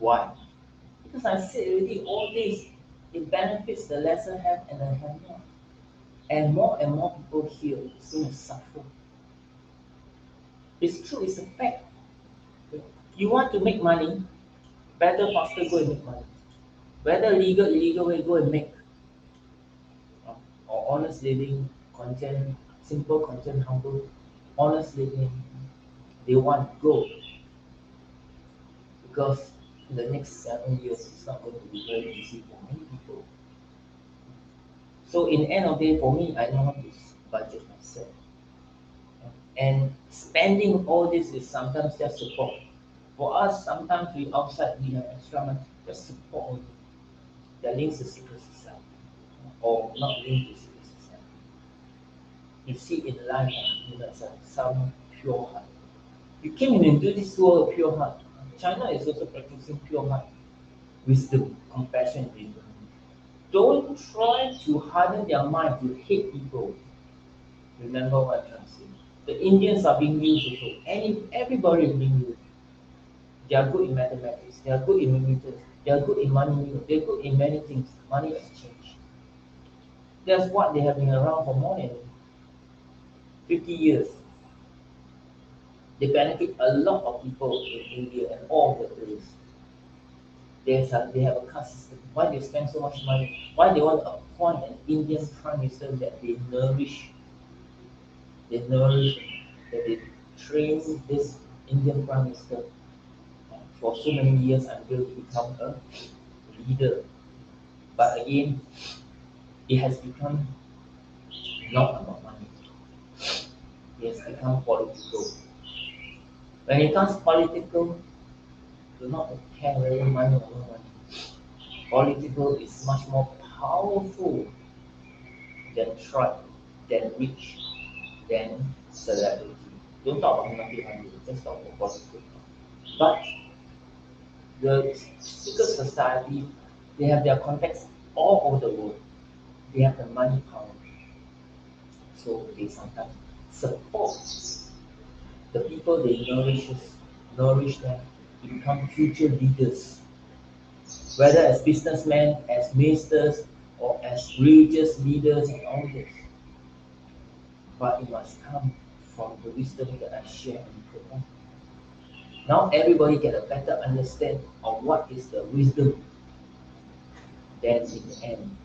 Why? Because I said already, all this, it benefits the lesser have and the have not. And more people here is going to suffer. It's true, it's a fact. You want to make money, better faster go and make money. Whether legal, illegal way, go and make. Or honest living, content, simple content, humble, honest living, they want go. Because in the next 7 years, it's not going to be very easy for many people. So in the end of the day, for me, I know how to budget myself. And spending all this is sometimes just support. For us, sometimes we outside, we have extra money, just support only. That links to secret society. Or not linked to secret society. You see in life, there's some pure heart. You came in and do this world of pure heart. China is also practicing pure heart, wisdom, compassion, wisdom. Don't try to harden their mind to hate people. Remember what I'm trying to say. The Indians are being used also. Everybody is being used. They are good in mathematics. They are good in meters. They are good in money. They are good in many things. Money exchange. That's what they have been around for more than 50 years. They benefit a lot of people in India and all the places. They have a caste system. Why they spend so much money? Why they want to appoint an Indian prime minister that they nourish, that they train this Indian prime minister for so many years until he become a leader. But again, it has become not about money. It has become political. When it comes political, do not care whether money or no money. Political is much more powerful than tribe, than rich, than celebrity. Don't talk about money, just talk about political. But the secret society, they have their contacts all over the world. They have the money power. So they sometimes support the people they nourish them to become future leaders. Whether as businessmen, as ministers, or as religious leaders and all this. But it must come from the wisdom that I share and provide. Now everybody get a better understanding of what is the wisdom. Then in the end,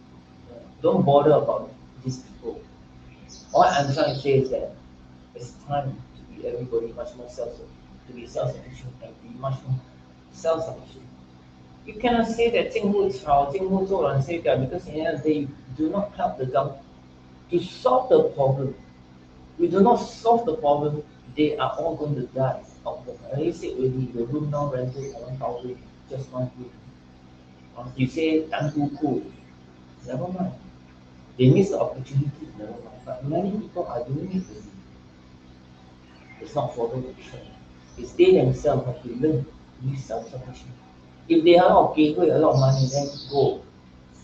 don't bother about these people. What I'm trying to say is that it's time to be everybody much more self-sufficient and be much more self-sufficient. You cannot say that 政府吵,政府做人 because in the end of the day, you do not help the government to solve the problem. We do not solve the problem, they are all going to die. I already said already, the room now rented for 1,000, just one room. You say cool, never mind. They miss the opportunity, never mind. But many people are doing it already. It's not following the trend. It's they themselves have to learn to be self-sufficient. If they are not okay, with a lot of money, then go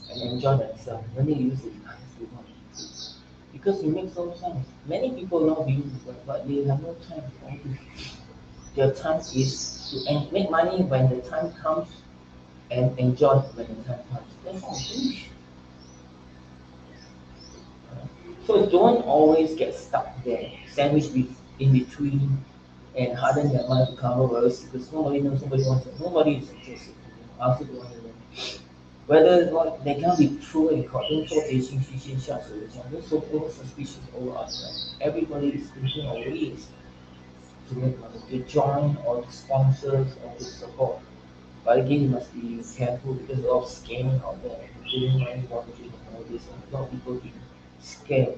and enjoy themselves. When they use it, they want to. Because it makes no sense. Many people now use it, but they have no time for all this. Their time is to make money when the time comes and enjoy when the time comes. That's all finish. So don't always get stuck there, sandwiched in between and harden their mind to cover words because nobody knows, nobody wants it. Nobody is interested. I also don't want to know. Whether what they can't be true and caught, don't so don't so over suspicious over us. Right? Everybody is thinking of ways to make money, to join or to sponsors or to support. But again, you must be careful because there's a lot of scamming out there, including money laundering and all this, and a lot of people being scammed.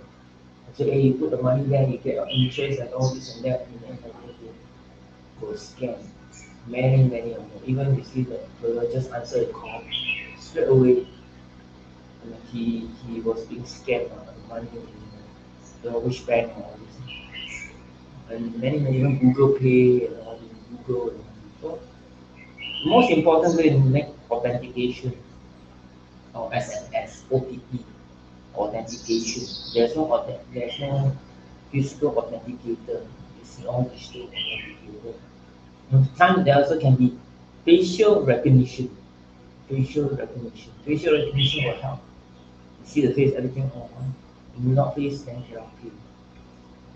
So, hey, you put the money there, you get interest and all this and that, and then they go scam. Many of them. Even you see that fellow just answer the call straight away. And he was being scammed on money in which bank and all this. And many even Google Pay and all this, Google and all this. So most important way to make authentication or SMS, OTP, authentication. There's no physical authenticator. It's all digital authenticator. Time there also can be facial recognition. Facial recognition will help. You see the face, everything on. If you not face, then cannot pay.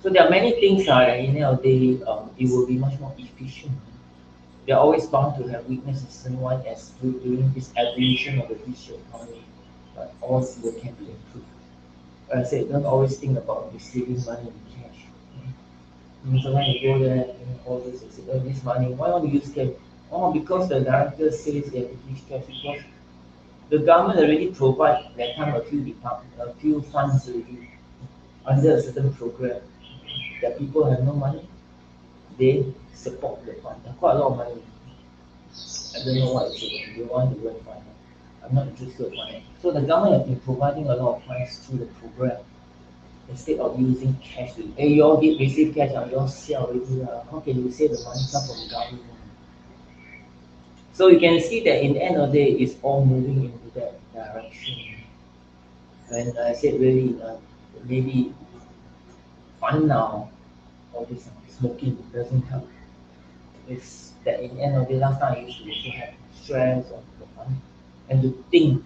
So there are many things that in the end of the day, it will be much more efficient. They are always bound to have weaknesses, and one as during this evolution of the digital economy, but all still can be improved. As I said, don't always think about receiving money in cash. Sometimes you go there, all this, you say, oh, this money, why want to use cash? Oh, because the director says they have to use cash because the government already provide that time a few department, a few funds already under a certain program that people have no money, they support the fund. Quite a lot of money. I don't know what it is. You want to go and find out. I'm not interested in finance. So the government has been providing a lot of funds through the program instead of using cash. Hey, you all get receive cash and you all sell already. How can you say the money come from the government? So you can see that in the end of the day, it's all moving into that direction. And I said really, maybe fun now, all this smoking doesn't help. It's that in the end of the day, last time I used to also have stress of the fun and to think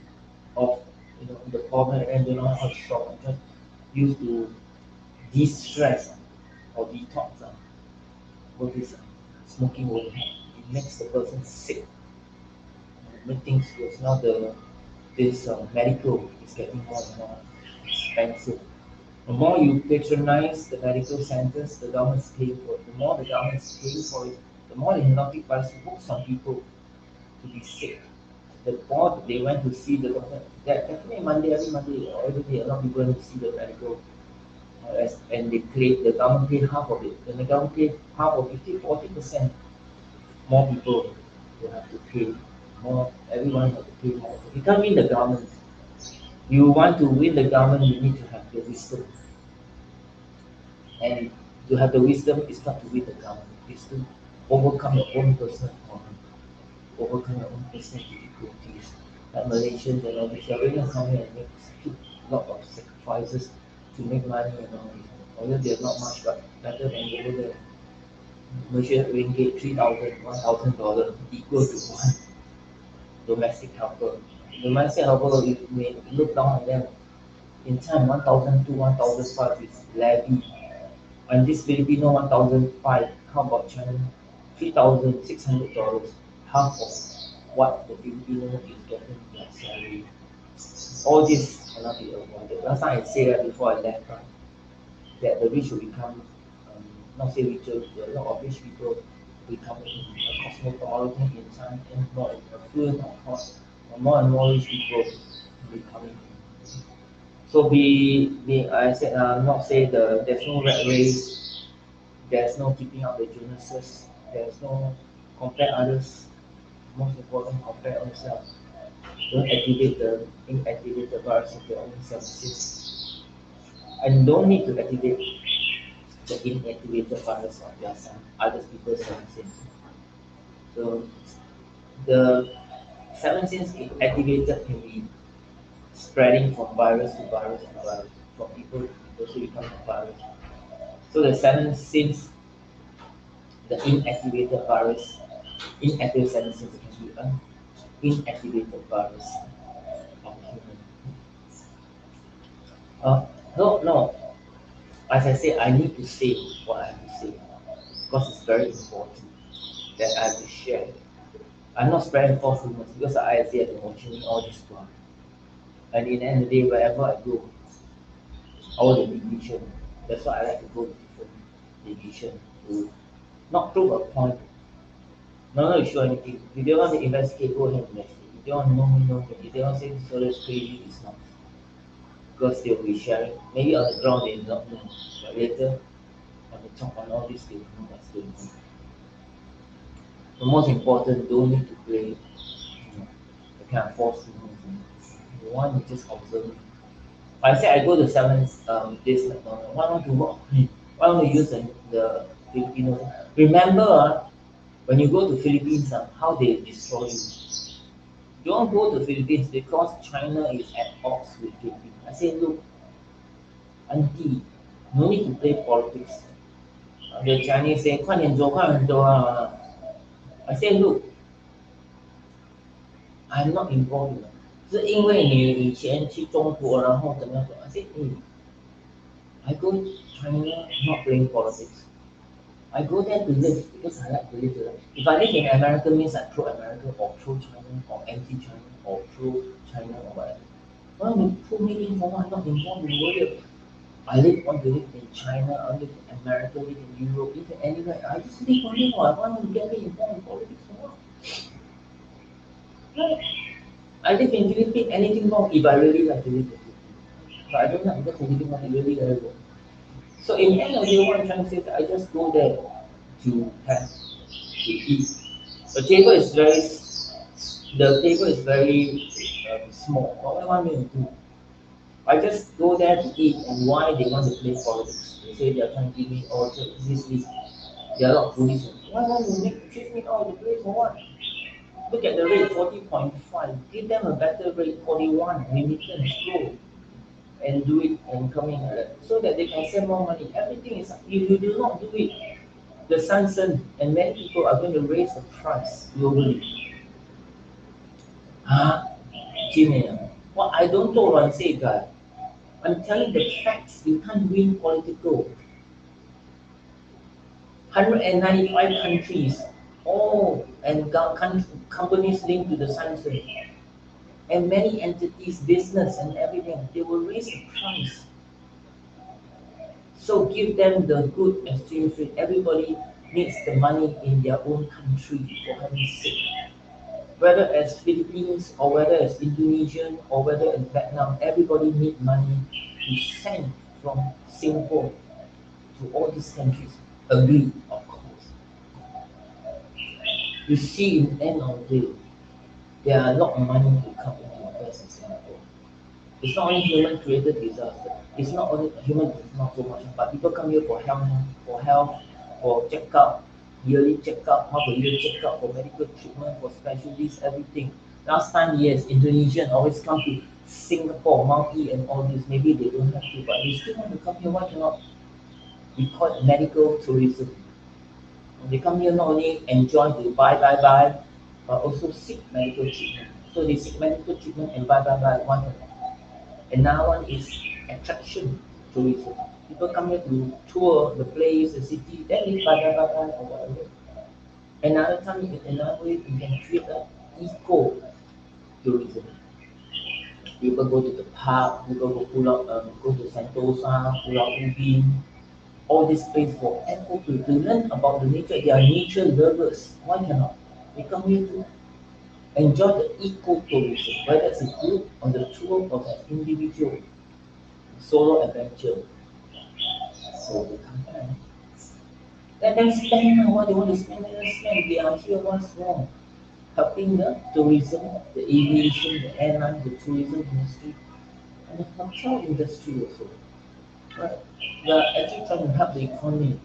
of the problem and don't know how to solve. I just used to de-stress or detox all this smoking will have. It makes the person sick. Make things worse. Now this medical is getting more and more expensive. The more you patronize the medical centers, the government is paying for it. The more the government is paying for it, the more the multiplies books on people to be sick. The more they went to see the doctor, that definitely Monday, every Monday, or every day, a lot of people went to see the medical, and they pay, the government paid half of it. And the government paid half of 40%. More people will have to pay. More, everyone has to pay more. You can't win the government. You want to win the government, you need to have the wisdom. And to have the wisdom is not to win the government, it's to overcome your own personal problem, overcome your own personal difficulties. Like Malaysians and all this, they're really coming and make a lot of sacrifices to make money and all this. Although they're not much, but better than over there. Malaysia ringgit 3,000, $1,000 equal to one domestic helper. Domestic helper, you may look down on them. In time, 1,002, 1,005 is levy. And this Filipino 1,005, how about China? $3,600, half of what the Filipino is getting their salary. All this cannot be avoided. Last time I said that before I left, right? That the rich will become, not say richer, a lot of rich people becoming a cosmopolitan in China and more affluent, of course, and more rich people becoming. So I said, not say there's no rat race, there's no keeping up the Jonases, there's no compare others. Most important, compare ourselves. Don't activate the inactivate the virus of your own services. And don't need to activate the inactivated virus of your son, other people's services. So the seven sins activated can be spreading from virus to virus to virus, from people to people, so become a virus. So the seven sins, the inactivated virus, inactive seven sins can be an inactivated virus of human. No. As I said, I need to say what I have to say because it's very important that I have to share. I'm not spreading false rumors because I see at watching all this one. And in the end of the day, wherever I go, all the division. That's why I like to go to different division to not prove a point. Not show anything. If they want to investigate, go ahead and investigate. If they want to know me, know me. If they want to say this fellow is crazy, it's not. Because they'll be sharing. Maybe on the ground they do not know. But later, on the top, on all this, they will know what's going on. The most important, don't need to play the kind of false rumors. You want to just observe. I said I go to seven this McDonald's. Why want to work? Why want to use the Filipino? Remember, when you go to Philippines, how they destroy you. Don't go to Philippines because China is at odds with Philippines. I say, look, auntie, no need to play politics. The Chinese say, 快点走，快点走啊. I say, look, I'm not involved in it. 是因为你以前去中国，然后怎么样？I said, I go to China not playing politics. I go there to live because I like to live there. If I live in America means I pro-America or pro-China or anti-China or pro-China or whatever. Well, you put me in for what? I'm not involved in the world. Want to live in China, I live in America, live in Europe, live in anywhere. I just live only for I want to get me involved in politics for what? Right. I live in Philippines, anything wrong if I really like to live in Philippines. But I don't like because Philippines is really very wrong. So in the end of the day, what I'm trying to say is that I just go there to have to eat. The table is very small. What I want me to do, I just go there to eat, and why they want to play politics? They say they are trying to give me all this. There are a lot of police. Why want to treat me all the place for what? Look at the rate, 40.5. Give them a better rate, 41. Remittance flow, and do it and come in so that they can send more money. Everything is. If you do not do it, the Samsung and many people are going to raise the price globally. Huh? Jimmy, well, I don't know what I say, guy. I'm telling the facts. You can't win political. 195 countries, all and companies linked to the Samsung, and many entities, business and everything. They will raise the price. So give them the good exchange rate. Everybody needs the money in their own country for heaven's sake. Whether it's Philippines or whether it's Indonesian or whether it's Vietnam, everybody needs money to send from Singapore to all these countries. Agree, of course. You see, in the end of the day, there are a lot of money to come into invest in Singapore. It's not only human created disaster. It's not only human is not so much, but people come here for health, for checkup, yearly checkup, half a year checkup, for medical treatment, for specialties, everything. Last time, yes, Indonesian always come to Singapore, Multi and all this. Maybe they don't have to, but they still want to come here. Why cannot? We call it medical tourism. They come here not only enjoy the buy, but also seek medical treatment. So they seek medical treatment and buy, one. Another one is attraction tourism. People come here to tour the place, the city, then they buy, or whatever. Another time, another way, you can create an eco tourism. People go to the park, people go to Sentosa, Pulau Ubin, all these places for eco to learn about the nature. They are nature lovers. Why cannot? They come here to enjoy the eco tourism, whether it's a group on the tour or an individual solo adventure. So they come back. Let them spend what they want to spend, let them spend. They are here once more, helping the tourism, the aviation, the airline, the tourism industry, and the hotel industry also. Right? They are actually trying to help the economy.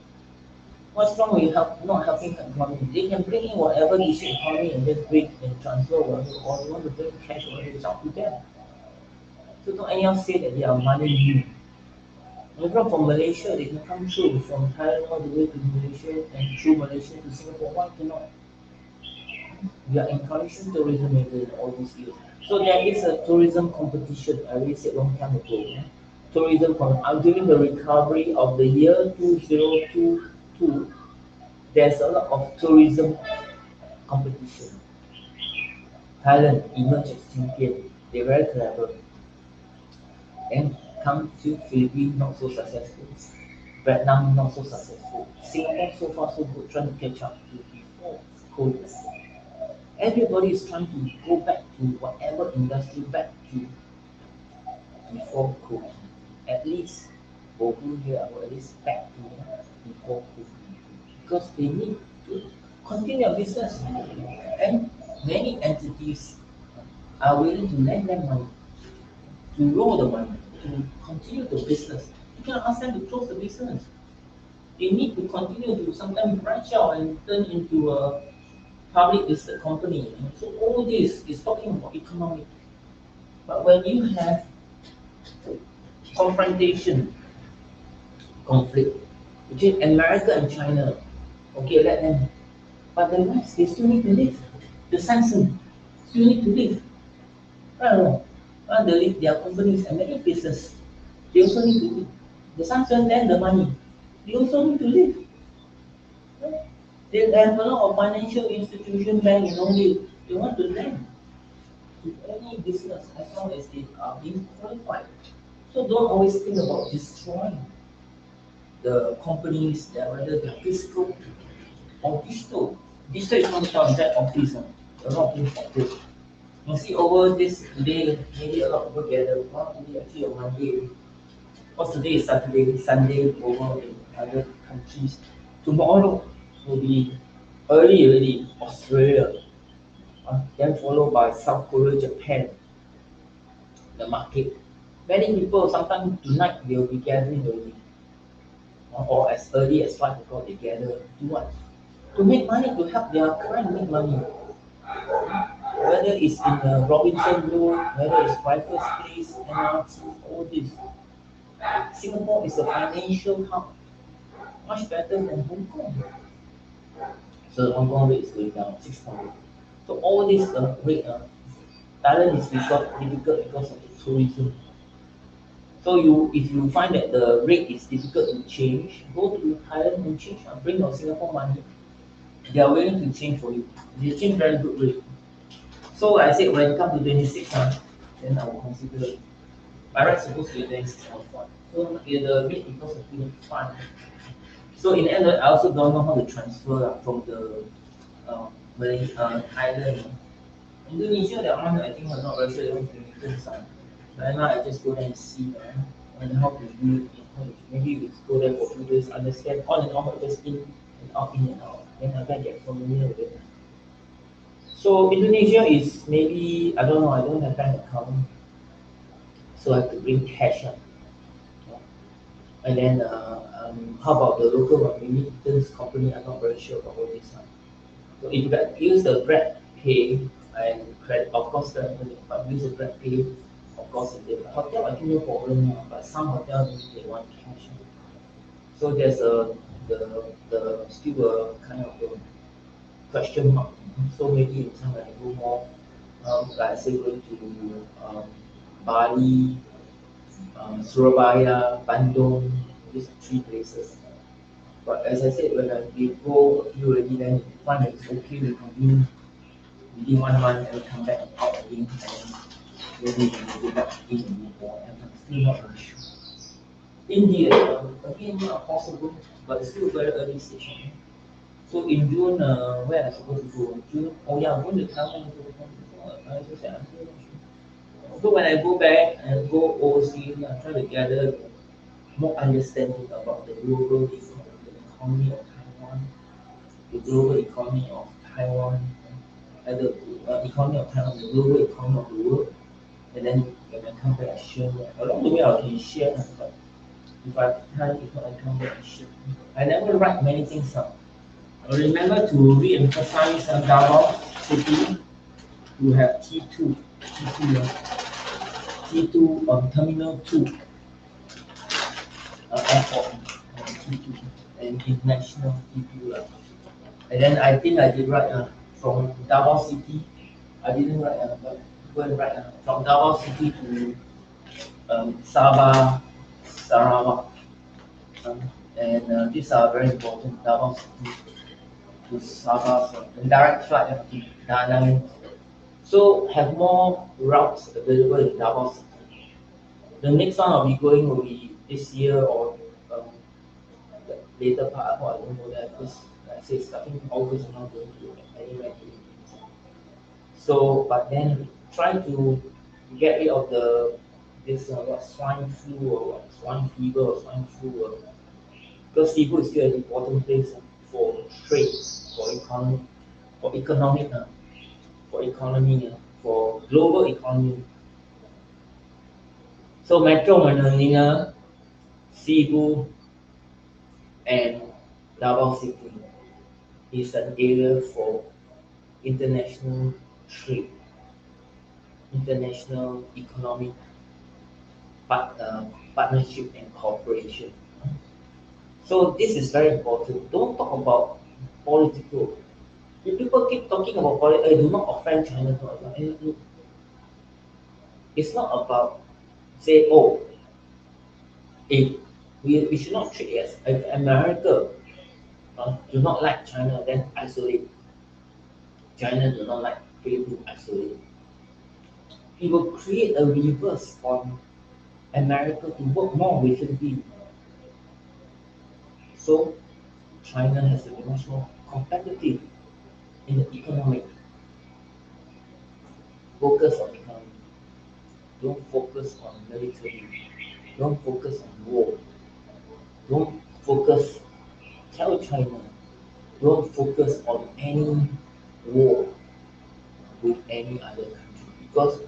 What's wrong with not helping the economy? They can bring in whatever this economy and just bring and transfer whatever, or they want to bring cash or whatever, it's up to them. So don't anyhow say that they are money new. They come from Malaysia, they can come through from Thailand all the way to Malaysia and through Malaysia to Singapore. Why cannot? We are encouraging tourism in all these years. So there is a tourism competition. I already said long time ago. Tourism during the recovery of the year 2022, there's a lot of tourism competition. Thailand emerged as champion. They're very clever. Then come to Philippines, not so successful. Vietnam, not so successful. Singapore, so far so good, trying to catch up to before COVID. Everybody is trying to go back to whatever industry back to before COVID. At least over here, or at least back to before COVID. Because they need to continue their business. And many entities are willing to lend them money, to roll the money, to continue the business. You cannot ask them to close the business. They need to continue to sometimes branch out and turn into a public listed company. So all this is talking about economic. But when you have confrontation, conflict between America and China, okay, let them. But the rest, they still need to live. The Samsung, Still need to live. I don't know. Their companies and many business, they also need to live. The son send them the money. They also need to live. Right? They have a lot of financial institution bank and all this. They want to lend to any business as long as they are being qualified. So don't always think about destroying the companies that whether they're physical or digital. Digital is not the time that office. A lot of things like this. You see over this today, maybe a lot of people gather. Well, today actually on Monday. What's today is Saturday, Sunday over in other countries. Tomorrow will be early already, Australia. Then followed by South Korea, Japan, the market. Many people sometimes tonight they will be gathering already. Or as early as 5 o'clock they gather. Do what? To make money, to help their friend make money. Whether it's in Robinson Road, whether it's Raffles Place, MRT, all this. Singapore is a financial hub, much better than Hong Kong. So Hong Kong rate is going down 600. So all this rate, Thailand is difficult because of the tourism. So if you find that the rate is difficult to change, go to Thailand and change, bring your Singapore money. They are willing to change for you. They change very good rate. So I said when it comes to 26, then I will consider it. My right supposed to be 26.1. So the rate because of 25. So in the end, I also don't know how to transfer from the Thailand. Indonesia, that one I think I'm not very sure they want to remittance. Right now I just go there and see and how to do it. Maybe we go there for 2 days, understand on and off, just in and out, in and out. Then I can get familiar with it. So Indonesia is maybe I don't know. I don't have bank account, so I have to bring cash. And then how about the local remittance company? I'm not very sure about all this. So if you use the Grab Pay and credit, of course, but use the Grab Pay, of course, the hotel I think no problem, but some hotels they want cash. So there's the still a kind of a question mark. So maybe in some I go more, like I say, going to Bali, Surabaya, Bandung, these 3 places. But as I said, when we go a few already, then find that it's okay with me within 1 month and come back and out again, and then maybe we can go back in and I'm still not very sure. India, again, not possible, but still very early stage. So in June, where am I supposed to go? June, oh yeah, I'm going to Thailand. I just said, I'm still not sure. So when I go back and go overseas, I try to gather more understanding about the global economy of Taiwan, the global economy of Taiwan, and the economy of Taiwan, the global economy of the world. And then when I come back, I share. Along the way, I can share, but if I can't, if I come back, I share. I never write many things down. I remember to re-emphasize Davao City to have T2, T2 on Terminal 2 airport, T2, and international T2. And then I think I did write from Davao City. I didn't write, but go and write from Davao City to Sabah, Sarawak. And these are very important. Davao City to Sabah, direct flight to Da Nang. So have more routes available in Davao City. The next one I'll be going will be this year or the later part. I don't know that because like I say starting August I'm not going to anywhere. So, but then try to get rid of this what swine flu or what, swine fever or swine flu, because seafood is still an important place for trade, for economy, for economic, for economy, for global economy. So Metro Manila, Cebu, and Davao City is an area for international trade, international economic partnership and cooperation. So this is very important. Don't talk about political. If people keep talking about politics, do not offend China. Do not offend. Look, it's not about say, oh, if we should not treat it as if America do not like China, then isolate. China do not like Philippines, isolate. It will create a reverse on America to work more with Philippines. So China has to be much more competitive in the economic. Focus on economy. Don't focus on military. Don't focus on war. Don't focus. Tell China. Don't focus on any war with any other country because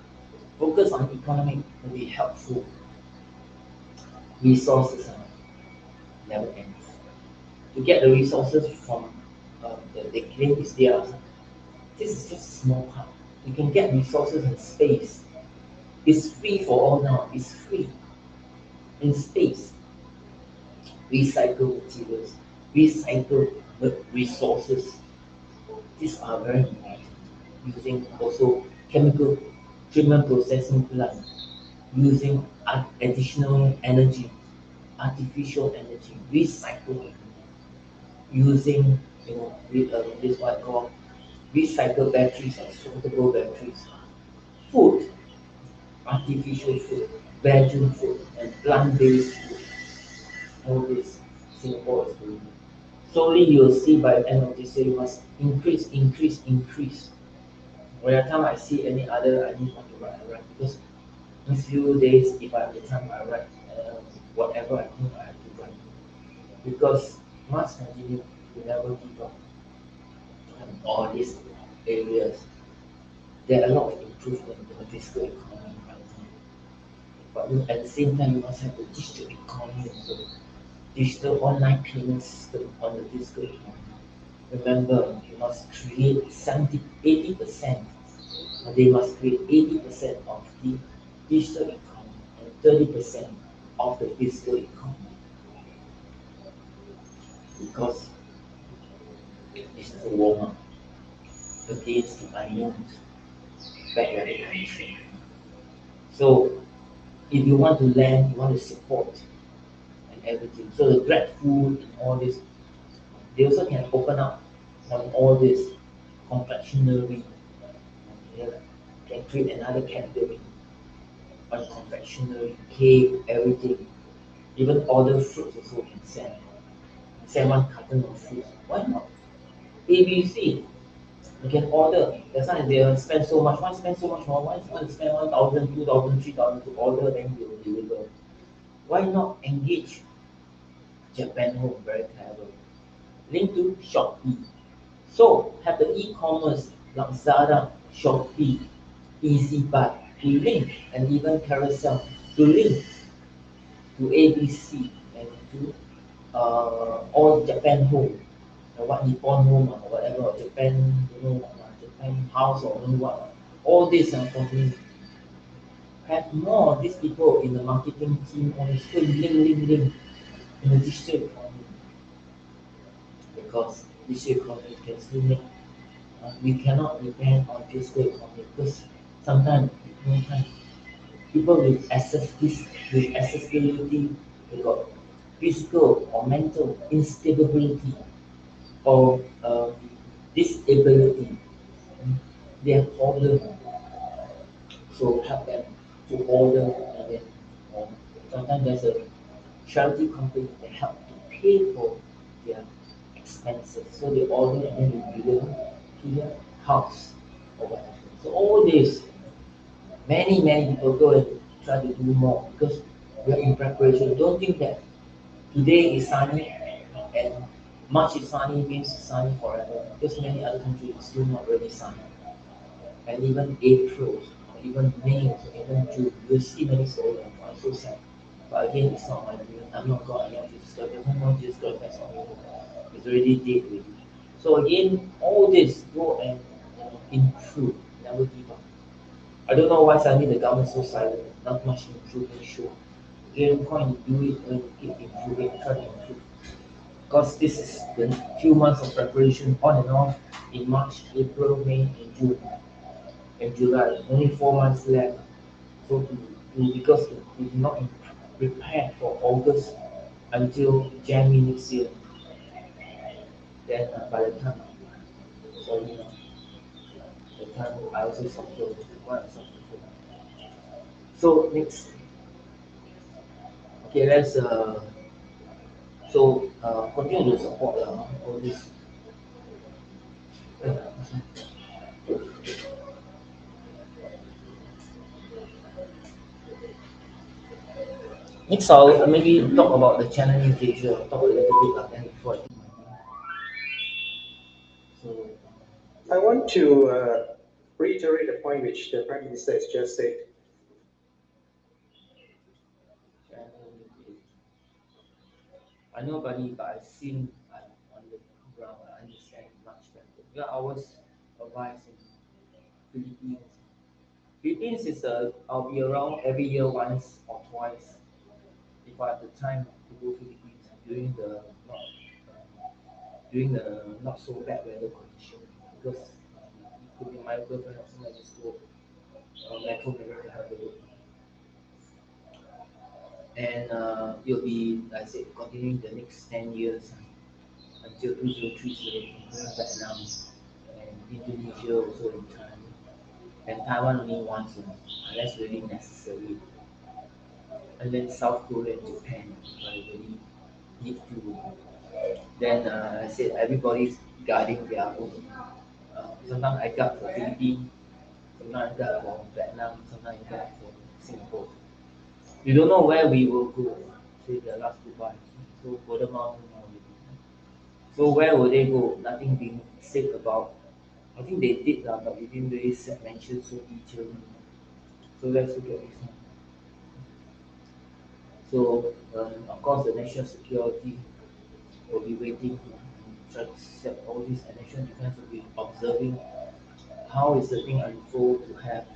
focus on economic will be helpful. Resources are never ends. To get the resources from the claim is there. This is just a small part. You can get resources in space. It's free for all now. It's free in space. Recycle materials, recycle the resources. These are very important. Using also chemical treatment processing plant, using additional energy, artificial energy, recycle, using this what I call recycle batteries and suitable batteries, food, artificial food, vegan food, and plant-based food. All this Singapore is doing. Slowly you'll see by the end of this year you must increase, increase, increase. By the time I see any other I need to write, I write because in a few days if I have the time I write whatever I think I have to write. Because must continue to never give up on all these areas. There are a lot of improvement in the fiscal economy right now. But at the same time you must have the digital economy also. Digital online payment system on the fiscal economy. Remember, you must create 80%. They must create 80% of the digital economy and 30% of the physical economy. Because this is a warm up against the unknowns back when it comes in. So if you want to learn, you want to support and everything. So the grab food and all this, they also can open up on all this confectionery. Yeah, can create another category on confectionery, cake, everything. Even order fruits also can sell. Sell one carton of fruits. Why not? ABC. You can order. That's why they spend so much. Why spend so much more? Why want to spend 1,000, 2,000, 3,000 to order, then they will deliver? Why not engage Japan Home? Very clever. Link to Shopee. So have the e-commerce, Lazada, Shopee, Easy Buy to link and even Carousel to link to ABC and to all Japan Home, what Nippon Home or whatever, or Japan, Japan House or what. All these companies have more of these people in the marketing team and still link in the digital economy because digital economy can still make. We cannot depend on physical economy because sometimes people with accessibility, they got physical or mental instability or disability. They have problem, so help them to order and then sometimes there's a charity company that help to pay for their expenses. So they order and then they deliver to their house or whatever. So all this, many people go and try to do more because we are in preparation. Don't think that today is sunny and March is sunny means sunny forever because many other countries are still not really sunny. And even April or even May or even June, you'll see many solar and I'm so sad. But again, it's not my dream. I'm not God, I'm not Jesus God. I'm not Jesus God, that's not me. It's already dead already. So again, all this go and improve, never give up. I don't know why suddenly the government is so silent, not much improvement show. There's no point in do it when you keep improving, try to improve. because this is the few months of preparation on and off in March, April, May, and June, and July. Only 4 months left. So because we did not prepare for August until January next year, then by the time, so the time I also suffer, what I suffer from. So next, okay, let's continue to support all this. Next, I'll maybe talk about the channel in Asia. Talk a little bit then before I do my thing. I want to reiterate the point which the Prime Minister has just said. Channel in Asia. I know, buddy, but I've seen on the ground. I understand much better. Yeah, I was advised in Philippines. Philippines is I'll be around every year once or twice if I have the time to go Philippines during the not so bad weather condition because it could be my girlfriend or something. I just go Metro Manila to have a look, and it'll be like I said continuing the next 10 years until 2030 including Vietnam and Indonesia also in time, and Taiwan only once unless really necessary, and then South Korea and Japan if I really need to. Then I said everybody's guarding their own. Sometimes I guard for Philippines, sometimes I guard for Vietnam, sometimes I guard for Singapore. You don't know where we will go. Say the last goodbye. So Golden Mountain already. So where will they go? Nothing being said about. I think they did but they didn't really mention so detailed. So let's look at this one. So of course the national security will be waiting and try to set all these, and national defense will be observing how is the thing unfold to have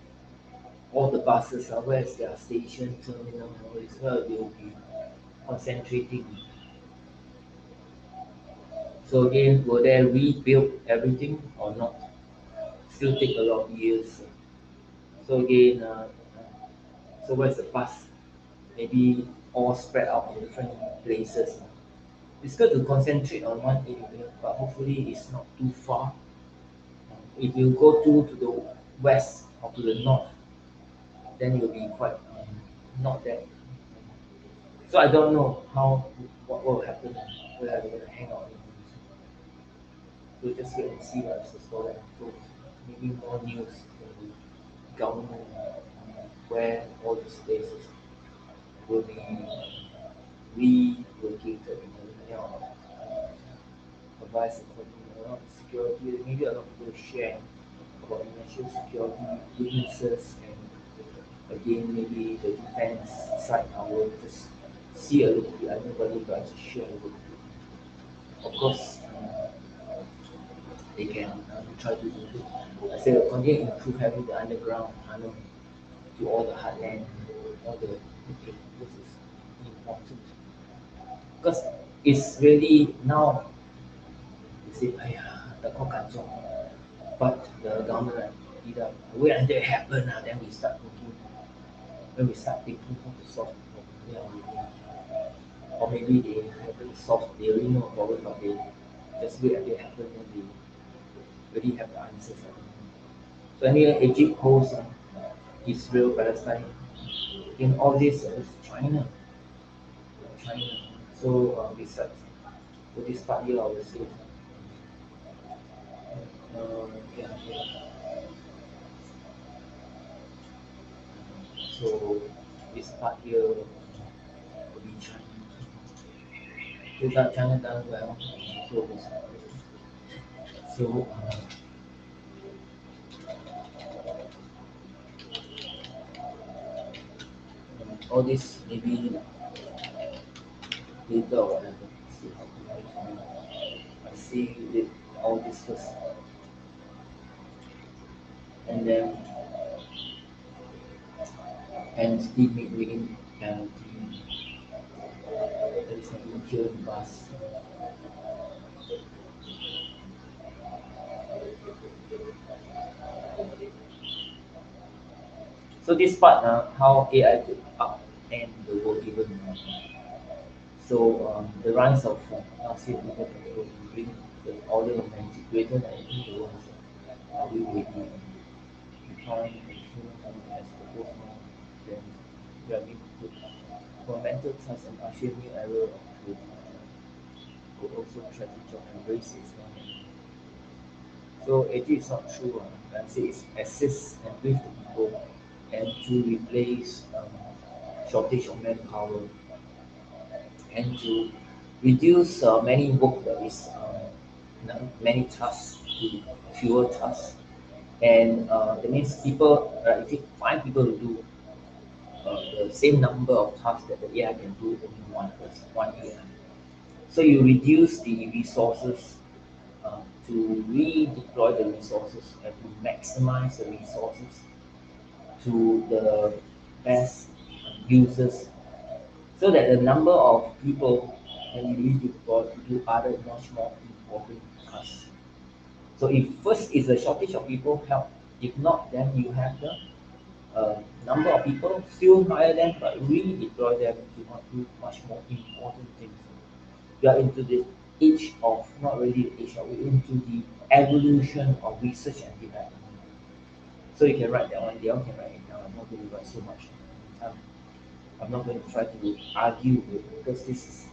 all the buses where is their station, terminal, and all this, where they will be concentrating. So again, will they rebuild everything or not? Still take a lot of years. So again, so where's the bus? Maybe all spread out in different places. It's good to concentrate on one area, but hopefully it's not too far. If you go to the west or to the north, then you'll be quite not that. So I don't know what will happen. Where we're gonna hang out. We'll just wait and see what's the story unfolds. Maybe more news from the government where all these places will be relocated and everything else. Advice according a lot of security, maybe a lot of people share about national security weaknesses, and again maybe the defense side I will just see a little bit. I nobody but just share a little bit. Of course, they can try to improve. I say continue to improve having the underground tunnel to all the heartland, all the okay, this is important because it's really now. You say, "Aiya, the Kokanzong," but the government either wait until it happen, then we start thinking. When we start thinking how to solve the problem, or maybe they haven't solved. They already know a problem, but they just wait until it happen, then they already have the answers. So anyway, Egypt hosts Israel, Palestine. In all this, is China. China. So besides, for this part here, I will say, yeah, yeah. So this part here will be China. So that China done well. So this, so all this maybe later or whatever. See how to use. I see it, all this first, and then and still make within penalty. that is maybe here in bus. So this part, how AI could upend the world even more. So the rise of artificial intelligence will bring the order of magnitude greater than anything the world has already defined as human as proposed now. Then we are being put fundamental trust and usher new era of truth will also strategize and embrace its own. So it is not true. I say it's assist and with the people and to replace shortage of manpower and to reduce many work that is many tasks to fewer tasks. And that means people, if you find people to do the same number of tasks that the AI can do, only one person, one AI. So you reduce the resources to redeploy the resources and to maximize the resources to the best users so that the number of people can be redeployed to do other much more important tasks. So if first is a shortage of people, help. If not, then you have the number of people, still hire them, but redeploy them to not do much more important things. We are into the age of, not really the age of, we're into the evolution of research and development. So you can write that one down, can write it down. I'm not going to write so much. Um, I'm not going to try to argue with it because this is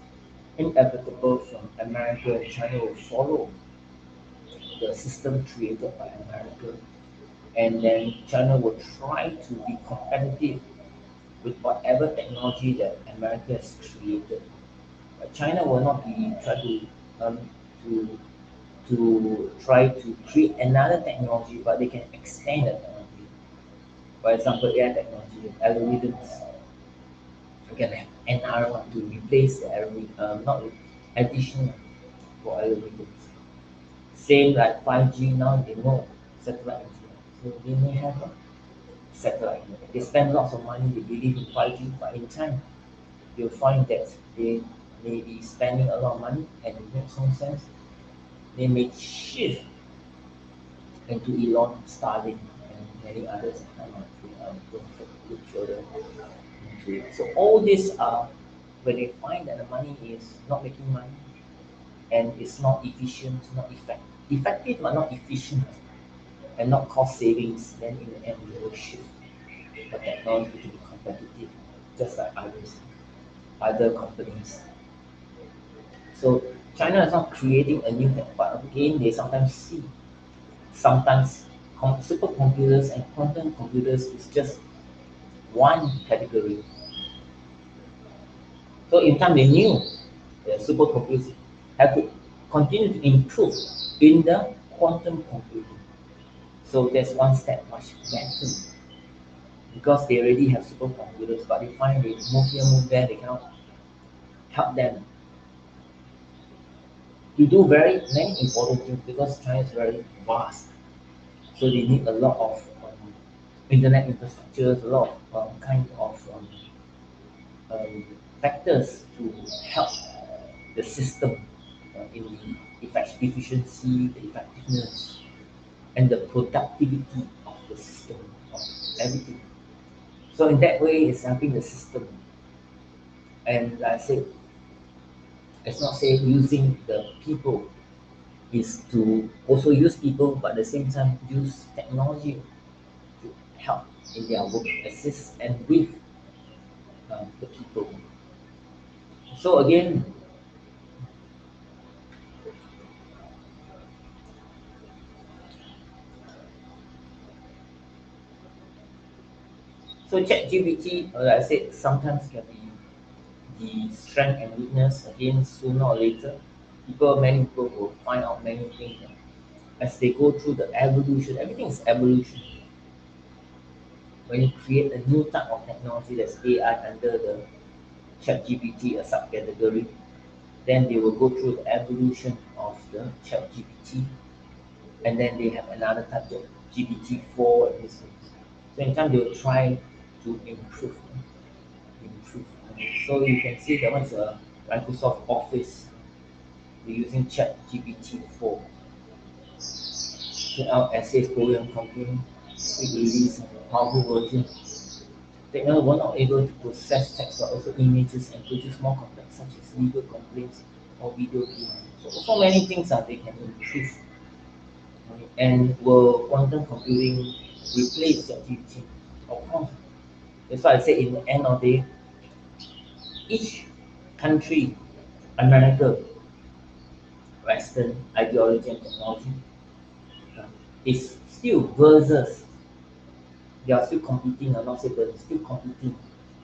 inevitable from America and China will follow the system created by America. And then China will try to be competitive with whatever technology that America has created. But China will not be try um, to try to create another technology, but they can extend the technology. For example, AI technology, algorithms. You can have another one to replace the algorithm, not additional for algorithms. Same like 5G now, they know satellite internet. So they may have a satellite internet. They spend lots of money, they believe in 5G, but in time, you'll find that they may be spending a lot of money and it makes no sense. They may shift into Elon, Starlink, and many others. I'm not going to look further into it. So all these are when they find that the money is not making money and it's not efficient, not effective but not efficient and not cost savings, then in the end we will shift the technology to be competitive, just like other companies. So China is not creating a new tech, but again they sometimes see sometimes supercomputers and quantum computers is just one category. So in time they knew the supercomputers have to continue to improve in the quantum computing. So that's one step much better because they already have supercomputers, but they find they move here, move there, they cannot help them to do very many important things because China is very vast. So they need a lot of internet infrastructures, a lot of kind of um, factors to help the system in the efficiency, the effectiveness, and the productivity of the system, of everything. So in that way, it's helping the system. And like I said, it's not say using the people is to also use people, but at the same time use technology to help in their work, assist and with the people. So again, so ChatGPT, like I said, sometimes can be the strength and weakness. Again, sooner or later, many people will find out many things as they go through the evolution. Everything is evolution. When you create a new type of technology that's AI under the ChatGPT, a subcategory, then they will go through the evolution of the ChatGPT, and then they have another type of GPT-4 and this thing. So in time they will try to improve. So you can see that one's Microsoft Office. We're using Chat GPT 4. Check out essays, program computing, quick release, and a powerful version. Technology were not able to process text but also images and produce more complex such as legal complaints or video games. So many things they can improve. And will quantum computing replace your teaching? Of course. That's why I say in the end of the day, each country, America, Western ideology and technology, uh, is still versus, they are still competing, I'm not saying but still competing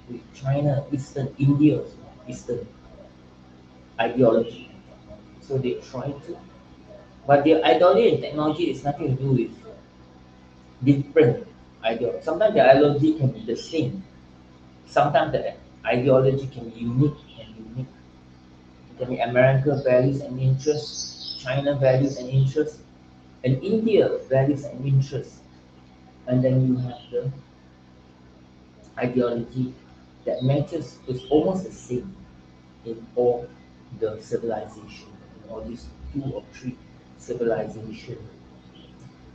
with China, Eastern, India, Eastern ideology. So they try to, but their ideology and technology is nothing to do with different ideology. Sometimes the ideology can be the same. Sometimes the ideology can be unique and unique. It can be America values and interests, China values and interests, and India values and interests. And then you have the ideology that matches is almost the same in all the civilization, in all these two or three civilization.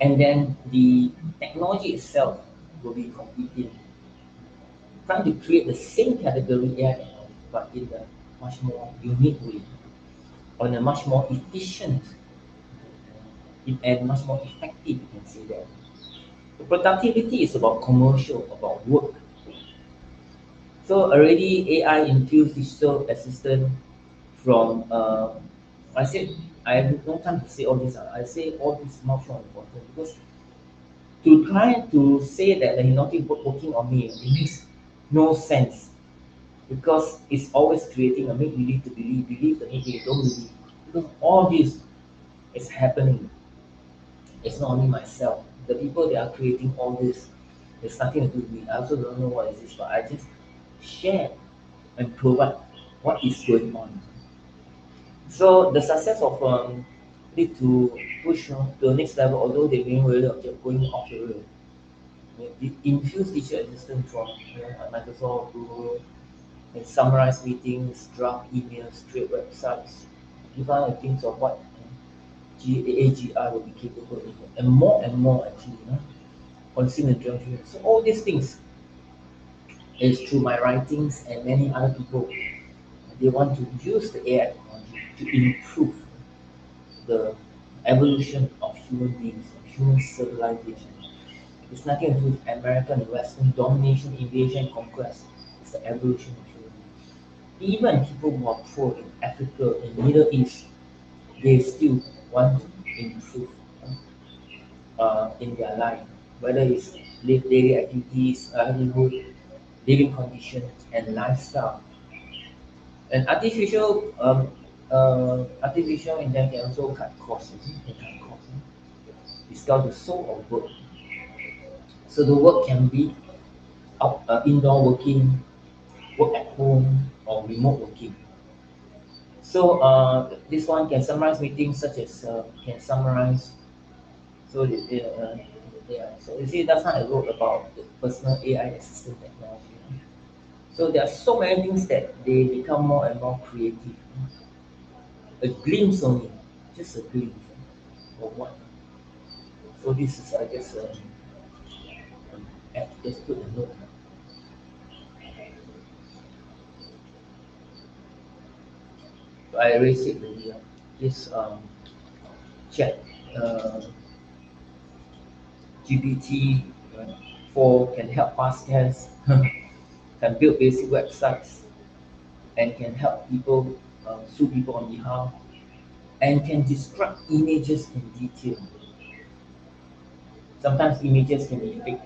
And then the technology itself will be competing, trying to create the same category AI technology, but in a much more unique way, on a much more efficient and much more effective, you can say that. The productivity is about commercial, about work. So already AI infused digital assistant from I said I have no time to say all this. I say all this is much more important because to try to say that the hypnotic working on me, it makes no sense because it's always creating a make believe to believe the make believe don't believe. Because all this is happening. It's not only myself. The people that are creating all this, there's nothing to do with me. I also don't know what is this, but I just share and provide what is going on. So the success of need to push to the next level, although they being really going off the rail. The infused teacher assistant from Microsoft, Google, and summarize meetings, draft emails, create websites, give out the things of what AGI will be capable of, and more actually, consumer interaction. So all these things is through my writings and many other people. They want to use the AI technology to improve the evolution of human beings, of human civilization. It's nothing to do with American and Western domination, invasion, conquest. It's the evolution of human beings. Even people who are poor in Africa, in Middle East, they still want to improve in their life, whether it's live daily activities, livelihood, living conditions, and lifestyle. And artificial intelligence can also cut costs. You see, can cut costs. It's called the soul of work. So the work can be indoor working, work at home, or remote working. So this one can summarize meetings such as can summarize. So yeah. So you see, that's how I wrote about the personal AI assistant technology. So there are so many things that they become more and more creative. A glimpse only, just a glimpse of what. So this is I guess just put a note. I raised it already. This chat uh, GPT 4 can help pass tests, can build basic websites, and can help people sue people on behalf, and can describe images in detail. Sometimes images can be fake.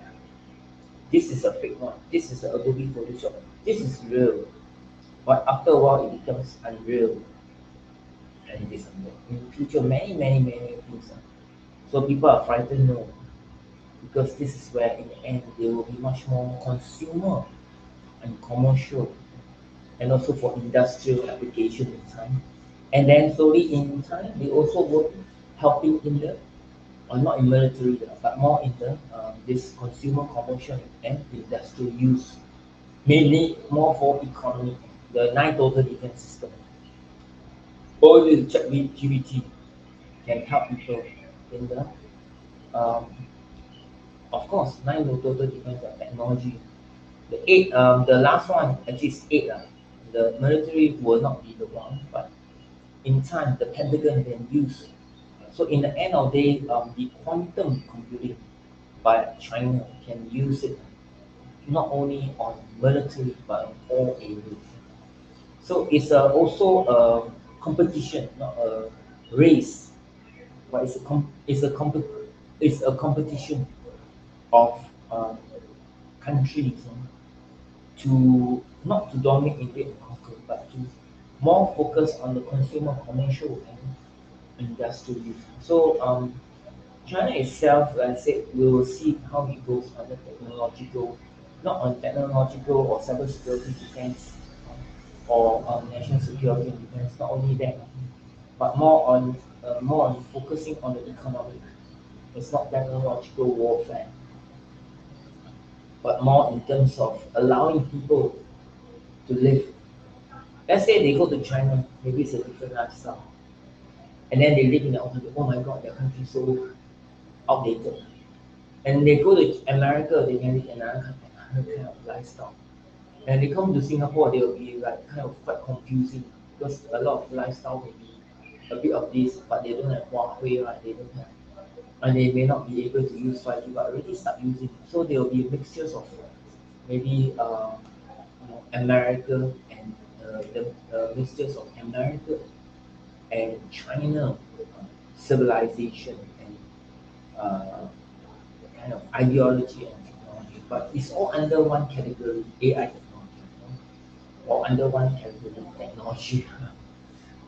This is a fake one. This is a Adobe Photoshop. This is real. But after a while, it becomes unreal and disappear. In the future, many things. So people are frightened, no, because this is where in the end they will be much more consumer and commercial, and also for industrial application in time. And then slowly in time, they also work helping in the, or not in military, but more in the this consumer commercial and industrial use, mainly more for economy, the nine total defense system. All the ChatGPT can help people in the um, of course, nine will total depends on technology. The eight, the last one actually is eight. The military will not be the one, but in time, the Pentagon can use. So in the end of the day, the quantum computing by China can use it not only on military but on all areas. So it's also a competition, not a race, but it's a competition of countries to not to dominate invade and conquer, but to more focus on the consumer, commercial, and industrial use. So China itself, like I said, we will see how it goes on the technological, not on technological or cybersecurity defense or national security and defense. Not only that, but more on focusing on the economic. It's not technological warfare, but more in terms of allowing people to live. Let's say they go to China, maybe it's a different lifestyle, and then they live in their own country. Oh my God, their country is so outdated. And they go to America, they can live another kind of lifestyle. And they come to Singapore, they will be like kind of quite confusing because a lot of lifestyle may be a bit of this, but they don't have Huawei, right? They don't have, and they may not be able to use 5G, but already start using. So there will be mixtures of maybe America and the mixtures of America and China civilization and uh, kind of ideology and technology, but it's all under one category, AI technology, or under one category, technology.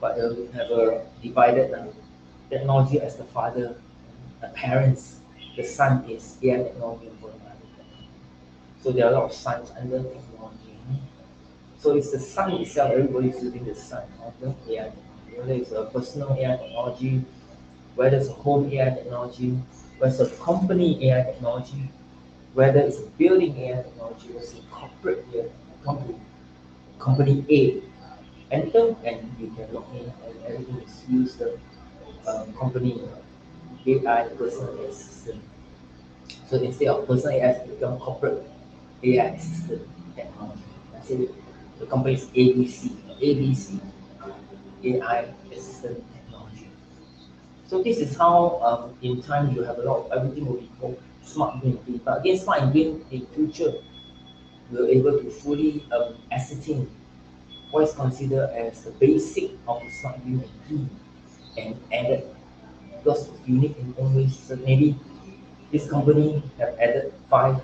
But we have a divided technology as the father, the parents, the son is AI technology for another technology. So there are a lot of sons under technology. So it's the sun itself, everybody's using the sun of the AI technology. Whether it's a personal AI technology, whether it's a home AI technology, whether it's a company AI technology, whether it's a building AI technology, whether it's a corporate AI company, company A, enter and you can log in and everything is used the company AI personal AI assistant. So instead of personal AI, it become corporate AI assistant technology. I say the company is ABC AI assistant technology. So this is how in time you have a lot of everything will be called smart green. But again, smart green in future we're able to fully ascertain what is considered as the basic of the smart green and green and added because it's unique in own ways. So maybe this company have added five,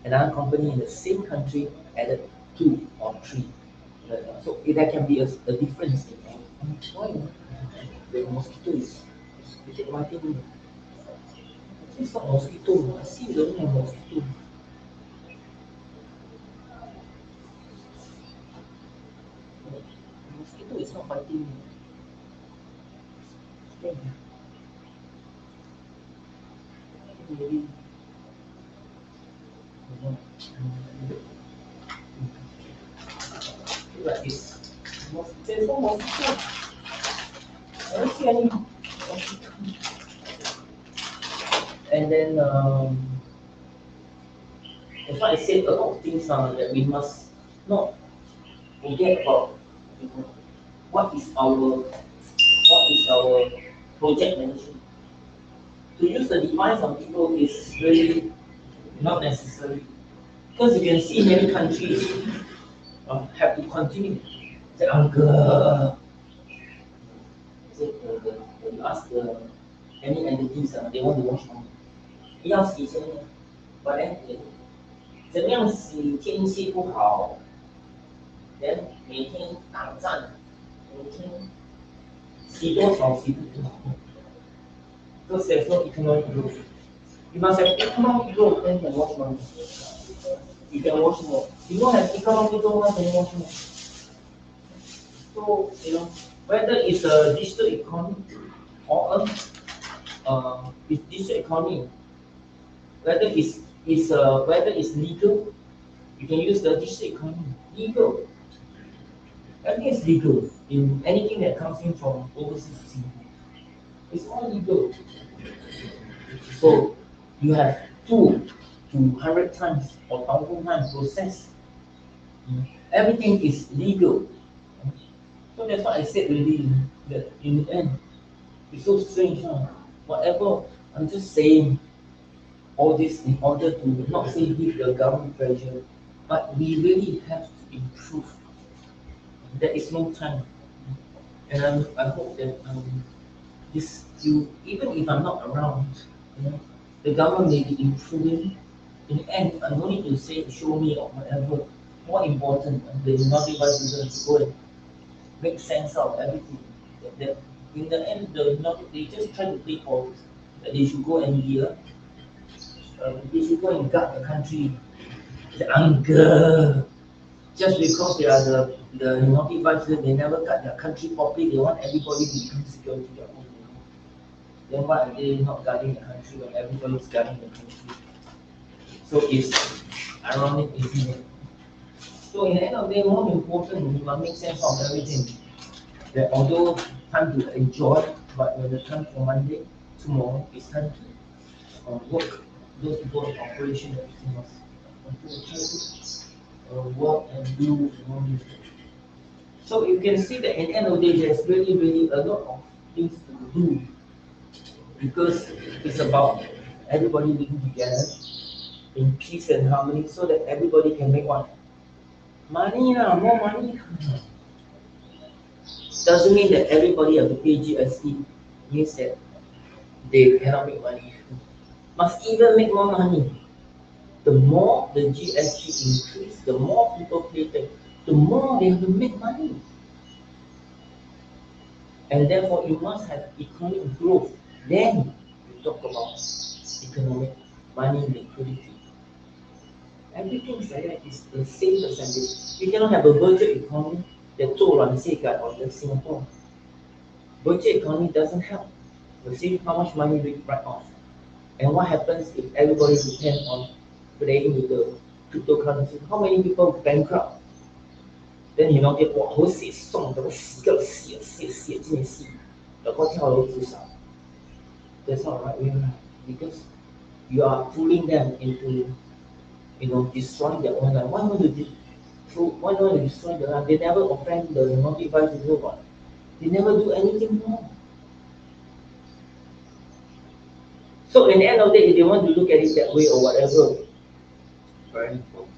another company in the same country added two or three. So there can be a difference in why the mosquito is it biting me? It's not mosquito. I see the only mosquito. Mosquito is not biting me. Maybe, maybe, like this. There's no mosquito. I don't see any mosquito. And then that's why I said a lot of things that we must not forget about. You know, what is our project management? To use the device on people is really not necessary because you can see many countries have to continue. Say, uncle, say, you ask any entities, they want to wash money. 要洗钱的 but then 怎么样洗天气不好，人每天打仗，每天洗多少洗不多。Because there's no economic growth. You must have economic growth, then you can wash money. You can wash more. You don't have economic growth, then you can wash more. So, whether it's a digital economy or it's digital economy, whether it's legal, you can use the digital economy. Legal. Everything is legal. In anything that comes in from overseas to Singapore, it's all legal. So you have 200 times or 1,000 times process. Everything is legal. So that's why I said really that in the end, it's so strange. Huh? Whatever, I'm just saying all this in order to not say give the government pressure, but we really have to improve. There is no time. And I hope that this you even if I'm not around, the government may be improving. In the end, I don't need to say show me or whatever. More important, the non-device users to go and make sense out of everything. That in the end, they just try to play politics. That they should go and they should go and guard the country. The uncle, just because they are the naughty vibes, they never guard their country properly. They want everybody to become security their own. Then why are they not guarding the country when everybody is guarding the country? So it's ironic, isn't it? So in the end of the day, more important, we must make sense of everything. That although time to enjoy, but when the time for Monday, tomorrow, it's time to work. Those people in operation, everything must try to work and do and all this. So you can see that in the end of the day, there's really a lot of things to do because it's about everybody living together in peace and harmony so that everybody can make what? Money lah, more money. Doesn't mean that everybody have to pay GST. Means that they cannot make money. Must even make more money. The more the GST increase, the more people pay tax, the more they have to make money. And therefore you must have economic growth. Then you talk about economic money liquidity. Everything is like that. It's the same percentage. You cannot have a budget economy that 做软世界 on the Singapore. Budget economy doesn't help. You see how much money we write off. And what happens if everybody depends on playing with the cryptocurrency? How many people bankrupt? Then you know get 哇好蝕送咁死夠蝕真係蝕，就嗰跳樓自殺。That's not right way right because you are fooling them into destroying their own life. Why not to destroy their life? They never offend the naughty vice what? They never do anything wrong. So in the end of the day, if they want to look at it that way or whatever, very important.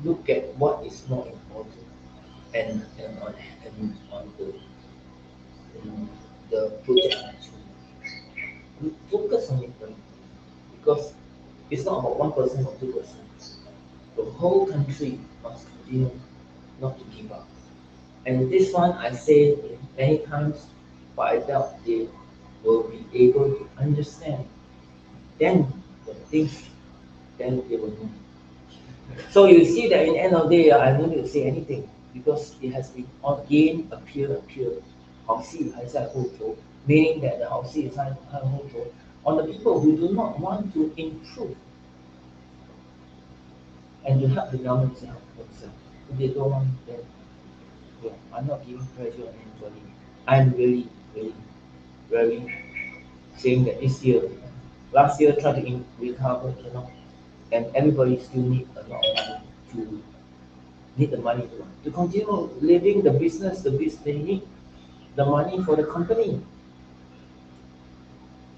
Look at what is more important and on the project management. Focus on it because it's not about 1% or 2%. The whole country must continue not to give up. And this one I say many times, but I doubt they will be able to understand. Then the things, then they will know. So you see that in the end of the day, I don't need to say anything because it has been again appear. 好戏还在后头 meaning that the 好戏在后头 on the people who do not want to improve and to help the government to help themselves. If they don't want, then I'm not giving pressure on anybody. I'm really very saying that this year, last year try to recover, and everybody still need a lot of money to need the money to continue living the business. They need the money for the company.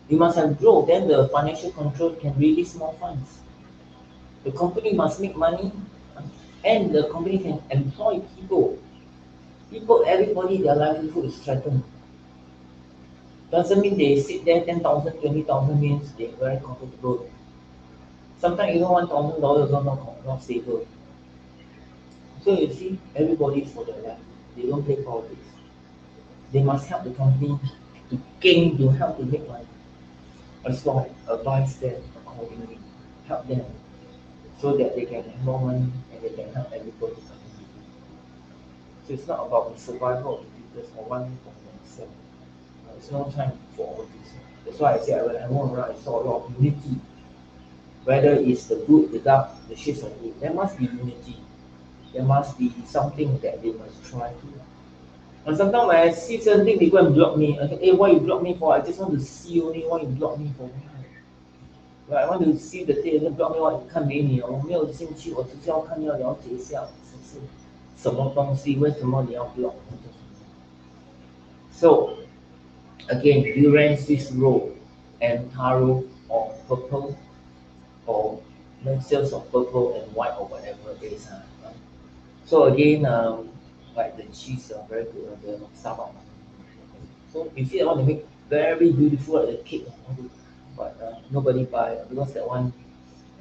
You must have growth, then the financial control can release more funds. The company must make money, and the company can employ people. Everybody, their livelihood is threatened. Doesn't mean they sit there 10,000, 20,000 means they're very comfortable. Sometimes even $1,000 are not stable. So you see, everybody is for their life. They don't play politics. They must help the company to help to make money. As long advise them accordingly, help them so that they can have more money and they can help everybody. So it's not about the survival of the people or one for themselves. It's no time for all this. That's why I say when I went around, I saw a lot of unity. Whether it's the good, the dark, the shades of good, there must be unity. there must be something that they must try to. And sometimes when I see certain things, they go and block me. I say, hey, why you block me for? I just want to see only. Why you block me for? Why? I want to see the thing, then block me. 我看美女，我没有兴趣，我只是要看要了解一下是什么东西，为什么你要 block？So again, Durance's role and taro or purple or mixtures of purple and white or whatever it is. So again, like the cheese are very good, the Starbucks. So if you want to make very beautiful like the cake, but nobody buy because that one.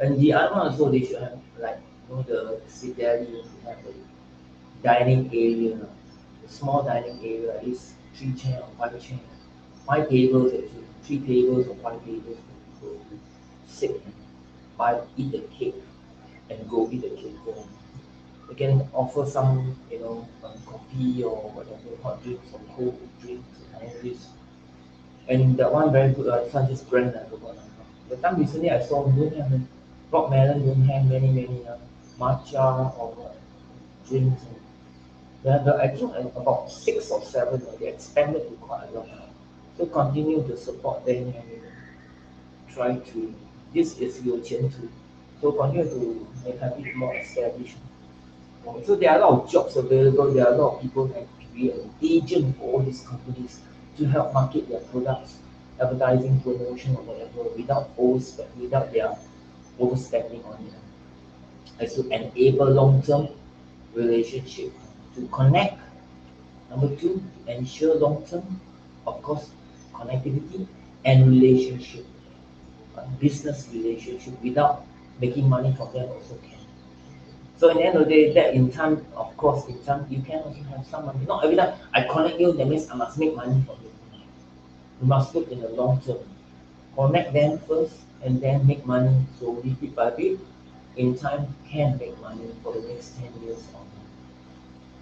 And the other one also they should have like the citadel, you have the dining area, the small dining area, at least 3 chair or 5 chair, 5 tables actually, 3 tables or 5 tables for people to sit and buy eat the cake and go eat the cake home. We can offer some, coffee or whatever, hot drinks or cold drinks and all this. And that one very good, it's not just brand, I forgot. The time recently I saw don't have rock melon, don't have many matcha or drinks. I think about 6 or 7, they expanded to quite a lot. So continue to support them and try to, this is your 前途. So continue to make it more established. So there are a lot of jobs available. There are a lot of people that can be an agent for all these companies to help market their products, advertising, promotion, or whatever, without their overspending on it. As to enable long-term relationship to connect. Number 2, ensure long-term, of course, connectivity and relationship, business relationship without making money from them also can. So in the end of the day, that in time, of course, in time, you can also have some money. Not every time I connect you, that means I must make money from you. You must look in the long term. Connect them first and then make money slowly, bit by bit. In time, can make money for the next 10 years or more.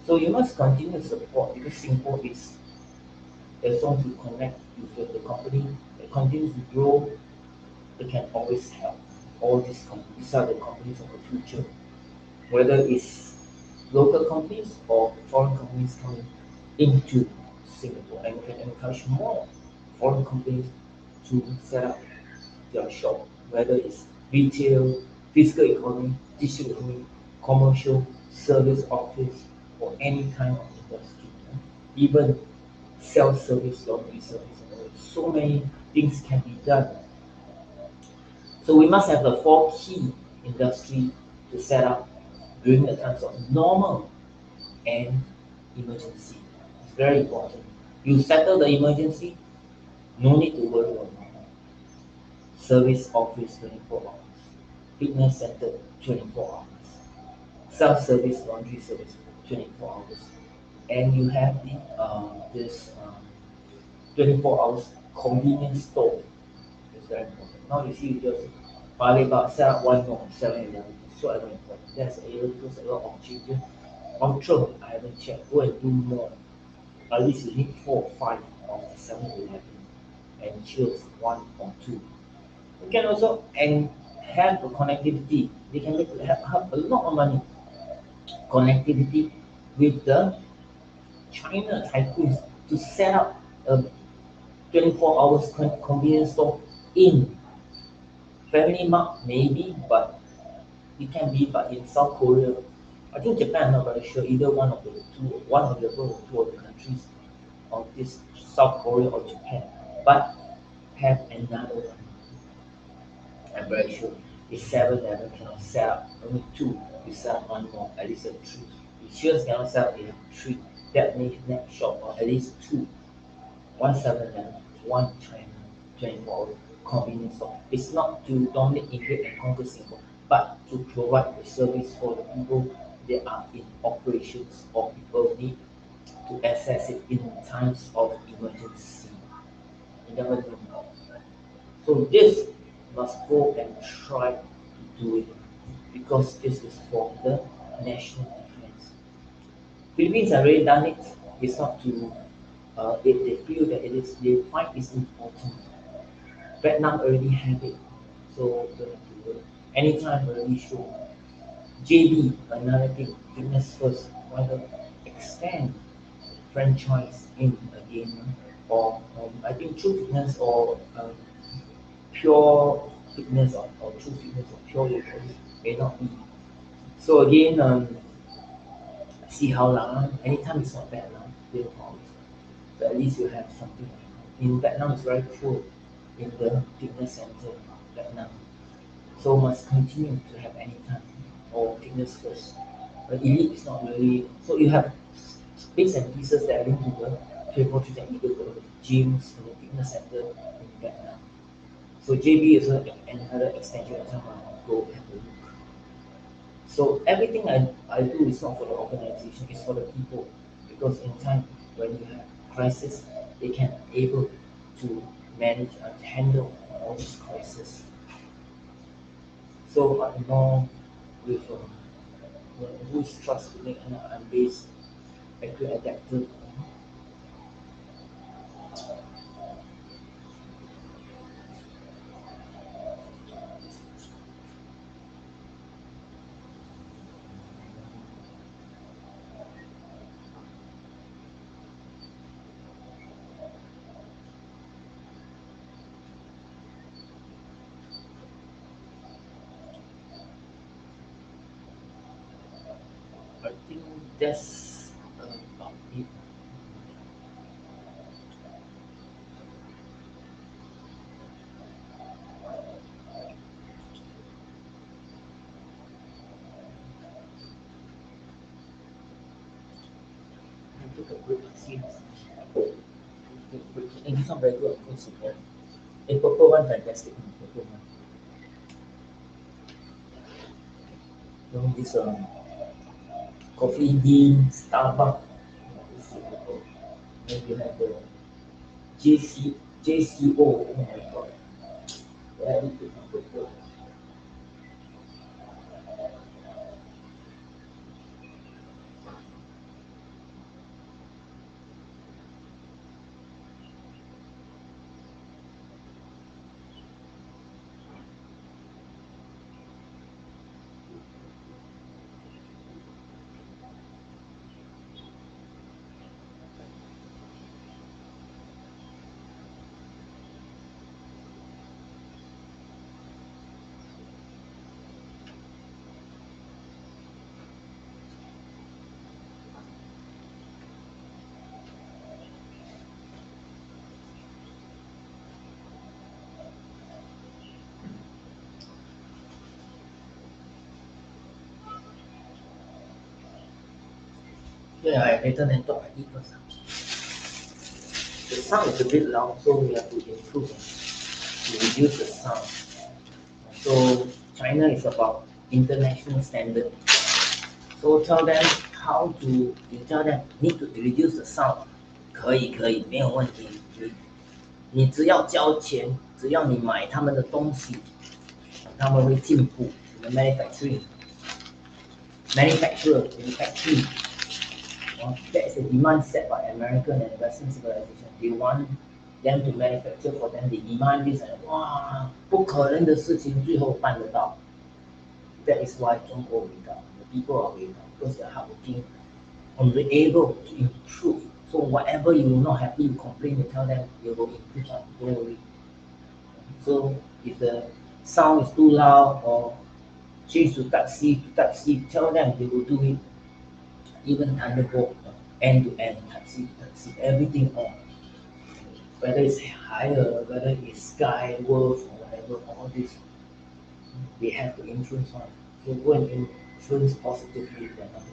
So you must continue to support because Singapore is as long as you connect with the company, it continues to grow, it can always help. All these companies, these are the companies of the future. Whether it's local companies or foreign companies coming into Singapore, and we can encourage more foreign companies to set up their shop, whether it's retail, physical economy, digital economy, commercial, service office, or any kind of industry. Even self-service, laundry service, so many things can be done. So we must have the 4 key industry to set up during the times of normal and emergency. It's very important. You settle the emergency, no need to worry about normal. Service office 24 hours. Fitness center 24 hours. Self-service laundry service 24 hours. And you have this 24 hours convenience store. It's very important. Now you see you just probably about set up one more 7-Eleven. So very important. That's a because a lot of changes. Ultra, I haven't checked. Go and do more. At least you need 4 or 5 of the 7-Eleven and choose 1 or 2. You can also have a connectivity. They can have a lot of money. Connectivity with the China tycoons to set up a 24 hours convenience store in Family Mart maybe, but it can be, but in South Korea, I think Japan, I'm not very sure, either one of the above 2 of the countries of this South Korea or Japan, but have another one. I'm very sure. If 7-Eleven cannot set up only 2, you set up 1 more, at least a 3. If Cheers cannot set up, you have 3. That means next shop or at least 2. 1 7-Eleven, 1 China, 24 hours convenience store. It's not to dominate, invade, and conquer Singapore, but to provide the service for the people that are in operations or people need to access it in times of emergency. You never know. So this must go and try to do it because this is for the national defense. Philippines have already done it. It's not to they feel that they find it's important. Vietnam already have it, so don't have to worry. Anytime already show. JB, another thing, fitness first, why not extend franchise in again, or I think true fitness or pure fitness or true fitness or pure locals may not be. So again, see how long. Anytime it's not bad now, they'll promise. So at least you have something. In Vietnam, it's very poor in the fitness center. Vietnam, so must continue to have anytime or fitness first. But elite is not really. So you have bits and pieces that are linked to the people that either go to the gyms or the fitness center in Vietnam. So JB is another extension of someone go have a look. So everything I do is not for the organization, it's for the people. Because in time when you have crisis, they can able to manage and handle all these crises. So I'm more with who's trustworthy and I'm based back to adaptive. I think that's about it. I took a break. See, and this one very good. Good support. A purple one fantastic. Purple one. You know, this coffee bean Starbucks. This is purple. Then you have the JCO. Oh my god. Very good purple. Yeah, I later then talk I eat first. The sound is a bit loud, so we have to improve to reduce the sound. So China is about international standard. So tell them how to, you tell them need to reduce the sound，可以，没有问题。你只要交钱，只要你买他们的东西，他们会进步。你的 manufacturing, that's a demand set by American and Western civilization. They want them to manufacture for them. They demand this and 哇，不可能的事情最后办得到。That is why 中国伟大, the people are 伟大 because they are hardworking and they're able to improve. So whatever you are not happy, you complain, you tell them you will improve on. Don't worry. So if the sound is too loud or change to taxi, tell them they will do it. Even Thunderbolt, end to end, taxi to taxi, everything on. Whether it's higher, whether it's sky, world, or whatever, all this they have to influence on. So go and influence positively and negatively.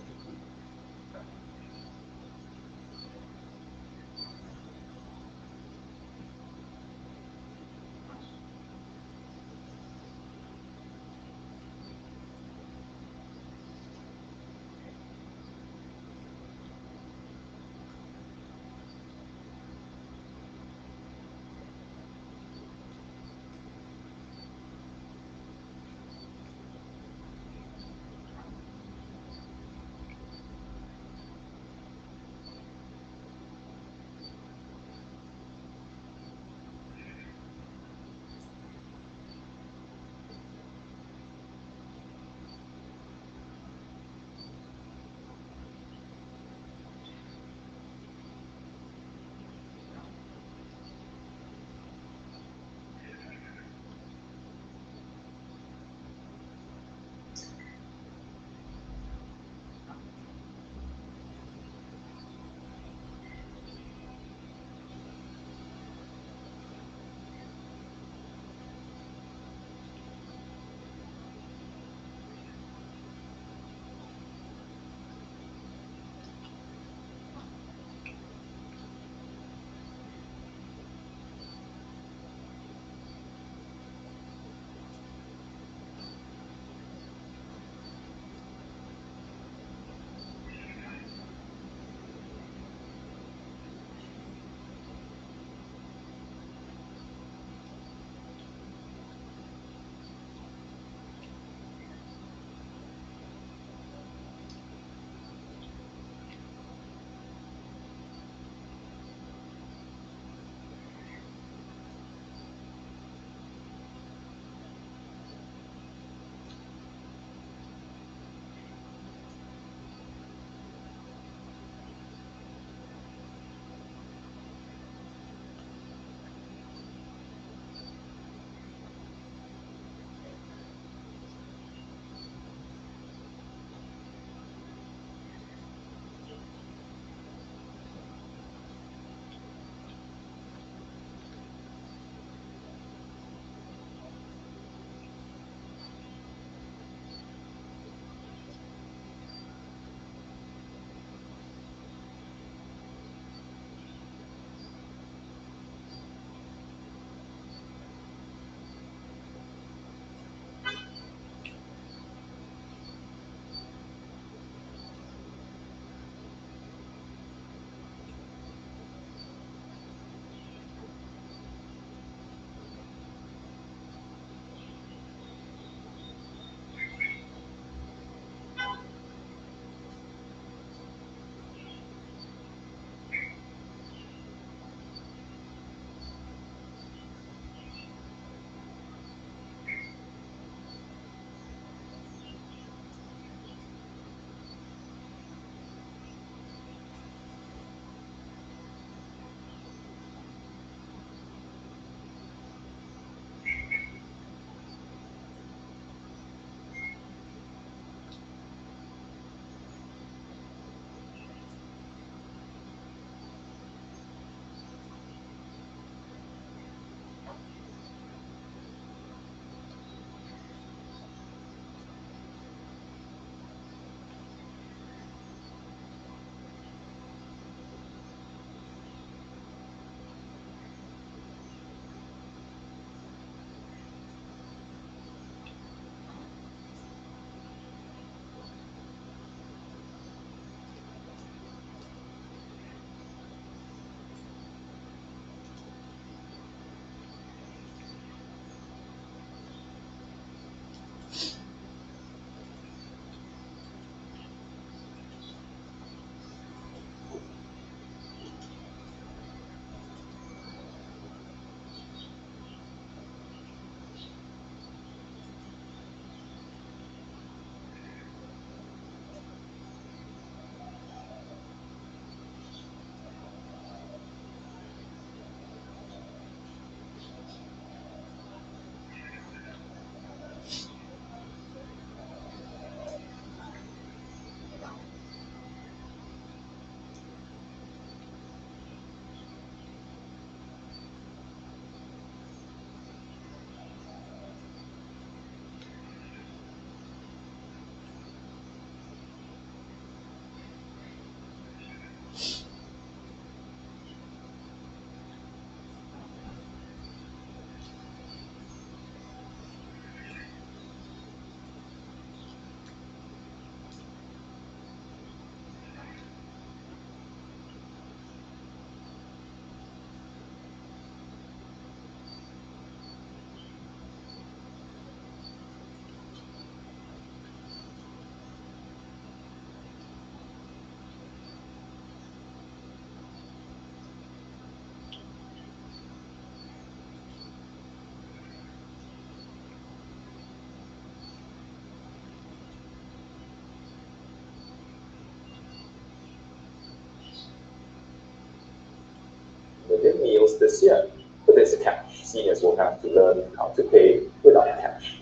this year. But there's a catch. Seniors will have to learn how to pay without cash.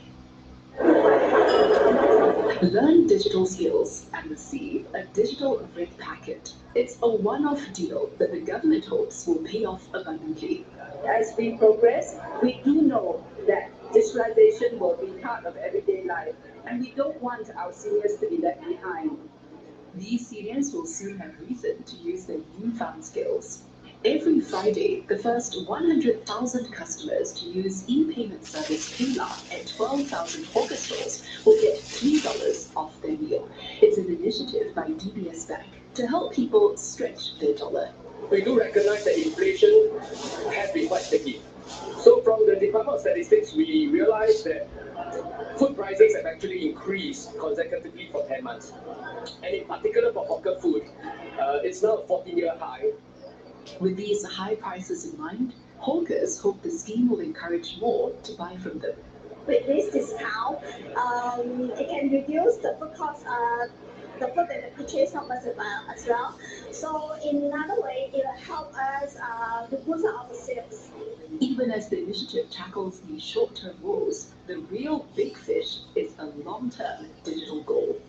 Learn digital skills and receive a digital red packet. It's a one-off deal that the government hopes will pay off abundantly. As we progress, we do know that digitalization will be part of everyday life, and we don't want our seniors to be left behind. These seniors will soon have reason to use their newfound skills. Every Friday, the first 100,000 customers to use e-payment service PayLah at 12,000 hawker stores will get $3 off their meal. It's an initiative by DBS Bank to help people stretch their dollar. We do recognize that inflation has been quite sticky. So from the Department of Statistics, we realized that food prices have actually increased consecutively for 10 months. And in particular for hawker food, it's now a 14-year high. With these high prices in mind, hawkers hope the scheme will encourage more to buy from them. With this discount, it can reduce the food cost, the food that we purchase from us as well. So in another way, it will help us to boost our sales. Even as the initiative tackles these short-term woes, the real big fish is a long-term digital goal.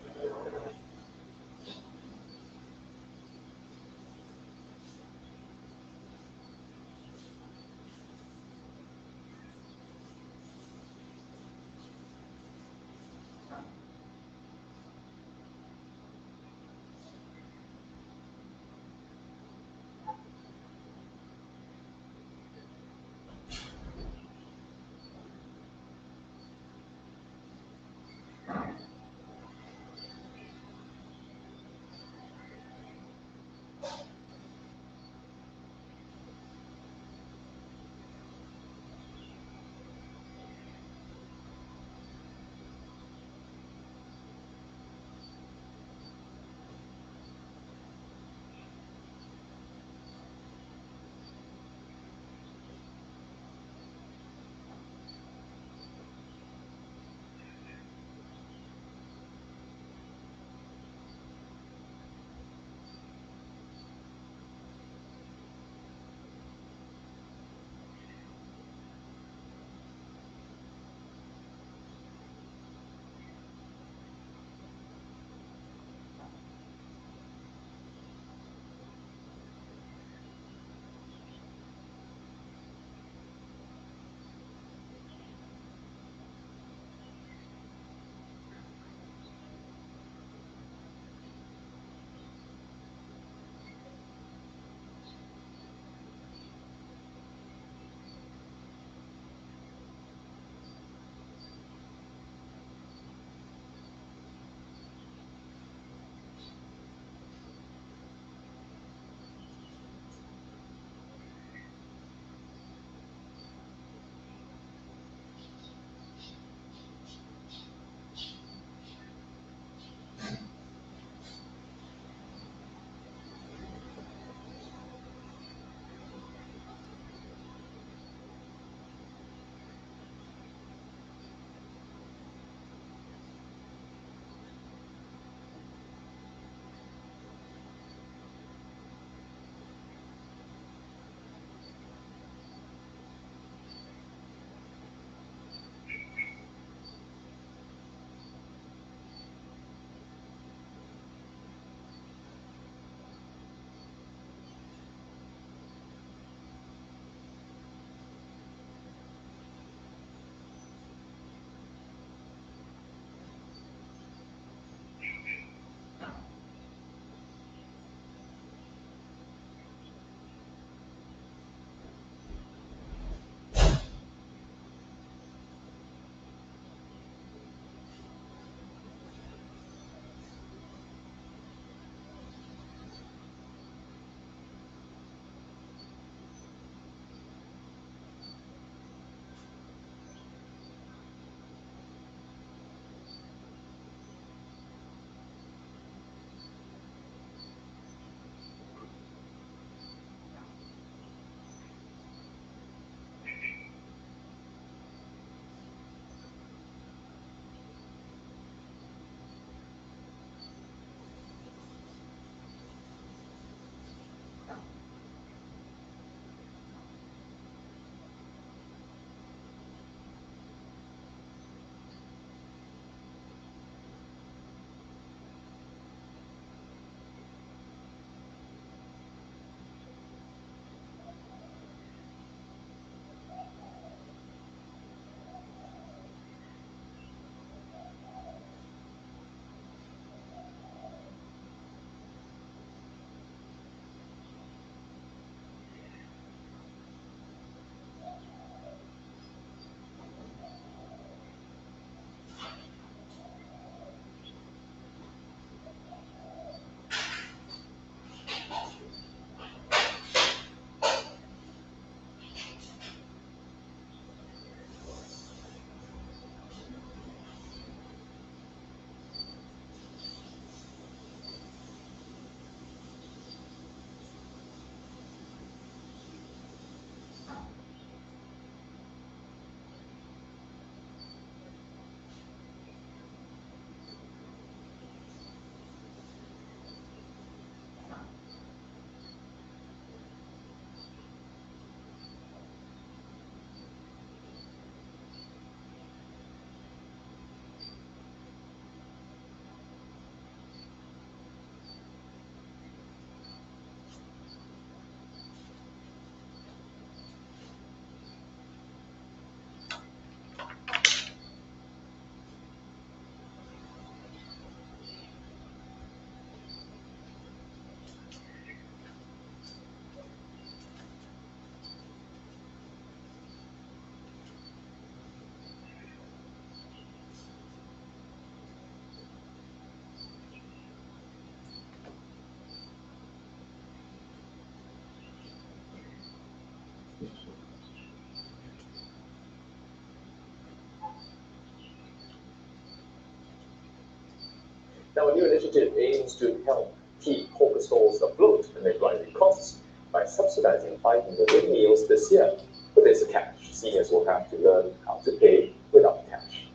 Now, a new initiative aims to help keep hawker stalls afloat amid rising costs by subsidizing 500 meals this year. But there's a catch. Seniors will have to learn how to pay without cash.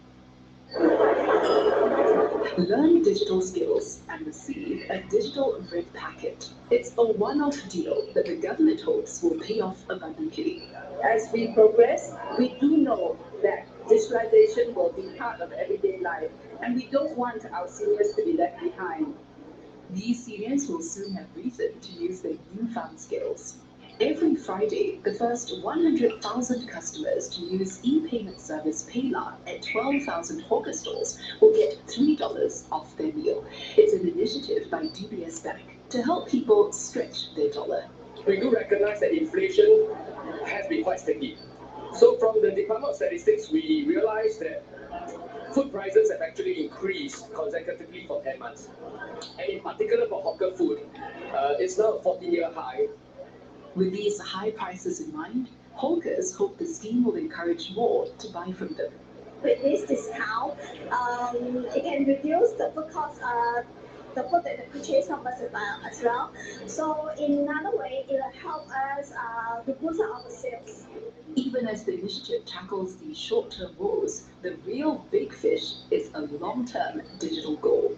Learn digital skills and receive a digital red packet. It's a one-off deal that the government hopes will pay off abundantly. As we progress, we do know that digitalization will be part of everyday life, and we don't want our seniors to be left behind. These seniors will soon have reason to use their newfound skills. Every Friday, the first 100,000 customers to use e-payment service PayLah at 12,000 hawker stores will get $3 off their meal. It's an initiative by DBS Bank to help people stretch their dollar. We do recognize that inflation has been quite sticky. So from the Department of Statistics, we realized that food prices have actually increased consecutively for 10 months. And in particular for hawker food, it's now a 40-year high. With these high prices in mind, hawkers hope the scheme will encourage more to buy from them. With this discount, it can reduce the food cost, the food that they purchase from us as well. So in another way, it will help us to boost our sales. Even as the initiative tackles these short-term woes, the real big fish is a long-term digital goal.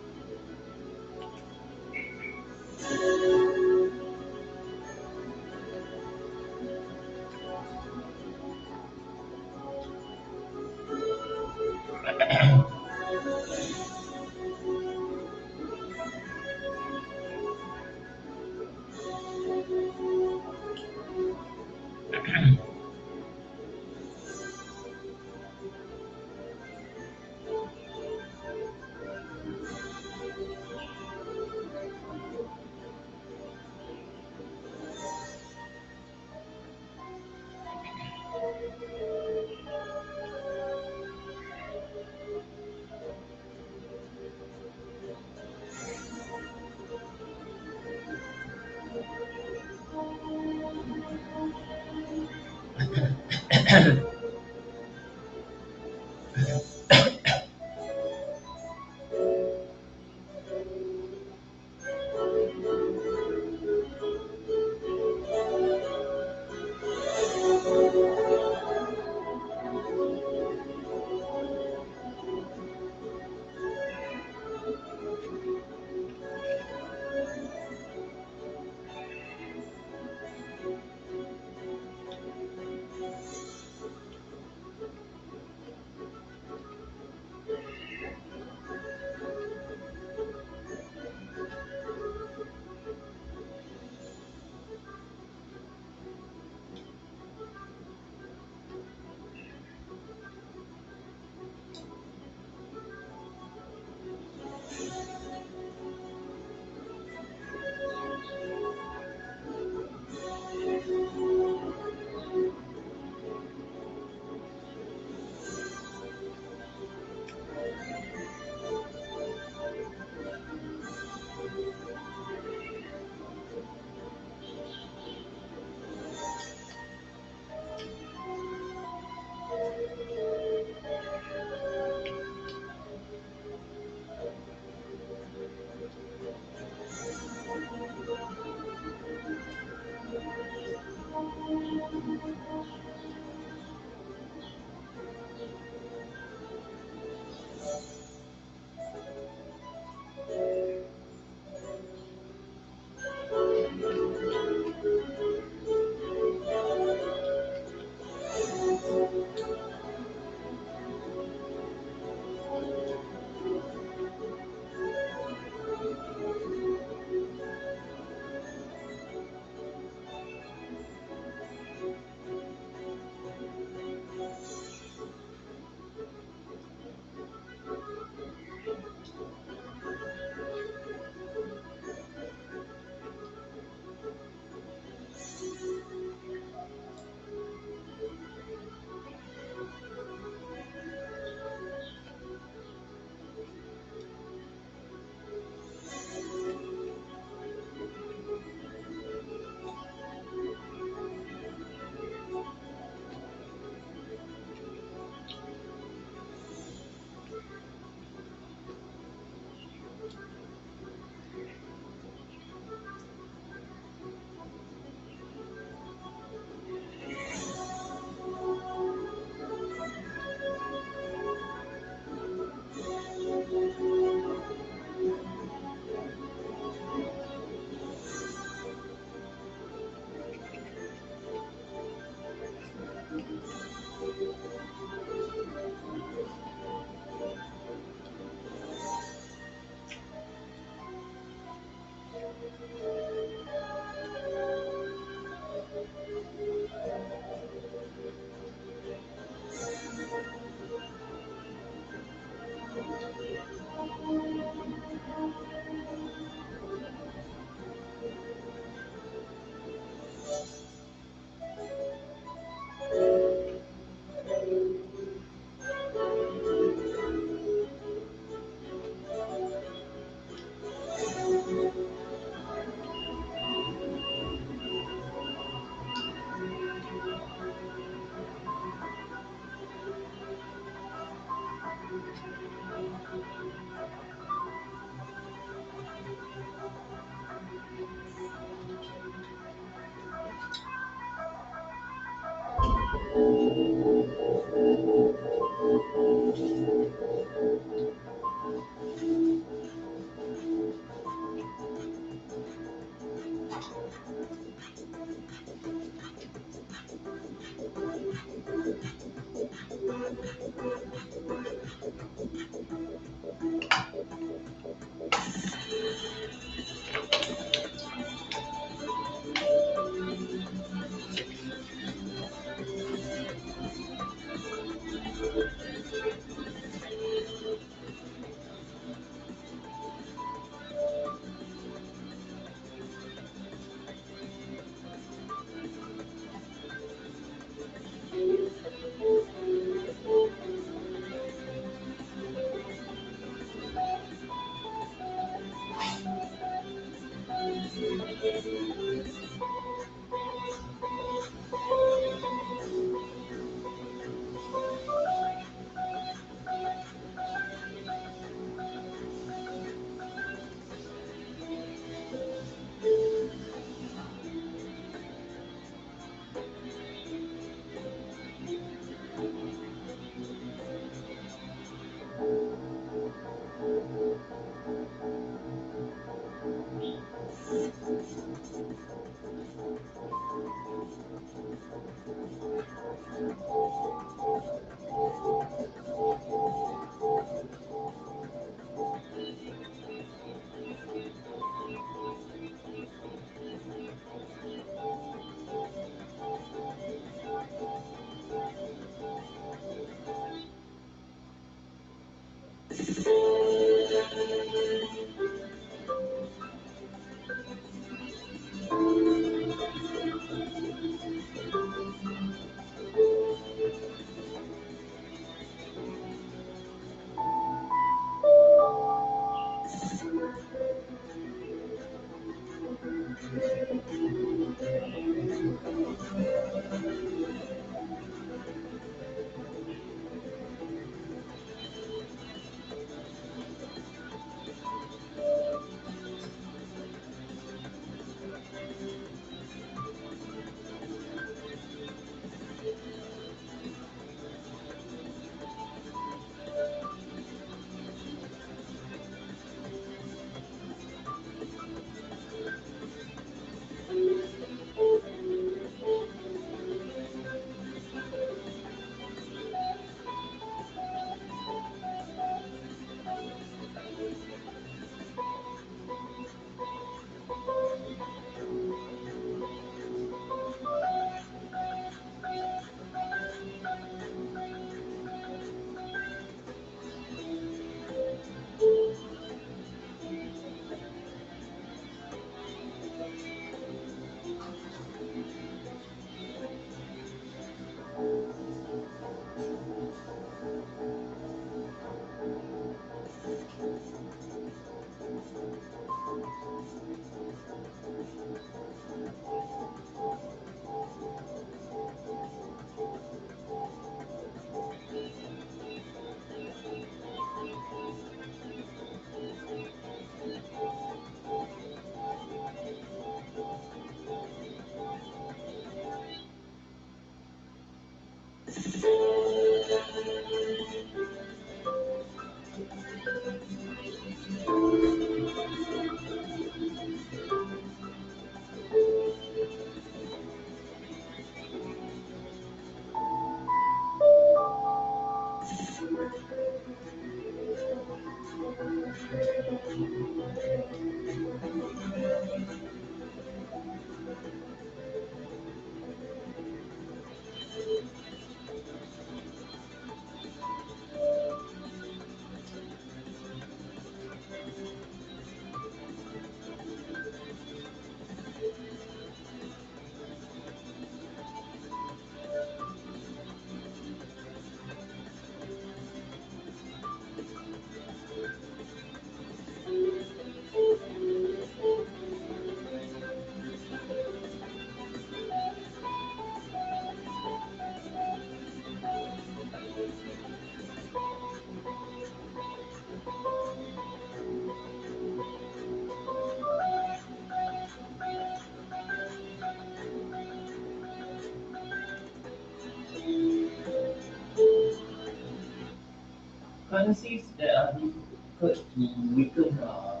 currencies that are difficult to weaken are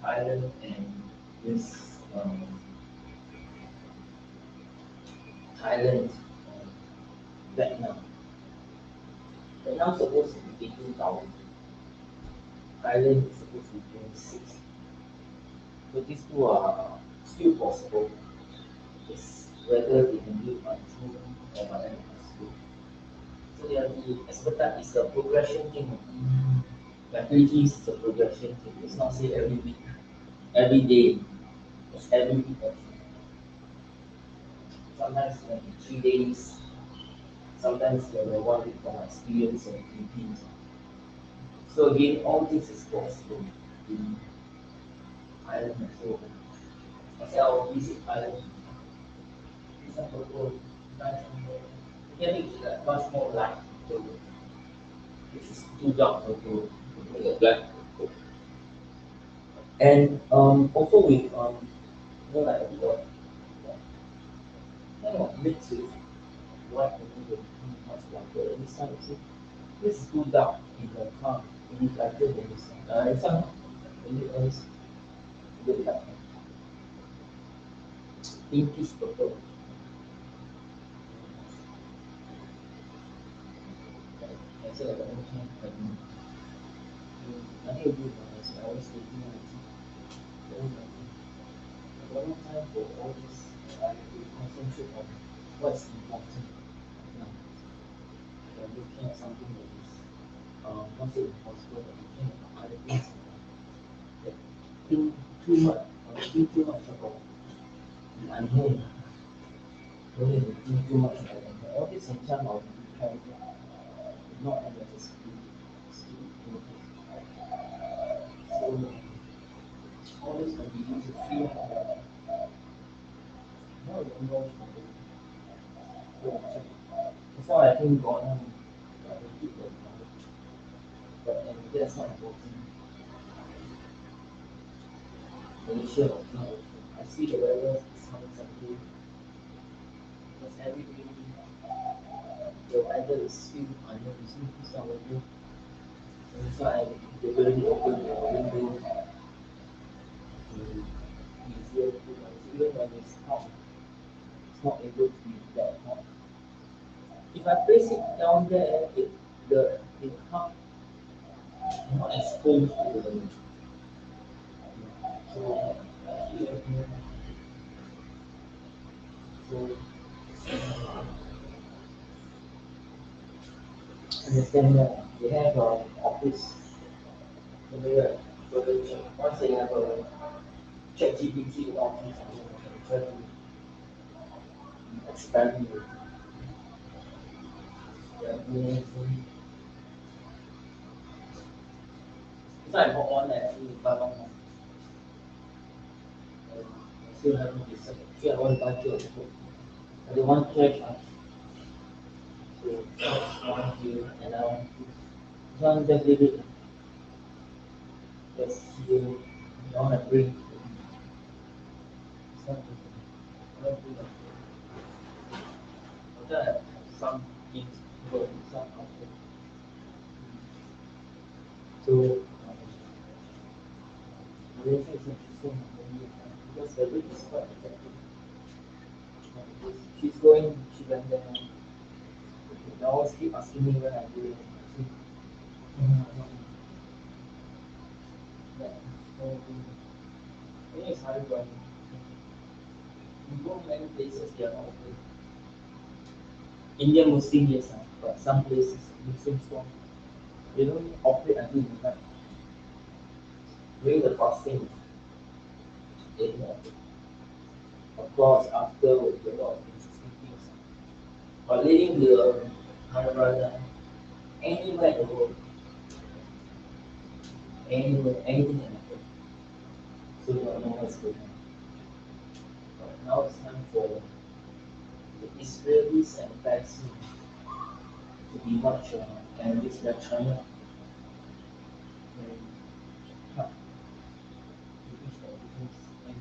Thailand and this Thailand, Vietnam. Vietnam supposed to be 18,000. Thailand is supposed to be 26. So these two are still possible. It's whether they can do it on June or by end of this year. So they are the expected is a progression thing. Liability is a progression thing. It's not say every week, every day. It's every week also. Sometimes like 3 days, sometimes like 1 week from experience in Philippines. So again, all this is possible in Ireland. So I say I'll visit Ireland. Some people getting much more light to which is too dark to black. And also with like a bit of mixed with white and then much lighter. This time see this is too dark in the car. It is lighter than this one. This one is a bit like pinkish purple. I say like a long time like nothing to do with I always thinking a long time for all this I have to concentrate on what's important now. I'm looking at something that is not so impossible, but looking at other things that think too much or think too much about the unknown. Don't need to think too much about them. All this in terms of trying not unnecessary still. So all this can be used to feel more emotional. That's why I think God will keep the knowledge. But that's not important. Malaysia was not open. I see the weather is coming someday. Because every day the weather is still unknown, it's not weather. And that's why they really open the window to easier to even when it's hot, it's not able to be that hot. If I place it down there, it can't not exposed to the so so understand that they have office so once they have a chat GPT office and try to experiment with their brains. So I bought one actually buy one more. I still haven't decided. Actually I want to buy two of them. I don't want cash so that's one here and I want to one just leave it. Just you don't want to bring something. I don't do that. But have some things for some outfit. So Malaysia is interesting because the rate is quite effective. She's going, she went there. They always keep asking me when I do it. It's hard going. You go many places, they are not open. Indian Muslim, yes, but some places, Muslim strong. They don't operate until midnight. During the fasting, they don't operate. Of course, after we do a lot of interesting things. But leading the Hari Raya, anywhere in the world, anywhere, anything can happen. So you don't know what's going on. But now it's time for the Israelis and Palestinians to be much and with their China and cut to reach that difference. And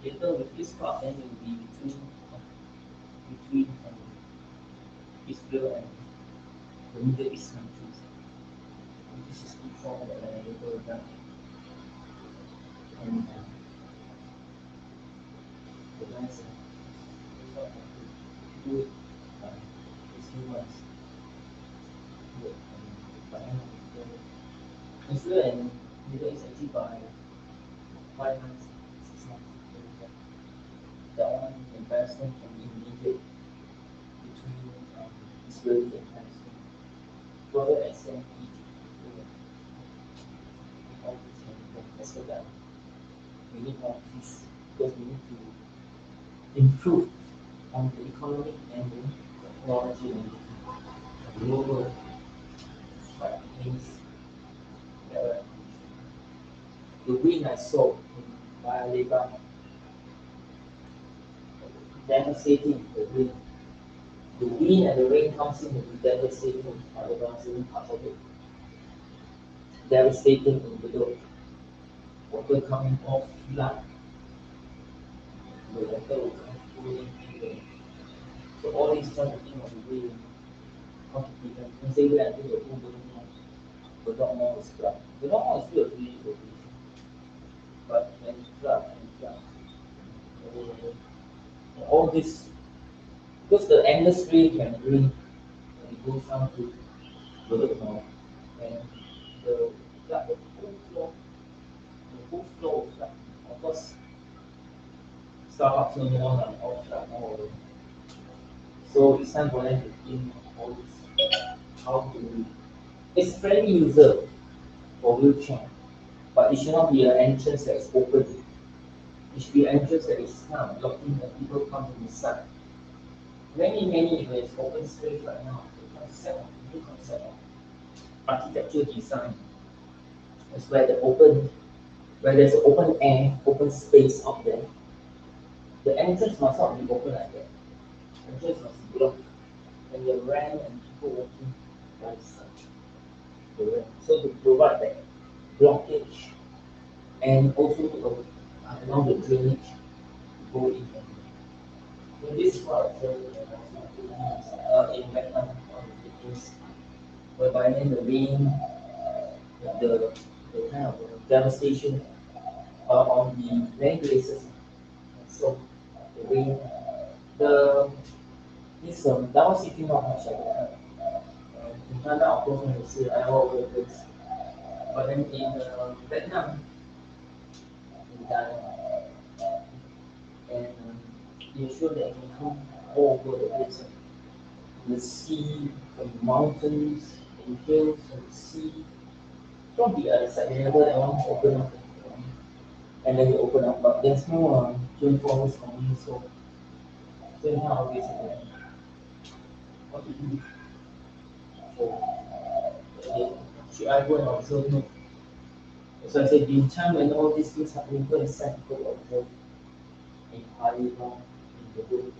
later with this part, then it will be between Israel and the Middle East countries. this is before the elevator down. And the guys thought I could do it these few months. But by end of the year, Israel and Middle East actually by 5 months, 6 months. That one investment can be immediate between Israel and Palestine. Further extend Egypt. All this can expedite. We need more peace because we need to improve on the economic and the technology and the global things that are the wind I saw in Baja devastating the wind. The wind and the rain comes in to be devastating in Baja certain parts of it. Devastating in the door. Water coming off flood. The water will come flowing through. So all these trying to think of the way how to prevent. And say that I think the whole Bedok Mall is flood. Bedok Mall is still a really good location. But when it's flood, all this because the endless rain can rain when it goes down to Bedok Mall and the flood, the whole floor of flood. Of course, Starbucks no more than all flood all over. So it's time for them to think all this. How to it's friendly user for wheelchair, but it should not be an entrance that is open. It should be an entrance that is kind of blocking the people come from the side. Many there's open space right now. The concept of new concept of architecture design is where there's open air, open space out there. The entrance must not be open like that. The entrance must be blocked. And the ramp and people walking by the side. The ramp. So to provide that blockage and also to allow the drainage to go in. So this is what I observed in Vietnam on the Philippines, whereby then the rain, the kind of devastation on the land places. So the rain, the this Davao City not much like that. In China, of course, when you see all over the place, but then in Vietnam, in Thailand, and you show that it can come all over the place. The sea, the mountains, the hills, and the sea. From the other side, whenever I want to open up, and then you open up, but there's no 24 hours for me, so anyhow, basically, what to do for should I go and observe? No. So I said, in time when all these things happening, go and send people to observe in Haifa, in the world,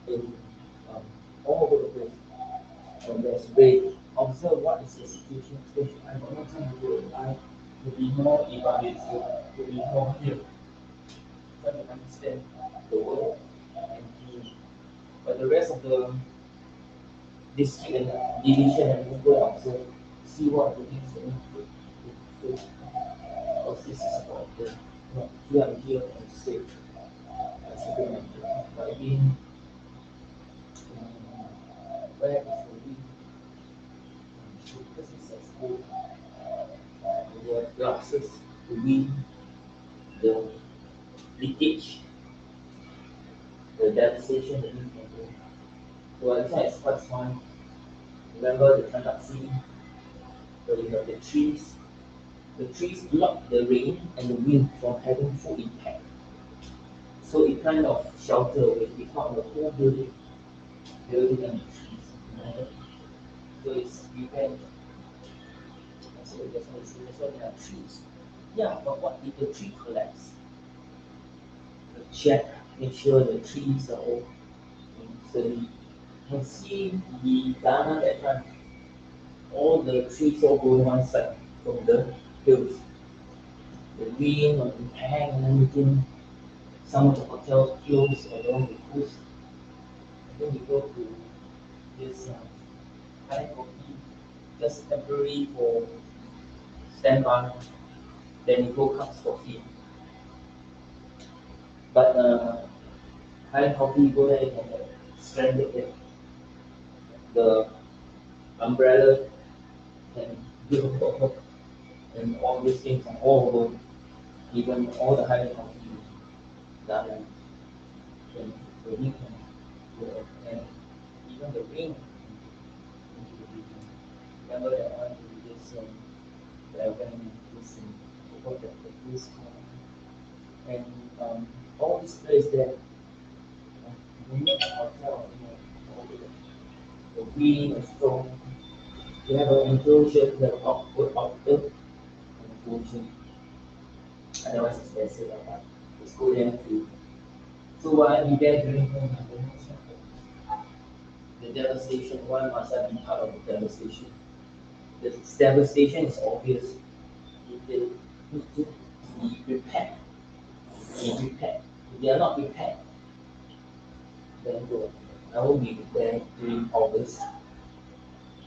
in all over the place. When there's rain, observe what is the situation. Especially, I got no time to do it. I will be more evaluative, will be more here, try to understand the world and the, but the rest of the district and division and we go and observe, see what the things that need to do. Because this is about the here and here and safe. That's a good idea. But again, where is the wind? So because it's exposed, we have glasses, the wind, the leakage, the devastation that wind can do. So I think it's quite fun. Remember the conducting, where you have the trees. The trees block the rain and the wind from having full impact. So it kind of shelter away, it's not the whole building and the trees. So it's prevent. So that's why there are trees. Yeah, but what if the tree collapse? Check, make sure the trees are all steady. You can see the Ghana that time, all the trees all go one side from the hills. The wind or the hang and everything. Some of the hotels closed along the coast. And then we go to this Thai coffee just temporary for standby, then it go comes for free. But high coffee go there, you can have stranded there. The umbrella can give over, and all these things are all over, even all the high coffee done can the wind can go, and even the rain into the building. Remember that one we just the event is in forgot that the place called, and all this place there, when you hotel, all the wind is strong. You have an enclosure, the outdoor enclosure. Otherwise, it's expensive, but it's go there to. So why be there during the devastation? Why must I be part of the devastation? The devastation is obvious. They need to be prepared. Be prepared. If they are not prepared, then go. I will be there during August,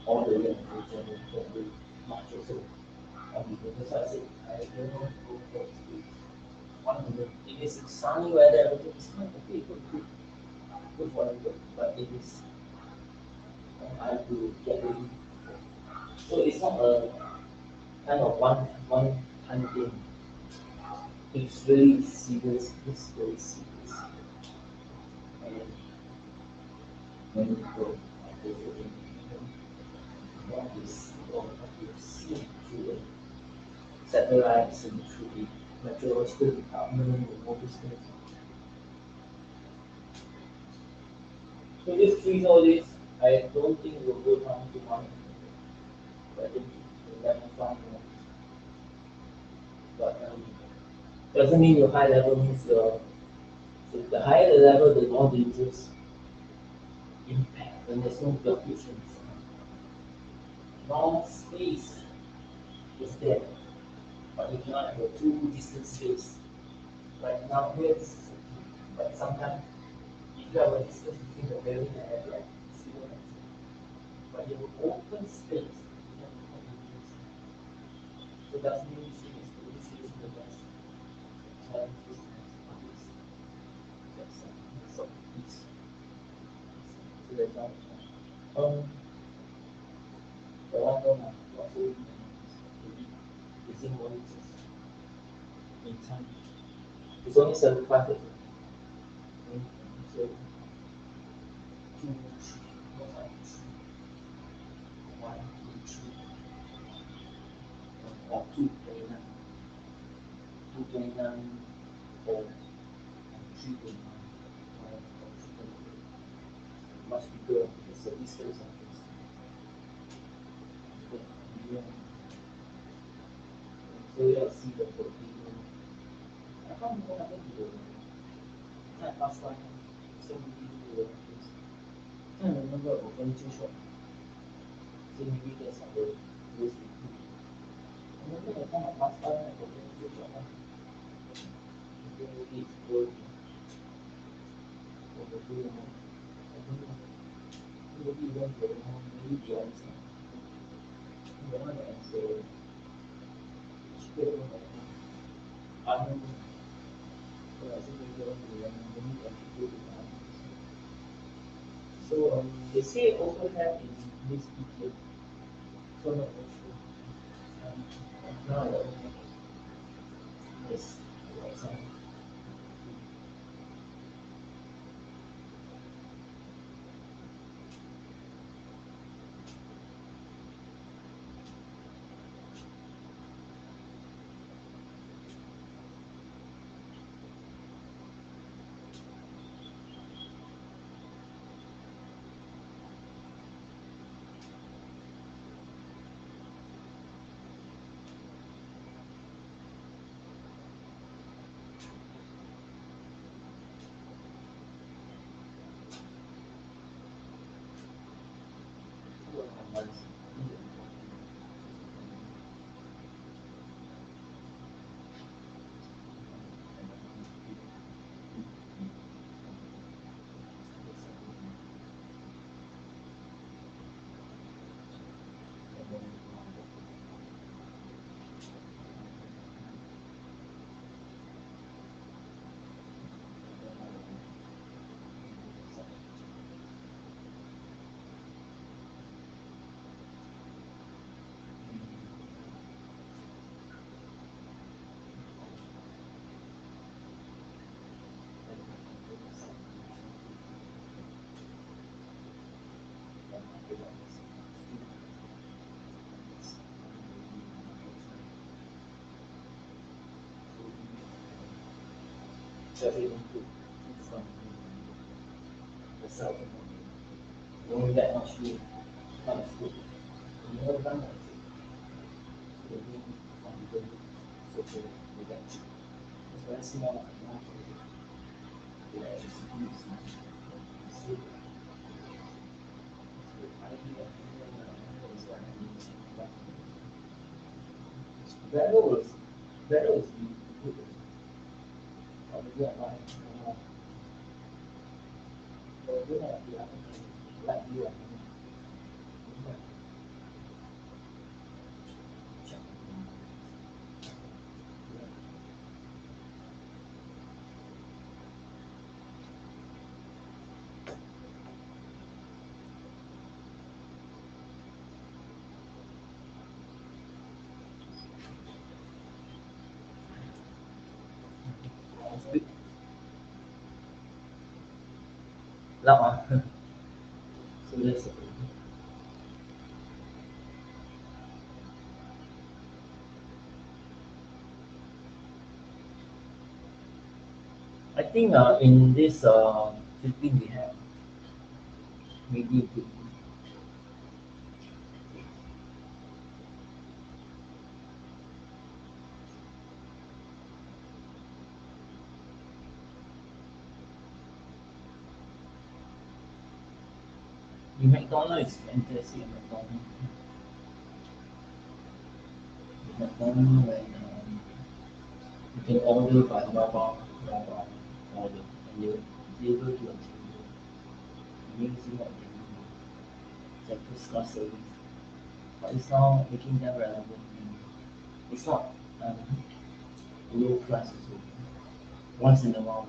all the way until January, March also. That's why I said I don't want to go for it. If it's sunny weather, everything is fine. Okay, good for them. But it is I have to get ready. So it's not a kind of one time thing. It's really serious. It's very serious. And when you go, what you see through the satellites and through the meteorological department and all these things. So this trees, all this, I don't think will go down to one. I think the level five. But doesn't mean your high level means your. So the higher the level, the more dangerous impact. When there's no blockage in normal space is there, but you cannot have a too distant space. Right now, here this is okay, but sometimes if you have a distance between the building and the airport, still not. But you have open space, you can become dangerous. So that's mean this is the best challenges and this that's so this. So that's all. The one more what will be using monitors in time. It's only 75. So 2, 3, what are 1, 2, 3, or 229, 229, or 329, or 328. Much bigger because the distance of this. Yeah. So you see the volcano. I can't remember what happened to the last time. So we do the I can't remember the volcano shot. So maybe that's how the rules we do. I remember the time of last time I got volcano shot. Maybe it's good for the blue. I don't know. Maybe you don't know. Maybe the answer. The one that answer. Still don't know. I don't know. So I think we don't know. We need to do the answer. So they say overhead in this picture. So not sure. Now I don't know. Yes. Does it include from the south? Knowing that not true, not as good. You know, run like the main from the social event. It's very small, not the electricity is not. So, Vero is good. Or maybe I like more. But we have the other thing, like you and me. It's big. Loud, huh? So that's it. I think in this 15 we have maybe a good. The McDonald's is fantastic. McDonald's when you can order by mobile order, and you deliver to your table. Amazing what they do. It's like first class service, but it's now making them relevant. And it's not low price also. Once in a while.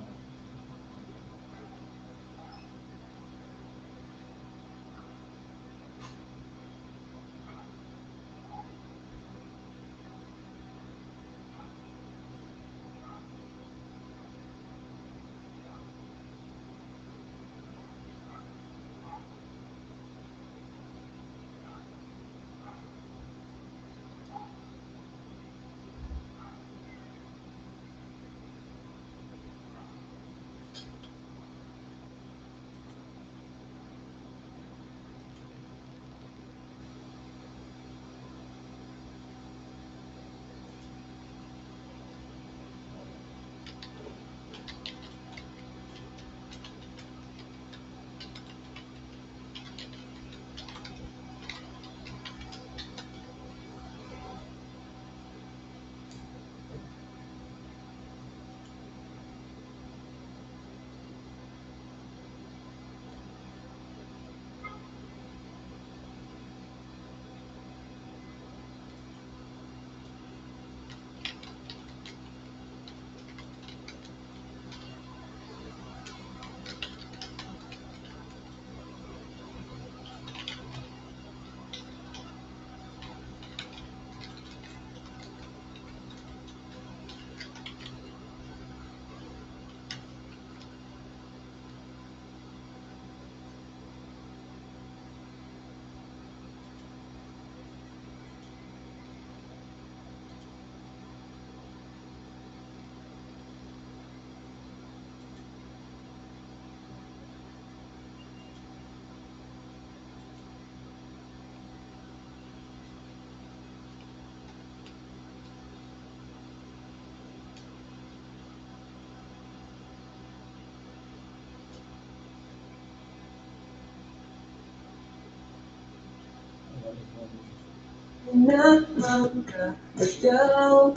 Namangka jauh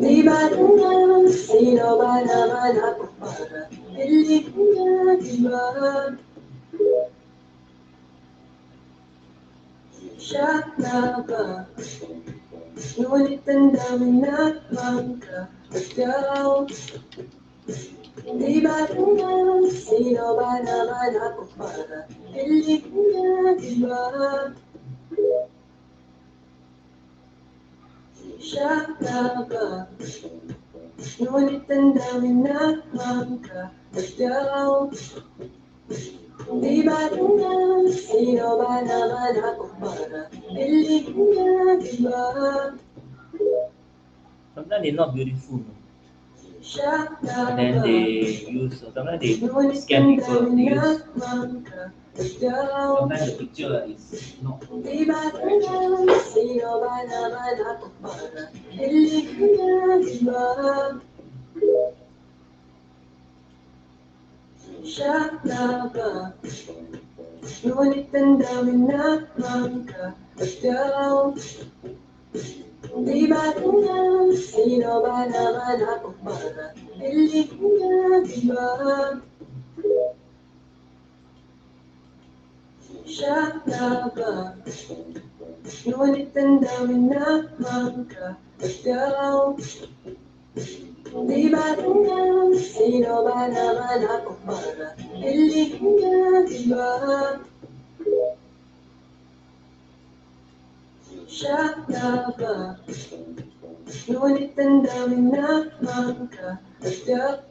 di badannya sino mana aku para pilihnya di mana siapa nulit tendang namangka jauh di badannya sino mana aku para pilihnya di mana siapa nulit tendang namangka jauh di badannya sino mana aku para pilihnya di mana. Sometimes they're not beautiful. And then they use, sometimes they scam people, they use, sometimes the picture is not Ngunit damdamin na ka ikaw. Di ba tingnan, sino ba naman ako para piling ka, di ba? Siya na ba? Ngunit damdamin na ka ikaw. Di ba tingnan, sino ba naman ako para piling ka, di ba? Siya na ba? Ngunit damdamin na ka ikaw.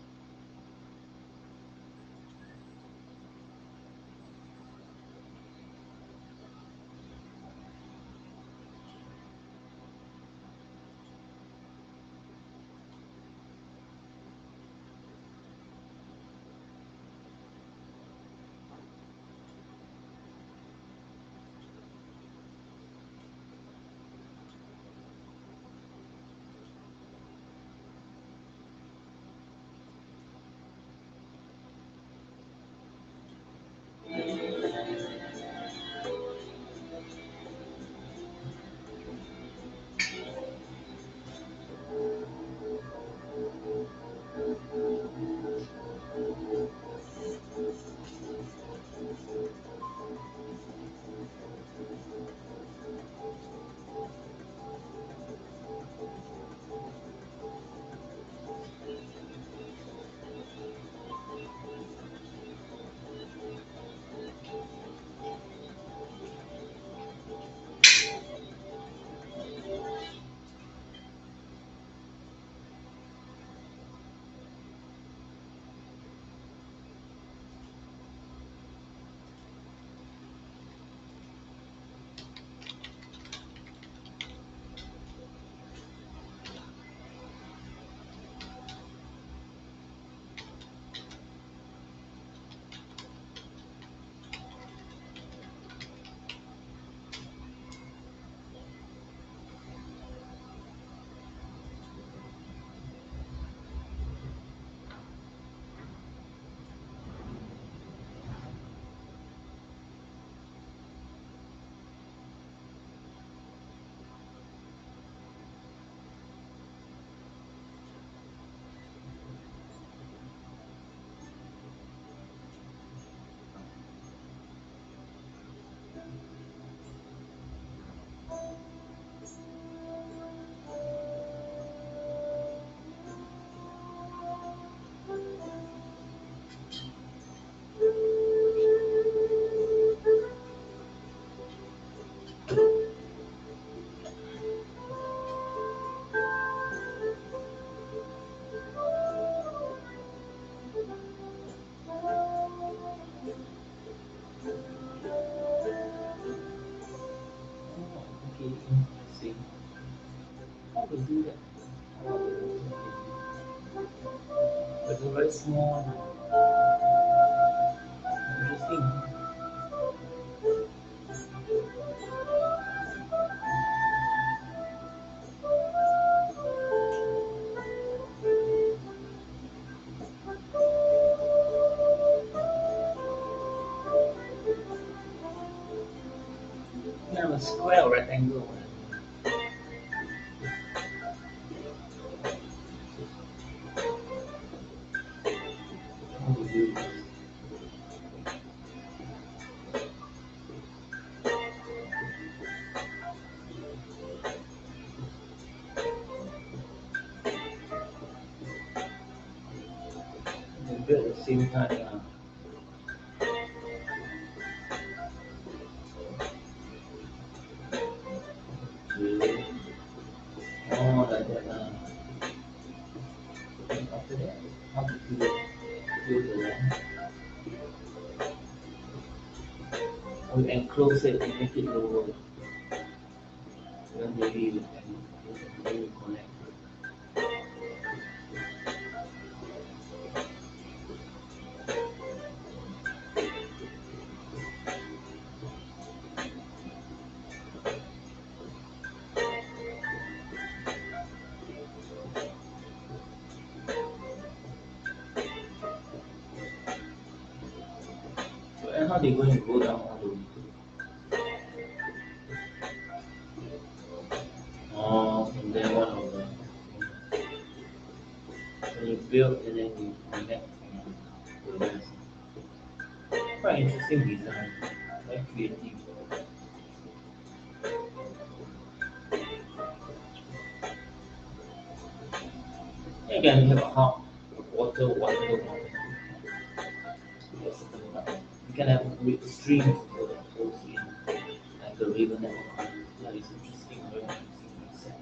okay, interesting. How to do that? But it's very small. Interesting. Kind of a square or rectangle. How to do this? Maybe at the same time, okay. Oh, like that. And after that, how to do the lamp? We enclose it and make it lower. Then maybe we can connect. Then how they going to go down all the way? Oh, and then one of them. So you build and then you connect the rest. Quite interesting design. Very creative. You can have a hot water, water. Yes, you can have streams that goes in, like a river network. Yeah, it's interesting, very interesting concept.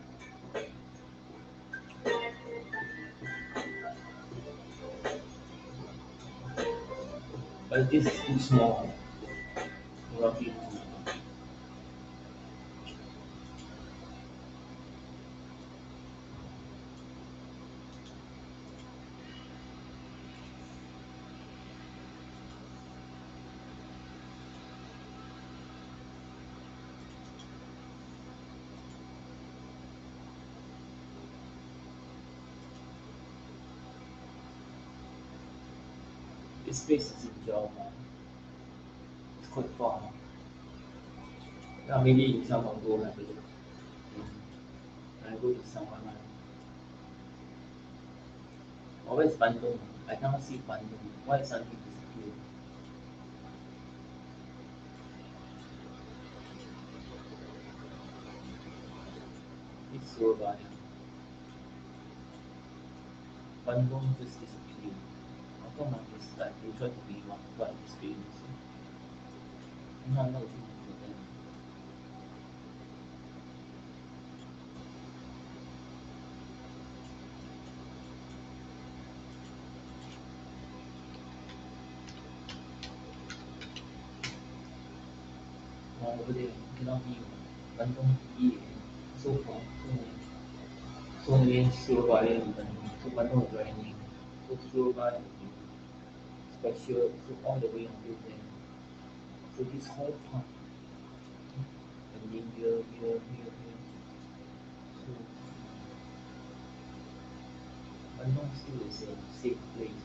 But this is too small, roughly. This place is in Java. It's quite far. Yeah, maybe someone go have a look. I go to someone. Always Bandung. I cannot see Bandung. Why suddenly disappear? It's so bad. Bandung just disappeared. How come I just like they try to be one quite famous? No, I'm not looking for them. No, over there cannot be Bandung be so far, so many Surabaya in Bandung. So Bandung is very near. So Surabaya is special, so all the way until there. So this whole part, and then here. So Bandung still is a safe place.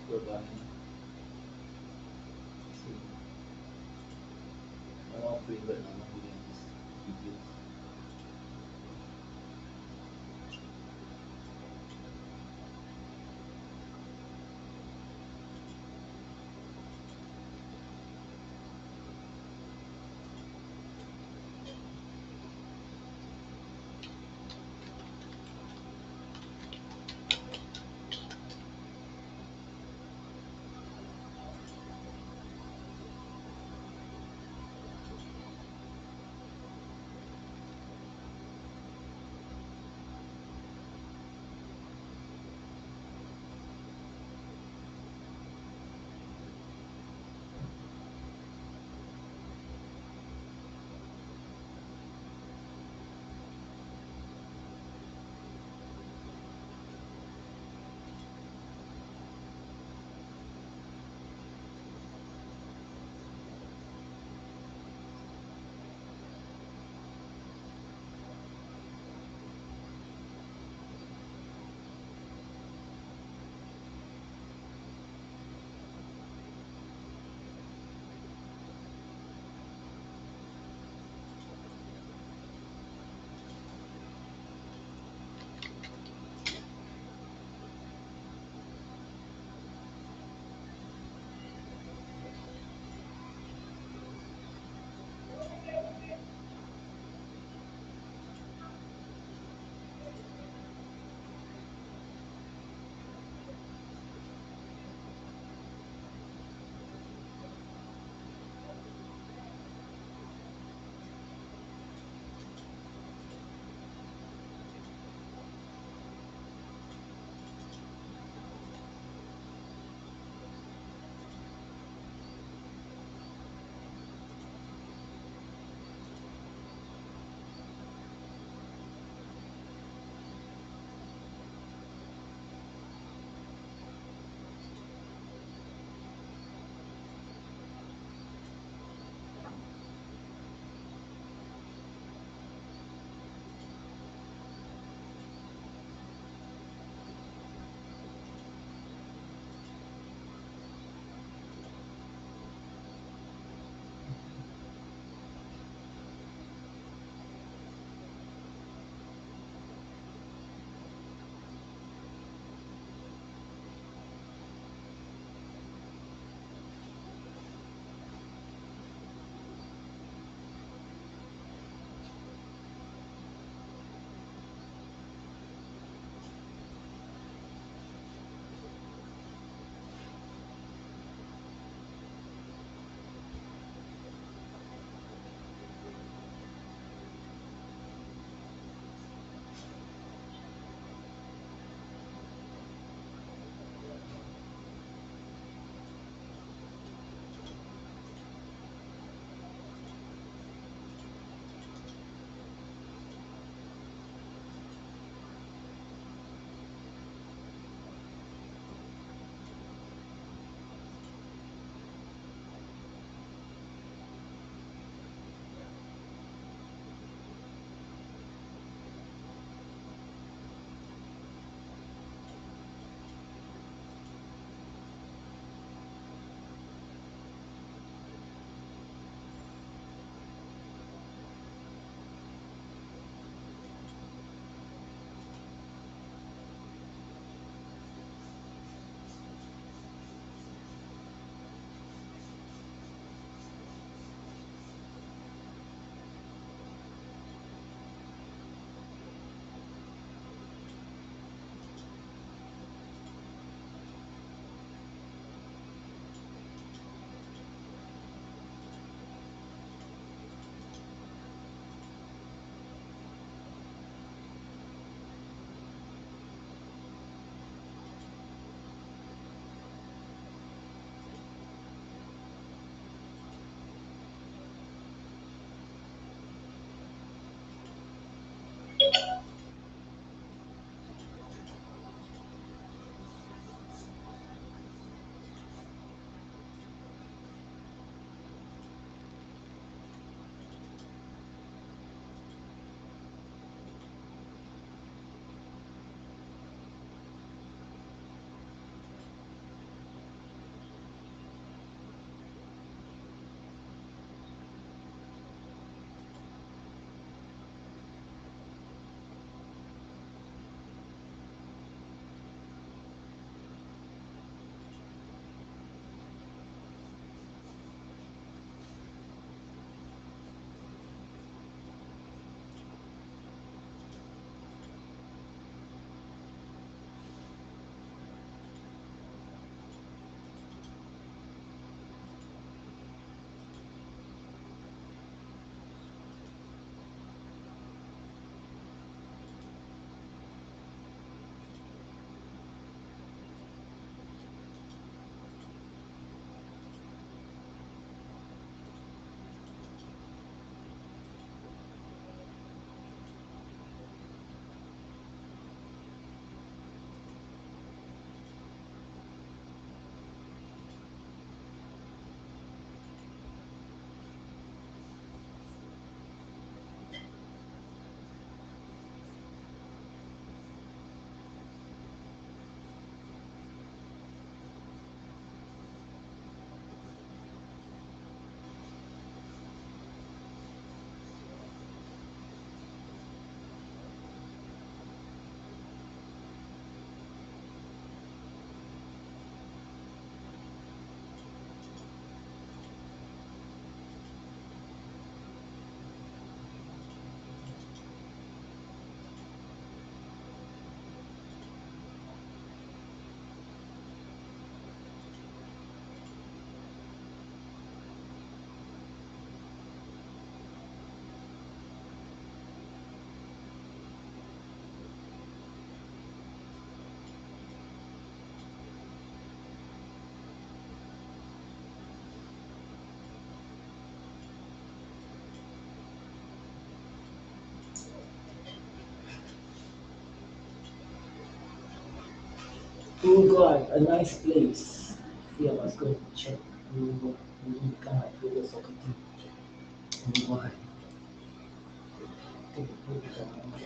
Surabaya. See, my one favorite among these videos. Uruguay, a nice place. See, I must go check Uruguay. Will become my favorite soccer team. Uruguay. Take a photo from my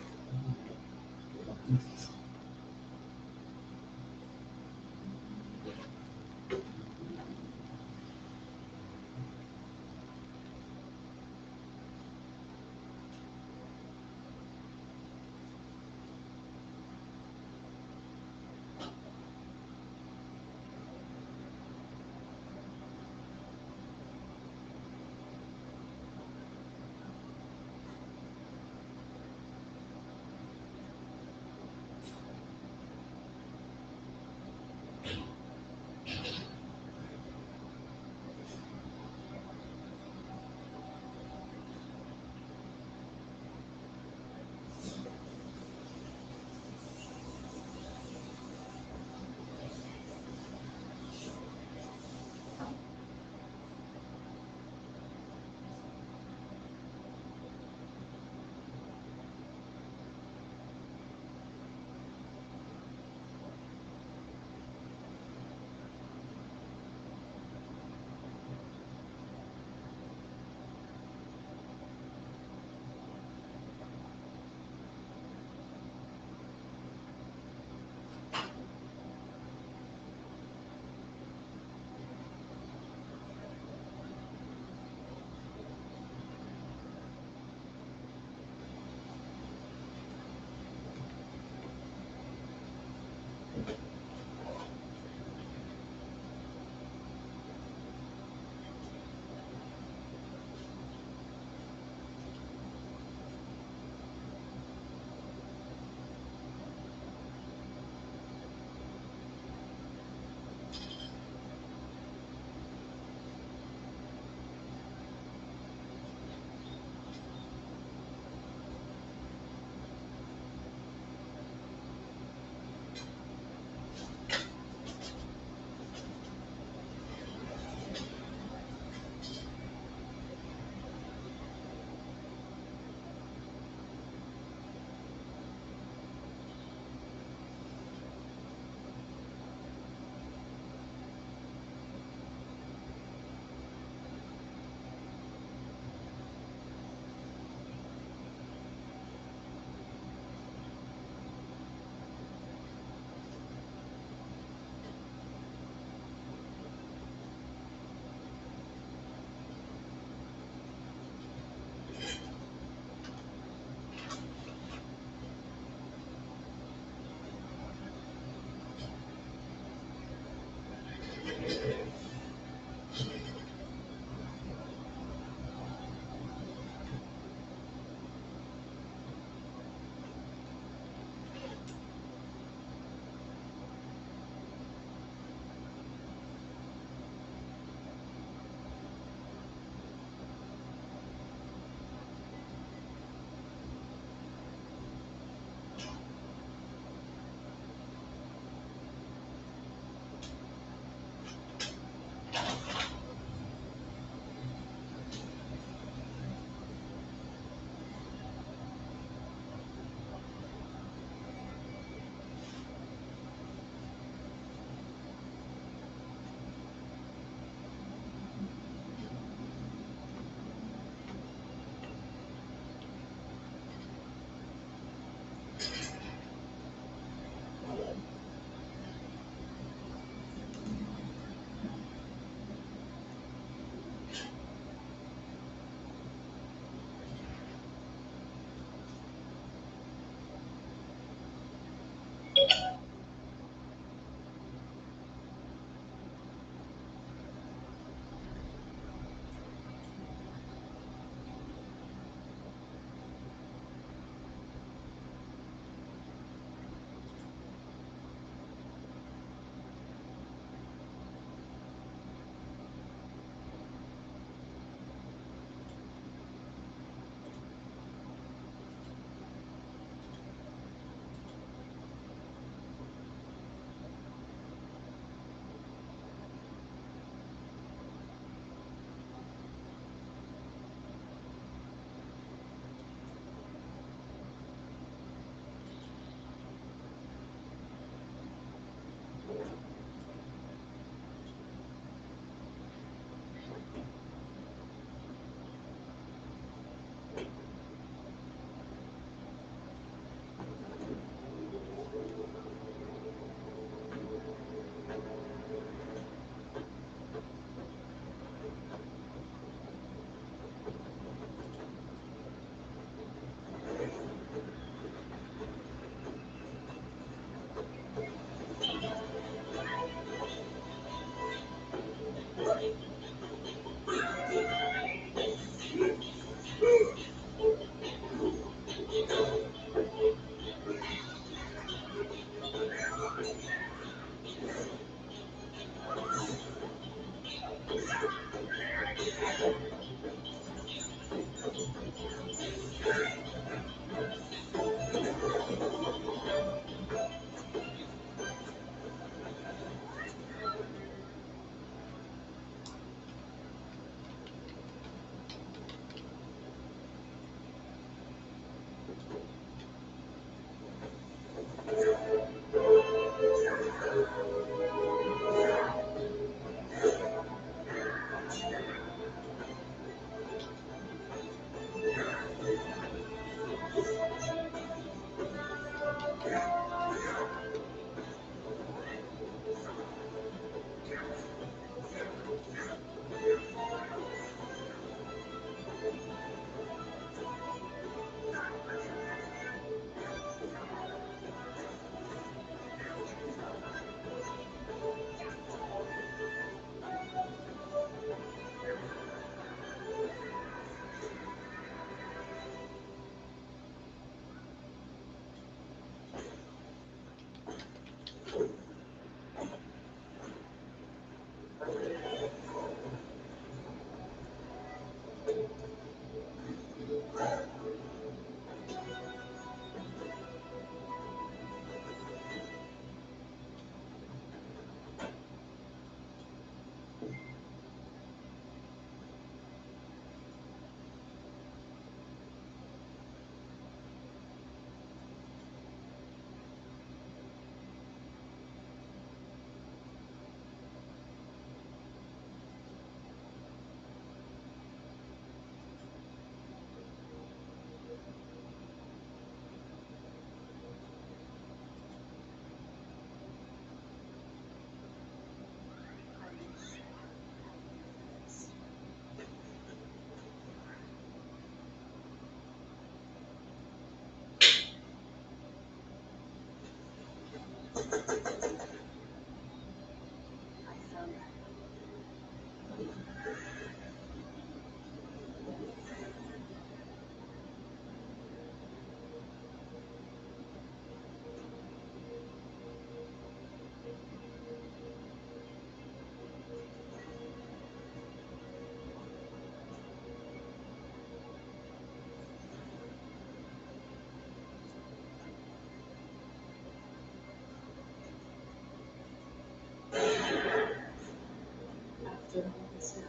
After all is done,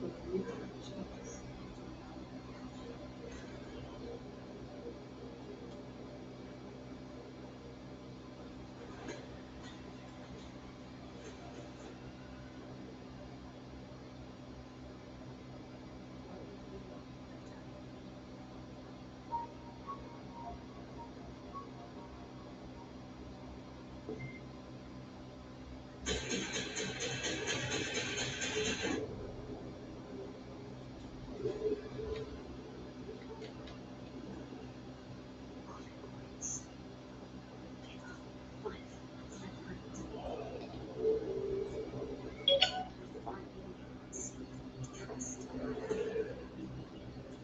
with you choice.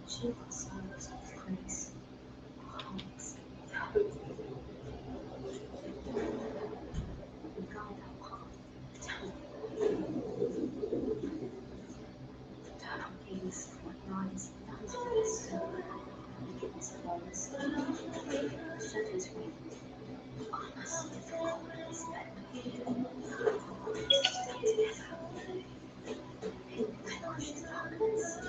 Achieve the silence of grace, hearts, and guide our path. Eternal peace, what lies under the stone, begins flawless. Shadows wait, I must live the confidence that hidden behind darkness.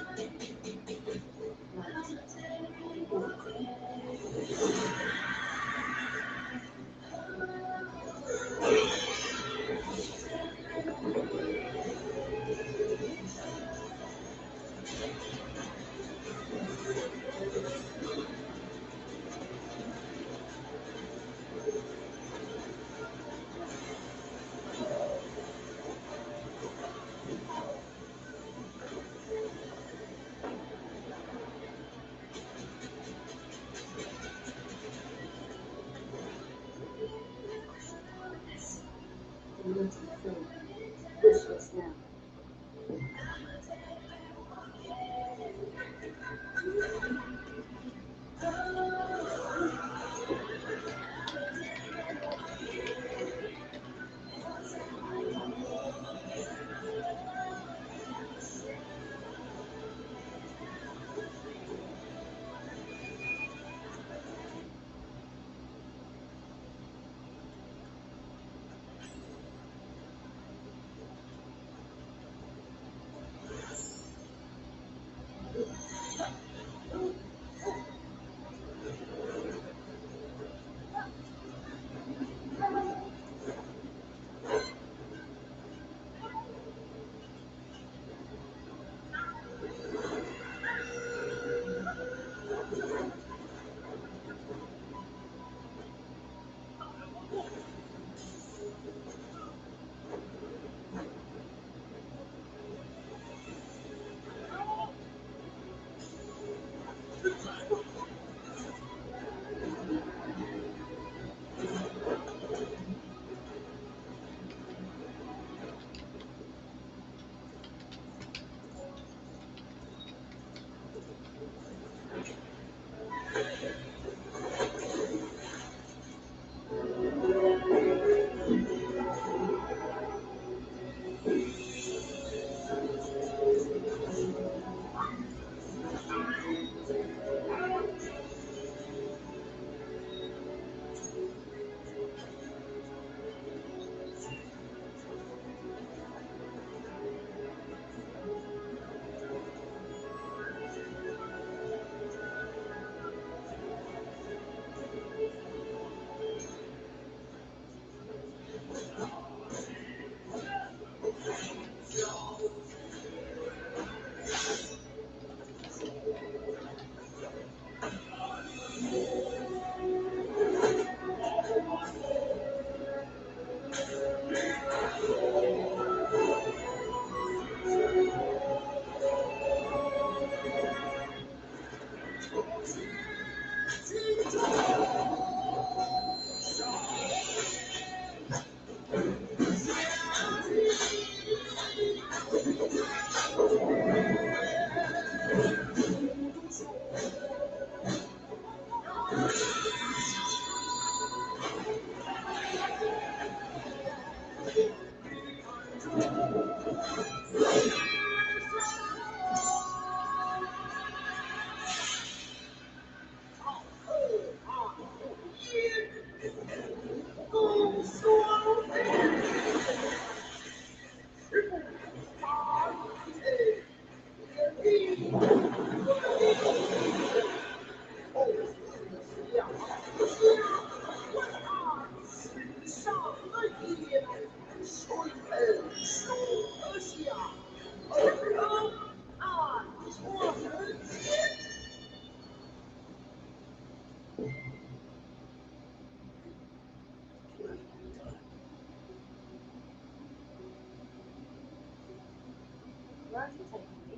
Where is he taking me?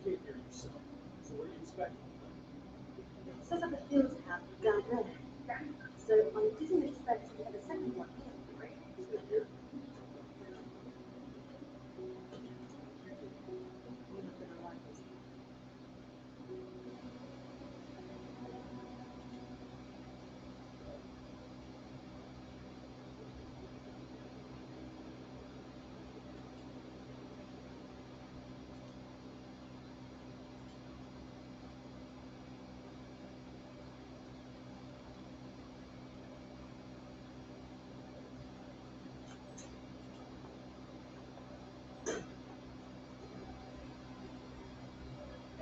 Came here yourself. So what do you expect? Says that the fields have down there. So I didn't expect to get a second one here. You're not gonna like this.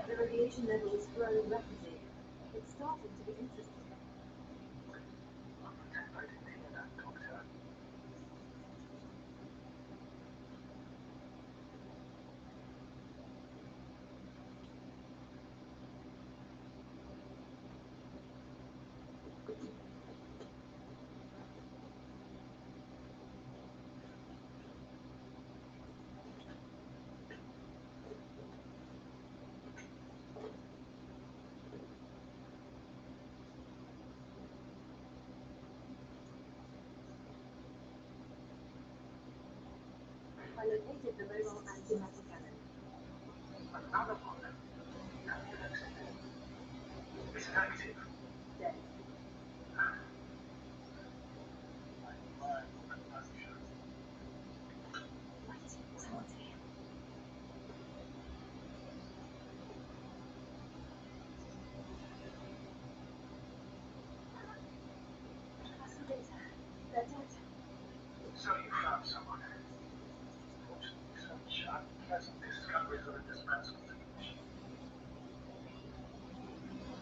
The radiation level is growing rapidly. It's starting to be interesting. I didn't hear that, Doctor. I located the mobile antimatter cannon. Another one. Is it active? Dead. Right, someone's here. That's the data. They're dead. So you found someone. Fortunately, such unpleasant discoveries are indispensable to the mission.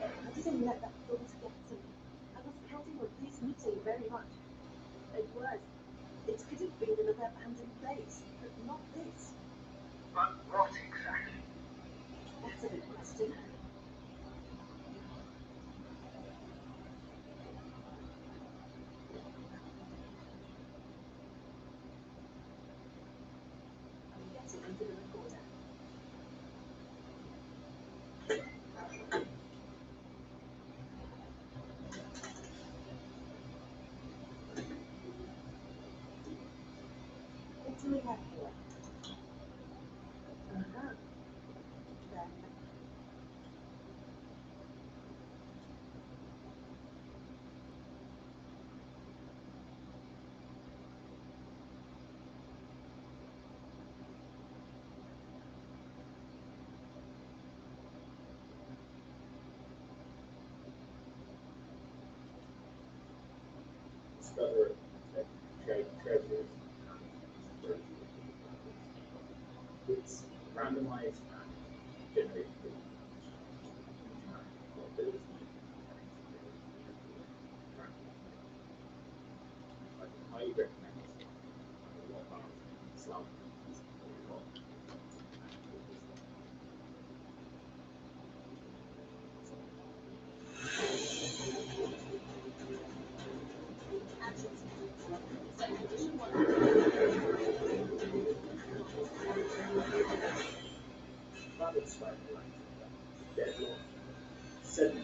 I didn't let that thought get to me. I was counting on this meeting very much. It was. It could have been another abandoned base, but not this. But what exactly? That's a big question. I'm getting into the recorder. What do we have here? Uh-huh. Then Discover treasures. It's randomized and generated ability. I highly recommend this one. A lot about Islam. actions. So condition 1. Rather slightly like deadlock. 7.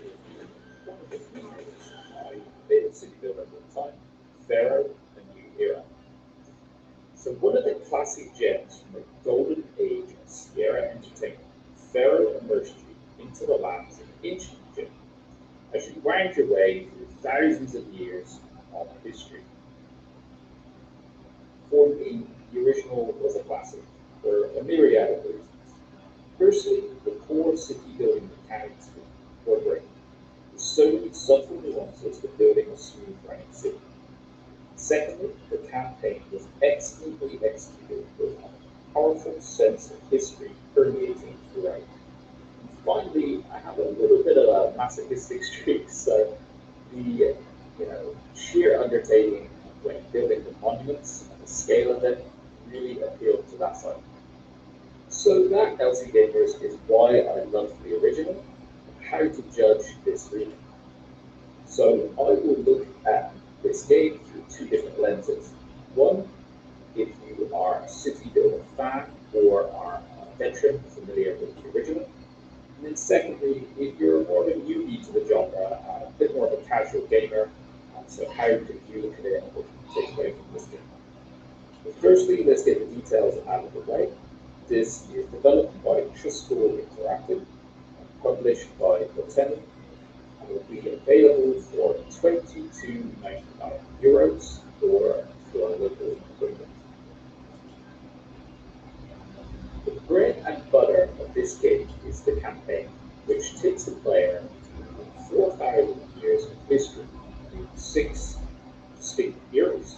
review one of the three games my favorite city builder of all time, Pharaoh: A New Era. So one of the classic gems from the golden age of Sierra Entertainment, Pharaoh immersed you into the lands of ancient Egypt as you wound your way through thousands of years of history. For me, the original was a classic for a myriad of reasons. Firstly, the core city building mechanics were great. With so many subtle nuances to building a smooth running city. Secondly, the campaign was excellently executed with a powerful sense of history permeating throughout. And finally, I have a little bit of a masochistic streak, so the sheer undertaking when building the monuments and the scale of it really appealed to that side. So that, LC Gamers, is why I love the original and how to judge this remake. So I will look at this game through two different lenses. One, if you are a city builder fan or are a veteran familiar with the original. And then secondly, if you're more of a newbie to the genre, a bit more of a casual gamer, so how could you look at it and what can you take away from this game? But firstly, let's get the details out of the way. This is developed by Triscore Interactive and published by Botany and will be available for €22.99 or for a local equivalent. The bread and butter of this game is the campaign, which takes the player through 4,000 years of history in 6 distinct eras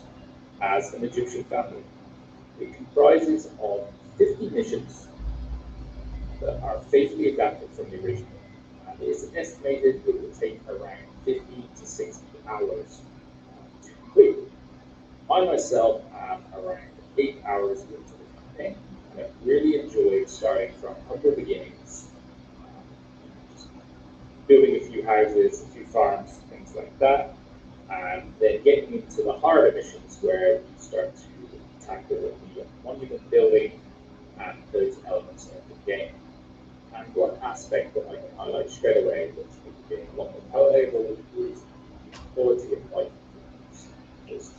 as an Egyptian family. It comprises of 50 missions that are faithfully adapted from the original, and it is estimated it will take around 50 to 60 hours to complete. I myself am around 8 hours into the campaign, and I've really enjoyed starting from humble beginnings, just building a few houses, a few farms, things like that, and then getting into the harder missions where you start to tackle the monument building and those elements of the game. And one aspect that I can highlight straight away that's being a lot more palatable is the quality of life. There's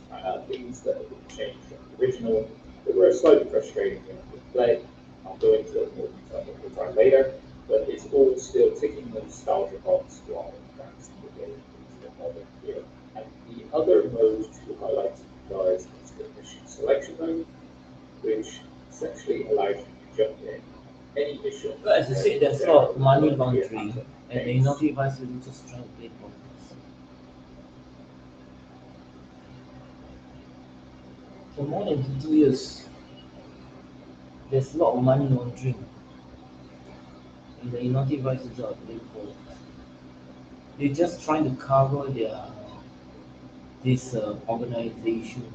things that have been changed from the original that were slightly frustrating when we play. I'll go into it more detail a little later, but it's all still ticking the nostalgia box while advancing the game into the modern era. And the other mode to highlight to you guys is the mission selection mode, which essentially allows you to jump in any mission. But as you said, there's a lot of money laundering, and they not advise you to just try to play politics. For more than 50 years, there's a lot of money laundering, and they not advise you to play politics. They're just trying to cover this organization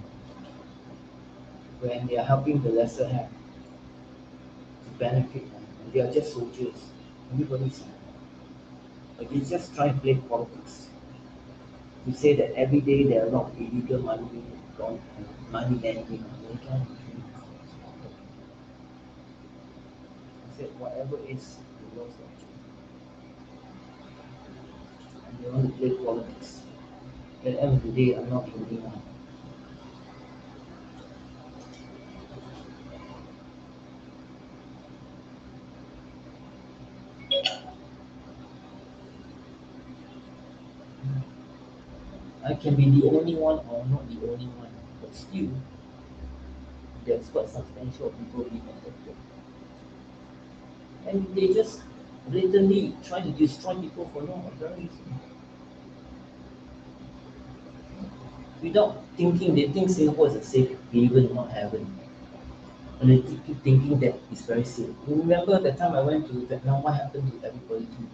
when they are helping the lesser have to benefit them. And they are just soldiers. Everybody's but they just try to play politics. To say that every day there are a lot of illegal money money lending. They try to do I said whatever is the laws of and they want to play politics. At the end of the day, I'm not the only one. I can be the only one or not the only one, but still, there's quite substantial people being affected. And they just blatantly try to destroy people for no apparent reason. Without thinking, they think Singapore is a safe haven, not heaven. And they keep thinking that it's very safe. You remember the time I went to Vietnam, what happened to everybody too?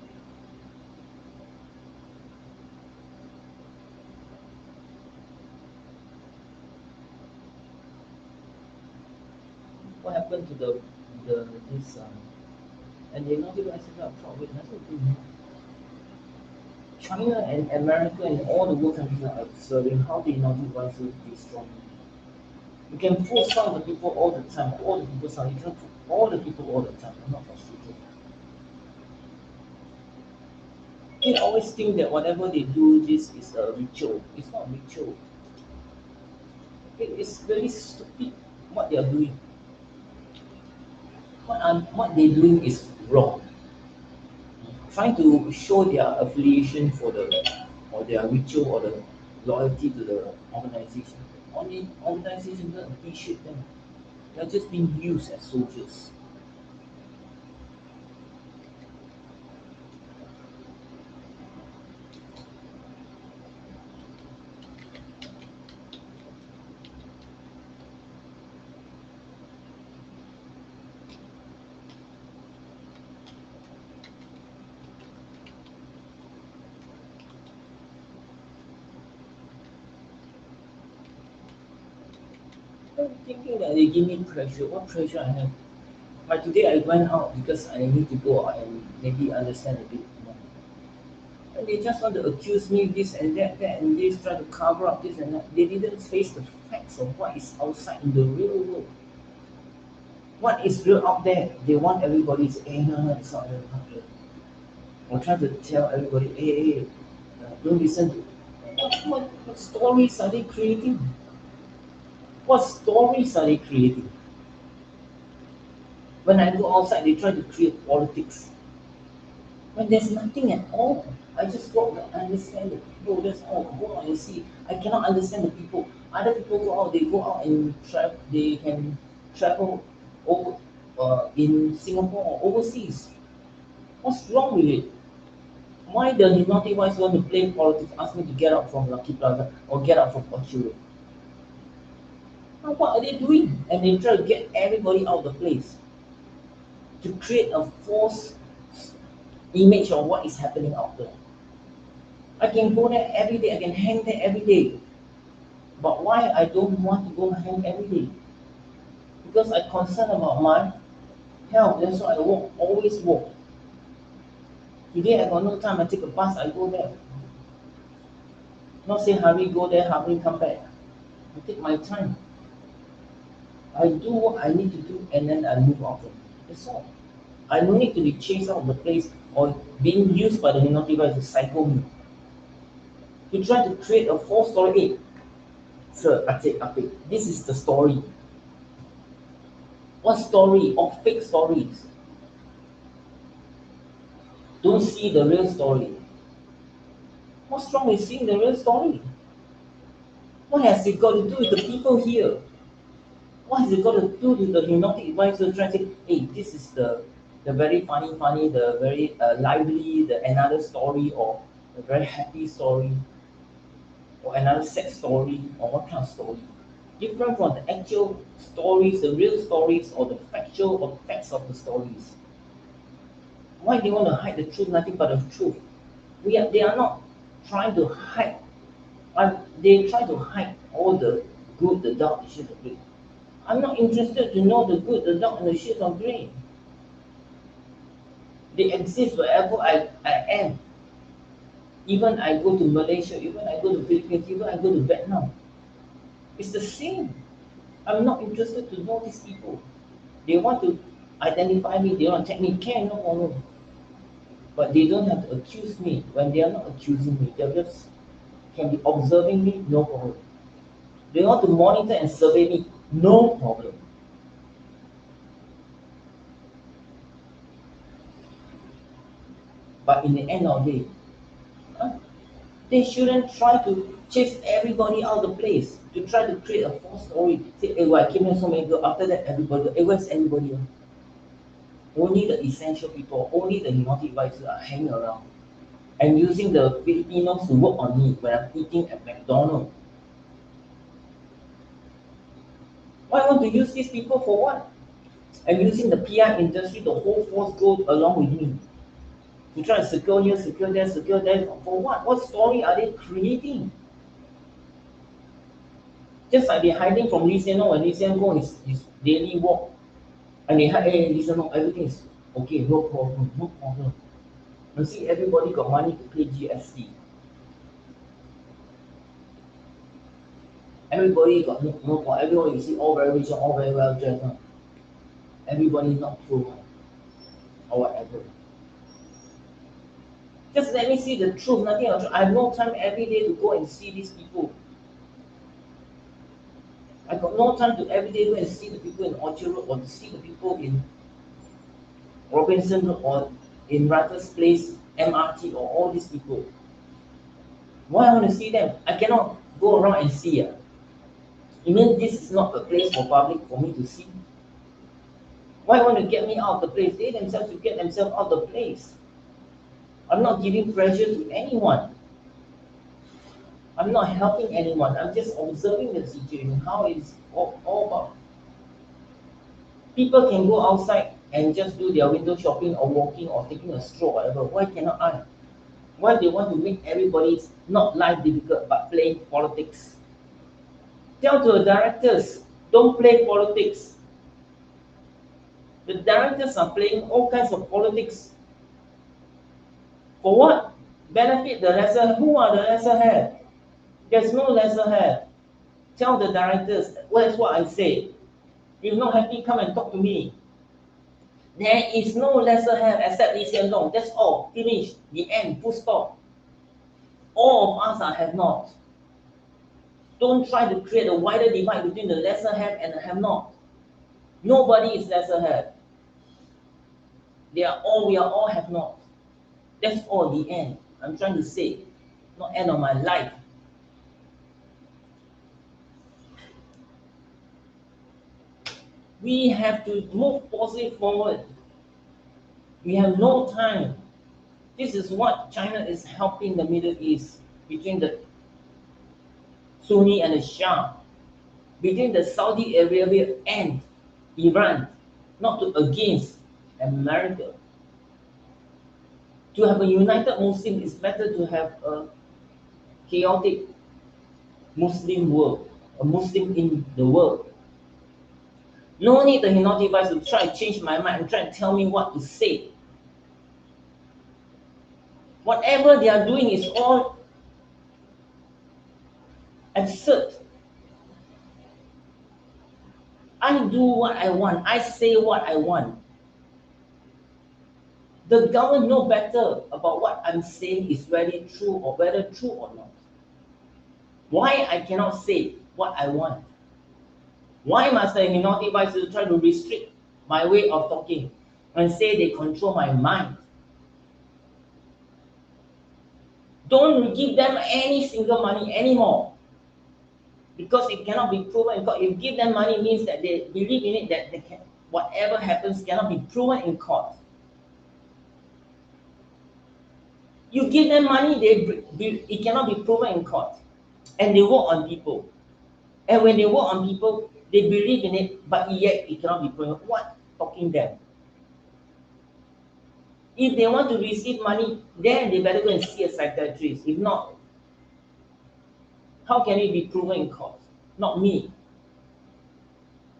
What happened to the this and they not even accept up front with nothing. China and America and all the world countries are observing how they not advise you to destroy. You can fool some of the people all the time, all the people you can fool all the people all the time. I'm not frustrated. They always think that whatever they do, this is a ritual. It's not ritual. It is very stupid what they are doing. What they're doing is wrong. Trying to show their affiliation for the or their ritual or the loyalty to the organization. Only organization doesn't appreciate them. They're just being used as soldiers. I'm thinking that they give me pressure. What pressure I have? But today I went out because I need to go out and maybe understand a bit more. And they just want to accuse me this and that and this, try to cover up this and that. They didn't face the facts of what is outside in the real world. What is real out there? They want everybody to say, hey, no, it's not real, not real. Or try to tell everybody, hey, don't listen to. What stories are they creating? What stories are they creating? When I go outside, they try to create politics. When there's nothing at all, I just go out and understand the people. That's all. Go out and see. I cannot understand the people. Other people go out, they go out and travel. They can travel over in Singapore or overseas. What's wrong with it? Why the naughty boys want to play politics? Ask me to get out from Lucky Plaza or get out from Orchard. What are they doing? And they try to get everybody out of the place to create a false image of what is happening out there. I can go there every day, I can hang there every day. But why I don't want to go hang every day? Because I'm concerned about my health. That's why I walk, always walk. Today I got no time, I take a bus, I go there. Not say hurry, go there, hurry, come back. I take my time. I do what I need to do and then I move out from it. That's all. I don't need to be chased out of the place or being used by the naughty guys to psycho me. To try to create a false story. Hey, sir, this is the story. What story? Or fake stories? Don't see the real story. What's wrong with seeing the real story? What has it got to do with the people here? What has it got to do with the hypnotic advisor trying to say, hey, this is the very funny, the very lively, the another story, or a very happy story, or another sad story, or what kind of story? Different from the actual stories, the real stories, or the factual or facts of the stories. Why do they want to hide the truth? Nothing but the truth. They are not trying to hide. They try to hide all the good, the dark, the shades of grey. I'm not interested to know the good, the dark, and the shades of grey. They exist wherever I am. Even I go to Malaysia, even I go to Philippines, even I go to Vietnam. It's the same. I'm not interested to know these people. They want to identify me, they want to take me, can, no problem. But they don't have to accuse me. When they are not accusing me, they just can be observing me, no problem. They want to monitor and survey me, no problem. But in the end of the day, they shouldn't try to chase everybody out of the place to try to create a false story. Say, hey, well, I came here so many people. After that, everybody, hey, where's everybody? Only the essential people, only the hypnotic advisors are hanging around and using the Filipinos to work on me when I'm eating at McDonald's. Why I want to use these people for what? I'm using the PR industry, the whole force go along with me. To try to secure here, secure there, secure there. For what? What story are they creating? Just like they're hiding from Lee Hsien Loong when Lee Hsien Loong is his daily walk. And they hide, hey, Lee Hsien Loong, everything is okay, no problem, no problem. You see, everybody got money to pay GST. Everybody got no problem. Everyone, you see, all very rich, all very well dressed. Everybody not poor or whatever. Just let me see the truth, nothing else. I have no time every day to go and see these people. I got no time to every day go and see the people in Orchard Road or to see the people in Robinson Road or in Rattles Place, MRT, or all these people. Why I want to see them? I cannot go around and see. You mean this is not a place for public for me to see? Why want to get me out of the place? They themselves to get themselves out of the place. I'm not giving pressure to anyone. I'm not helping anyone. I'm just observing the situation, how it's all about. People can go outside and just do their window shopping or walking or taking a stroll, whatever. Why cannot I? Why they want to make everybody's not life difficult but playing politics? Tell to the directors, don't play politics. The directors are playing all kinds of politics. For what? Benefit the lesser. Who are the lesser have? There's no lesser have. Tell the directors, well, that's what I say. If you're not happy, come and talk to me. There is no lesser have except Lee Hsien Loong. That's all. Finish. The end. Full stop. All of us are have not. Don't try to create a wider divide between the lesser have and the have not. Nobody is lesser have. We are all have not. That's all the end. I'm trying to say. Not end of my life. We have to move positive forward. We have no time. This is what China is helping the Middle East between the Sunni and the Shia, between the Saudi Arabia and Iran, not to against America. To have a united Muslim is better to have a chaotic Muslim world, a Muslim in the world. No need the hypnotic device to try to change my mind and try to tell me what to say. Whatever they are doing is all absurd. I do what I want. I say what I want. The government know better about what I'm saying is really true or whether true or not. Why I cannot say what I want? Why must the hypnotic devices try to restrict my way of talking and say they control my mind? Don't give them any single money anymore. Because it cannot be proven in court. If you give them money means that they believe in it, that they can, whatever happens cannot be proven in court. You give them money, it cannot be proven in court. And they work on people. And when they work on people, they believe in it, but yet it cannot be proven. What talking them? If they want to receive money, then they better go and see a psychiatrist. If not, how can it be proven in court? Not me.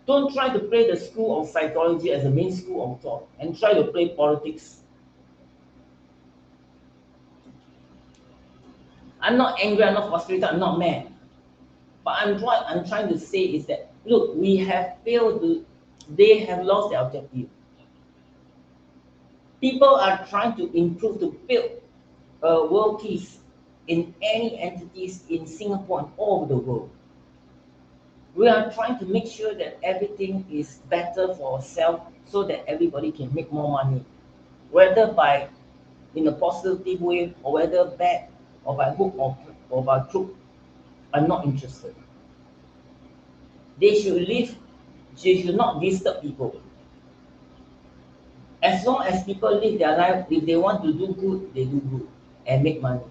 Don't try to play the school of psychology as the main school of thought and try to play politics. I'm not angry, I'm not frustrated, I'm not mad. But what I'm trying to say is that, look, we have failed to, they have lost their objective. People are trying to improve, to build world peace in any entities in Singapore and all over the world. We are trying to make sure that everything is better for ourselves so that everybody can make more money, whether by in a positive way or whether bad or by hook or by crook. I'm not interested. They should not disturb people. As long as people live their life, if they want to do good, they do good and make money.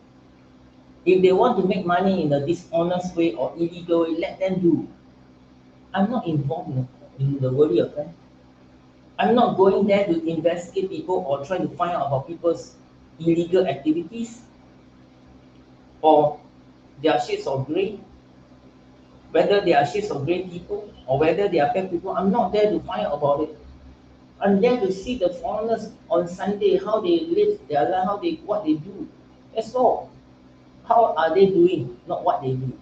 If they want to make money in a dishonest way or illegal way, let them do. I'm not involved in the worry of that. I'm not going there to investigate people or try to find out about people's illegal activities or their shades of grey, whether they are shades of grey people or whether they are bad people. I'm not there to find out about it. I'm there to see the foreigners on Sunday, how they live their life, what they do. That's all. How are they doing, not what they do.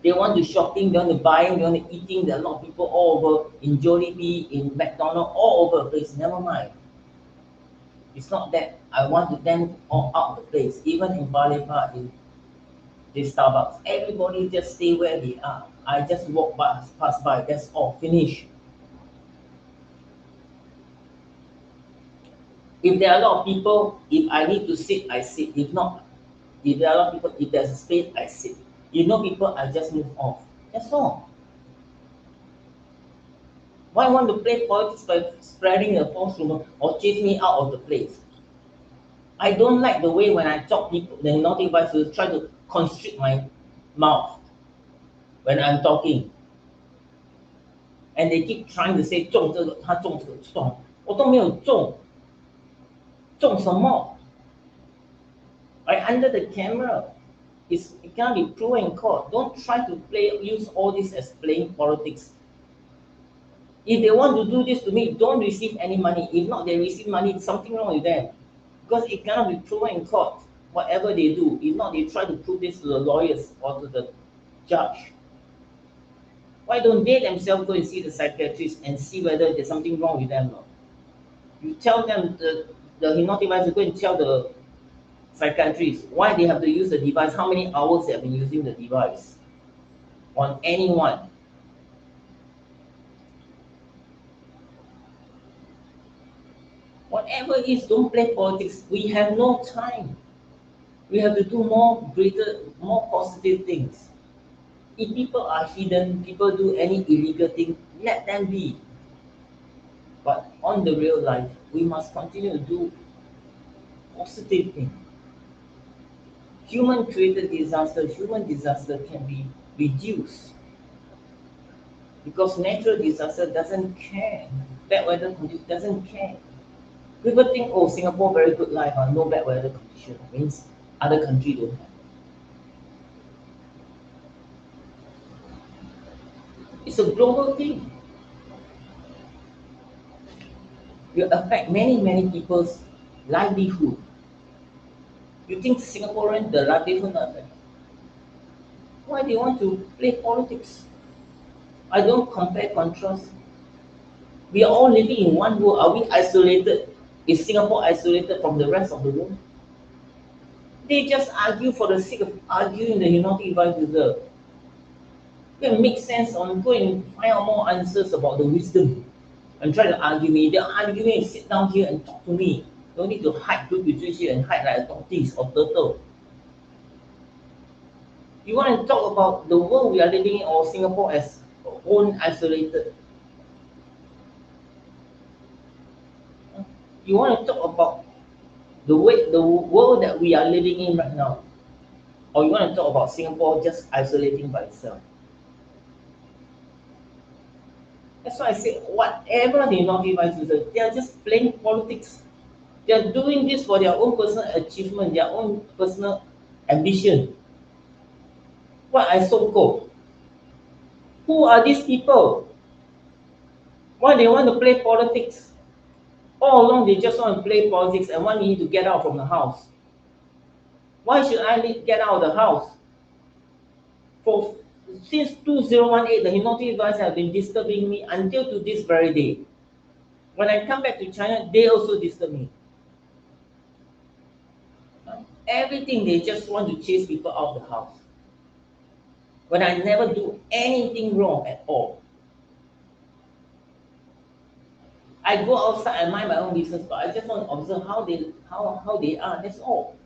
They want to shopping, they want to buying, they want to eating. There are a lot of people all over in Jollibee, in McDonald's, all over the place. Never mind. It's not that I want to them all out the place. Even in Palembang, in this Starbucks, everybody just stay where they are. I just walk pass by. That's all. Finish. If there are a lot of people, if I need to sit, I sit. If not, if there are a lot of people, if there's a space, I sit. If no people, I just move off. That's all. Why want to play politics by spreading a false rumor or chase me out of the place? I don't like the way when I talk, people, the naughty voice will try to constrict my mouth when I'm talking. And they keep trying to say 中这个，他中这个中，我都没有中，中什么？Right under the camera, it cannot be proven in court. Don't try to use all this as playing politics. If they want to do this to me, don't receive any money. If not, they receive money, something wrong with them. Because it cannot be proven in court, whatever they do. If not, they try to prove this to the lawyers or to the judge. Why don't they themselves go and see the psychiatrist and see whether there's something wrong with them or not? You tell them, the hypnotizers go and tell the psychiatrist why they have to use the device, how many hours they have been using the device on anyone. Whatever it is, don't play politics. We have no time. We have to do more positive things. If people are hidden, people do any illegal thing, let them be. But on the real life, we must continue to do positive things. Human disaster can be reduced. Because natural disaster doesn't care. Bad weather condition doesn't care. People think, oh, Singapore very good life, no bad weather condition. Means other countries don't have. It's a global thing. It will affect many people's livelihood. You think Singaporean, the livelihood not affected? Why do you want to play politics? I don't compare, contrast. We are all living in one world. Are we isolated? Is Singapore isolated from the rest of the world? They just argue for the sake of arguing the United Device Reserve. Go and make sense on, go and find out more answers about the wisdom and try to argue me. They're arguing, sit down here and talk to me. Don't need to hide, do here and hide like a tortoise or turtle. You want to talk about the world we are living in or Singapore as own isolated? You want to talk about the world that we are living in right now, or you want to talk about Singapore just isolating by itself? That's why I say whatever the United Devices, they are just playing politics. They are doing this for their own personal achievement, their own personal ambition. What I so called? Who are these people? Why they want to play politics? All along they just want to play politics and want me to get out from the house. Why should I get out of the house? Since 2018, the hypnotic device have been disturbing me until to this very day. When I come back to China, they also disturb me. Everything, they just want to chase people out of the house. When I never do anything wrong at all. I go outside and mind my own business, but I just want to observe how they are, that's all.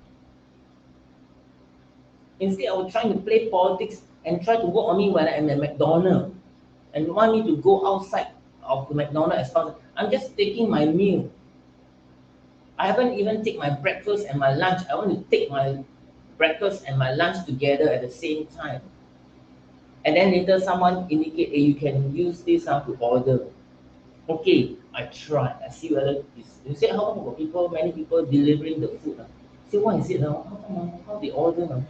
Instead of trying to play politics and try to work on me when I'm at McDonald's and want me to go outside of the McDonald's as far as I'm just taking my meal. I haven't even taken my breakfast and my lunch. I want to take my breakfast and my lunch together at the same time. And then later someone indicate, hey, you can use this to order. Okay, I try. I see whether this. You say how about people, many people delivering the food. See what is it now? How they order now?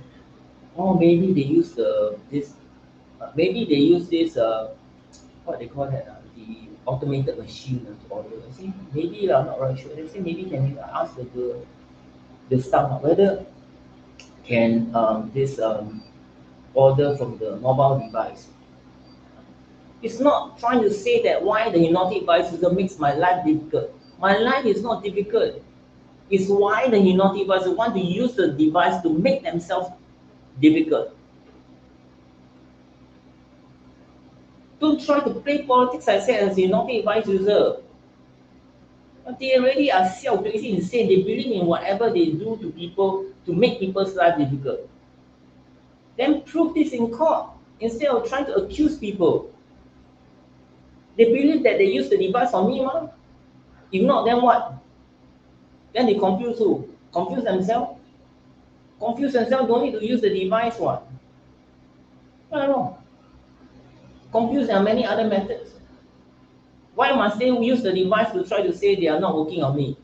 Oh, maybe they use this what they call that, the automated machine to order. I say maybe I'm not really sure. They say maybe can you ask the staff whether can this order from the mobile device. It's not trying to say that why the hypnotic device makes my life difficult. My life is not difficult. It's why the hypnotic advisors want to use the device to make themselves difficult. Don't try to play politics, I said, as a hypnotic advice user. But they already are self-crazy insane. They believe in whatever they do to people to make people's life difficult. Then prove this in court instead of trying to accuse people. They believe that they use the device on me, ma. If not, then what? Then they confuse who? Confuse themselves? Confuse themselves, don't need to use the device, what? I don't know. Confuse, there are many other methods. Why must they use the device to try to say they are not working on me?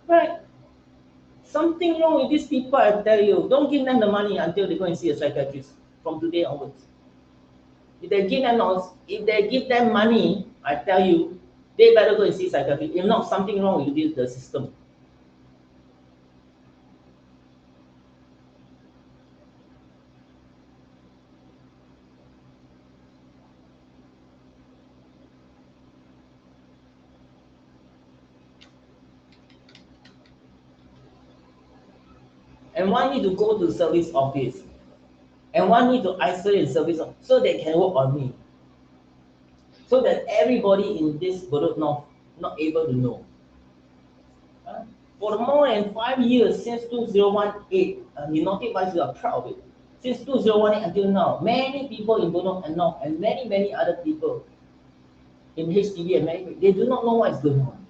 Right? Something wrong with these people, I tell you. Don't give them the money until they go and see a psychiatrist from today onwards. If they give them money, I tell you, they better go and see a psychiatrist. If not, something wrong with the system. And one need to go to service office. And one need to isolate in service office so they can work on me. So that everybody in this Bedok North not able to know. For more than 5 years, since 2018, hypnotic advisors are proud of it. Since 2018 until now, many people in Bedok and North and many other people in HDB and many, they do not know what is going on.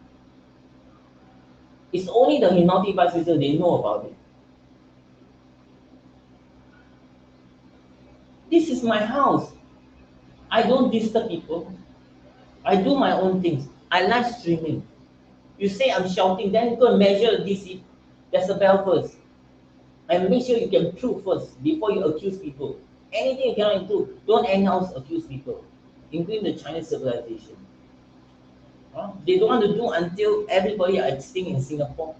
It's only the hypnotic advisors they know about it. This is my house. I don't disturb people. I do my own things. I live streaming. You say I'm shouting, then go and measure the DC decibel first. And make sure you can prove first before you accuse people. Anything you cannot improve, don't anyhow accuse people, including the Chinese civilization. They don't want to do until everybody are extinct in Singapore.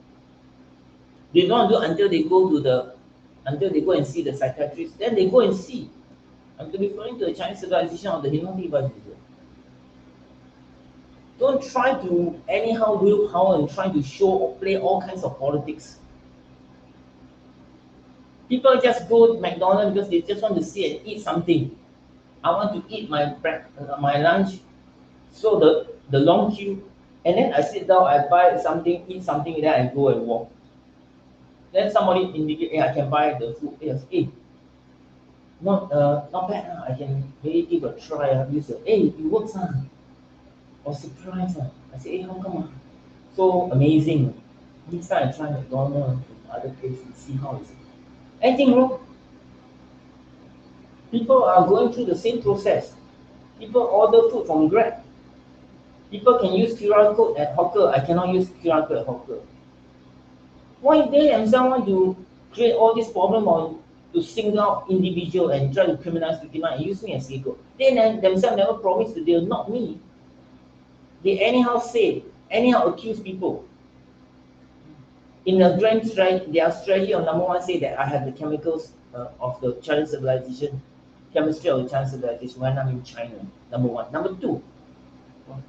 They don't want to do until they go and see the psychiatrist. Then they go and see. I'm referring to the Chinese civilization of the hypnotic advisor. Don't try to anyhow will power and try to show or play all kinds of politics. People just go to McDonald's because they just want to see and eat something. I want to eat my lunch, so the long queue, and then I sit down, I buy something, eat something, then I go and walk. Then somebody indicate, hey, I can buy the food. Yes, hey, not bad. I can maybe give a try. Use it. Hey, it works. Or surprise. I say, hey, how come? So amazing. Next time I try McDonald's in other places, see how is it. Anything wrong? People are going through the same process. People order food from Grab. People can use QR code at hawker. I cannot use QR code at hawker. Why they themselves want to create all this problem or to single out individual and try to criminalize people and use me as scapegoat? They themselves never promised that they'll not me. They anyhow say, anyhow accuse people. In the grand strategy, their strategy on number one say that I have the chemicals of the Chinese civilization, chemistry of the Chinese civilization when I'm in China. Number one. Number two,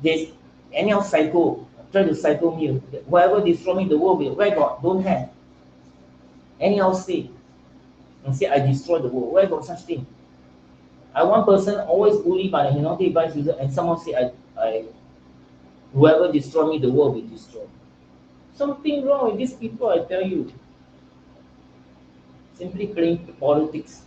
there's anyhow psycho, try to psycho me. Whoever destroy me, the world will. Where God don't have. Anyhow say, and say I destroy the world. Where got such thing? I one person always bullied by the hypnotic advice user, and someone say I whoever destroy me, the world will destroy. Something wrong with these people, I tell you. Simply playing politics.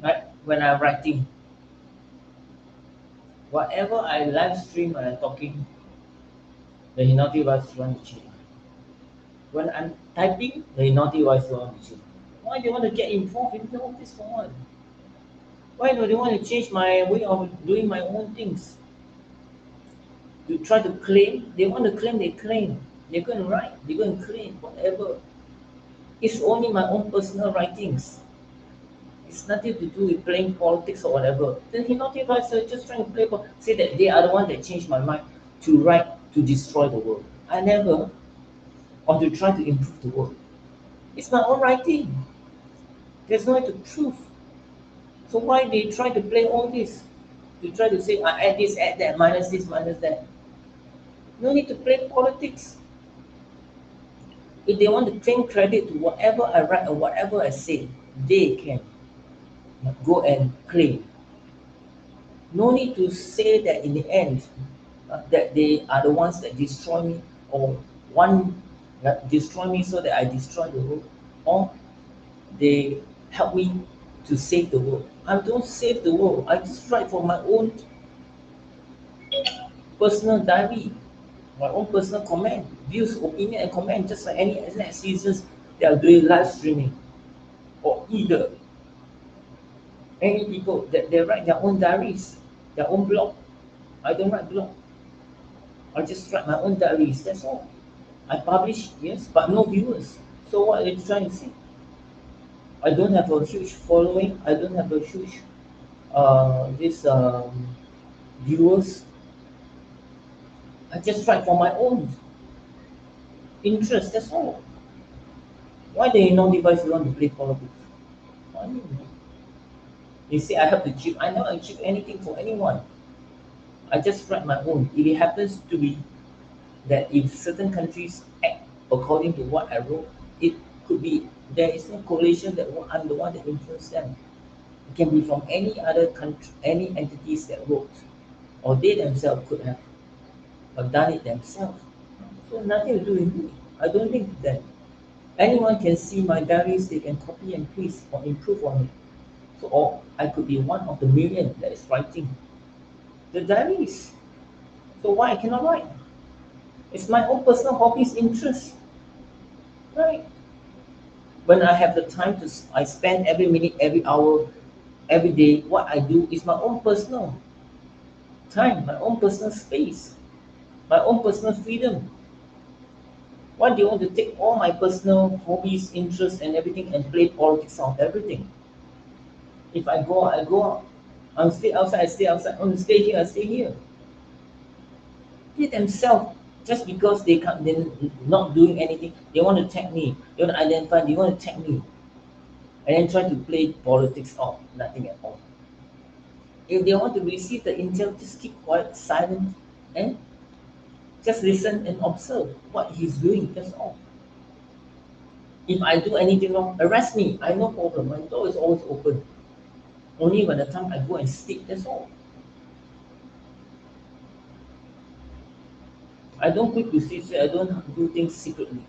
Right? When I'm writing, whatever I live stream when I'm talking, the naughty voice want to change. When I'm typing, the naughty voice want to change. Why do you want to get involved in all this for what? Why do they want to change my way of doing my own things? You try to claim, they want to claim, they claim. They're going to write, they're going to claim, whatever. It's only my own personal writings. It's nothing to do with playing politics or whatever. Then he not advice just trying to play, say that they are the one that changed my mind to write to destroy the world. I never, or to try to improve the world. It's my own writing. There's no way to prove. So why they try to play all this? To try to say, I add this, add that, minus this, minus that. No need to play politics. If they want to claim credit to whatever I write or whatever I say, they can go and claim. No need to say that in the end that they are the ones that destroy me, or one that destroy me so that I destroy the world, or they help me to save the world. I don't save the world. I just write for my own personal diary, my own personal comment, views, opinion, and comment, just like any citizens that are doing live streaming, or either any people that they write their own diaries, their own blog. I don't write blog. I just write my own diaries. That's all. I publish, yes, but no viewers. So what are you trying to say? I don't have a huge following. I don't have a huge this viewers. I just write for my own interest. That's all. Why they non-device want to play politics? Why? They say I have to achieve. I never achieve anything for anyone. I just write my own. If it happens to be that if certain countries act according to what I wrote, it could be there is no correlation that I'm the one that influenced them. It can be from any other country, any entities that wrote, or they themselves could have done it themselves. So nothing to do with me. I don't think that anyone can see my diaries, they can copy and paste or improve on it. So, or I could be one of the million that is writing the diaries. So why I cannot write? It's my own personal hobbies, interest, right? When I have the time to, I spend every minute, every hour, every day. What I do is my own personal time, my own personal space, my own personal freedom. Why do you want to take all my personal hobbies, interests, and everything and play politics on everything? If I go out, I go out. I'm stay outside, I stay outside. I want to stay here, I stay here. They themselves, just because they can't, they're not doing anything, they want to tag me. They want to identify. They want to tag me, and then try to play politics off. Nothing at all. If they want to receive the intel, just keep quiet, silent, and just listen and observe what he's doing. That's all. If I do anything wrong, arrest me. I no problem. My door is always open. Only when the time I go and sleep, that's all. I don't quick to see, I don't do things secretly.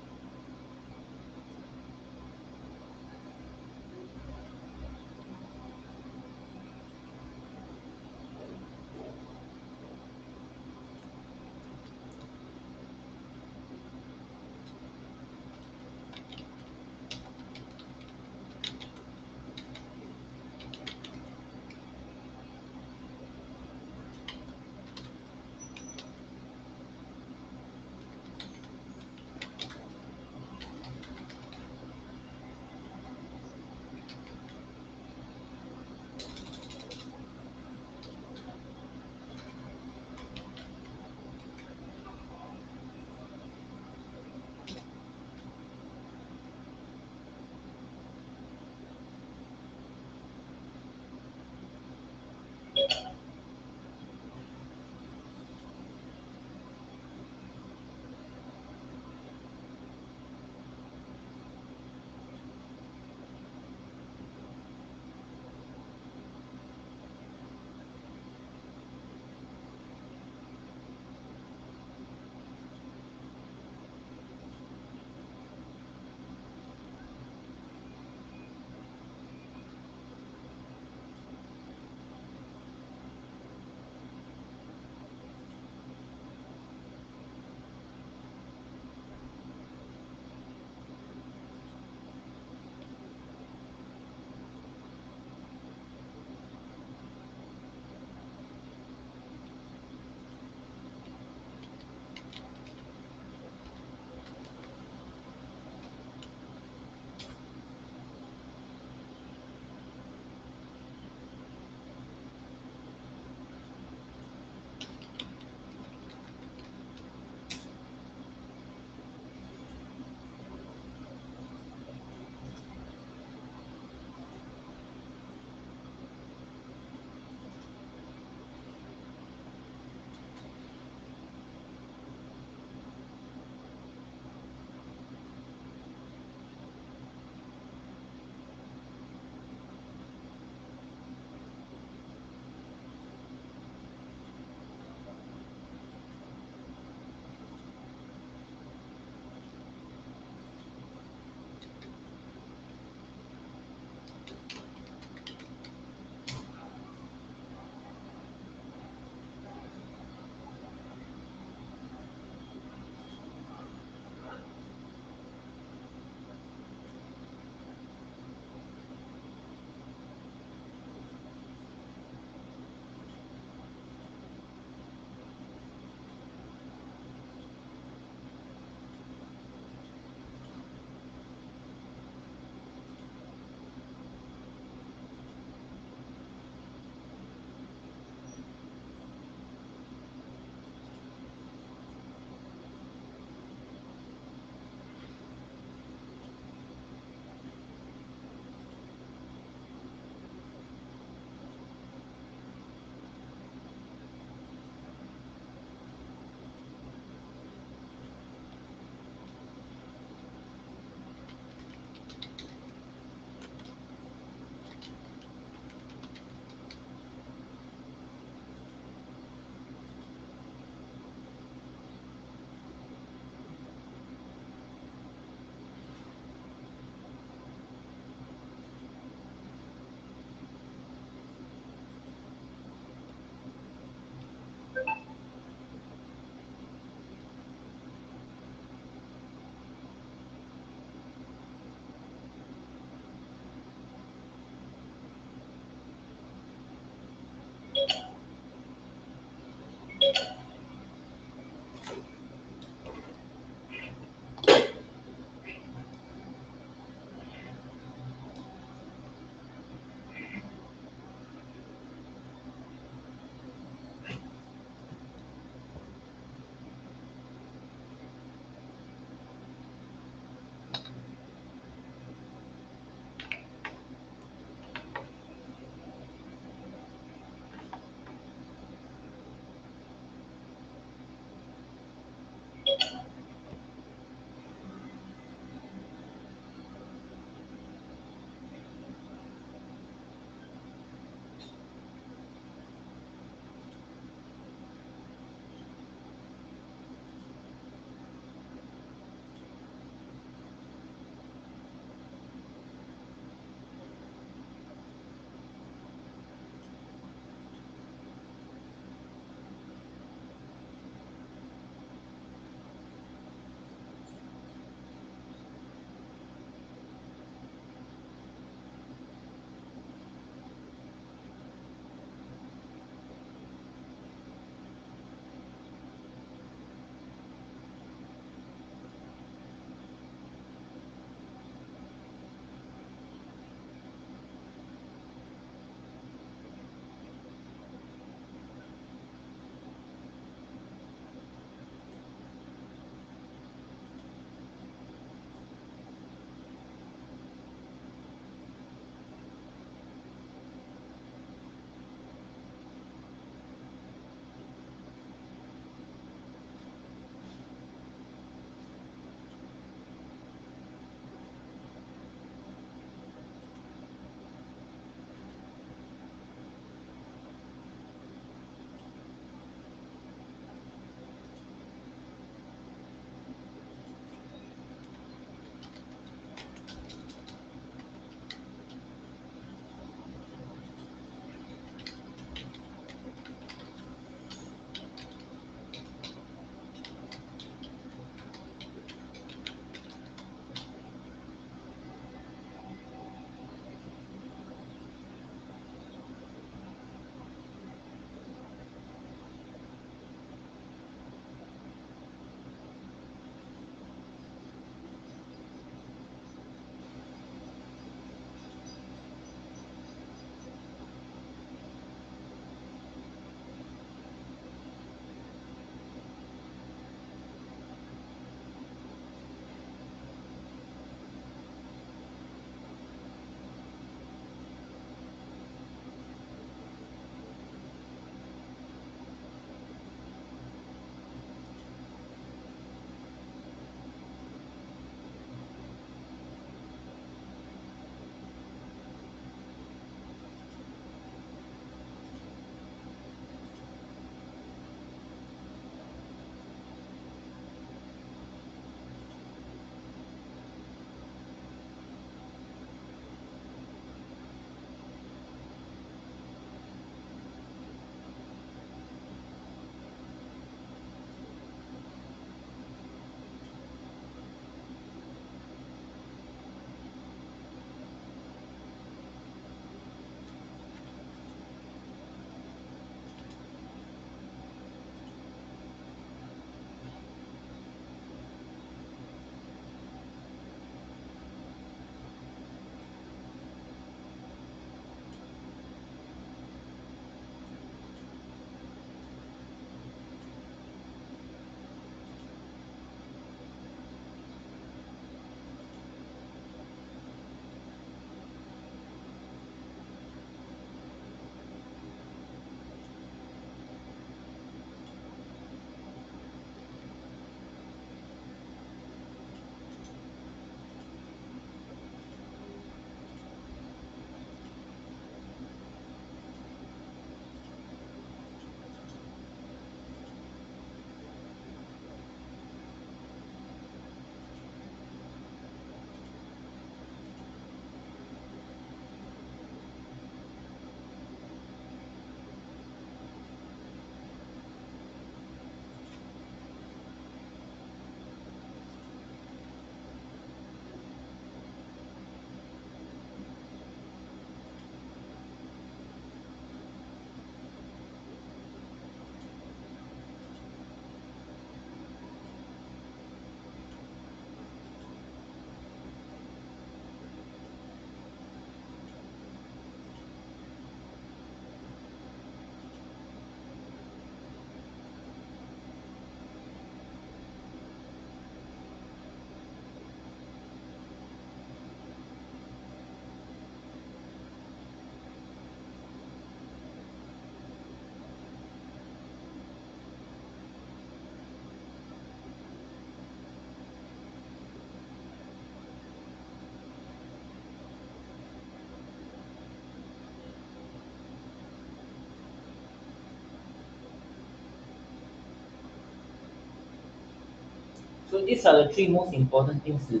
So these are the three most important things to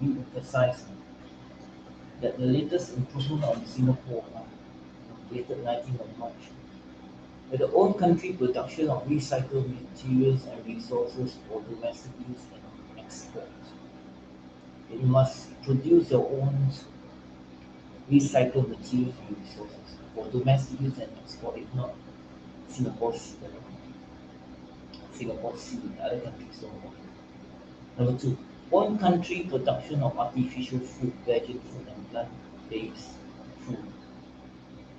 re-emphasize that the latest improvement on Singapore, dated 19th of March, that the own country production of recycled materials and resources for domestic use and export. You must produce your own recycled materials and resources for domestic use and export. If not, Singapore see other countries don't want it. Number two, own country production of artificial food, vegetable food, and plant-based food,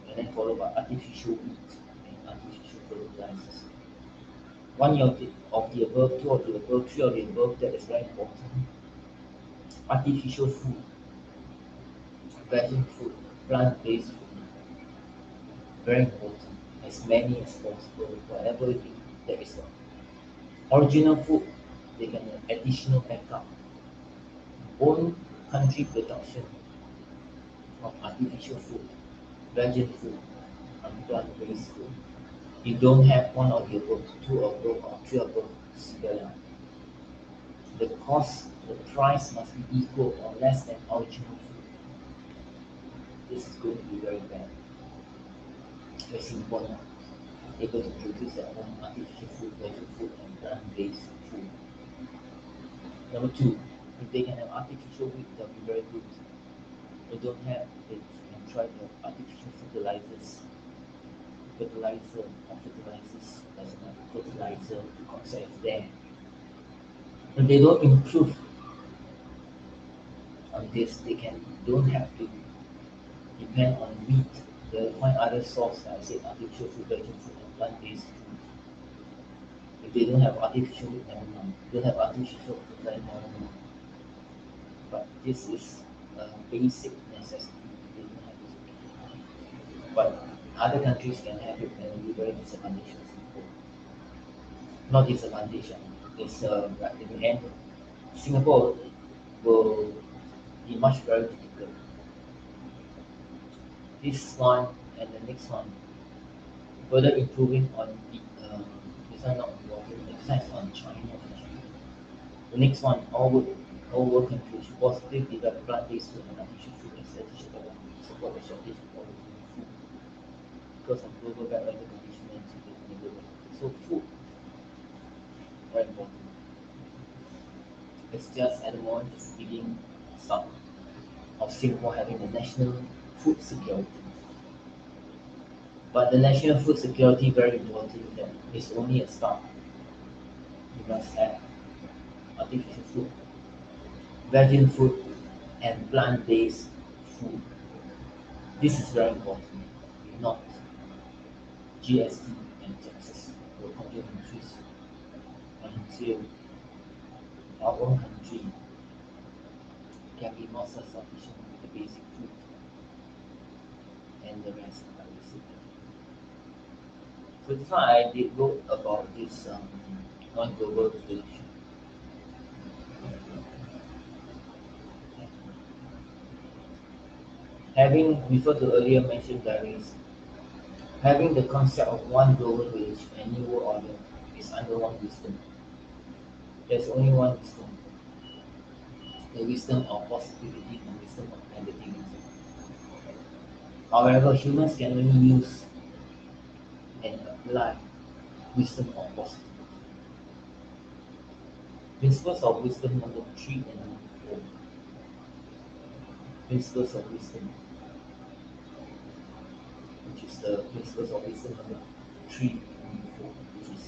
and then followed by artificial wheat and artificial fertilizers. One of the above, two of the above, three of the above, that is very important. Artificial food, vegetable food, plant-based food, very important. As many as possible, whatever there is. Original food, they can have additional backup. Own country production of artificial food, vegetable food, and plant-based food. You don't have one of the above, two of above, or three of above, the cost, the price must be equal or less than original food. This is going to be very bad. Very important. Able to produce their own artificial food, vegetable food, and plant-based food. Number two, if they can have artificial wheat, that will be very good. They don't have it, and try the artificial fertilizers. Fertilizer, doesn't have fertilizer, the concept is there. If they don't improve on this, they don't have to depend on wheat. They'll find other source, like I said, artificial food, vegetable food, and plant-based food. If they don't have artificial wheat, never mind. They don't have artificial fertilizer, never mind. But this is a basic necessity. They don't have this. But other countries can have it and it will be very disadvantageous. Not disadvantage. It's in the end, Singapore will be much very difficult. This one and the next one, further improving on this one not important, next one is on China. The next one, all world countries positive develop plant-based food and artificial food and strategic support the shortage of food because of global environmental conditions and global. So food, very important. It's just at the moment it's beginning start of Singapore having the national food security. But the national food security very important that it's only a start. You must have artificial food, vegetable food, and plant-based food. This is very important. If not, GST and taxes will continue to increase until our own country can be more self-sufficient with the basic food and the rest I will see. So this one I did wrote about this non-global relation. Having referred to earlier mentioned diaries, having the concept of one global village and new world order is under one wisdom. There's only one wisdom. The wisdom of positivity and wisdom of negativism. However, humans can only use and apply wisdom of positivity. Principles of wisdom number 3 and number 4. Principles of wisdom, which is the principles of wisdom number 3 and number 4, which is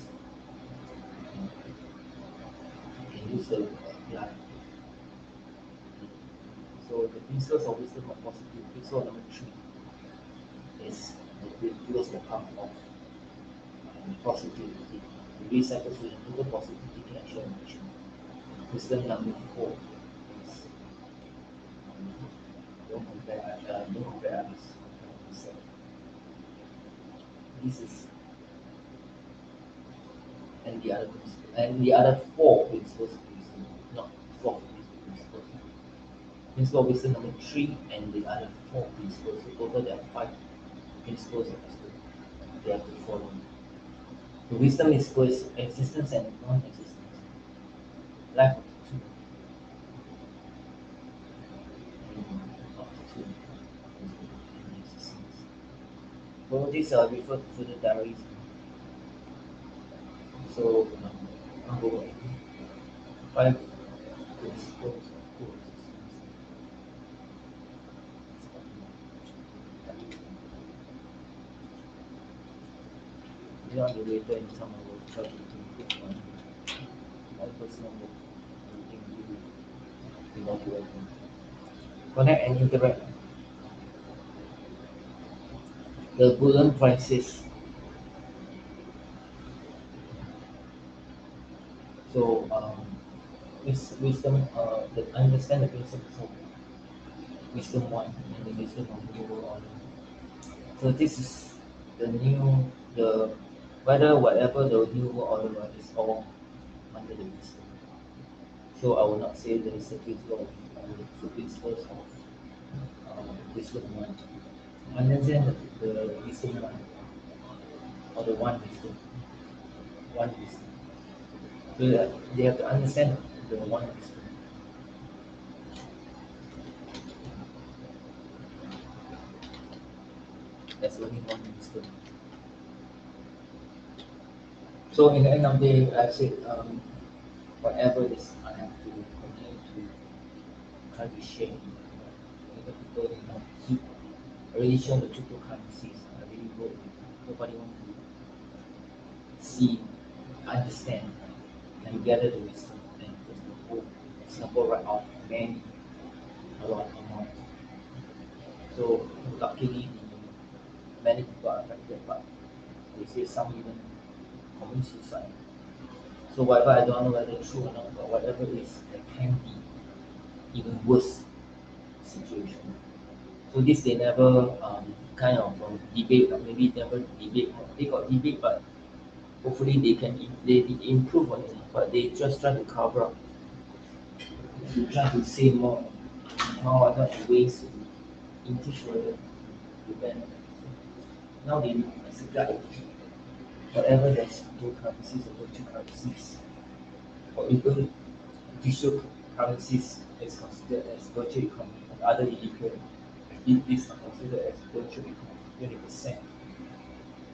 you can use the apply. So the principles of wisdom of positivity, principle number 3 is the philosophical path of positivity. The recycle to the positivity in action and action. Wisdom number 4 is don't compare others. This is and the other 4 principles of wisdom, not 4 principles. Principle of wisdom number 3 and the other 4 principles. So total there are 5 principles of wisdom they have to follow. The wisdom is coexistence and non-existence. life of the two. Of the two. So these are referred to the diaries. So number one, 5 principles of coexistence. Beyond the later in some I will try to improve on my personal work. Everything you want to work on. Connect and interact. The golden crisis. So wisdom, understand the principles of wisdom one and the wisdom of the new world order. So this is the whatever the new world order is all under the wisdom. So I will not say there is a principle of the principles of wisdom one. Understand the wisdom one or the one wisdom. One wisdom. So that they have to understand the one wisdom. There's only one wisdom. So in the end of the day, I said whatever it is, I have to continue to try to share. Even people keep already shown the cryptocurrencies. I really hope nobody wants to see, understand, and gather the wisdom and just the whole Singapore right off many a lot amount. So luckily many people are affected, but they say some even commit suicide. So whatever I don't know whether true or not, but whatever it is, there can be even worse situation. So this they never kind of debate, or maybe never debate. They got debate, but hopefully they improve on it. But they just try to cover up, to try to say more. How are not ways to improve further, prevent. Now they as a guide, whatever there's cryptocurrencies or virtual currencies, or even digital currencies is considered as virtual economy, and other illegal activities are considered as virtual economy, 20%.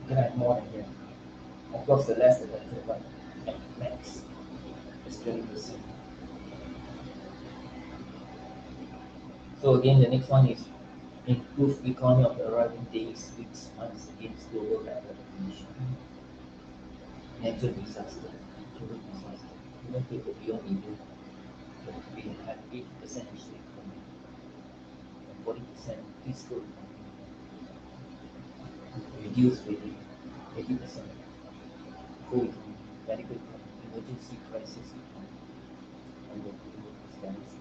You can have more than that. Of course, the less the better, but at max is 20%. So again, the next one is improve economy of the arriving days, weeks, months against global recognition. Natural disaster, natural disaster. Even people beyond India, we have 80% digital economy and 40% physical economy. Reduce really 80% full economy, medical economy, emergency crisis economy, and the stability.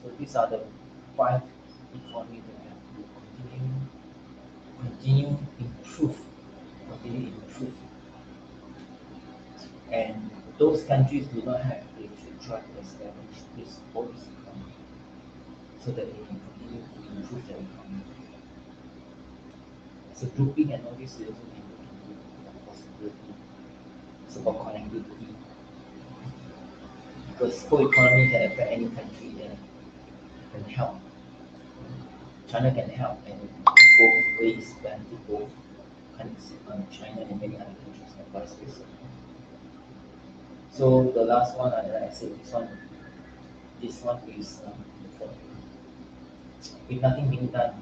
So these are the 5 economies that have to continue improve, continue improve. And those countries do not have, they should try to establish this policy economy so that they can continue to improve their economy. So grouping and all this they also can look into the possibility. It's about connectivity. Because co-economy can affect any country and can help. China can help and both ways benefit both countries, China and many other countries and vice versa. So the last one, like I said, this one is important. With nothing being done,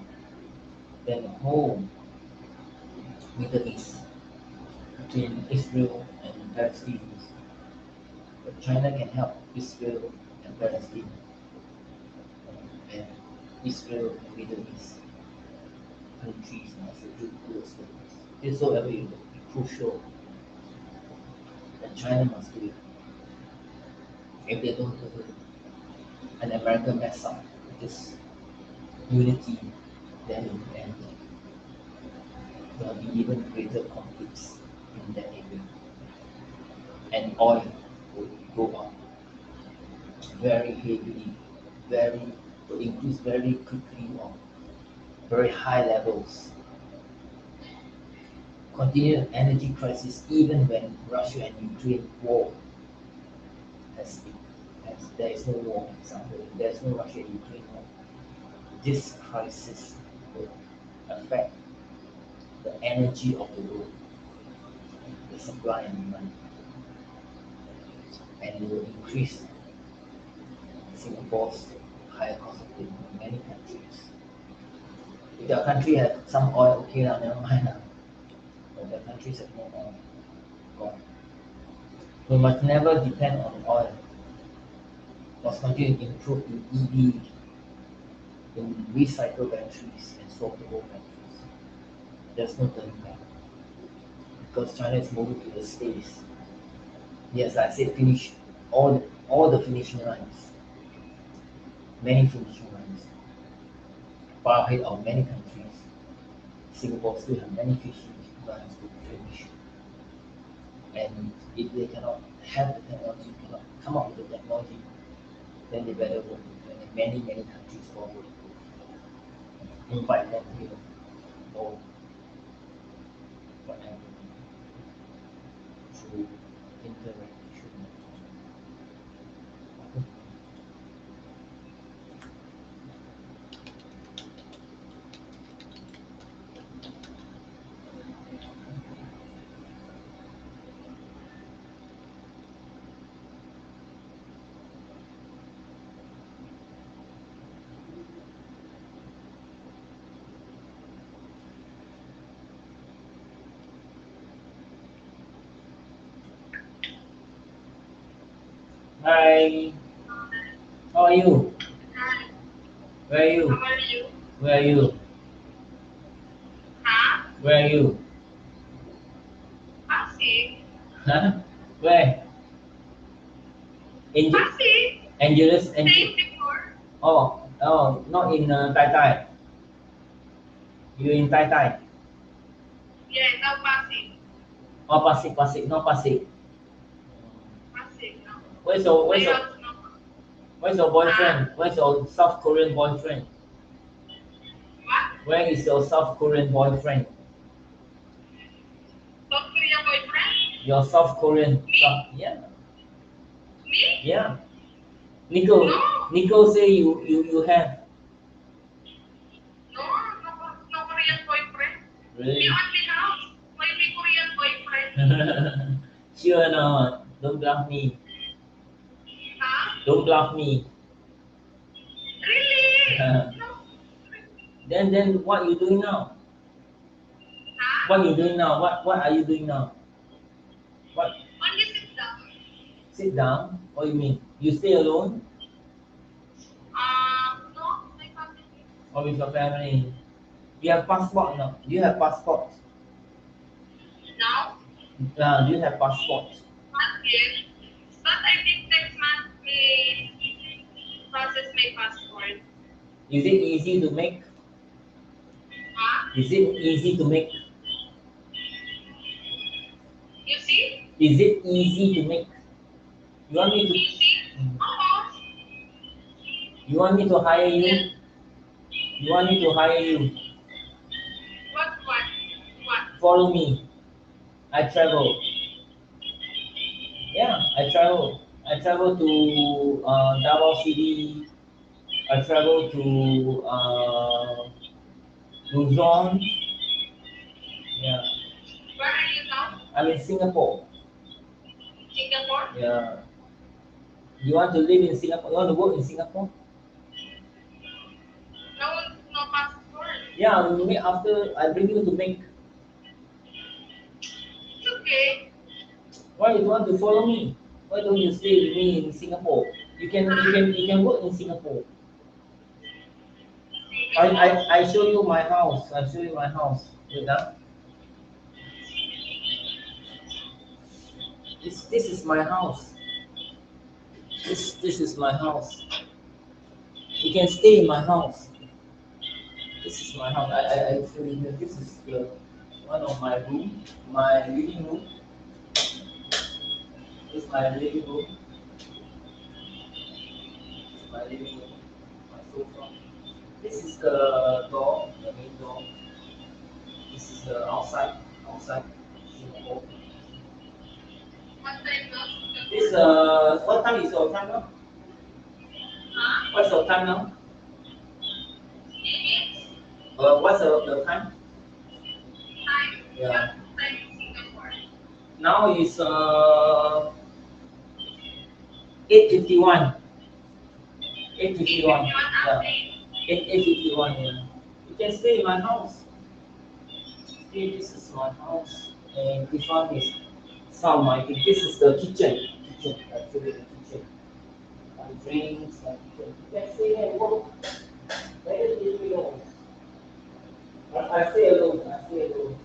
then the whole Middle East between Israel and Palestine, but China can help Israel and Palestine, and Israel and Middle East countries as a group towards the West. This so very crucial, and China must do it. If they don't do it, and America mess up this unity, then in the end, there will be even greater conflicts in that area. And oil will go up very heavily, will increase very quickly on very high levels. Continued energy crisis even when Russia and Ukraine war has there is no war, for example, there is no Russia-Ukraine war, this crisis will affect the energy of the world, the supply and demand, and it will increase Singapore's higher cost of living in many countries. If your country has some oil, okay lah, never mind lah. But the countries have no oil, gone. We must never depend on oil. We must continue to improve in EV, in recycle batteries and swappable batteries. There's no turning back. Because China is moving to the space. Yes, like I said, finish all the finishing lines. Many finishing lines. Far ahead of many countries. Singapore still have many finishing lines to finish. And if they cannot have the technology, cannot come up with the technology, then they better work with many countries forward. Invite them here or whatever through interaction. Hi. How are you? Where are you? How are you? Where are you? Huh? Where are you? Pasig. Huh? Where? Pasig. Angeles? Same before. Oh, not in Tai Tai. You in Tai Tai? Yeah, now Pasig. Oh, Pasig, no Pasig. Pasig, no. Where's your boyfriend? Huh? Where's your South Korean boyfriend? What? Where is your South Korean boyfriend? South Korea boyfriend? Your South Korean. Me? Yeah. Me? Yeah. Nico say you have. No, no Korean boyfriend. Really? Me only house. My Korean boyfriend. Sure or not? Don't bluff me. Huh? Don't bluff me. Really? No. Then what you doing now? Huh? What you doing now? What are you doing now? What? Only sit down. Sit down? What do you mean? You stay alone No, my family. or with your family? You have passport now? Do you have passport? Now? Do you have passport? Not yet. But I think next month we process my passport. Is it easy to make? Huh? Is it easy to make? You see? Is it easy to make? You want me to? Easy? Almost. You want me to hire you? You want me to hire you? What? Follow me. I travel. Yeah, I travel. I travel to Davao City. I travel to Luzon. Yeah, Where are you now? I'm in Singapore. Singapore? Yeah. You want to live in Singapore? You want to work in Singapore? No passport. Yeah, we meet after I bring you to make. It's okay. Why you want to follow me? Why don't you stay with me in Singapore? You can work in Singapore. I show you my house. I show you my house. Wait, huh? This is my house. This is my house. You can stay in my house. This is my house. I show you here. This is the one of my room, my living room. This is my living room. My living room. My sofa. This is the door, the main door. This is the outside Singapore. What time now? This what time is your time now? What's the time now? What's the time? Yeah. Now is 8:51. 8:51. Yeah. 8:51. Yeah. You can stay in my house. See, this is my house, and this one is some my. This is the kitchen. Kitchen. Actually, the kitchen. My drinks, my kitchen. You can stay here and work. Where did you go? I stay alone. I stay alone.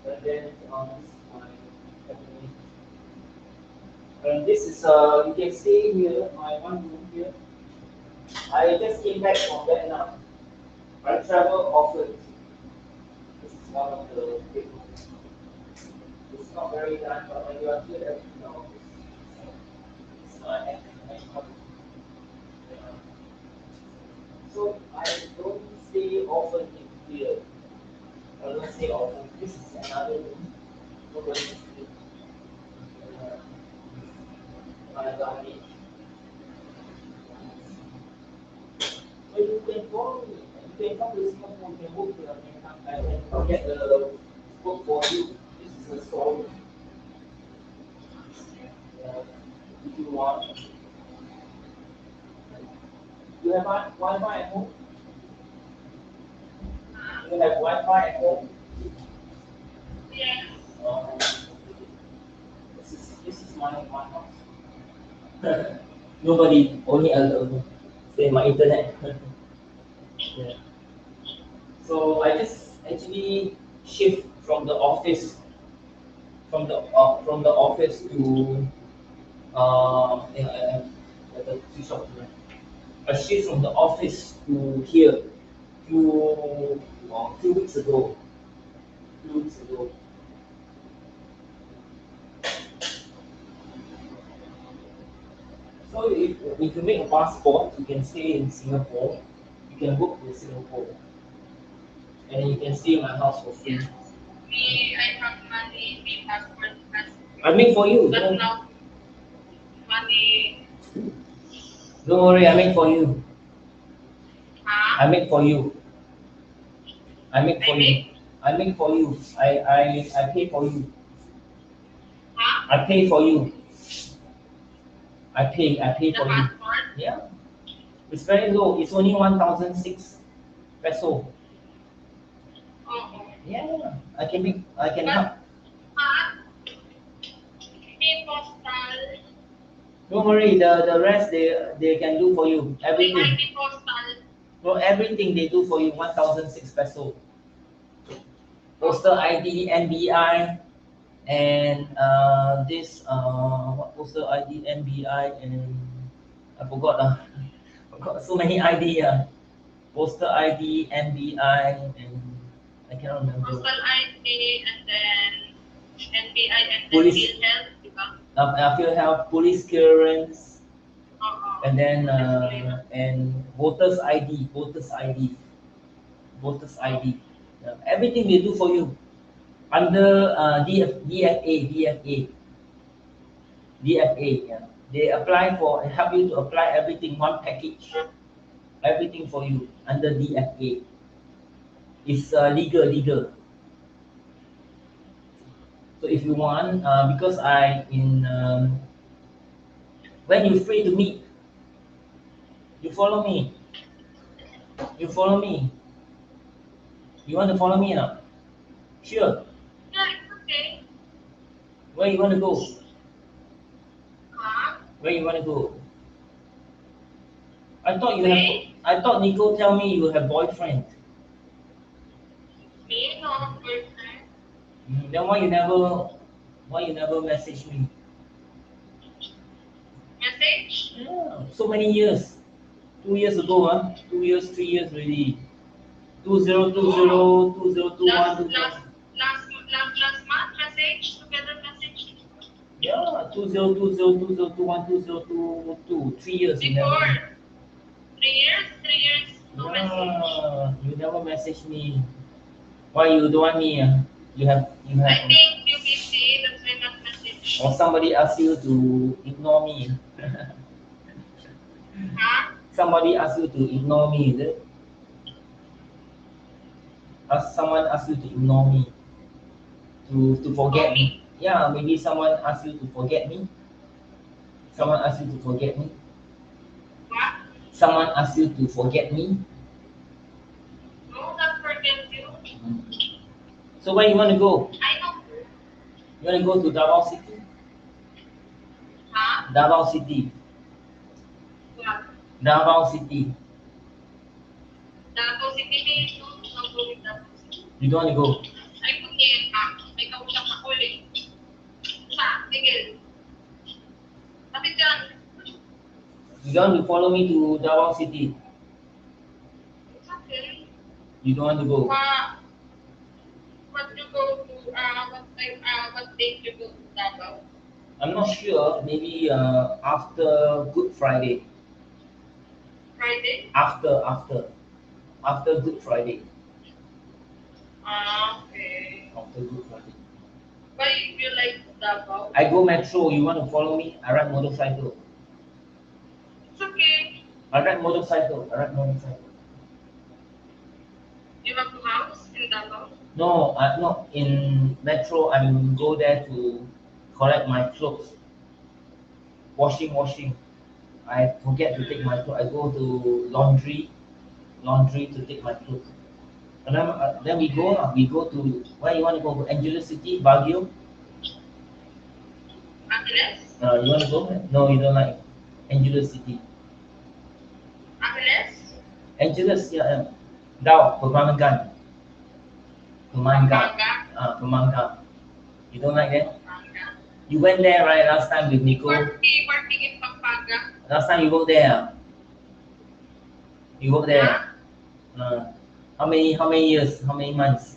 And then this is my family. And this is you can see here my one room here. I just came back from Vietnam. I travel often. This is one of the big rooms. It's not very nice, but when you are here, everything else it's not nice. So I don't stay often in here. I don't stay often. This is another room. Nobody is here. My luggage. So you can follow me. You can come to Singapore. You can work here. I can get the work for you. This is a story. If you want. You have Wi-Fi at home? You have Wi-Fi at home? Yes. This is my house. Nobody, only alone. Say my internet. Yeah. So I just actually shift from the office, from the office to the tea shop. I shift from the office to here few weeks ago. So if you make a passport, you can stay in Singapore. You can work in Singapore, and you can stay in my house for free. I have money, me passport. I make for you. But now, money. Don't worry, I make for you. Huh? I make for you. I make for you. I make for you. I pay for you. Huh? I pay for you. I pay The for you. passport? Yeah. It's very low. It's only 1,006 peso. Oh. Yeah. I can But, help. me postal. Don't worry, the rest they can do for you. Everything. Me postal. No, everything they do for you, 1,006 peso. Postal ID, NBI, and this what postal ID, NBI, and I forgot I got so many ID. Postal ID, NBI, and I cannot remember. Postal ID and then NBI and then Police. Bill Health, diba? Field health, police clearance, Oo. and then and voters ID. Yeah, everything they do for you under DFA. Yeah. They apply for and help you to apply everything one package, everything for you under DFA. It's legal. So if you want, because I in when you're free to meet, you follow me. You follow me. You want to follow me now? Sure. Yeah, it's okay. Where you want to go? Huh? Where you want to go? I thought Nico tell me you have boyfriend. Me, no boyfriend. Then why you never message me? Message? Yeah, so many years. 2 years ago, 2 years, 3 years already. 2020, 2021, Last month message, together message. yeah, 2020, 2021, 2022, 3 years. You Before. never, 3 years, no message. yeah, you never message me. Why you don't want me? You have. I think you busy, that's why not message. Or somebody ask you to ignore me. Huh? Somebody ask you to ignore me, is it? Someone ask you to ignore me, to forget me. Yeah, maybe someone ask you to forget me. Someone ask you to forget me. What? Someone ask you to forget me. No, not forget you. So where you want to go? I know. You want to go to Davao City? Huh? Davao City. What? Davao City. Davao City, may no go with Davao City. You don't want to go? Ay, kunyet ka. May kausap ako eh. Sa, Miguel. Tapi dyan. You don't want to follow me to Davao City? It's okay. You don't want to go? What you go to, what time, what date you go to Davao? I'm not sure. Maybe after Good Friday. Friday? After Good Friday. Okay. After Good Friday. Why you like Davao? I go metro. You want to follow me? I ride motorcycle. It's okay. I ride motorcycle. You have a house in Davao? No, I'm not in metro. I go there to collect my clothes. Washing. I forget to take my clothes. I go to laundry to take my clothes. And then we go. We go to where you want to go? Angeles City, Baguio. Angeles? You want to go? No, you don't like Angeles City. Angeles? Angeles, yeah. Daw, Pamangan. Pamangan. You don't like that? Pampanga. You went there, right, last time with Nico? Working in Pampanga. Last time you worked there. You worked there. How many years? How many months?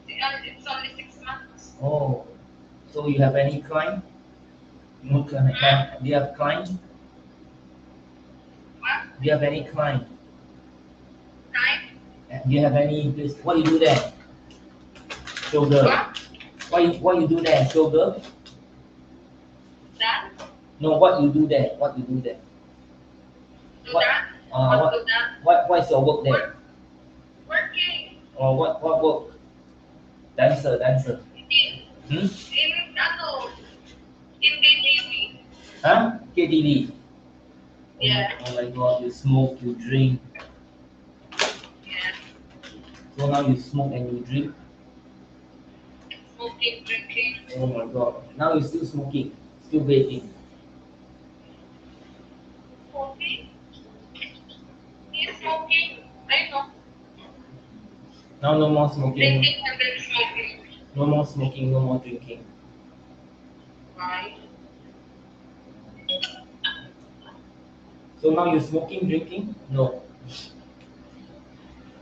It's only 6 months. Oh, so you have any client? Do you have client? What? Do you have any client? Time? Do you have any place? What you do there? Shoulder. What? What you do there? Shoulder? That? No, what you do there? What you do there? Do What? that? What do that? What is your work there? Working. Or what work? Dancer. In KTV. Huh? KTV. Yeah. Oh my god, you smoke, you drink. Yeah. So now you smoke and you drink. Smoking, drinking. Oh my god. Now you're still smoking, still vaping. Smoking? He's smoking. I know. Now no more smoking. Drinking and then smoking. No more smoking, no more drinking. Why? So now you're smoking, drinking? No.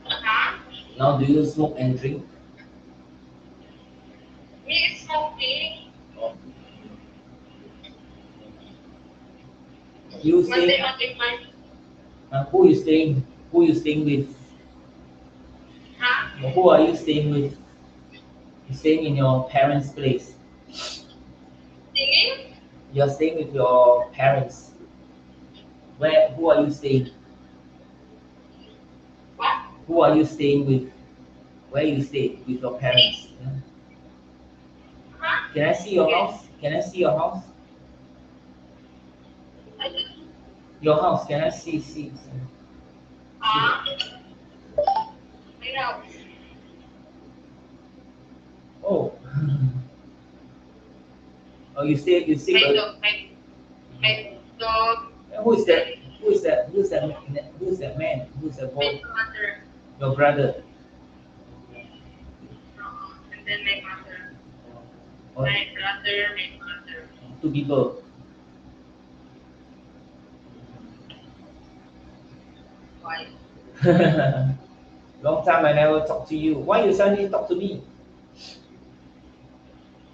Huh? Now do you smoke and drink? Me is smoking. Oh. You One day stay? I'll take my. Who you staying? Who you staying with? Huh? Who are you staying with? You staying in your parents' place? Singing? You're staying with your parents. Where? Who are you staying? What? Who are you staying with? Where you stay with your parents? Yeah. Huh? Can I see your house? Can I see your house? I just. Your house? Can I see? I know. Oh. Oh, you stay. My dog. My dog. Who is that? Who's that man? Who's that boy? My mother. Your brother. And then my mother. Oh, My brother, my mother. 2 people. Why? Long time I never talk to you. Why you suddenly talk to me?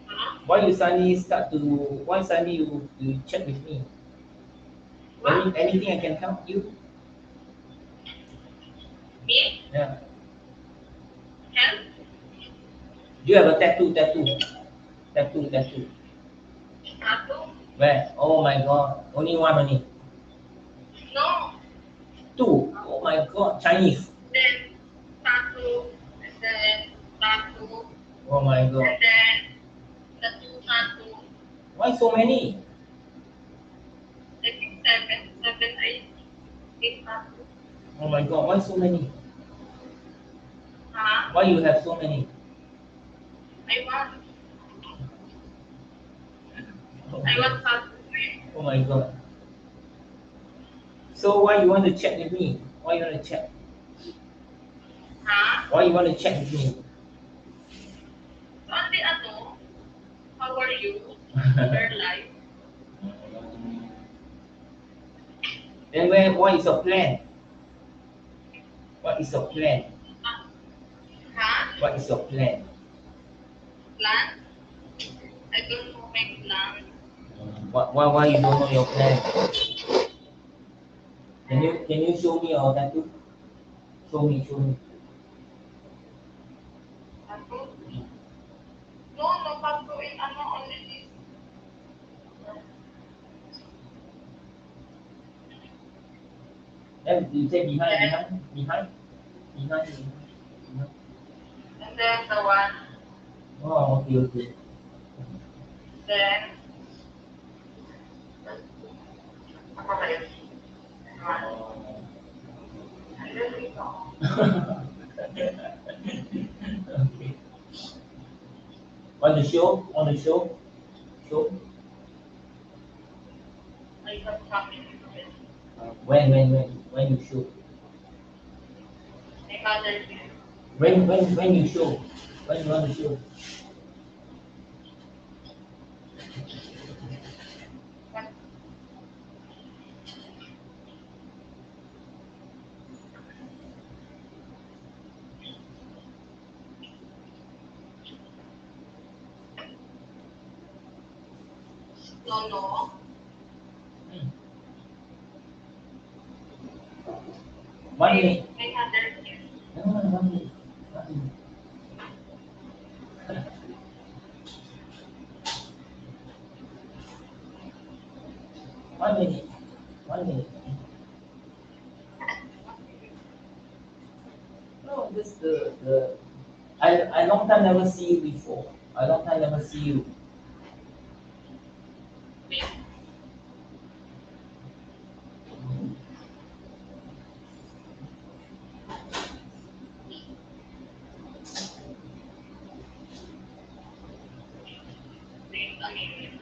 Huh? Why suddenly you chat with me? What? Anything I can help you? Me? Yeah. Help? Do you have a tattoo? Tattoo. Tattoo? Where? Oh my god. Only one only. No. Two. Oh my god. Chinese. Then tattoo, and then tattoo, Oh my and god. then tattoo. Why so many? I think seven, eight tattoo. Oh my god. Why so many? Huh? Why you have so many? I want. Oh, I want tattoo. oh my god. So why you want to chat with me? Why you want to chat? Huh? Why you want to chat with me? Only ano, how are you? Your life? Then what is your plan? What is your plan? Huh? What is your plan? Plan? I don't know my plan. Why you don't know your plan? Can you show me your tattoo? Show me. Tattoo? No, tattoo in ano, only this. Then you say behind. And then the one, Oh, okay. then, apa ba yun? And then dito. Okay. Want to show? Show? I have something to do. When you show? My mother did. When you show? When you want to show? No. One minute. My mother did. No, 1 minute. 1 minute. 1 minute. No, this the I long time never see you before. I long time never see you. I mean,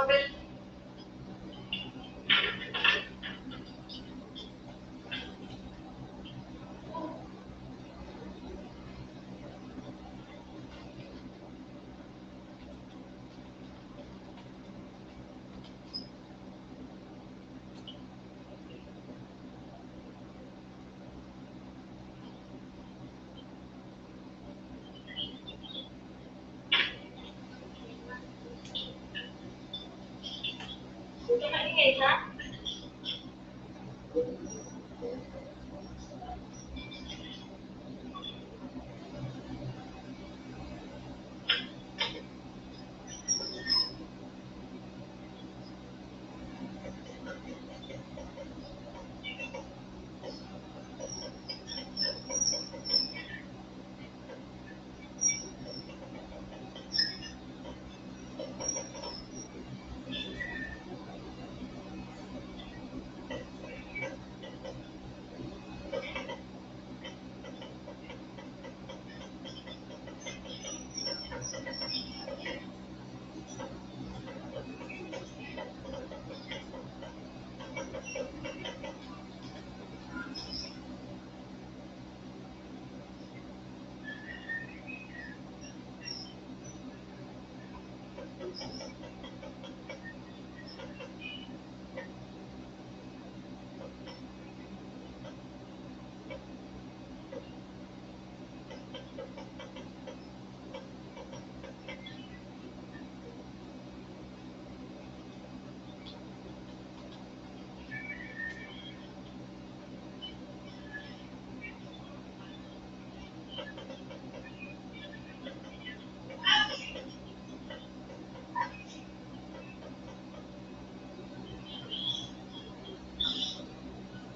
mobil. Bukan nak ingin tak?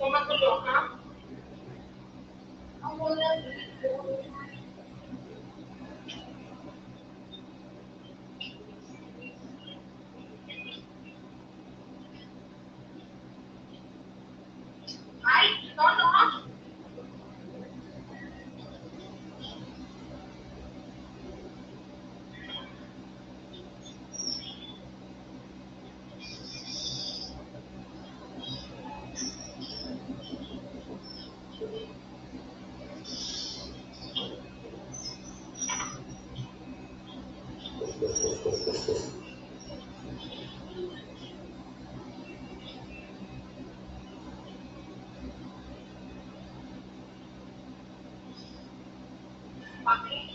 Cuma kedua, kamu lihat. Baik, tolong. Pakai.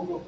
go.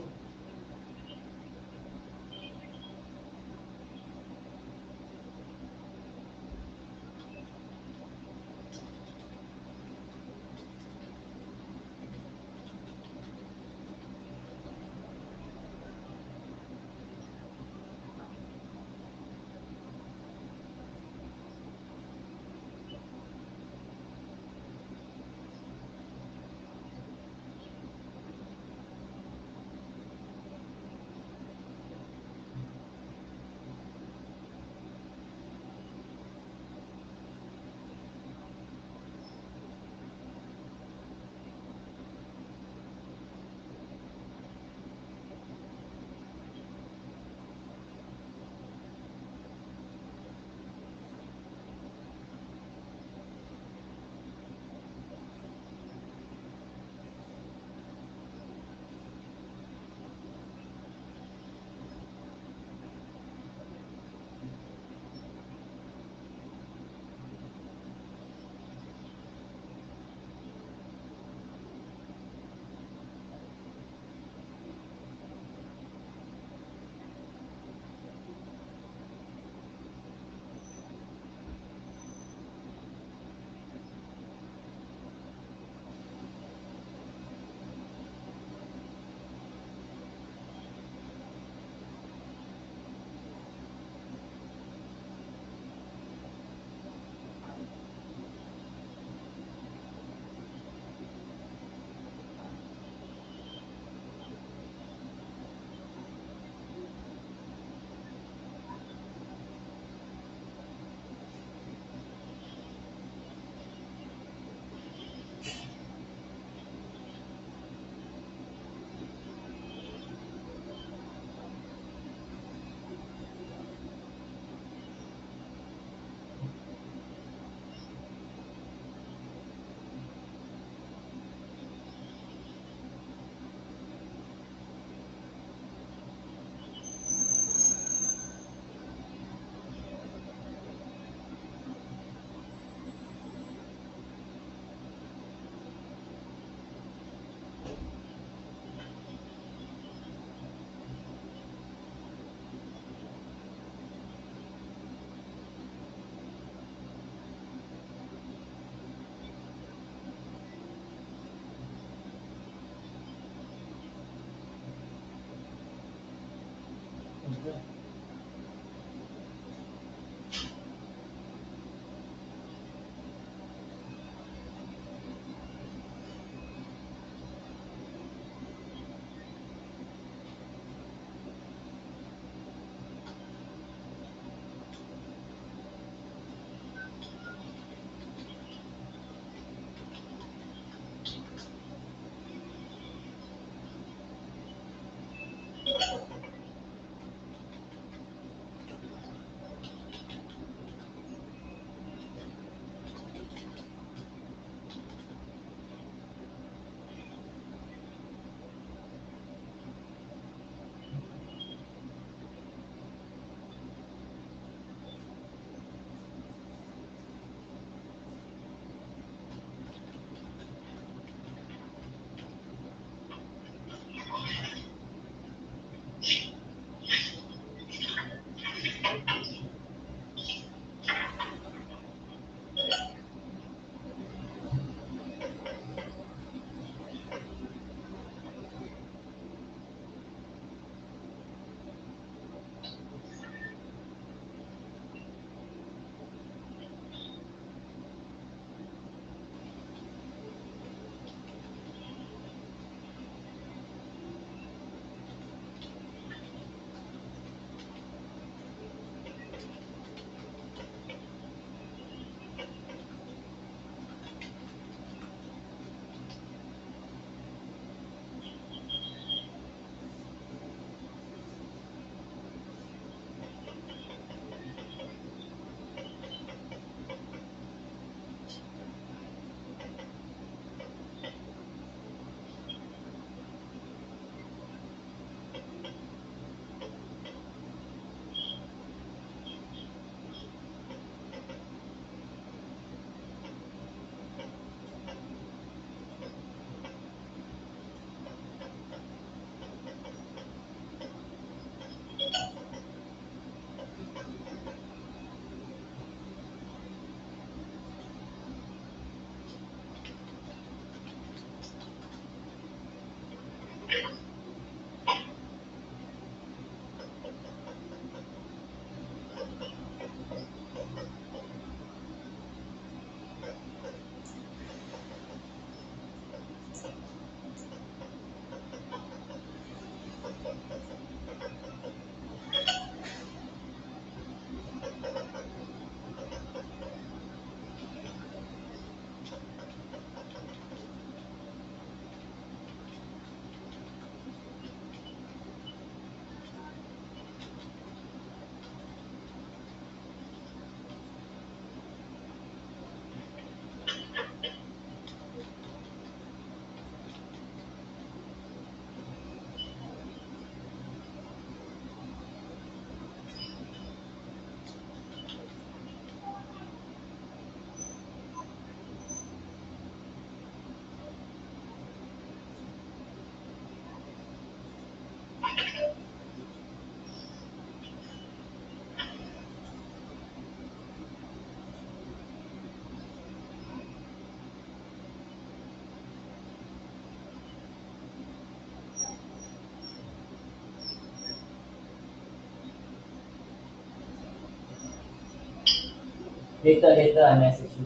Later I message you.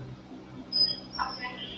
Okay.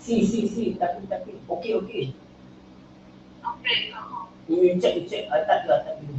See, tapi, okay. Okay. You check, I type dulu.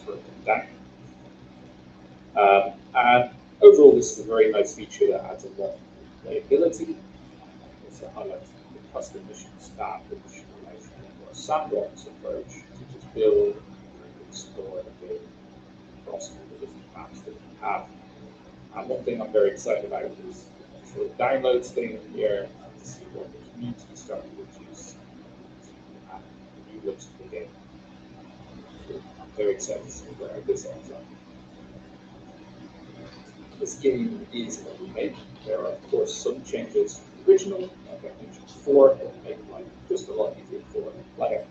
broken down. And overall, this is a very nice feature that adds a lot of playability. Also highlights the custom mission stack, which allows you for a sandbox approach to just build and explore the game across all the different maps that you have. And one thing I'm very excited about is the sort of downloads thing here to see what the community started to produce and the new looks to the game. So I'm very excited to see where this ends up. This game is a remake. There are, of course, some changes to the original, like I mentioned before, that make life just a lot easier for the player.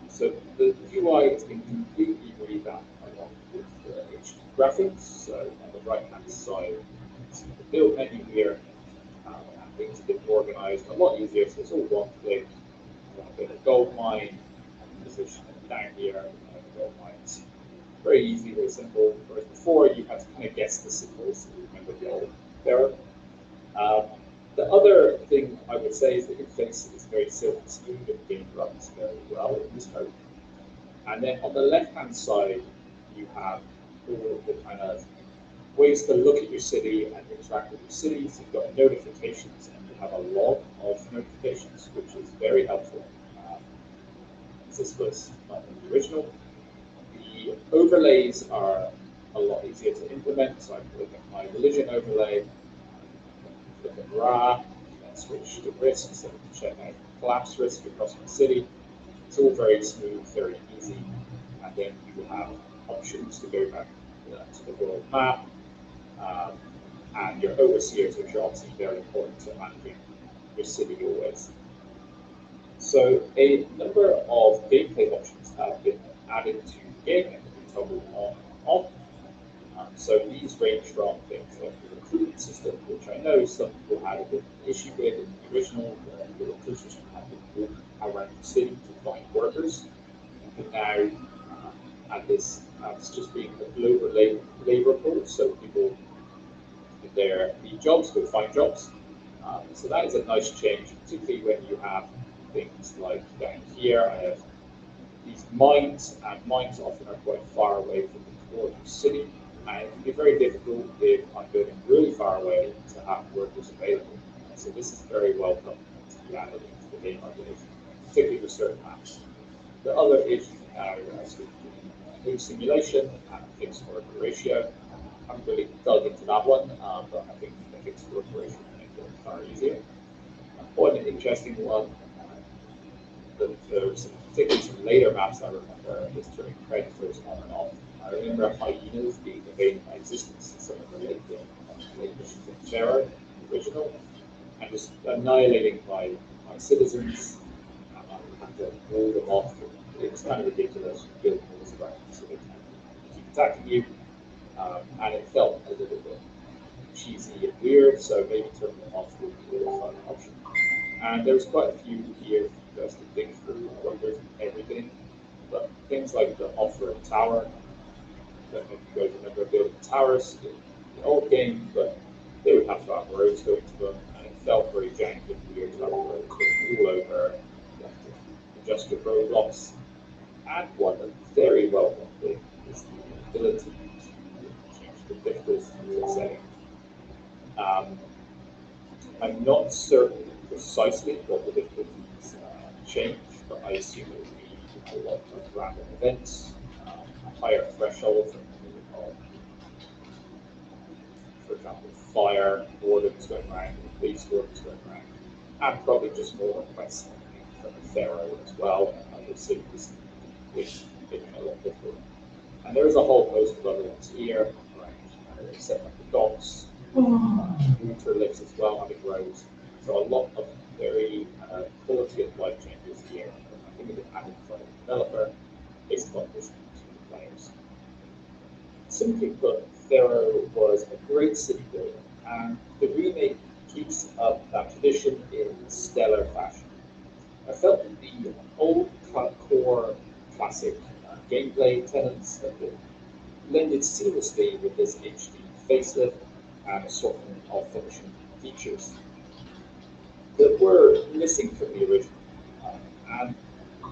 So the UI has been completely revamped along with HD graphics. So on the right-hand side, you can see the build menu here, and things have been organized a lot easier. So it's all one click. You want to build a gold mine, and position it down here, the gold mines. Very easy, very simple. Whereas before, you had to kind of guess the symbols to remember the old there. The other thing I would say is the interface is very silky smooth and the game runs very well in this mode. And then on the left-hand side, you have all of the kind of ways to look at your city and interact with your city. So you've got notifications and you have a log of notifications, which is very helpful. This was not in the original. The overlays are a lot easier to implement. So I can look at my religion overlay, look at Ra, and switch to risk, so we can check out collapse risk across my city. It's all very smooth, very easy. And then you have options to go back to the world map, and your overseers, which are obviously very important to managing your city always. So a number of gameplay options have been added to the game and can be toggled on and off. So these range from things like the recruitment system, which I know some people had a bit of an issue with in the original, where the recruiters had to walk around the city to find workers. You can now add this as just being a global labor pool, so people, if they need jobs, go find jobs. So that is a nice change, particularly when you have things like down here, I have these mines, and mines often are quite far away from the core of the city, and it can be very difficult if I'm building really far away to have workers available. So this is very welcome to be added into the game, I believe, particularly with certain maps. The other is you can now move simulation and fixed work ratio. I haven't really dug into that one, but I think the fixed work ratio can make it far easier. One interesting one, there's particularly some later maps I remember, is turning predators on and off. I remember hyenas being evaded by existence in some of the late missions in Terror, the original, and just annihilating my citizens. I had to wall them off. It was kind of ridiculous. You build walls around so they can keep attacking you, and it felt a little bit cheesy and weird, so maybe turning them off would be a fun option. And there's quite a few here for us to think through. I wonder if everything, but things like the off-road tower. I don't know if you guys remember building towers in the old game, but they would have to have roads going to them, and it felt very janky and weird to have roads going all over. You have to adjust your roadblocks. And one very welcome thing is the ability to change the difficulty setting. I'm not certain precisely what the difficulties change, but I assume it would be a lot of random events, a higher threshold for example, fire, wardens going around, police wardens going around, and probably just more requests from the Pharaoh as well. The cities making it a lot difficult. And there is a whole host of other ones here, around setting up the docks, water lifts as well, having roads. So a lot of very quality of life changes here. I think it's added from the developer based on this to the players. Simply put, Pharaoh was a great city builder, and the remake keeps up that tradition in stellar fashion. I felt that the old core classic gameplay tenets have been blended seamlessly with this HD facelift and assortment of finishing features that were missing from the original. And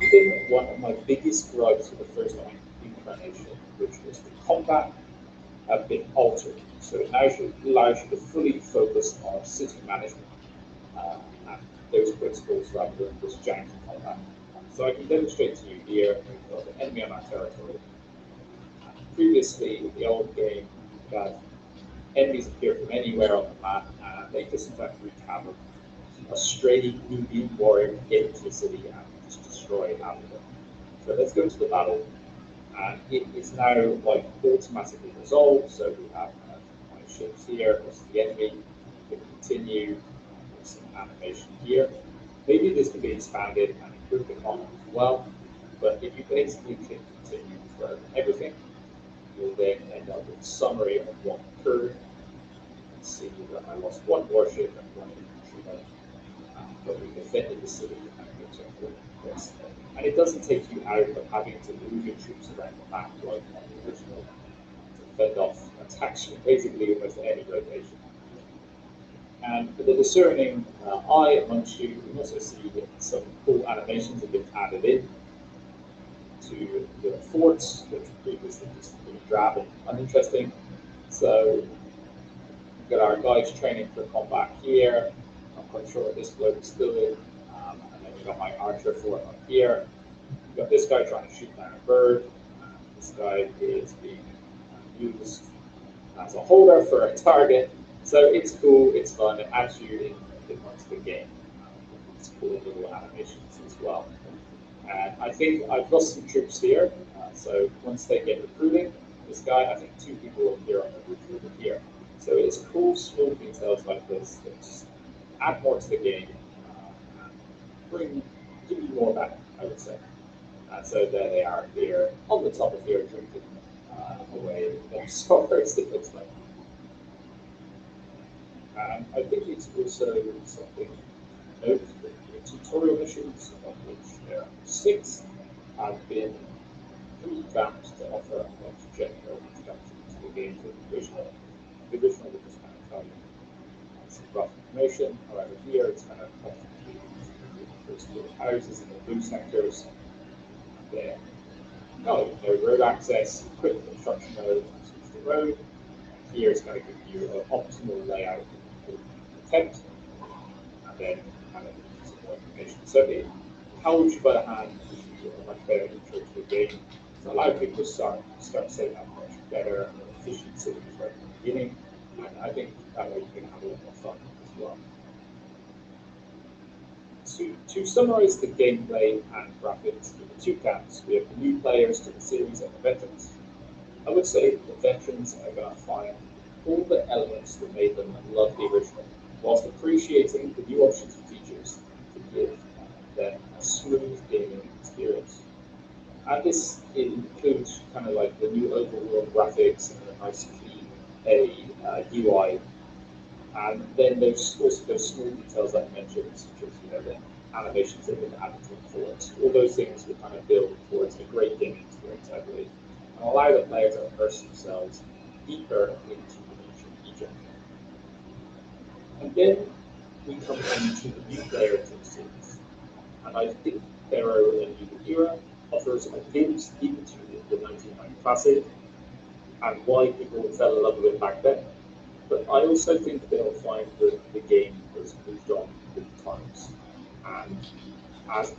even one of my biggest gripes with the first incarnation, which was the combat, have been altered. So it now allows you to fully focus on city management and those principles rather than this janky combat. So I can demonstrate to you here, we've got the enemy on our territory. Previously, in the old game, you had enemies appear from anywhere on the map, and they just in fact wreak havoc. A stray Nubian warrior can get into the city and just destroy half of it. So let's go to the battle. And it is now like automatically resolved, so we have my ships here, this is the enemy, we can continue with some animation here. Maybe this can be expanded and improved upon as well, but if you basically click continue for everything, you'll then end up with a summary of what occurred. You can see that I lost one warship and one infantryman, but we defended the city and we took this. And it doesn't take you out of having to move your troops around the map like on the original to fend off attacks from basically almost any location. And for the discerning eye amongst you, you can also see that some cool animations have been added in to the forts, which previously just really drab and uninteresting. So we've got our guys training for combat here. I'm quite sure what this bloke is doing. And then we've got my archer fort up here. We've got this guy trying to shoot down a bird. This guy is being used as a holder for a target. So it's cool, it's fun, it adds you into the game. It's cool little animations as well. And I think I've lost some troops here. So once they get recruiting, this guy, I think 2 people will appear on the roof over here. So it's cool small details like this that just add more to the game and give you more back, I would say. So there they are here on the top of here drinking away their swords, it looks like. I think it's also something to note that the tutorial missions, of which there are 6, have been revamped to offer a much gentler introduction to the game than the original. The original was just kind of telling you some rough information. However, here it's kind of constantly the first little houses in the blue sectors. Then, no road access, quick construction mode, switch to road. Here it's going to give you an optimal layout of the tent, and then kind of some more information. So, how would you by the hand a much better intro to the game? So, allow people to start setting up much better efficient cities right from the beginning, and I think that way you can have a lot more fun as well. To summarize the gameplay and graphics in the 2 camps, we have the new players to the series and the veterans. I would say the veterans are going to find all the elements that made them love the original, whilst appreciating the new options and features to give them a smooth gaming experience. And this includes kind of like the new overworld graphics and a nice clean UI. And then there's also those small details that I mentioned, such as the animations that have been added to the forts. All those things will kind of build towards a great gaming experience, I believe, and allow the player to immerse themselves deeper into ancient Egypt. And then we come into the new player to the series. And I think Pharaoh and New Era offers a glimpse into the 1990 classic and why people fell in love with it back then. But I also think they'll find that the game has moved on with the times. And as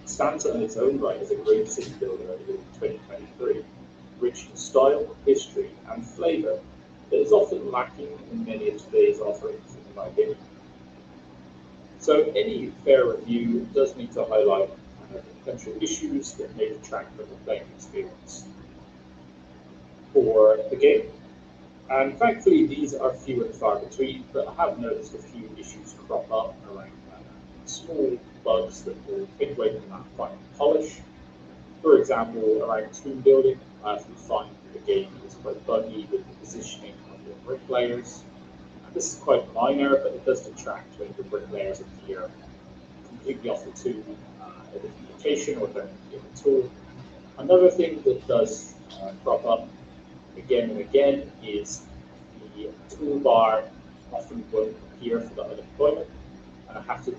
stands on its own right as a great city builder in 2023, rich in style, history, and flavour that is often lacking in many of today's offerings, in my opinion. So any fair review does need to highlight potential issues that may detract from the playing experience for the game. And thankfully, these are few and far between, but I have noticed a few issues crop up around small bugs that will take away from that final polish. For example, around tomb building, I often find that the game is quite buggy with the positioning of your bricklayers. And this is quite minor, but it does detract when the bricklayers appear completely off the tomb at a different location or don't appear at all. Another thing that does crop up again and again is the toolbar often won't appear for the unemployment, and I have to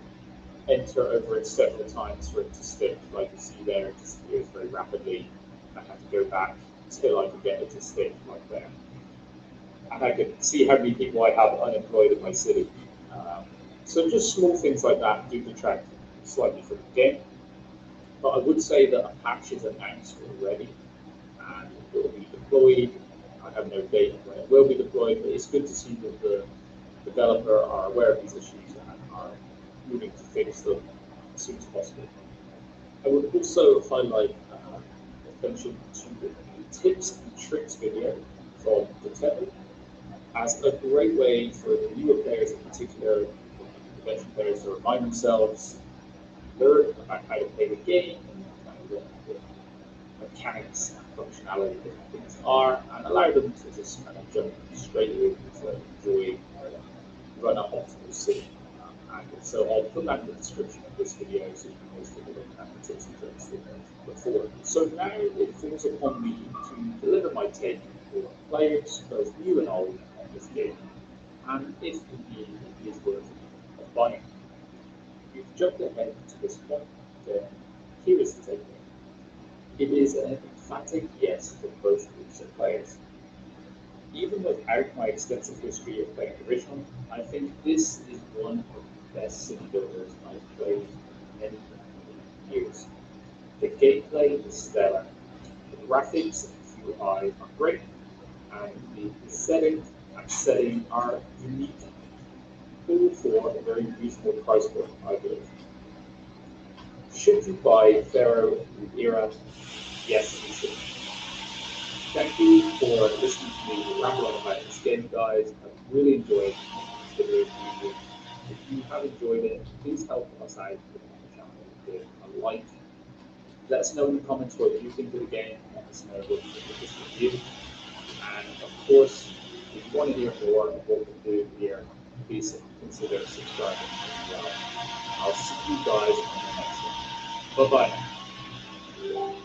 enter over it several times for it to stick. Like you see there, it disappears very rapidly. I have to go back until I can get it to stick like there. And I can see how many people I have unemployed in my city. So just small things like that do detract slightly from the game. But I would say that a patch is announced already, and it will be deployed. I have no date when it will be deployed, but it's good to see that the developer are aware of these issues and are moving to fix them as soon as possible. I would also highlight attention to the tips and tricks video from the Tether as a great way for the newer players in particular, the veteran players to remind themselves, learn about how to play the game, and kind of what the mechanics and functionality that things are, and allow them to just kind of jump straight in to enjoy run an optimal city. And so I'll put that in the description of this video so you can always take a look at the tips and tricks that before. So now it falls upon me to deliver my take for players, both new and old, on this game. and if indeed it is worth of buying. If you've jumped ahead to this point, then here is the takeaway. It is an emphatic yes for both groups of players. Even without my extensive history of playing original, I think this is one of the best city builders I've played in many years. The gameplay is stellar, the graphics and UI are great, and the aesthetic and setting are unique, all for a very reasonable price point, I believe. Should you buy Pharaoh Era? Yes, you should. Thank you for listening to me ramble on about this game, guys. I've really enjoyed the review. If you have enjoyed it, please help us out with the channel with a like. Let us know in the comments what you think of the game. Let us know what you think of this review. And of course, if you want to hear more of what we do here, please consider subscribing as well. I'll see you guys on the next one. Bye bye.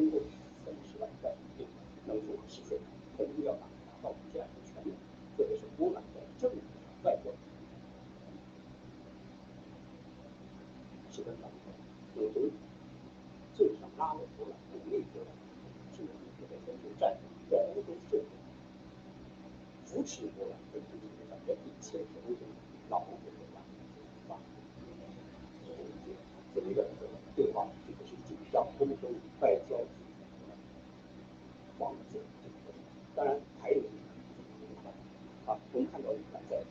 公共30万万人能否实现肯定要达到这样的权利，特别是波兰的政治外交是跟党有德语，最少拉拢波兰独立国家，甚至特别全球战略在欧洲社会扶持波兰在政治上人民签署欧洲劳动国家法律。这么一个对话，这个是主要欧洲外交王者。当然还有一个我们看到在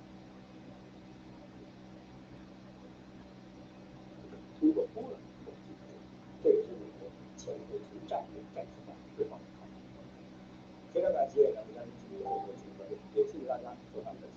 通过波兰的这也是美国前后从战略战术上对方的考虑。非常感谢两位嘉宾今天的主持，也谢谢大家收看本期。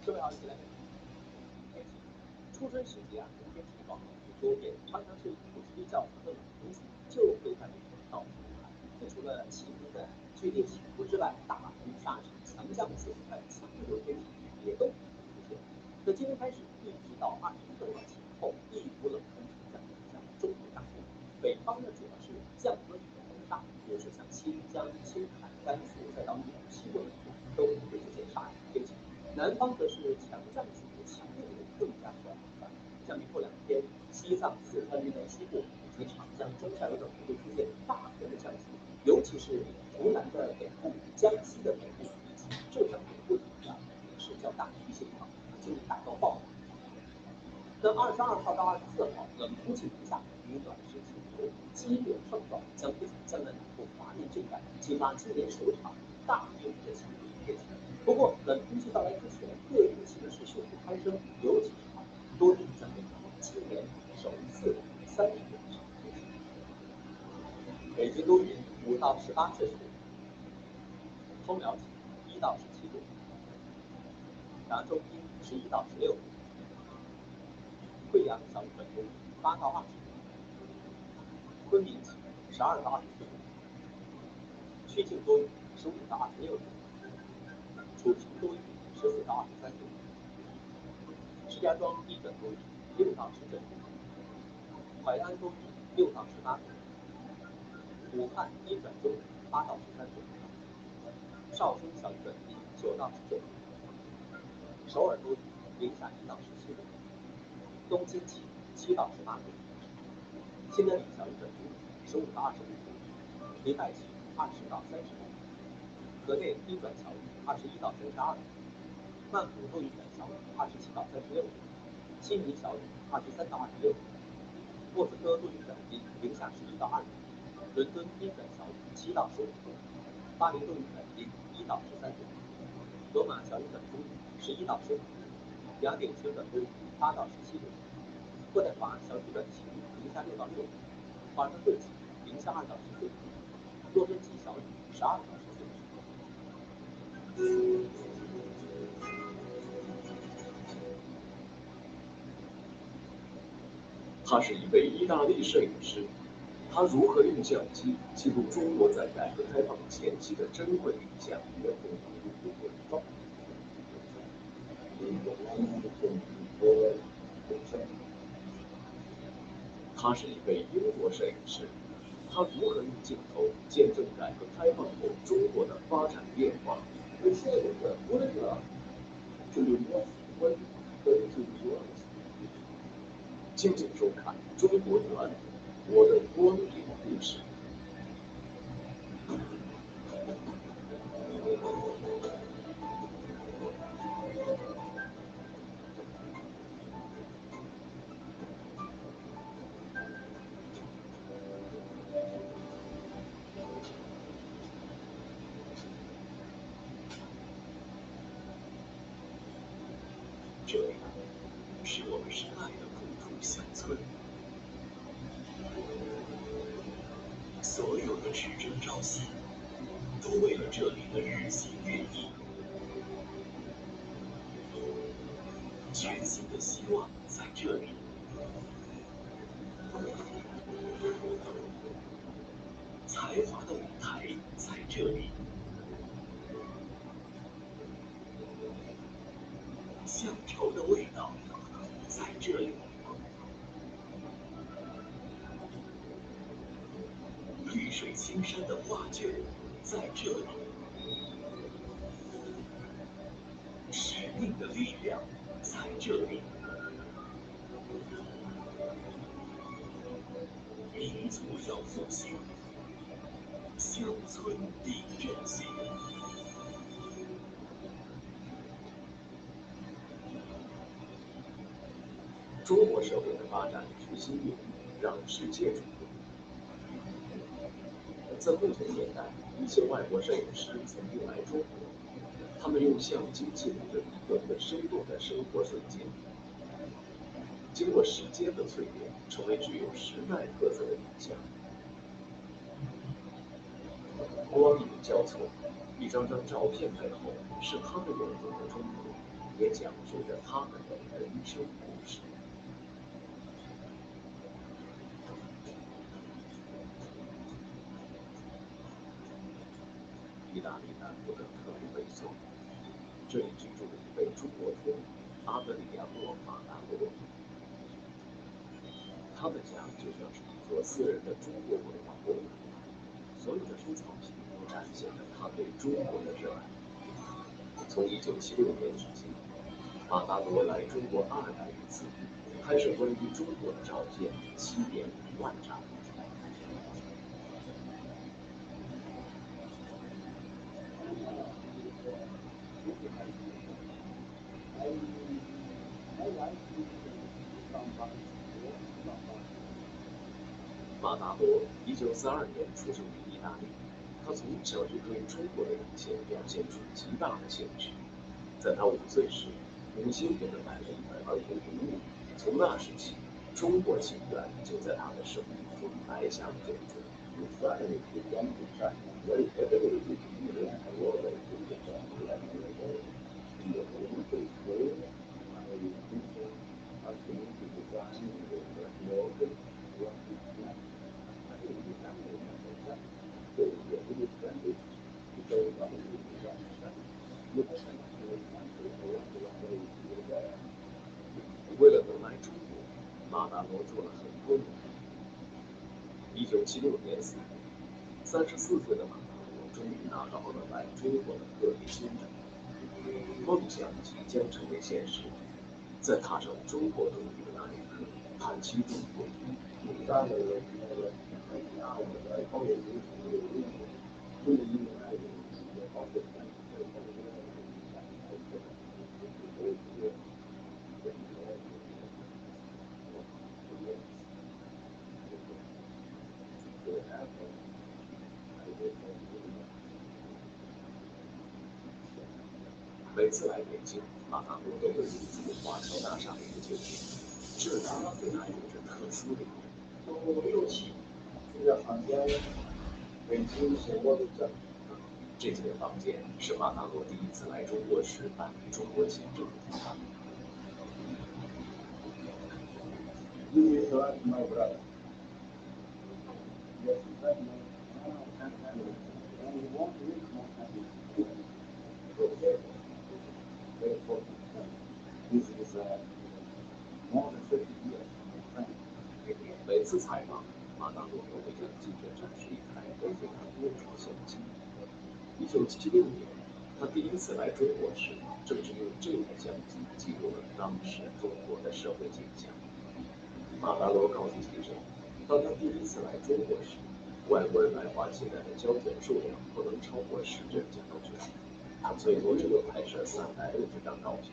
各位好，起来。出生时节啊，人间提高，多变，常常是不是较长的东西就会看到这除了气温的剧烈起伏之外，大风沙尘、强降雪还有强流天气也都可能出现。那今天开始一直到24号前后，一股冷空气将影响中国大陆。北方呢主要是降温与风沙，比如说像新疆、青海、甘肃，再到广西的都会出现沙尘天气。南方则是强降雪、强流更加广泛。像明后2天，西藏、四川的西部以及长江中下游等会出现大幅的降雪，尤其是湖南的北部、江西的北部以及浙江北部也是较大，一些地方就达到暴雨。那22号到24号，冷空气南下，与暖湿气流激流创造，将会从江南南部华南这一带激发今年首场大雨的强烈天气。不过，冷空气到来之前，各地的形势迅速攀升，尤其是多云将会今年首次3点以上天气。北京多云，5到18摄氏度；通辽起1到17度；扬州阴11到16度；贵阳小雨转多8到20度；昆明起12到24度；曲靖多云15到26度；楚平多云14到23度；石家庄阴转多云6到19度；淮安多云6到18度；武汉阴转中8到13度；绍兴小雨转阴9到19度；首尔多云零下1到17度；东京起7到18度；新德里小雨转中15到25度；临海起20到30度；河内阴转小雨21到32度；曼谷多云转小雨27到36度；悉尼小雨23到26度；莫斯科多云转阴零下11到20度；伦敦阴转小雨7到15度；巴黎多云转阴1到13度；罗马小雨转中11到15度；雅典晴转多云8到17度；渥太华小雨转晴零下6到6度；华盛顿起零下2到14度；洛杉矶小雨12到14度。他是一位意大利摄影师，他如何用相机记录中国在改革开放前夕的珍贵影像？他是一位英国摄影师，他如何用镜头见证改革开放后中国的发展变化？敬请收看《中国的蓝图》，我的光影故事。这里是我们深爱的故土乡村，所有的只争朝夕，都为了这里的日新月异。全新的希望在这里。才华的舞台在这里，乡愁的味道在这里，绿水青山的画卷在这里，使命的力量在这里，民族要复兴，乡村鼎振兴。中国社会的发展日新月异，让世界瞩目。在不同年代，一些外国摄影师曾经来中国，他们用相机记录着一个个生动的生活瞬间，经过时间的淬炼，成为具有时代特色的影像。光影交错，一张张照片背后是他们眼中的中国，也讲述着他们的人生故事。意大利南部的特鲁贝索，这里居住一位中国托尼阿德里亚诺·马达罗。他的家就像是一座私人的中国文化博物馆，所有的收藏品都展现着他对中国的热爱。从1976年至今，马达罗来中国200余次，拍摄关于中国的照片7点5万张。马达罗1942年出生于意大利，他从小就对中国的一切表现出极大的兴趣。在他5岁时，母亲给他买了一本儿童读物，从那时起，中国情缘就在他的生命中埋下了种子。为了能来中国，马达罗做了很多努力。1976年4月，34岁的马达罗终于拿到了来中国的特别签证，梦想即将成为现实。在踏上中国土地的那一刻，他激动不已。每次来北京，马达罗都会入住华侨大厦的一个酒店，这里对他有着特殊的意义。这间房间是马达罗第一次来中国时办理中国签证的地方。每次采访，马达罗都会向记者展示一台都非常优质的相机。1976年，他第一次来中国时，正是用这台相机记录了当时中国的社会景象。马达罗告诉记者，当他第一次来中国时，外国人来华携带的胶卷数量不能超过10卷胶卷，他最多只能拍摄360张照片。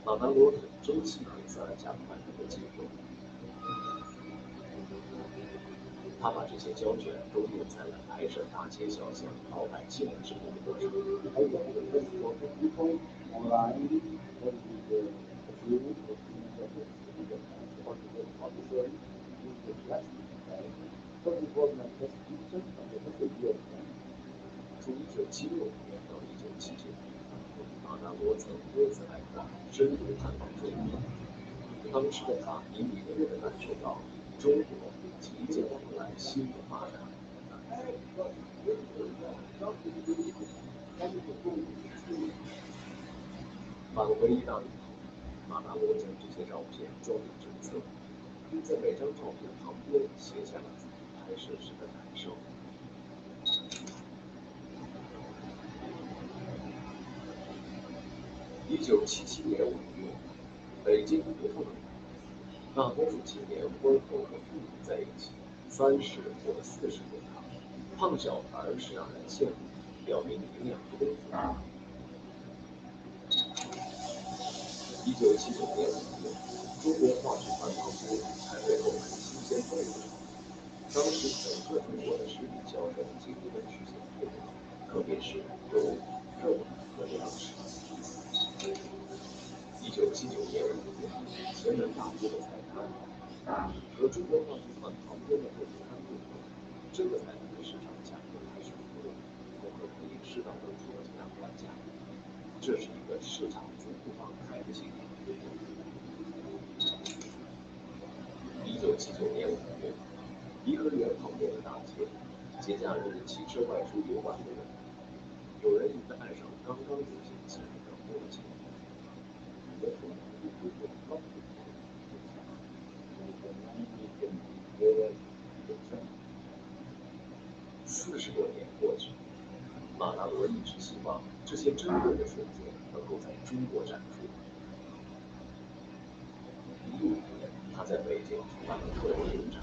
马达罗很珍惜黑塞尔家团队的记录，他把这些胶卷都用在了拍摄大街小巷老百姓的生活上。从1976年到1979年，马纳罗曾多次来访，深入探访中国。当时的他已隐约地感受到中国即将迎来新的发展。返回意大利后，马纳罗将这些照片装入整册，并在每张照片旁边写下了自己拍摄时的感受。1977年5月，北京胡同里，大多数青年婚后和妇女在一起，30或40个他，胖小孩是让人羡慕，表明营养丰富。1979年5月，中国话剧团唐波开会后很新鲜动物场，当时整个中国的食品销售几乎都实现变化，特别是有肉和粮食。1979年5月，前门大街的菜摊和中国话剧团旁边的动物摊对头，这个菜摊的市场价格还是不错，顾客可以适当的出几两半价。这是一个市场逐步放开的信号。1979年5月，颐和园旁边的大街，节假日骑车外出游玩的人，有人戴上刚刚流行起来的墨镜。40多年过去，马纳罗一直希望这些珍贵的瞬间能够在中国展出。15年，他在北京举办了特别影展，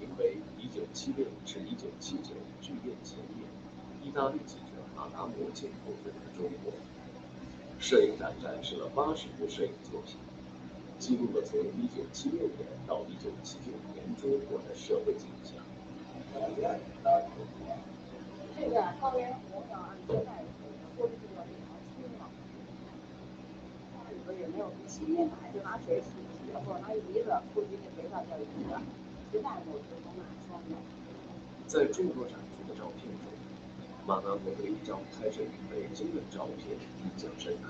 名为1976至1979剧院前夜，意大利记者马达摩镜头中的中国。摄影展展示了80部摄影作品，记录了从1976年到1979年中国的社会景象。这个高原湖要按现在说是这个条村嘛，它里边也没有洗面奶，就拿水洗，或者拿梨子估计那肥皂叫梨子，现在我是从哪说的？在众多展出的照片中，马纳罗对一张拍摄于北京的照片印象深刻。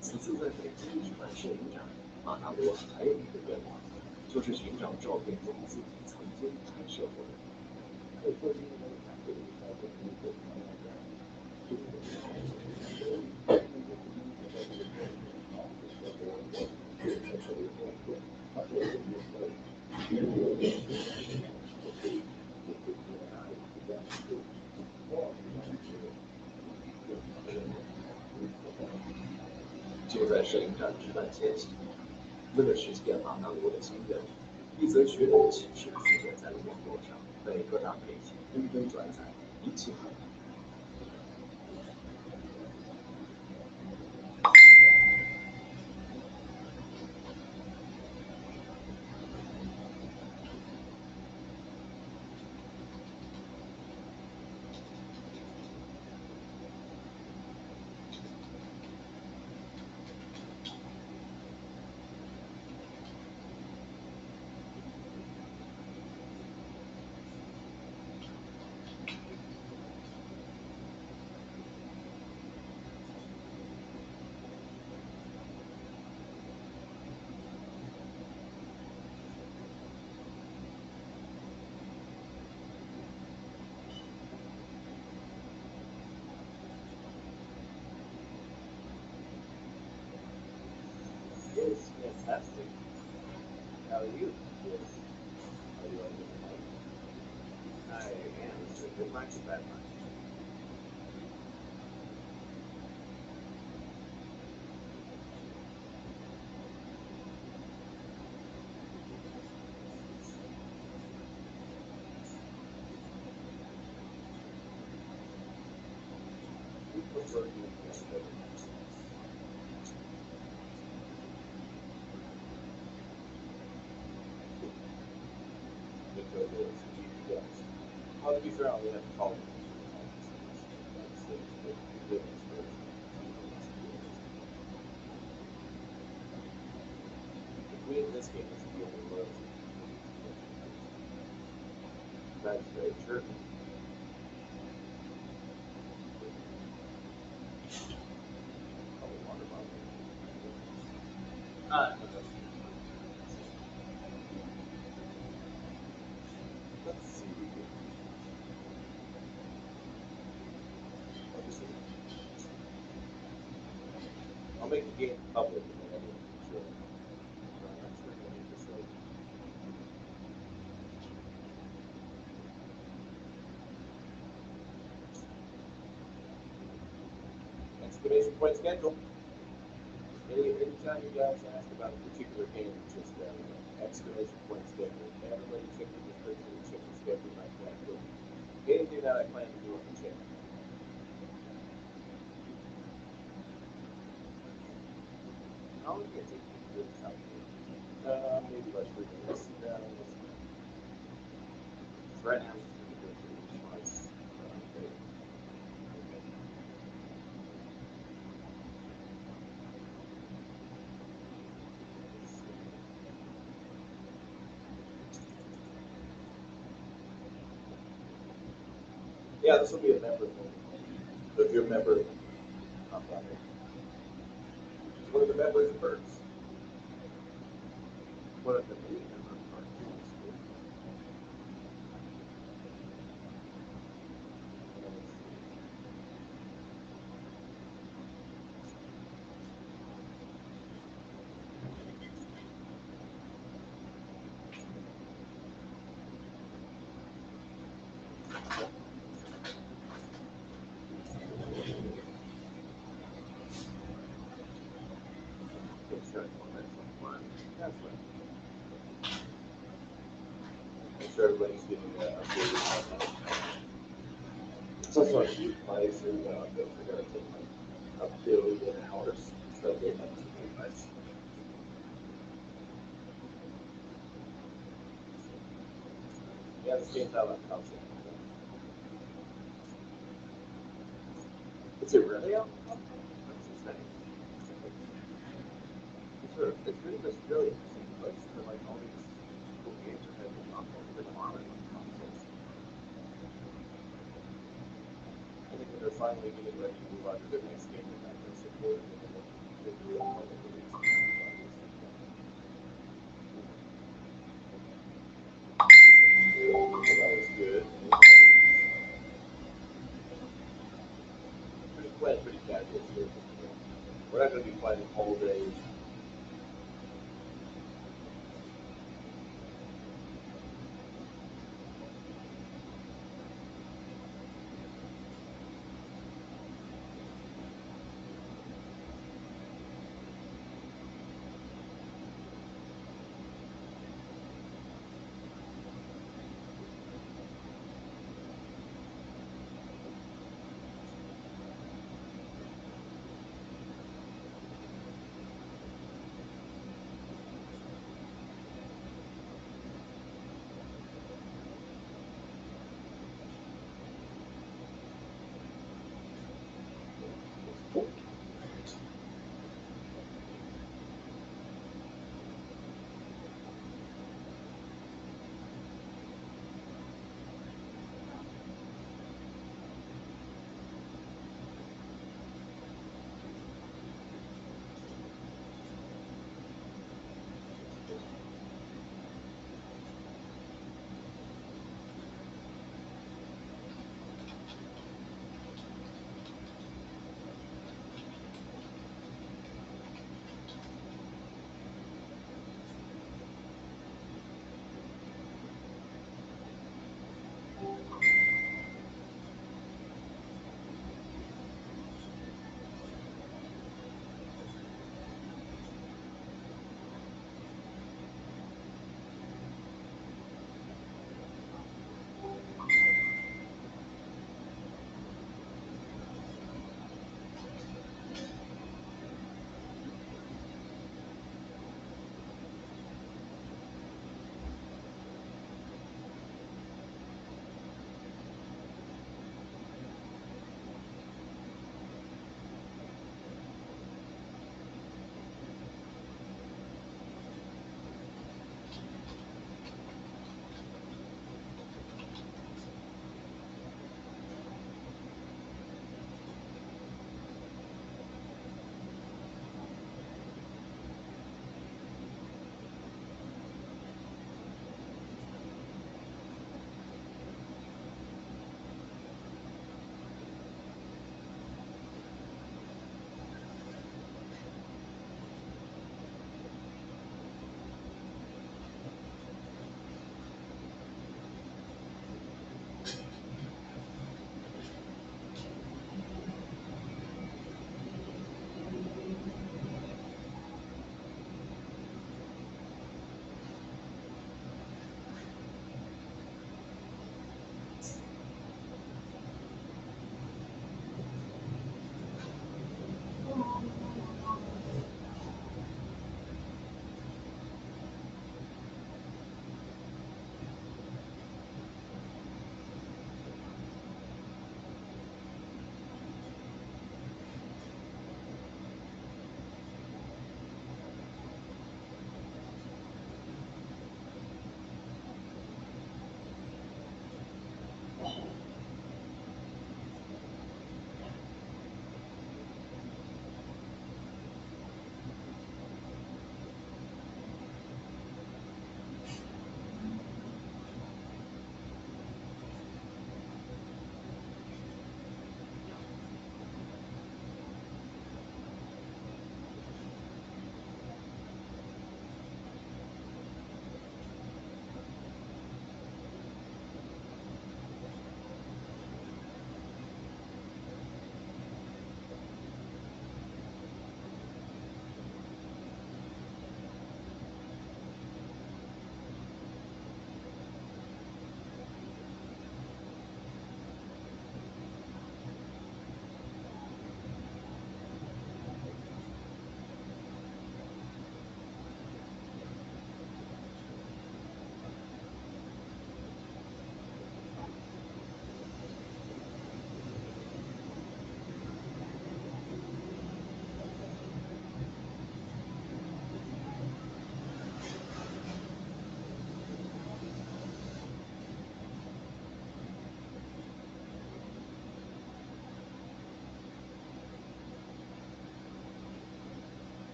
此次在北京举办摄影展，马纳罗还有一个愿望，就是寻找照片中自己曾经拍摄过的人。就在摄影展举办前夕，为了实现马纳罗的心愿，一则寻人启事出现在了网络上，被各大媒体纷纷转载，引起轰动。It's fantastic. How are you? Yes. Are you on the mic? I am. It's a good mic or bad mic? We prefer you to better mics. Because it's GPS. Well, to be fair, I only have to call it. Between this this game is the only loyalty. That is very true. Probably water bottle. No, that's let's see. I'll make the game public and then everyone can join. So I'm not sure if I need to say. Exclamation point schedule. Anytime you guys ask about a particular game, just exclamation point schedule. Everybody check the description and check the schedule like that. But anything that I plan to do on the channel. How long did it take you to do this out here? Maybe like 3 minutes. Right now, I'm just going to go through each twice. Okay. Yeah, this will be a member thing. So if you're a member, I'm not it. It's one of the members' perks. One of the many members' perks. That's right. Make sure everybody's getting updated. So that's what you play through they're going to take like a billion hours. So they have to do much. Yeah, this game's out on console. Is it really out? That's insane. It's really just really interesting place for like all these cool games are heading on consoles. They're farming on consoles. I think when they're finally getting ready to move on to their next game, they're not going to support it anymore. They do it like a release. That was good. Pretty casual. We're not going to be playing whole days.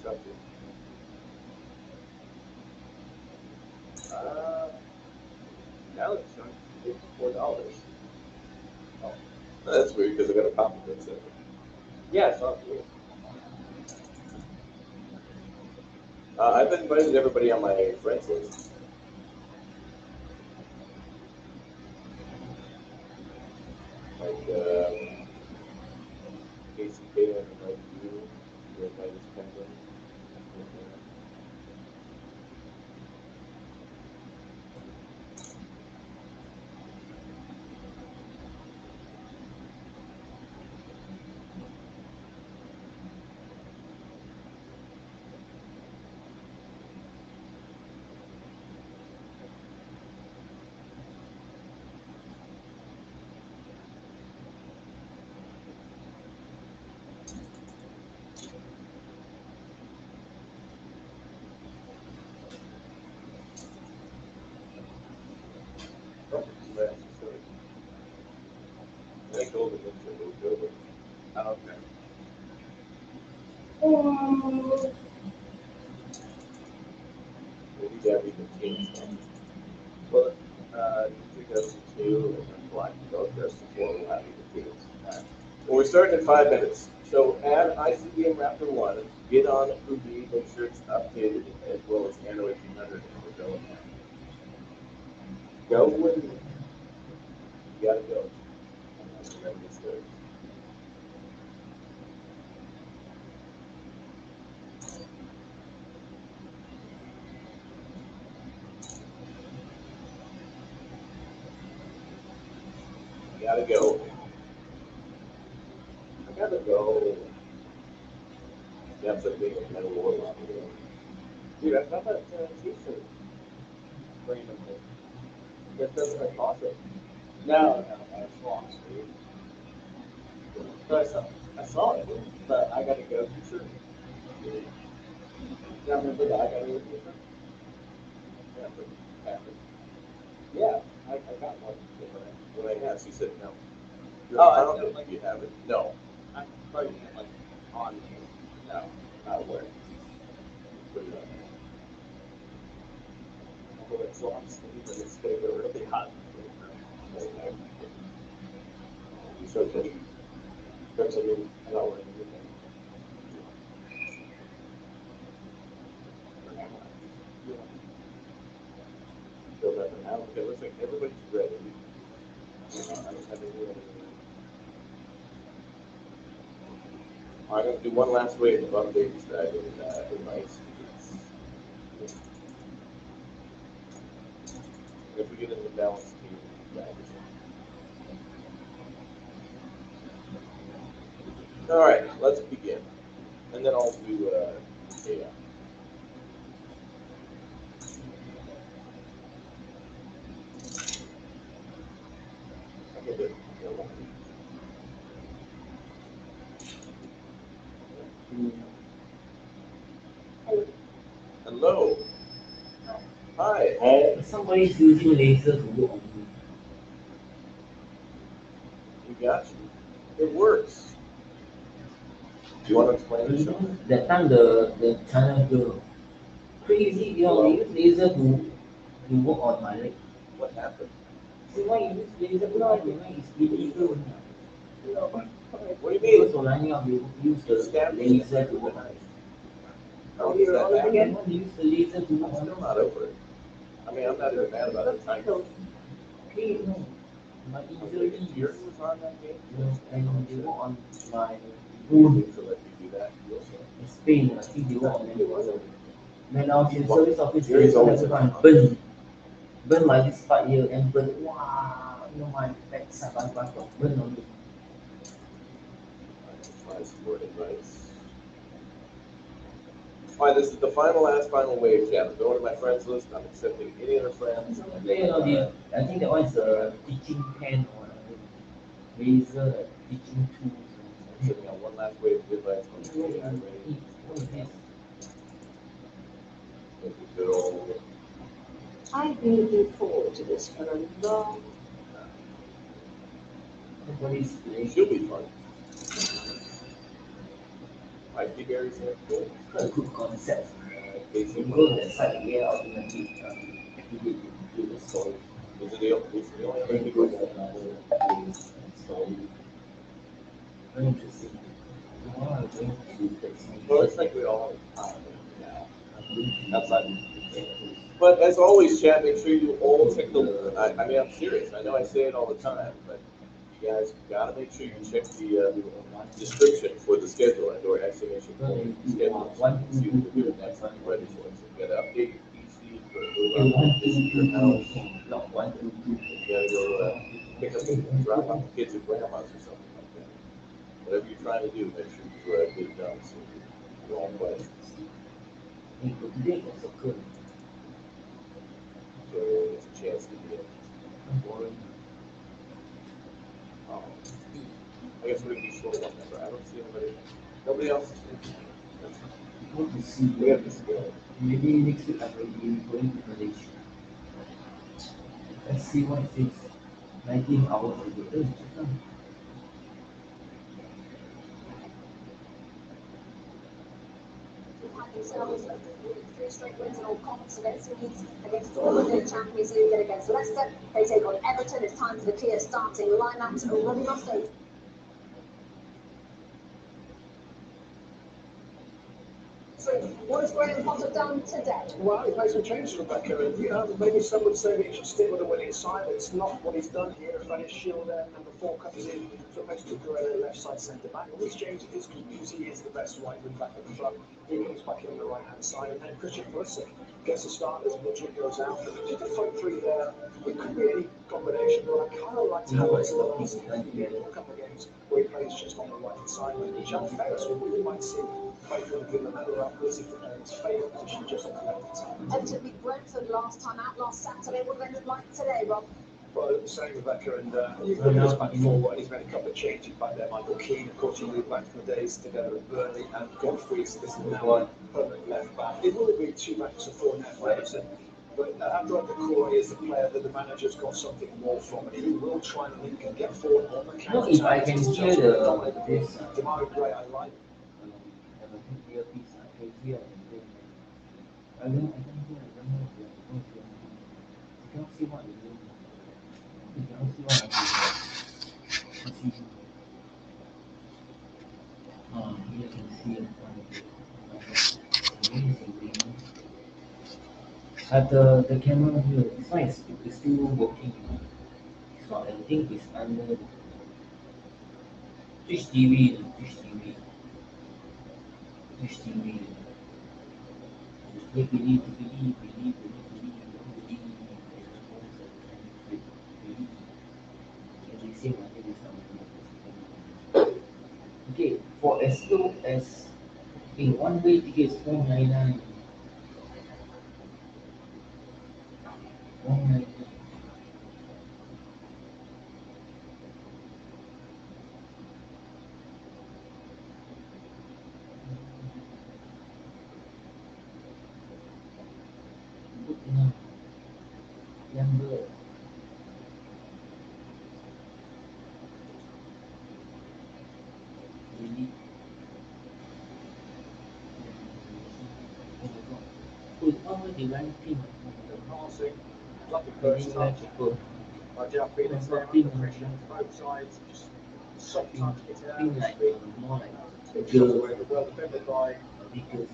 up to? Now it's showing $54. Oh, that's weird because I got a compliment center. Yeah, it's not weird. I've invited everybody on my friends list. Like KCK, I invited you. You invited Penguin. Oh, that's sorry. Like over into moved over. Oh, okay. Maybe that we can change that. Well, you take us to 2 and then black goes us to 4. We'll have even 2. Well, we're starting in 5 minutes. So add ICBM Raptor 1, get on Fuji, make sure it's updated, as well as Android 300, and we're going now. Go when you gotta go. And then get started. Gotta go. I gotta go. That's a big metal war. Dude, I found that t-shirt randomly. That doesn't have awesome. No, that's wrong, dude. So I saw it, but I gotta go t-shirt. Yeah, remember that I gotta go t-shirt? Yeah, but happened. Yeah, I got one. When I asked, he said no. Oh, I don't like you have it. No. I'm probably like on me. No, not where. Put it on there. So I'm sleeping, but it's gonna get really hot. So good. That's a little lower than you think. Feel better now? Okay, looks like everybody's ready. I don't have any ready. I'm going to do one last wave of updates that I didn't advise. If we get into the balance team, all right, let's begin. And then I'll do yeah. I can do it. Hello. Hi. Somebody's using laser to work on you. We got you. It works. Do you want to explain yourself? That time the China girl, crazy, you know, they use laser to work on my leg. What happened? See why you use laser to work on my leg is illegal. What do you mean? Because for lining up, you use the laser to work on it. Oh, you're on it again? You use the laser to work I'm on still not over it. I mean, I'm not even mad about it. Okay, no. My injury Yours was on that game? And they work on my wound. To let you do that. It's pain, I think they work on it. When I was in service office, Yours is they always always on. burn my this part here and burn, wow, you know, my backside, my back, burn on me. Find some more advice. Alright, this is the final wave chat. Go to my friends list. I'm accepting any other friends. You know, I think that one is a teaching pen or laser teaching tools. I'm sitting on one last wave of advice. What is this? Go. I've been looking forward to this for a long time. Nobody's playing. She'll be fun. IP barriers there. Cool. A good concept. Basic You go to that site, yeah, automatically activate the story. Is it the only Then you go to another place and story. Very interesting. Tomorrow I'm going to text me. Well, it's like we all have now. I'm going to Outside. the But as always, chat, make sure you all check the. I mean, I'm serious. I know I say it all the time, but you guys gotta make sure you check the description for the schedule and/or exclamation point schedule. See what we're doing next time. You're ready for it. So you gotta update your PC, you gotta go around visit your house. You gotta go pick up, drop off the kids at grandma's or something like that. Whatever you're trying to do, make sure you get it done so you're all play. today was so good. So everyone gets a chance to be in. Boring. I guess we're gonna be short one number. I don't see anybody. Nobody else is in. Good to see We you. have this go. Maybe next week I will be going to Malaysia. Let's see what it is. 19 hours ago. Themselves 3 straight wins in all comps against Leeds, against all of the Champions League and against Leicester. They take on Everton. It's time for the clear starting lineup. Robbie Musto. So, what has Graham Potter done today? Well, he's made some changes, Rebecca, and maybe some would say that he should stick with the winning side. It's not what he's done here. Spanish Shield number 4 comes in, so it makes Guerrero left side centre back. And this change is because he is the best right wing back at the club. He comes back in on the right hand side, and then Christian Pulisic gets the start as Midget goes out. Just a front three there. It could be any combination, but I kind of like to have it in the last couple of games where he plays just on the right hand side. Which I'm fair, so we might see play for the good and another Pulisic in his favourite position just on the left hand side. Everton beat Brentford last time out, last Saturday. What have ended like today, Rob? Well, same Rebecca, and you look at his back four, and he's made a couple of changes back there. Michael Keane, of course, you move back from the days together at Burnley, and Godfrey is now a permanent left back. It will be 2 backs and 4 net for Everton. But Andrew Corey is the player that the manager's got something more from, and he will try and link and get forward on the counter. No, if I can hear this, Demario Gray, I like. have a good earpiece, I can hear everything. I don't know if you cannot see what you're doing. You cannot see what I'm doing. Here you can see in front of you. But the camera here, this one is still working. It's not, I think it's under Twitch TV. Believe. Okay, for as low as one way ticket is 499. 499. Good enough. Younger. Really. How are they ranking? Passing, lovely first touch. Martial Phoenix there under pressure from both sides. Just soft touch, gets it out of his feet. More like Away, but well defended by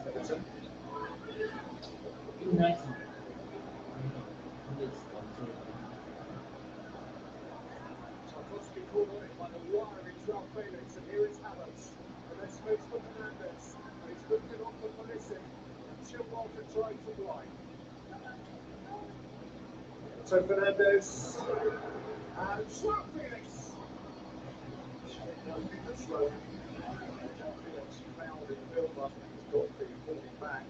Everton. nice. Tarkowski called on it by the wire in Joao Felix, and here is Havertz. And then Smith for Fernandes. And he's looking on for Pulisic. Chilwell can try to blind. So Fernandes. And Joao Felix. Slow. Joao Felix fouled in the build-up. He's got to pull him back.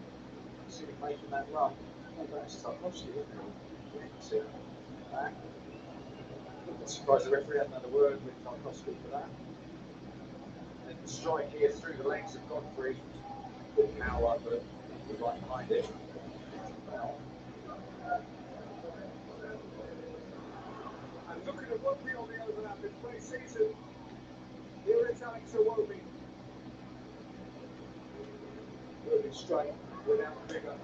See him making that run. Oh, that's Tarkowski, isn't it? Yeah, you can see it. Back. I'm surprised the referee had another word with Tarkowski for that. And the strike here through the legs of Godfrey. Good power, but he's right behind it. Foul. And looking at rugby on the overlap in pre-season, here is Alex Iwobi. it straight without vigour.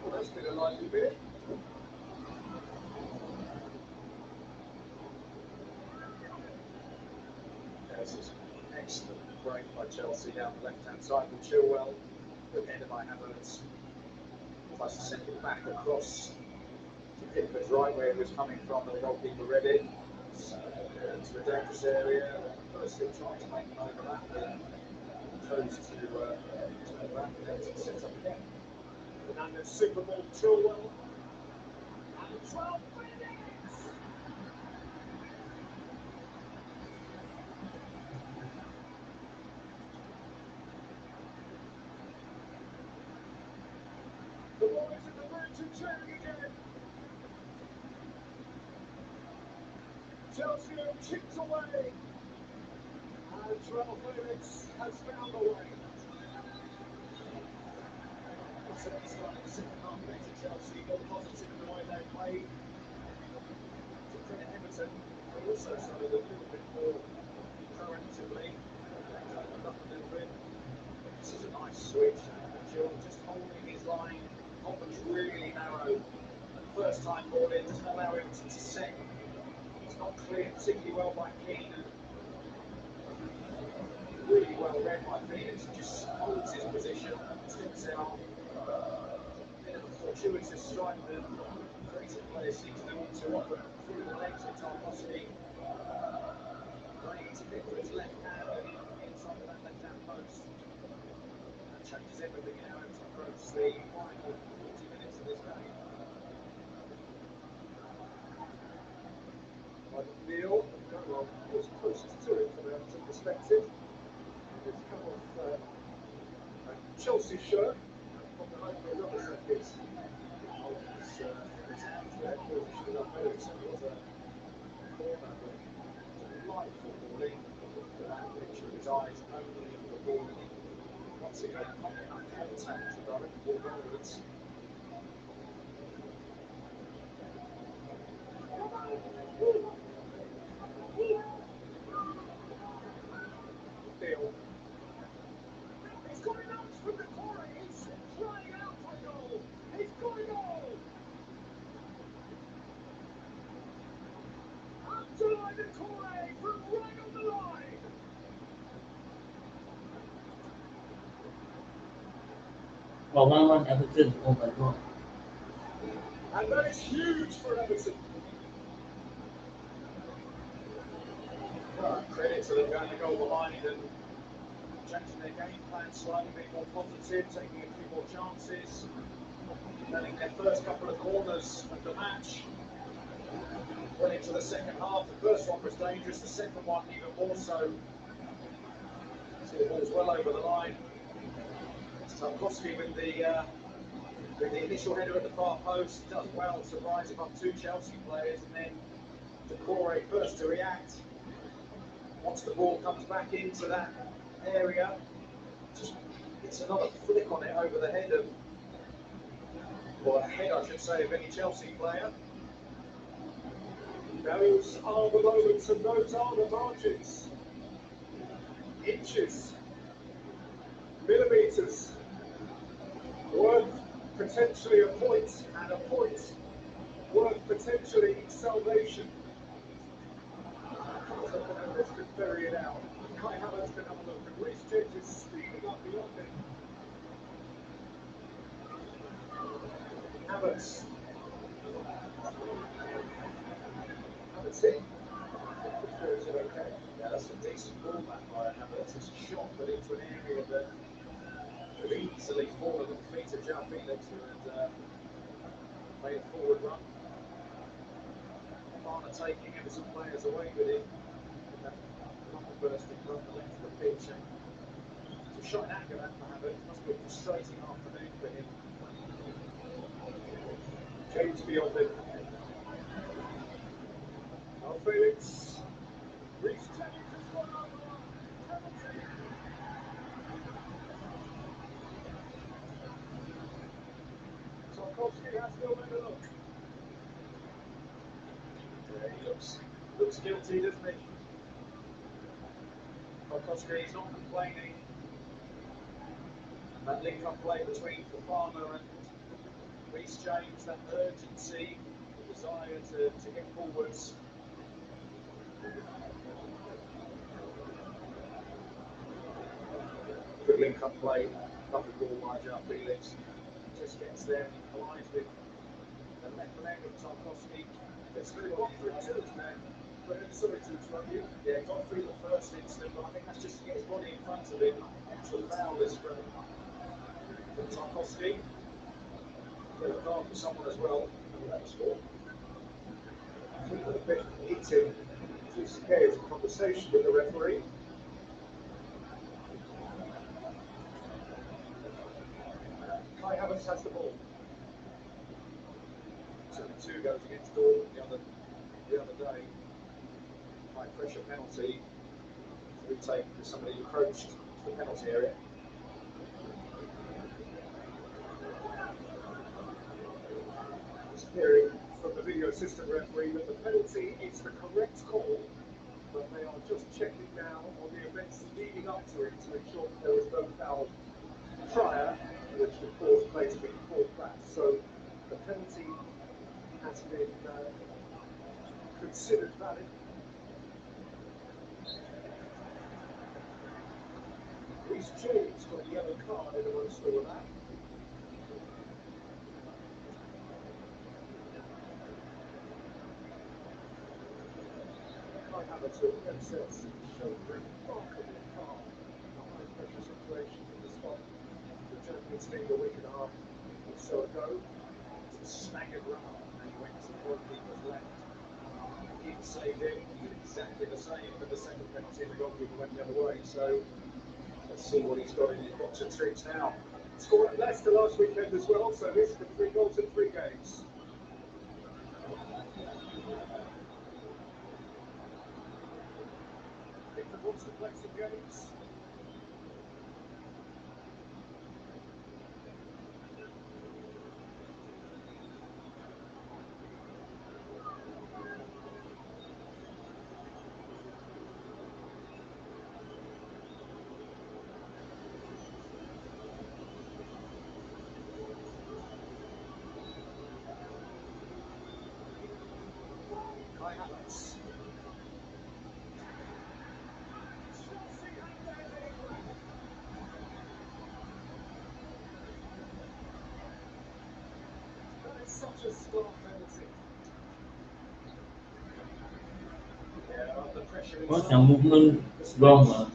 Well, that's been a lively bit. This is an excellent break by Chelsea down the left-hand side with Chilwell. Good header by Havertz. Plus a second back across to Pickford's right where he was coming from, the goalkeeper read it. Into a dangerous area. Firstly trying to make an overlap, then chose to turn back and then to set up again. Fernandes super ball to Chilwell. And 12 minutes! The boys at the bridge are cheering again. Chelsea have chipped away. And João Felix has found a way. Certainly started the second half better. Chelsea more positive in the way they played. To credit Everton, they also started a little bit more proactively. They opened up a little bit. This is a nice switch. Jill just holding his line. Holman's really narrow. First time ball in, doesn't allow him to set. He's not cleared particularly well by Keane. Really well read by Felix. He just holds his position, sticks out. Bit of a fortuitous strike that creative players seem to do all too often through the legs of Tarkowski. Playing into Pickford's left hand and inside of that left hand post. That changes everything now to approach the final 40 minutes of this game. Neil, well, was closest to it from an Everton perspective. It's come off a Chelsea shirt, popped it over another set piece. Holmes in his hands there, thought he should have done better. It certainly was a corner, but delightful balling. That picture of his eyes only for the ball. Once again, not enough contact to direct the ball onwards. Bill. He's got it out from the corner. He's crying out for a goal. He's got a goal. Abdoulaye Doucouré from right on the line. Well, 1-1 Everton. Oh my god. And that is huge for Everton. Well, credit to them going to goal behind and changing their game plan slightly, being more positive, taking a few more chances, getting their first couple of corners of the match. Went into the second half. The first one was dangerous, the second one even more so. See the ball's well over the line. Tarkowski with the initial header at the far post, does well to rise above two Chelsea players, and then Doucouré first to react. Once the ball comes back into that area, just gets another flick on it over the head of, or ahead I should say, of any Chelsea player. Those are the moments and those are the margins. Inches, millimetres, worth potentially a point, and a point worth potentially salvation. Let's just bury it out. Kai Havertz can have a look, and Reece James is speeding up beyond him. Havertz. Havertz in. Is it okay? Yeah, that's a decent ball back by Havertz. It's a shot, but into an area that could easily fall at the feet of João Felix, who had made a forward run. Barner taking Everton players away with him. That bursting run the length of the pitch. And it's a shot in anger that for Havertz. Must be a frustrating afternoon for him. James beyond him. Now Felix. Reece James has gone over. Penalty. Tarkowski has still made a look. Yeah, he looks guilty, doesn't he? Tarkowski is not complaining. That link-up play between Fofana and Reece James, that urgency, the desire to get forwards. Good link-up play, lovely ball by João Felix. Just gets there and collides with the left leg of Tarkowski. It's really got through to us now. Sorry to interrupt you. Yeah, got through the first instant, but I think that's just to get his body in front of him. Excellent foul is from Tarkowski. Yellow card for someone as well. That was four. I think a bit heated, too scared of conversation with the referee. Kai Havertz has the ball. Took 2 goes against Dortmund the other day. High pressure penalty. Retake because somebody approached the penalty area. Just hearing from the video assistant referee that the penalty is the correct call, but they are just checking now on the events leading up to it to ensure that there was no foul prior, which of course plays a big fourth back. So the penalty has been considered valid. Reece James got a yellow card, everyone saw that. Kai Havertz with themselves showed remarkable calm in a high pressure situation in the spot. The Germany team a week and a half or so ago staggered round and he went to the goalkeeper's left. He saved him. He did exactly the same for the second penalty and the goalkeeper went the other way. So let's see what he's got in his box of tricks now. Scored at Leicester last weekend as well, so this for 3 goals in 3 games. Pickford wants to play some games. Kai Havertz. That is such a stark penalty. Yeah, under pressure Once inside. the movement wrong,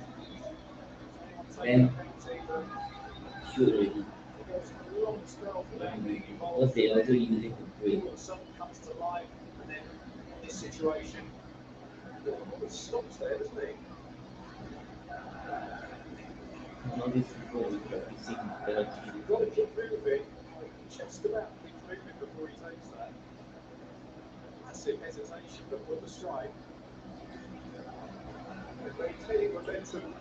then shoot already. It goes for a long spell for them being involved. Because they also use it to break. Something comes to life, and then this situation, he stops there, doesn't he? Now this is what we practicing penalty. You've got to keep moving. Just about keeps moving before he takes that. Massive hesitation before the strike. And maintaining momentum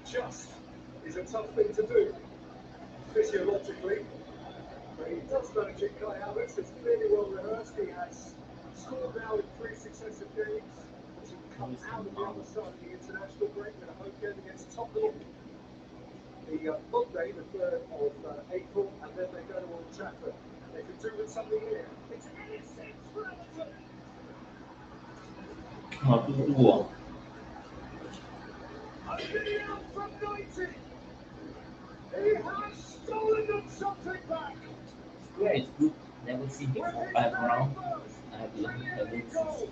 just is a tough thing to do physiologically. But he does manage it. Kai Havertz is clearly well rehearsed. He has scored now in 3 successive games, as he comes out of the other side of the international break with a home game against Tottenham. The Monday, the 3rd of April, and then they go to Old Trafford. They could do with something here. It's innocent for Everton. A video from 90. He has stolen them something back. Yeah, it's good. Never seen before. I'm around. I have never seen before.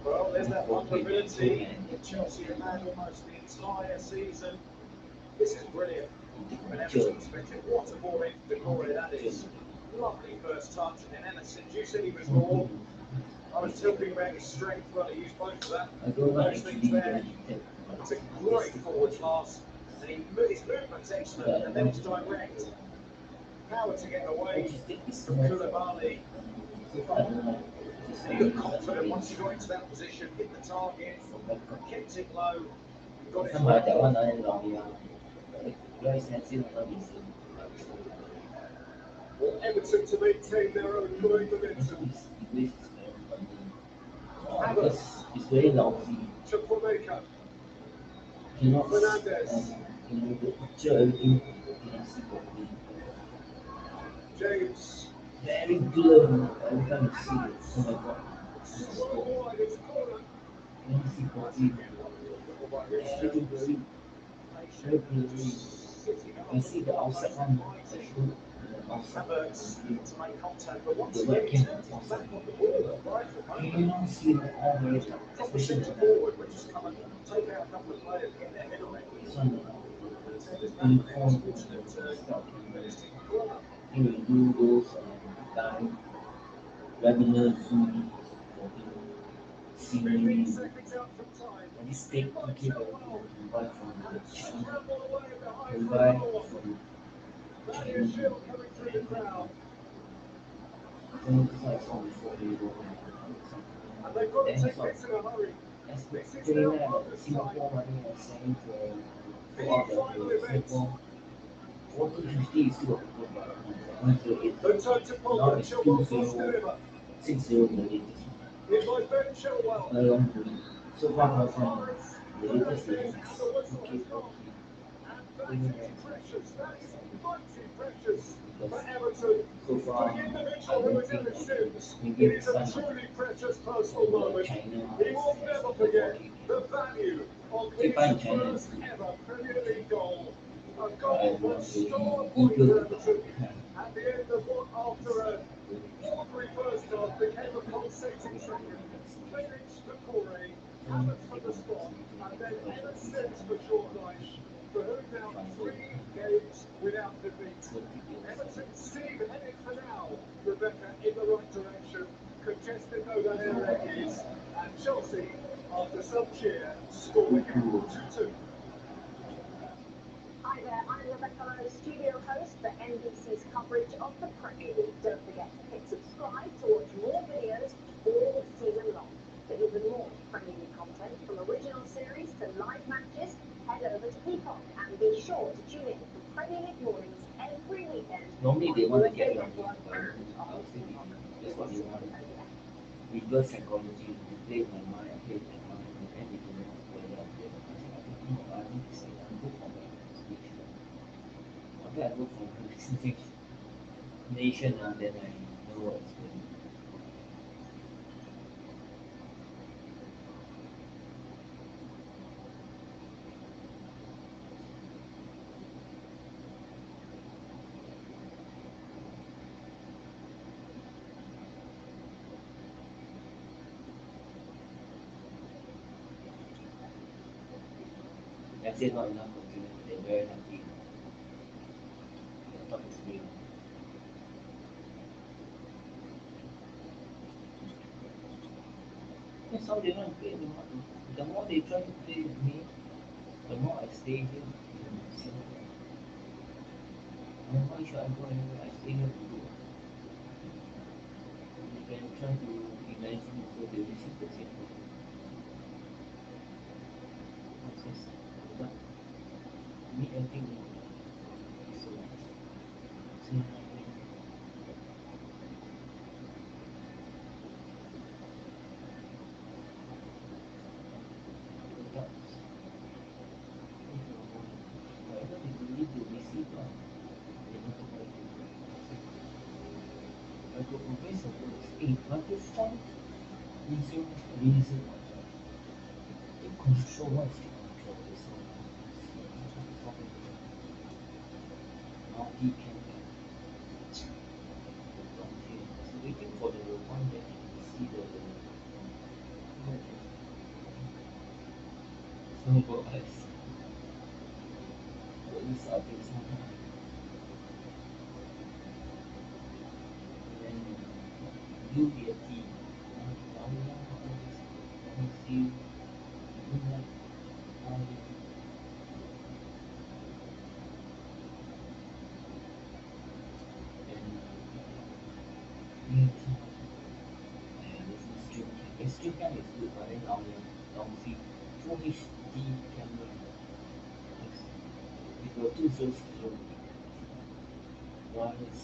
Well, there's that vulnerability that Chelsea have had almost the entire season. This is brilliant. From an Everton perspective, what a ball in for Decore that is. Lovely first touch, and then Emerson, you said he was raw. I was talking about his strength, well, he used both of that. Those things there. It's a great forward pass, and his movement's excellent, and then it's direct. Power to get away from Koulibaly. Looked confident once he got into that position, hit the target, kept it low, got it right. Well, Everton to maintain their own growing momentum. Havertz It's very lousy. To Flamenco. Cannot Fernandez. the picture everything cannot see properly. James. Very blur every time you see it. Oh my god. Well wide, it's corner. Cannot see properly. Everything very blurry. I see the outside one. I show the outside. To make contact, but once The again, webcam turns it outside. back on the ball. Right for You moment. cannot see it all very top, Probably especially centre tonight. forward, which has come and take out a couple of players, get their head on it. This one, Uniform. stop. He will do those time webinar Zoom scenery. And this take okay we buy from China. We buy from China. Then this one I saw before they go. And they've got to Then take so this in a hurry. Singapore money was selling for Singapore 40-50 is still about 108. The toe-to-pole Now from it's Chilwell must 2-0, deliver. 6-0 the latest It's by Ben Chilwell. one. Long lead. So far from the latest is okay for Precious, that is mighty precious for Everton. so far For the I individual who don't is think in I the can Sims, maybe it is a some truly precious personal moment. China He will never forget the value of his China first ever Premier League goal. A I goal am that stole a eager point to for Everton at the end of what, after a ordinary first half, became a pulsating second. Felix to Corey, Havertz from the spot, and then Ellis Sims for short life, for whom now 3 games without defeat. Everton's team headed for now, Rebecca, in the right direction, contested though that area is, and Chelsea, after some cheer, score again, 2-2. Hi there, I'm Rebecca Lowe, studio host for NBC's coverage of the Premier League. Don't forget to hit subscribe to watch more videos all season long. For even more Premier League content, from original series to live matches, head over to Peacock and be sure to tune in for Premier League mornings every weekend. Normally they want to get USA you on Network and I'll on say Peacock. that's what they want. Reverse psychology, you play my mind, I play my mind, and then they don't know whether I play. I think I need to say I go for my speech. Okay, I go for my speech nation and then I know what's going on. I say not enough confidence, they're very happy. They're not experienced. That's how they want to play. The more they try to play with me, the more I stay here in Singapore. And why should I go anywhere? I stay here to do it. You can try to imagine also they receive the same problem. It's just without me anything so same without whatever they believe they receive they don't know what to do. I go always suppose but this time reason to control what is to control this one. Multi-camera. Waiting for the one that you see the snowball eyes. So these are things then you be a team. See moonlight and this stream cam is good but then long see full HD camera with your 200 wireless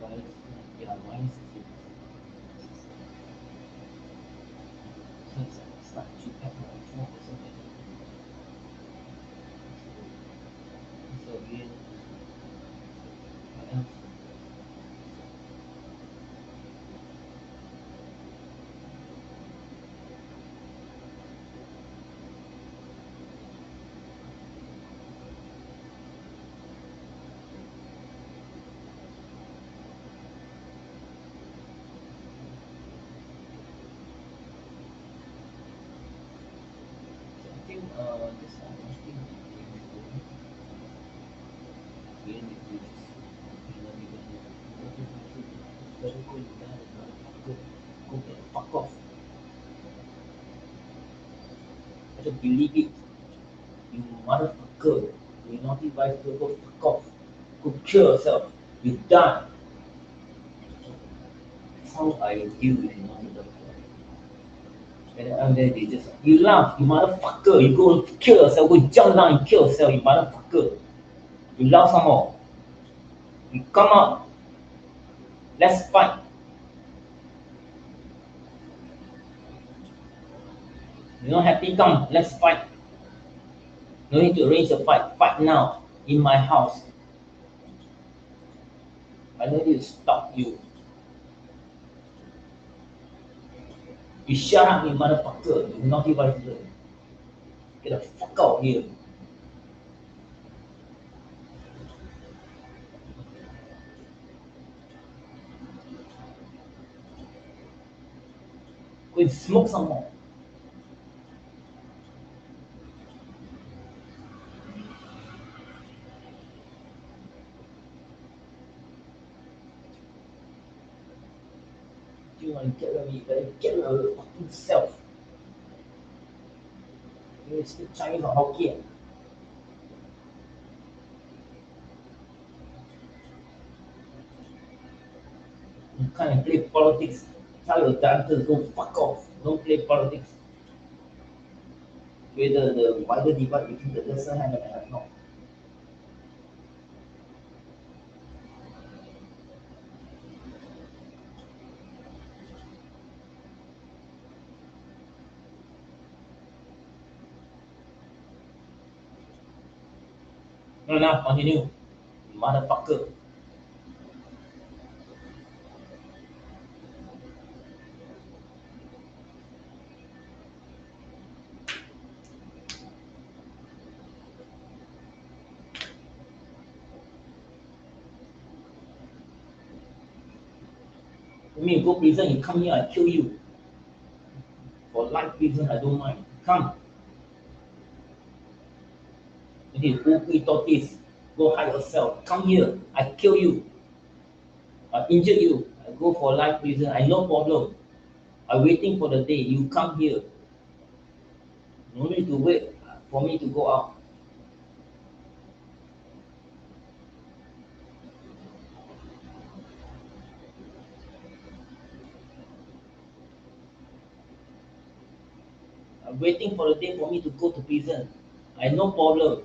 wireless yeah wireless It's like 2 pack, 4%. So again, what else? I think this one, I think we need to just, very cool, go get the fuck off. I don't believe it. You motherfucker. You naughty vice, go fuck off. Go kill yourself. You done. That's how I deal with naughty vice. And then they just, you laugh, you motherfucker. You go kill yourself, go jump down and kill yourself, you motherfucker. You laugh some more. You come out. Let's fight. You're not happy, come, let's fight. No need to arrange a fight. Fight now. In my house. I don't need to stop you. You shut up, you motherfucker. You naughty vice. Get the fuck out of here. Go and smoke some more. You want to get rid of me, you better get rid of your fucking self. You speak Chinese or Hokkien. You can't play politics. Tell your daughters go fuck off. Don't play politics. Whether the wider divide between the lesser hand and the have not. No, no, continue. Motherfucker. You mean you go prison, you come here, I kill you. For life prison, I don't mind. Come. You need to tortoise. Go hide yourself. Come here, I kill you. I injure you. I go for life prison, I no problem. I'm waiting for the day you come here. No need to wait for me to go out. I'm waiting for the day for me to go to prison. I no problem.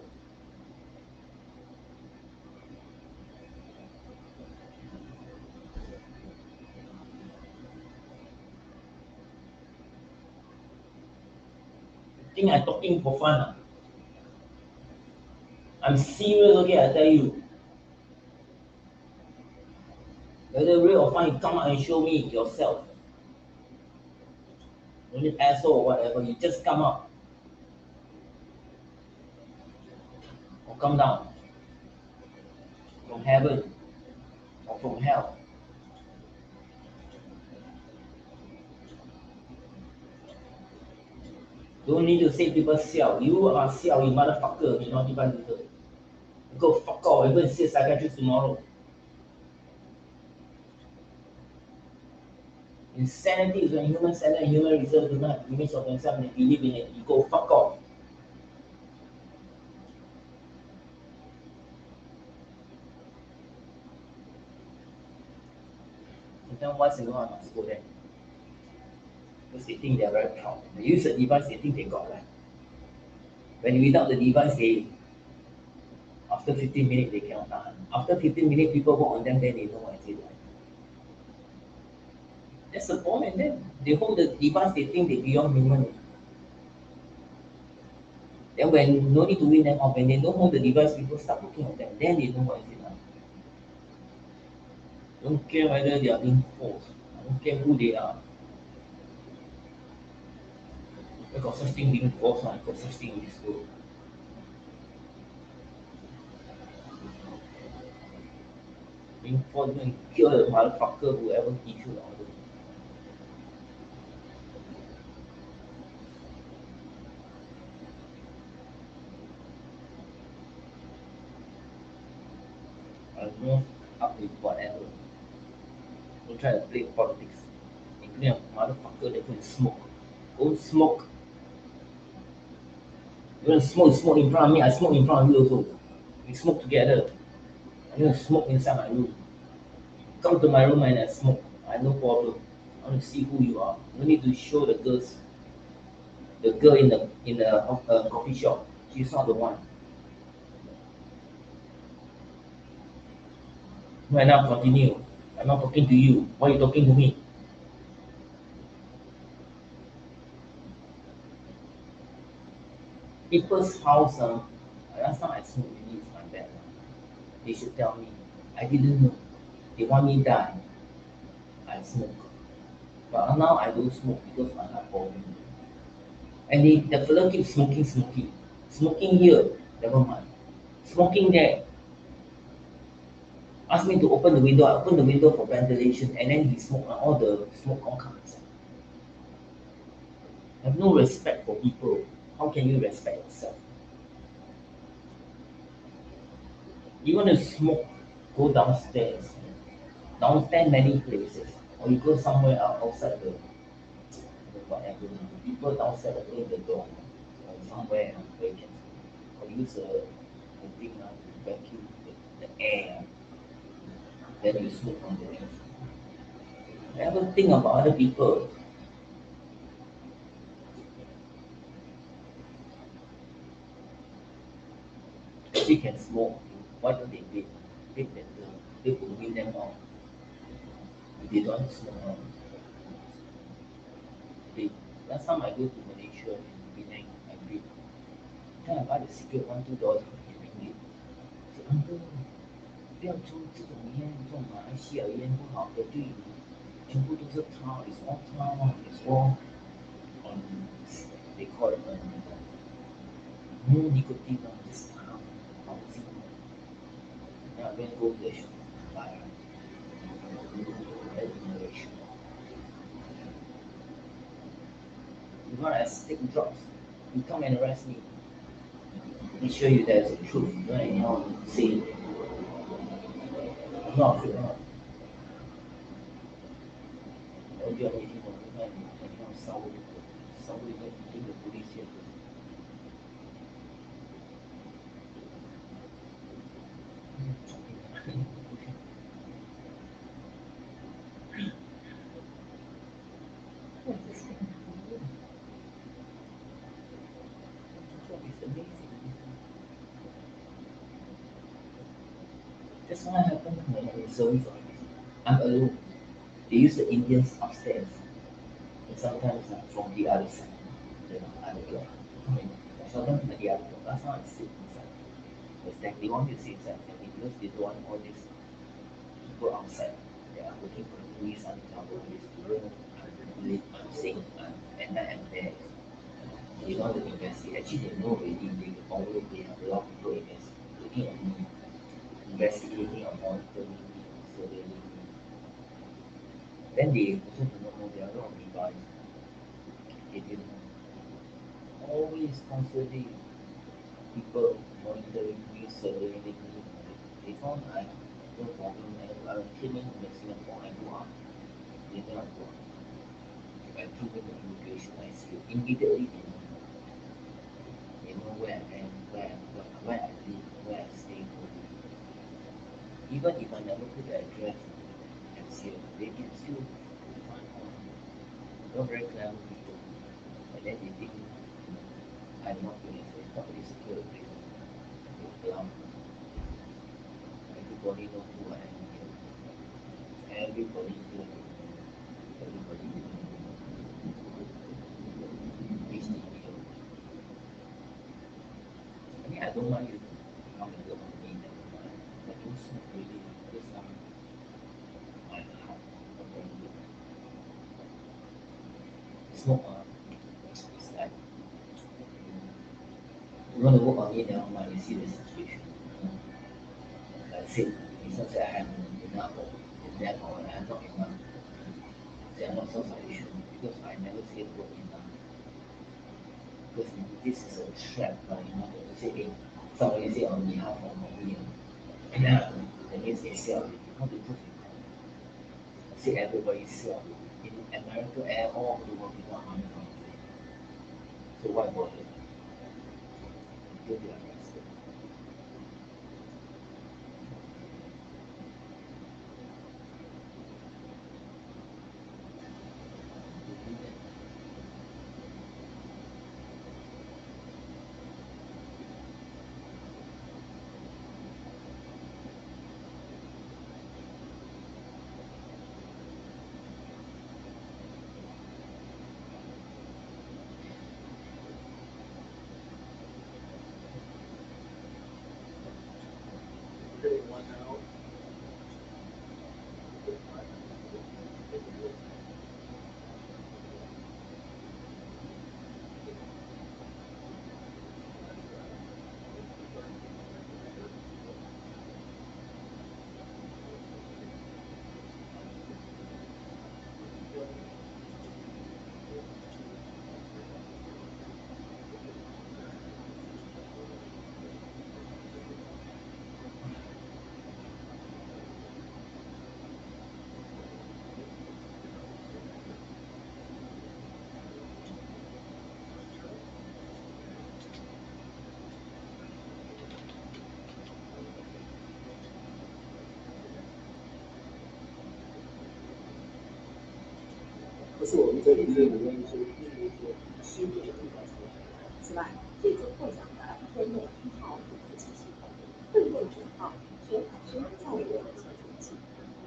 I think I'm talking for fun. I'm serious, okay, I tell you. Whether real or fun, you come out and show me yourself. No need asshole or whatever, you just come out. Or come down. From heaven. Or from hell. Don't need to say people siao. You are siao, you motherfucker, you naughty bastard. Go fuck off, I'm going to see a psychiatrist tomorrow. Insanity is when human center and human reserve do not have image of themselves and they believe in it. You go fuck off. Sometimes once in a while I must go there. Because they think they're very proud. They use the device, they think they got right. When without the device, they after 15 minutes they cannot tahan. After 15 minutes, people walk on them, then they know what I say. That's the point. And then they hold the device, they think they beyond human. Then when no need to win them off, when they don't hold the device, people start looking at them. Then they know what is it now. Don't care whether they are being forced. I don't care who they are. There got such thing being forced, I got such thing in this world. Being forced and kill the motherfucker whoever gives you the order. I'm not up with whatever. Don't try to play politics. Including a motherfucker that can smoke. Go smoke. You want to smoke, smoke in front of me, I smoke in front of you also. We smoke together. I'm going to smoke inside my room. Come to my room and I smoke. I have no problem. I want to see who you are. No need to show the girls. The girl in the coffee shop. She's not the one. Right now, continue. I'm not talking to you. Why are you talking to me? People's house, last time I smoked really is my bad. They should tell me. I didn't know. They want me to die. I smoke. But now I don't smoke because my heart problem. And the fellow keeps smoking, smoking. Smoking here, never mind. Smoking there. Ask me to open the window, I open the window for ventilation, and then he smoke, all the smoke all comes inside. Have no respect for people. How can you respect yourself? You want to smoke, go downstairs. Downstairs many places. Or you go somewhere outside the whatever. People downstairs open the door. Or somewhere where you can smoke. Or use a thing to vacuum the air. Then you smoke on the air. Never think about other people. If they can smoke, why don't they date? Date better. They could win them off. If they don't smoke, they, last time I go to Malaysia in Penang, I did. Then I buy the cigarette $1, $2 ringgit. I said, uncle, 不要抽这种烟，这种马来西亚烟不好的，对你全部都是 tar, it's all tar, it's all they call it no nicotine, just tar, lousy. Then I went go to the shop, buy Malaysia. You want to take drugs, you come and arrest me. Make sure you there's a truth, don't anyhow say. I'm not afraid of. I'll do anything for you, anyhow sour you can bring the police here. That's what happened when I'm reserved. I'm alone. They use the Indians upstairs. And sometimes from the other side, the other block. Sometimes at the other block. That's how I sit inside. Because they want me to sit inside because they don't want all these people outside. They are looking for the police undercover police to know I'm saying and I am there. They want to investigate. Actually, they know already. They already they have a lot of people looking at me, investigating or monitoring me, surveilling me. Then they also do not know there are a lot of devices. They didn't know. Always constantly people monitoring me, surveilling me. They found I have no problem and I'm claiming in Singapore, I go out. They never go out. If I prove in the immigration, I see immediately they know where I am, where I live, where I stay. Even if I never put the address and seal, they can still find out. They're very clever people. And then they think I'm not going to properly secure the place. They bluff. Everybody knows who I am here. Everybody here. everybody. HDB. I mean, I don't mind if you come and work on me, never mind. But don't smoke really, because my heart not very good. Smoke, it's like, you want to work on me, never mind, you see the situation. Like I said, it's not that I have enough or that or I have not enough. They are not self-sufficient because I never say the word enough. Because this is a trap, right? You know, you say, hey, somebody say on behalf of me, that means they sell it. How to prove it? I say everybody sell. In America, all over the world, people are coming from it. So why bother? Until they are arrested. Hitting one now.不是我们这里的原因是因为说新的地方出来。此外，这次获奖的天用1号服务器系统会用9号全时在我存储器，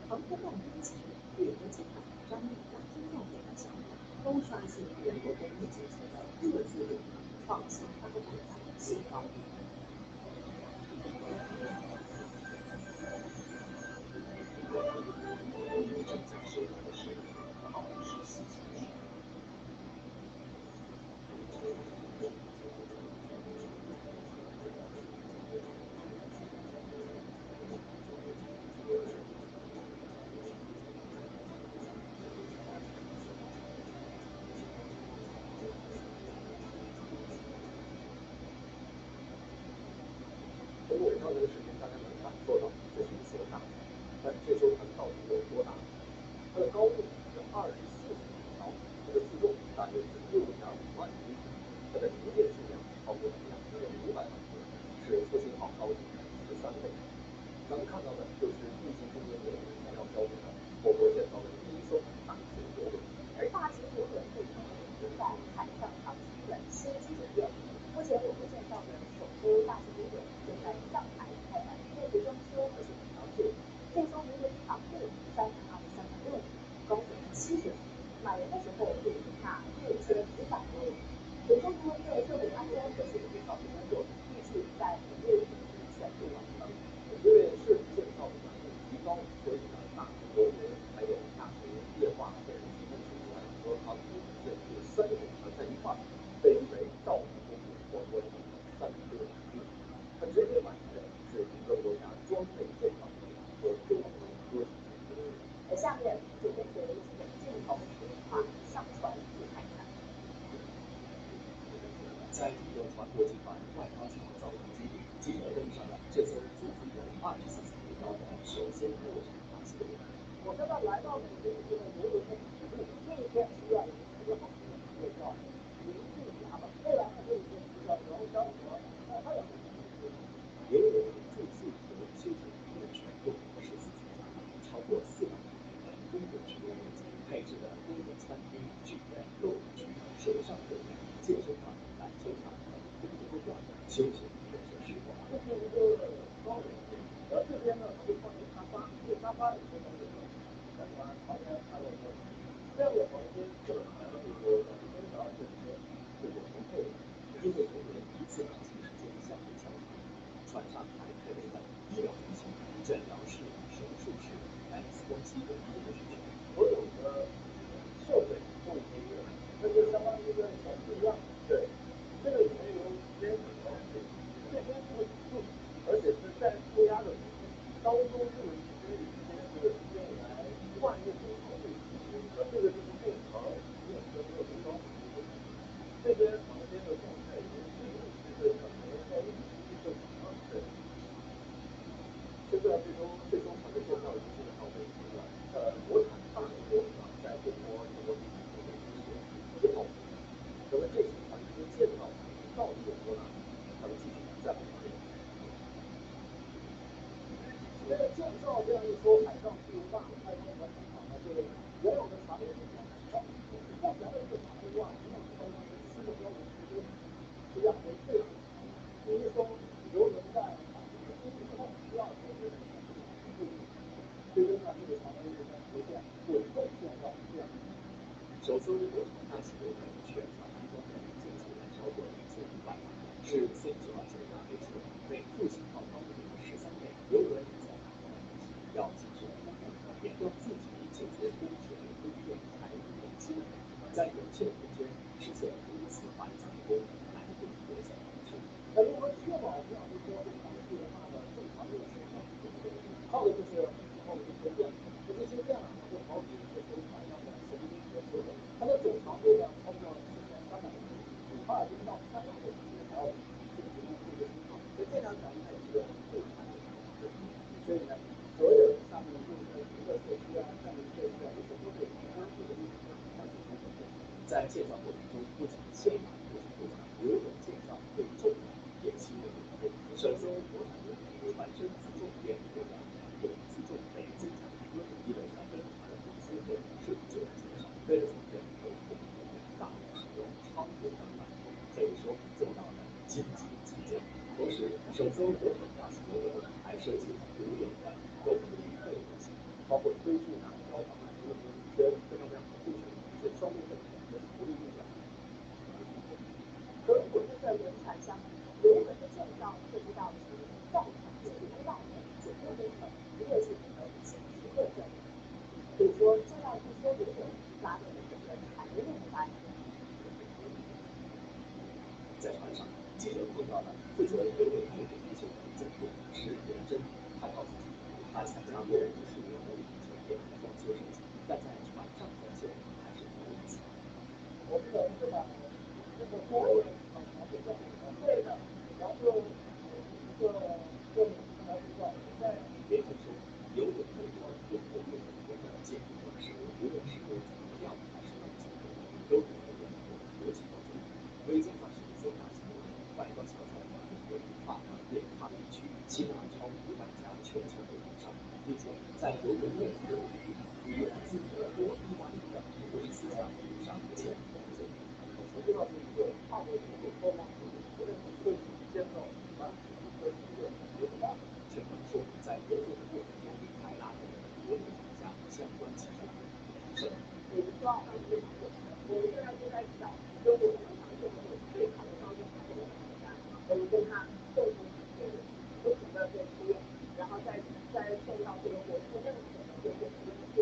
防空难攻击对国际法张力大军战的影响，高刷新人国公务检测的各自领域创新发展的新高度。正在收看的是好14小时。通过我刚才的视频，大家能感受到这是一艘大船，但这艘船到底有多大？它的高度是24米高，它的自重大约是6.5万斤，它的零件数量超过了2500万个，是复兴号高度的13倍。咱们看到的就是运行中的年底将要交付的我国建造的第一艘大型游轮。而大型游轮被称为现在海上航行的新基础舰。目前我国建造的首艘大型游轮正在上海开展内部装修和水平调试。这艘游轮长度323.6米，高度70米，满员的时候可以容纳6500多人。有关游轮的设备安装和修复调整工作预计在5月底全部完成。因为设计建造的难度极高，所以呢，大型游轮还有大型液化天然气运输船和航空母舰这3种船在一块儿，被誉为造船工业或说成的3个领域。它直接反映的是一个国家装备建造能力和中国科技水平。下面就跟随这个镜头实地化上船去看看。在中国船舶集团外高层造船基地，记者登上了这艘足足有24层楼高的首艘国产大型游轮。我刚刚来到的就是这个游轮的底部，那边需要一个特别好听的音乐叫临近闸门，未来呢这里就叫龙江河，它有游轮住宿和休闲娱乐全部14层架，超过400平米的公共直播面积，配置了多个餐厅、剧院、购物区、水上乐园、健身房、篮球场等多个多样的休闲娱乐设施。这是一个高楼，然后这边呢它会放一个沙发，这个沙发里面呢就是在玩旁边还有个这样的房间可能有12个人或者不够，因为游轮一次航行时间相对较长，船上还配备了医疗中心、诊疗室、手术室、X 光机等医疗需求。所有的设备都已经用，那就相当于跟小区一样。对，这个里面有监控，这边不会住，而且是在负压的住宿。当中这个区域里面是用来惯用的操作区域，这个就是病房，没有没有灯光。这边房间的状态也是可能风机正常。对。现在最终场的建造已经基本上稳定了。国产大型游轮在中国很多地方都会出现一号风球。那么这些船只的建造到底有多难？他们继续在后面。这个建造这样一说，海上巨无霸太空船机场呢，就是原有的船都是海上，目前的这个船的话，实际上是相当于7个标准之中，是亚洲最后一艘。第一艘游轮在海底的经历之后，第二艘游轮在陆地上陆地。最终呢，这个船呢是在实现滚动建造这样。首艘国产大型游轮全船安装的进气燃烧管1500码，是 C927的8倍速，每副型号高度13倍。游轮在海上航行要进行空腹，也要自己解决供水、供电、排污等基本问题，在有限的空间实现如此繁杂的功能，难度可想而知。那如何确保这样一艘非常巨无霸的正常运行呢？靠的就是这些电。那这些电呢，就好比这艘船上的神经元球轮，它的总长度呢超过7300米，比哈尔滨到三亚的距离还要长，这个是这个信号。那这辆船呢也是最长的长航设计，所以呢，所有的上面的就是娱乐设施啊、项目设施啊，这些都是提供这个运营来进行稳定。在建造过程中，不仅现场不是复杂，游轮建造对重量也起了一定。首艘国产游轮船身自重电力流量有自重每增加1吨，意味着跟船的公司的设计就要减少。为了减费，有不同人员大量使用超流量板，可以说做到了斤斤计较。同时，首艘国产大型游轮还设计了独有的动力备用系统，包括推进啊、调档啊、油门跟非常非常好的是双动备跟独立运转。和我们的轮船相比，游轮的建造涉及到从造船起到检验工程、一列系统的紧急的任务。可以说，这样一艘游轮拉动了整个产业链的发展。在船上，记者碰到了负责游轮配备维修的总工石连珍。他告诉记者，他参加过无数年的全面装修设计，但在船上装修还是头一次。我们的是把这个所有的厂房都装对的，然后一个来比较，在连珍说，游轮内装用过用5年的坚固装饰，无论是材料还是外形，都符合联合国国际标准。为建造首艘大型游轮，外观小巧，准备大饭店咖啡区，吸纳超500家全球供应商，并且在游轮内部的领域与自德国、意大利等54家供应商建立合作。实际上是一个跨国合作包装合作，无论是设计、建造、举办，和一个合作办。陈刚说，在合作的过程中，还拉动了国内厂家相关技术提升。比如说，我们现在就在找跟我们想用的最好的高端产品的厂家，我们跟他共同合作，不停的做出用，然后再送到这个国际认可的这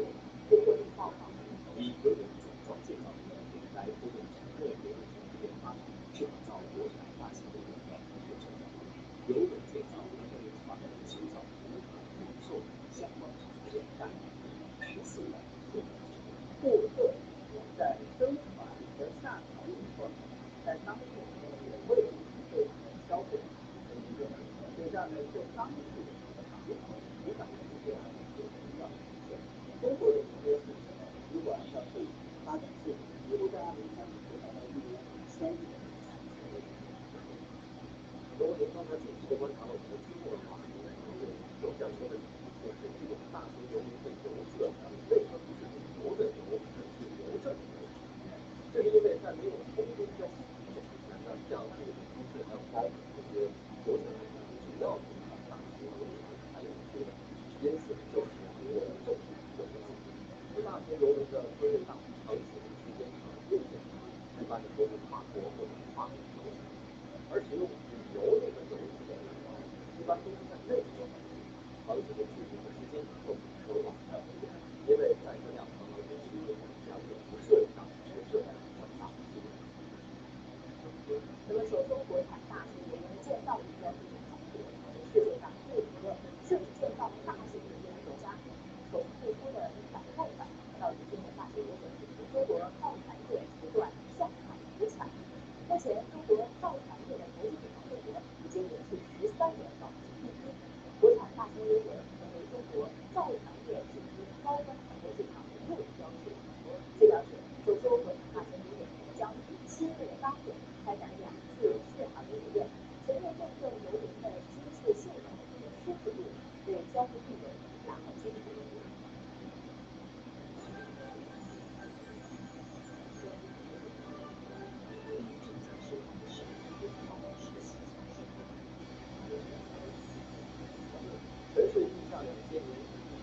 种优质报告。以游轮总装建造的能力来推动整个游轮产业链发展，是打造国产大型游轮的一个重要任务。游轮建造能为船舶修造、维护、运售等相关产业链带来14万客户的收入。顾客在登船和下船以后，在当地也会进行对船的消费和一个接下来就当地的场景影响这些有成长的出现。中国的这些旅馆的配置发展速度，几乎在2030年达到3亿的产值。如果您刚才仔细的观察了我们的推过画面，我想说的就是这种大型游轮的油色为什么不是旅游的油，而是邮政的油？这是因为在没有通风标识系统之前呢，像这个出事还有包括这些国产的主要的大型游轮船，还有这个颜色就是邮政的颜色。型邮轮的车队大，航行时间长又健康，一般的都是跨国或者跨国航行，而使用旅游类的邮轮的人呢，一般都是在内河航行，航行的距离和时间都比车辆要短，因为载客量常常是区别相对不涉及到不涉及较大的数量。那么，首艘国产大型邮轮的建造里边，中国是世界上最一个设置建造大型邮轮的国家。从最初的100艘船到如今的大型邮轮，中国造船业不断向海扶强。目前，中国造船业的国际领航份额已经连续13年保持第一。国产大型邮轮成为中国造船业进军高端航空市场的又一标志。据了解，首艘国产大型邮轮将于7月8日开展2次试航实验，全面验证邮轮的机械性能与舒适度，为交付病人打好基础。沉睡地下2000年，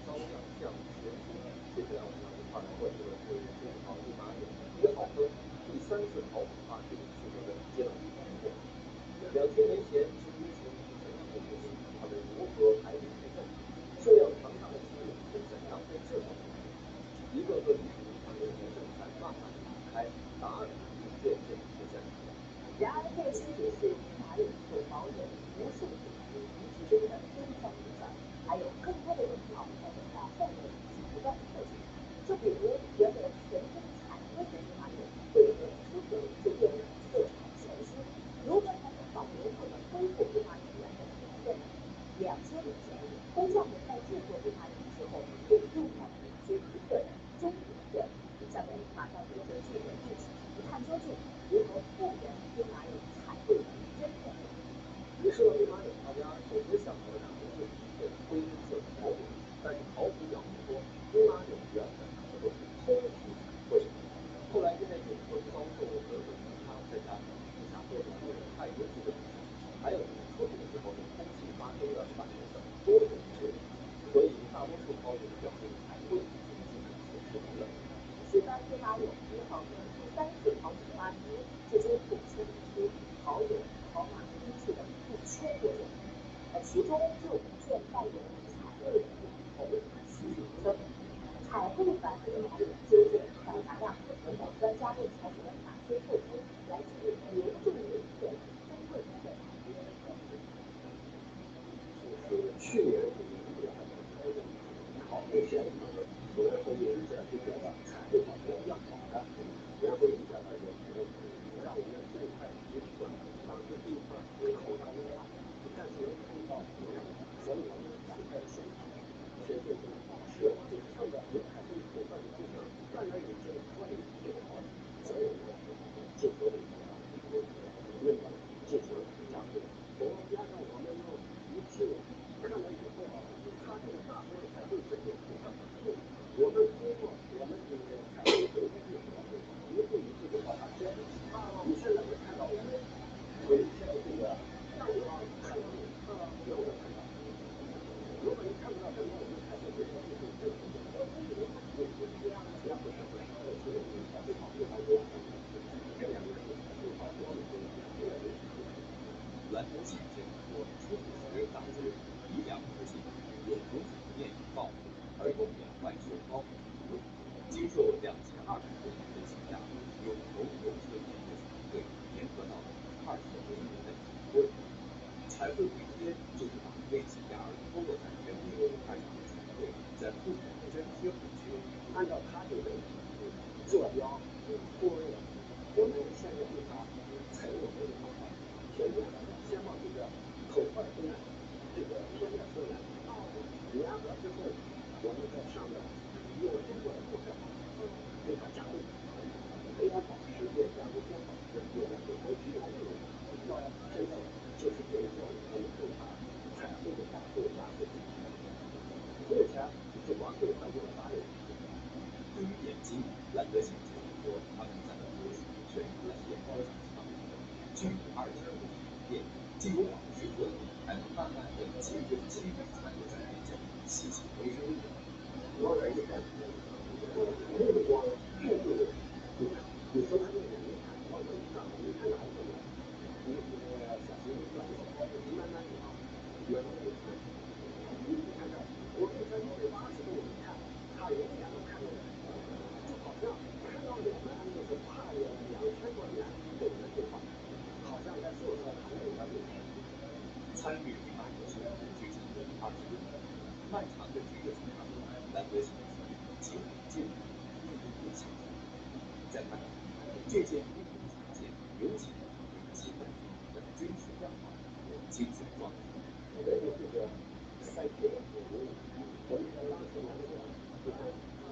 遭亮相全新。接下来我们要一块来关注的是中航密码1号坑第3次逃跑发现取得的接壤突破。2000年前，知乎群曾让我分析他们如何排除配送，数量庞大的机翼会在浪费质量的原因。一个个旅途他们也正在慢慢打开，答案也渐渐出现了。然而，这其实是密码里所保有无数次隐于其中的冰山一角，还有更多的人脑在等待后面不断破解。就比如原本纯真彩绘的密码里，为何出口就变得色彩全新？如何才能保留或者恢复密码原来的纯真？2000年前，工匠们在制作密码的时候，会用到哪些独特的中国原理？下面马上跟着记者一起看究竟如何复原密码里彩绘的真面目。一说到密码里，大家首先想到的可能就是一片灰色的毛绒，但是考古表明说，密码里原本可都是通体彩绘。后来因为永恒遭受河水冲刷，再加上地下各种工人太严肃的影响，还有出土的时候呢，空气发生了反应等多种因素，所以大多数考古表明彩绘已经基本是失灵了。此番密码俑1号坑第3次考古发掘，至今普测得出陶俑、陶马金器等1000多件，其中就5件带有彩绘的木头。据称，彩绘版密码俑究竟长啥样？等等，专家又采取了哪些措施来记录留住这一片珍贵的现场？就是去年这个1月份的时候，考古现场有人会有一件这个彩绘宝石样板的，然后一下呢有让我们最快提出来，当时这一块口袋那么大，但是能看到所有的彩绘现场贴这个宝石，这个上面能看出口袋里就像断然有这个关于这个宝石，所有的进行运转进行加工，同加上我们用仪器看了以后啊，它这个大部分彩绘是有图案的，我们通过我们这个彩绘整个技术，一步一步的把它贴上去。你现在能看到我们有一些这个样貌看到有能不能看到？如果你看不到什么，我们开始就说这是正常的，也是这样的，这样不是不是，这是彩绘宝石还是这两个是彩绘宝石进行两个人兰德信先生说，出土时大致以2口径，有如此面有报复，而右面外受高度评论，经受2200公斤的倾压，有头有侧面的彩绘粘合到20公分的铁棍。彩绘回贴就是把为挤压而脱落在原木块上的彩绘，在不同的粘贴回去。按照他这个坐标部位，我们现在对它采用的这个方法，先把这个口袋跟这个贴面是粘合之后，我们在上面用中国的布料给它加工，没有宝石也加工成宝石，有的是从皮毛里到现在就是这个叫我们对它彩绘的加工压缩。目前是完会上用8人。对于眼睛，兰德信先生说，他们在很多处选出了眼科上苍蝇的具有2.5米的变，既有宝石特点，还能慢慢的几分几厘残留在边角，稀奇微生物。有点意思。建立内部的系统。再看，这件内部组件尤其基本的真实变化和精神状态。这个赛铁，我们当时来说，你看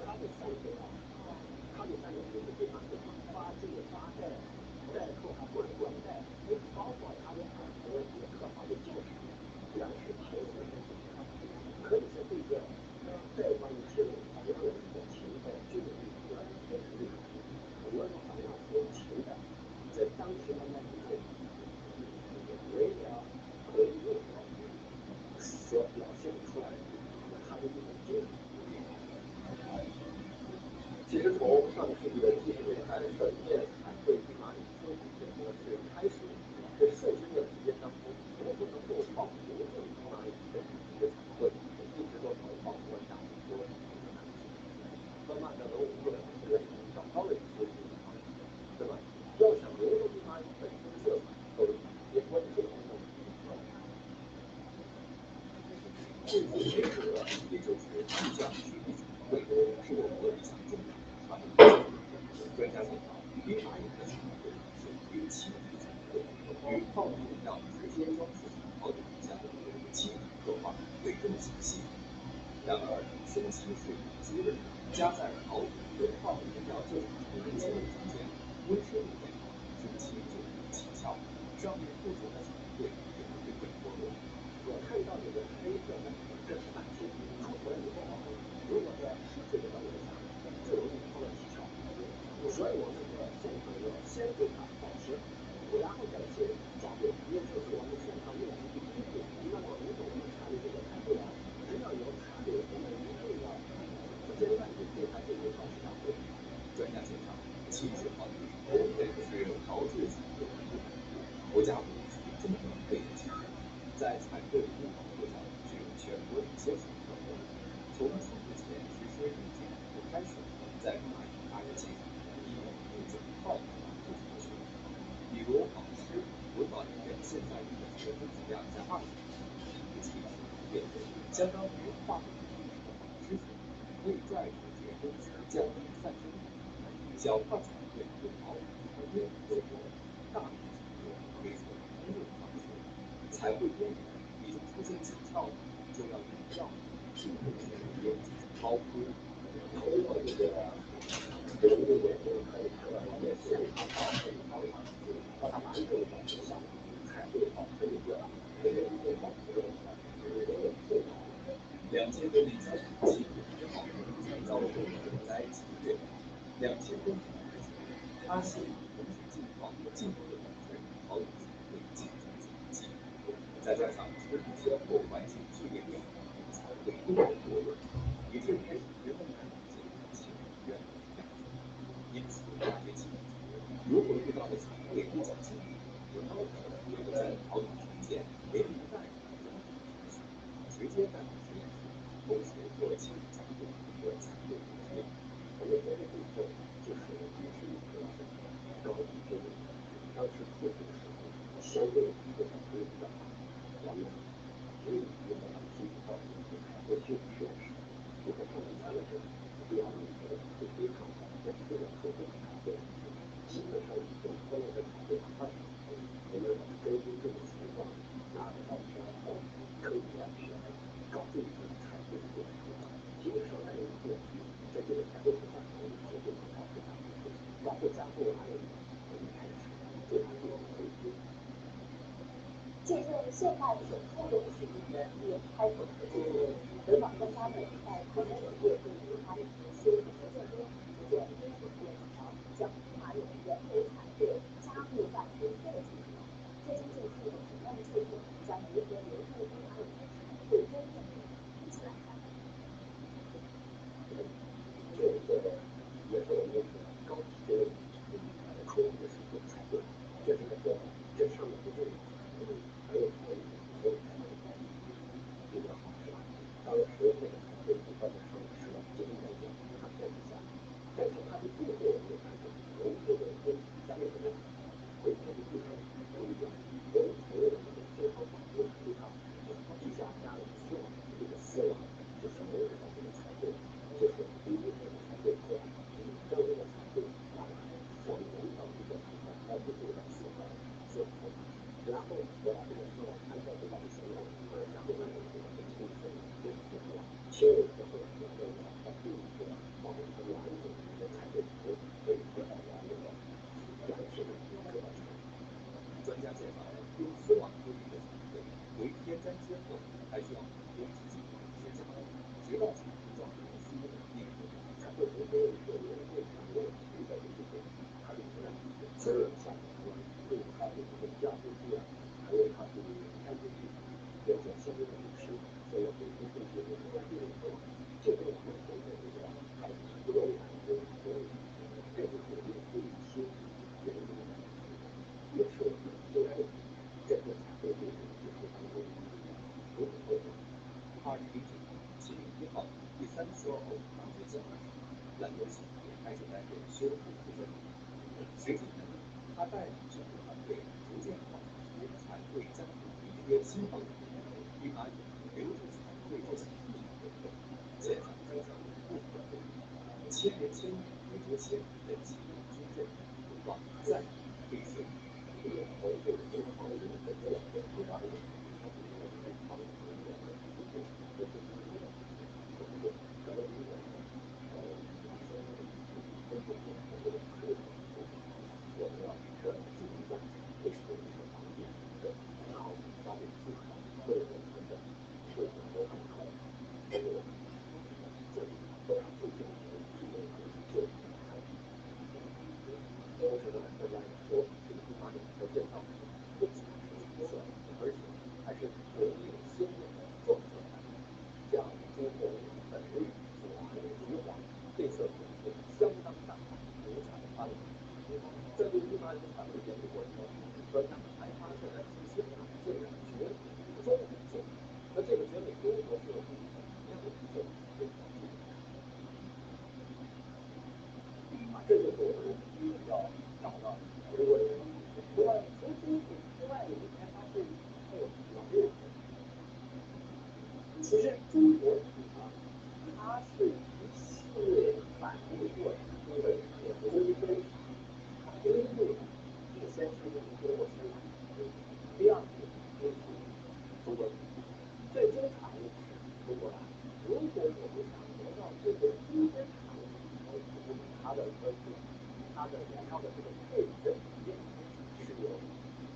他的赛铁啊，他的赛铁就是非常的发这个发带后还管带，包括他的耳朵也特好的就是，原是铁子的，可以说这个在关于这种反向的琴在这个地方非常厉害。很多人反向学琴的，在当时的那种微调和韵所表现出来的，他的这种精神。其实从上个世纪的70年代，本面彩绘兵马俑收集的模式开始，这数十年时间当中，能不能够保留住兵马俑的一个彩绘，一直都是访问大众说一个难题。慢慢的，文物部的同志找到了一些兵马俑，那么要想留住兵马俑本身的色彩，都有一些关键的问题。这副规格，也就是地窖区域规格，是我国一项重要的传统技术。专家介绍，兵马俑的彩绘是用漆体彩绘，与炮筒要直接装饰成陶土相比，漆体刻画会更仔细。然而，生漆是有机的，加在陶土和炮筒要做成成人漆的中间，温湿度变化，生漆就会起翘，上面附着的彩绘也会被脱落。我看到这个黑色的，这是满漆出出来以后啊，如果在湿水的状态下，就容易脱落起翘。所以我们在现场要先给它保湿，然后再去加热，也就是我们现场用的第一步。那么如果我们看的这个彩绘啊，只要有彩绘，我们一定要不间断地对它进行保湿加热。专家介绍，漆是陶土工人是陶制彩绘的部分，国家不允许中国废弃彩绘，在彩绘的工保护上只有全国接受特供。从出土前实施预检和筛选，在兵马俑安检，以不准套不准取。比如保湿，文保人员现在用的是分子量在20%，其实变水，相当于化工品的保湿水，可以拽出结晶，降低散失率。小块彩绘用毛笔和面做工，大块彩绘可以采用通用方式。彩绘边缘已经出现起翘了，就要用药进入使边进行包铺。通过这个有一个眼睛可以看到它的线条保持的方法，把它完整的保持下来，彩绘保持一个保持的2000多年交土器只好才遭受火灾侵略，2000多年的日子里，他县同时进矿进货导致陶土彩绘进行采集，再加上出土先后环境剧烈变化，彩绘多种多样，以致连人们看见其原来的样子。因此，大家清楚，如果遇到的彩绘比较经典，有高度，那就在陶土重建连一带整理排水，直接带到实验室，同时做清理加工和彩绘补贴。我们在这里头就是也是一个高度知名的，当时出土的时候，相对出土比较大，我们只有一个提取到一个彩绘修复实验室。你可看到前面是比较密集的，是非常严肃的出土的彩绘，基本上已经脱落的彩绘20%。我们根据这个情况，拿着刀片后可以再去搞定这个彩绘的过程。基本上在以后，在这个彩绘出版中就会保护加工，保护加工完了以后，我们开始对它进行分析。借鉴现代手工艺使用的连开口的技术，文保专家们在考察人业对兵马俑修复实践中实践微手链条，将兵马俑人为彩绘加固再拼贴的技术。这究竟是一种什么样的技术，将如何留住兵马俑的彩绘真面目？一起来看。这个也是我们高级的初步的水平彩绘，就是那个这上面不是有还有还有比较好是吧？当时那个彩绘比较上面是基本上讲它做不下，但是它的步骤我们看到农夫的跟咱们这个会它的地方不一样，我们采用的这个非常法用对它底下加了丝网，这个丝网就是维护它这个彩绘，就是比如对这个产品做，让这个产品还原到一个地方，而不是在思考做错，然后我把这个时候按照这个思路，然后让这个重新给确认之后，然后我把这一个完整的一个产品图给得到了这个展示的得到出来。专家介绍，用丝网固定的产品为贴粘之后，还需要多几次施加，直到产品状态丝的内核才会不会有人会感觉这个就是哪里不让，所以上面对它的这个压缩机啊，还有它的开机技术要求稍微的有失，所以要给出这些的关键以后，就会有很多这个如果产品所以这个是一个对师原因的一个设计就会整个产品里面就是当中的一个处理过程。2019年7月1号，第3次钢铁奖篮球赛开始担任修复负责人。10几年来，他带领整个团队逐渐把彩绘粘土拼贴新方法，并按留住彩绘这项技术为本，现在正在不可复议，千人千面回折线的奇妙矩阵，望再黑色。其实中国人啊，它是一系列反应过程中的一个规规。第一步呢，是先是用中国生产，第二步就是中国最终产物是中国来。如果我们想得到这个中间产物，它的温度、它的原料的这个配置里面是有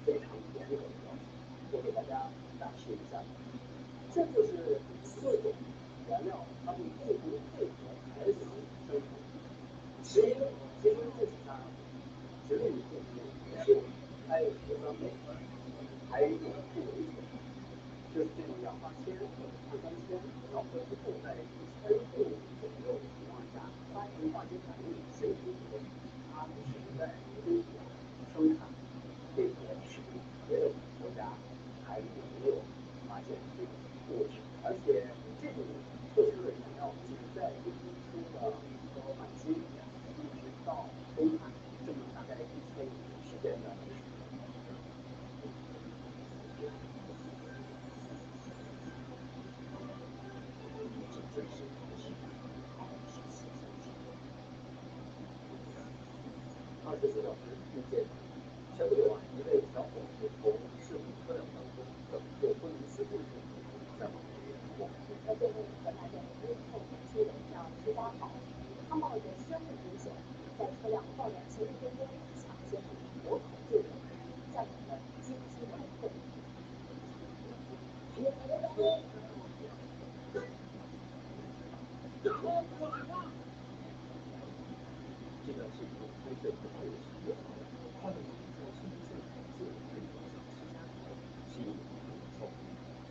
非常严格的要求。我给大家展示一下，这就是4种原料它们不同配合而生成的。其实这是它直立不是还有13枚，还有一种不围成，就是这种氧化铅或者碳酸铅调和之后，在1000度左右的情况下发生化学反应形成的，它们是在中国生产这个食品，别的国家还没有发现这种物质，而且这种特殊的原料只在英初的晚期一直到东汉这么大概1000年时间的历史。这真是体感24小时。24小时遇见前不久啊，一位小伙子从事故车辆当中拯救不能自制物品，在网上面火。那对面和那边无后面出的叫18号，他冒着生命危险，在车辆爆燃前1分钟抢先物品活口救人，占领了京津南会。这段视频拍摄于2月16号，画面里在事故现场救援的小石家桥是一名男少年。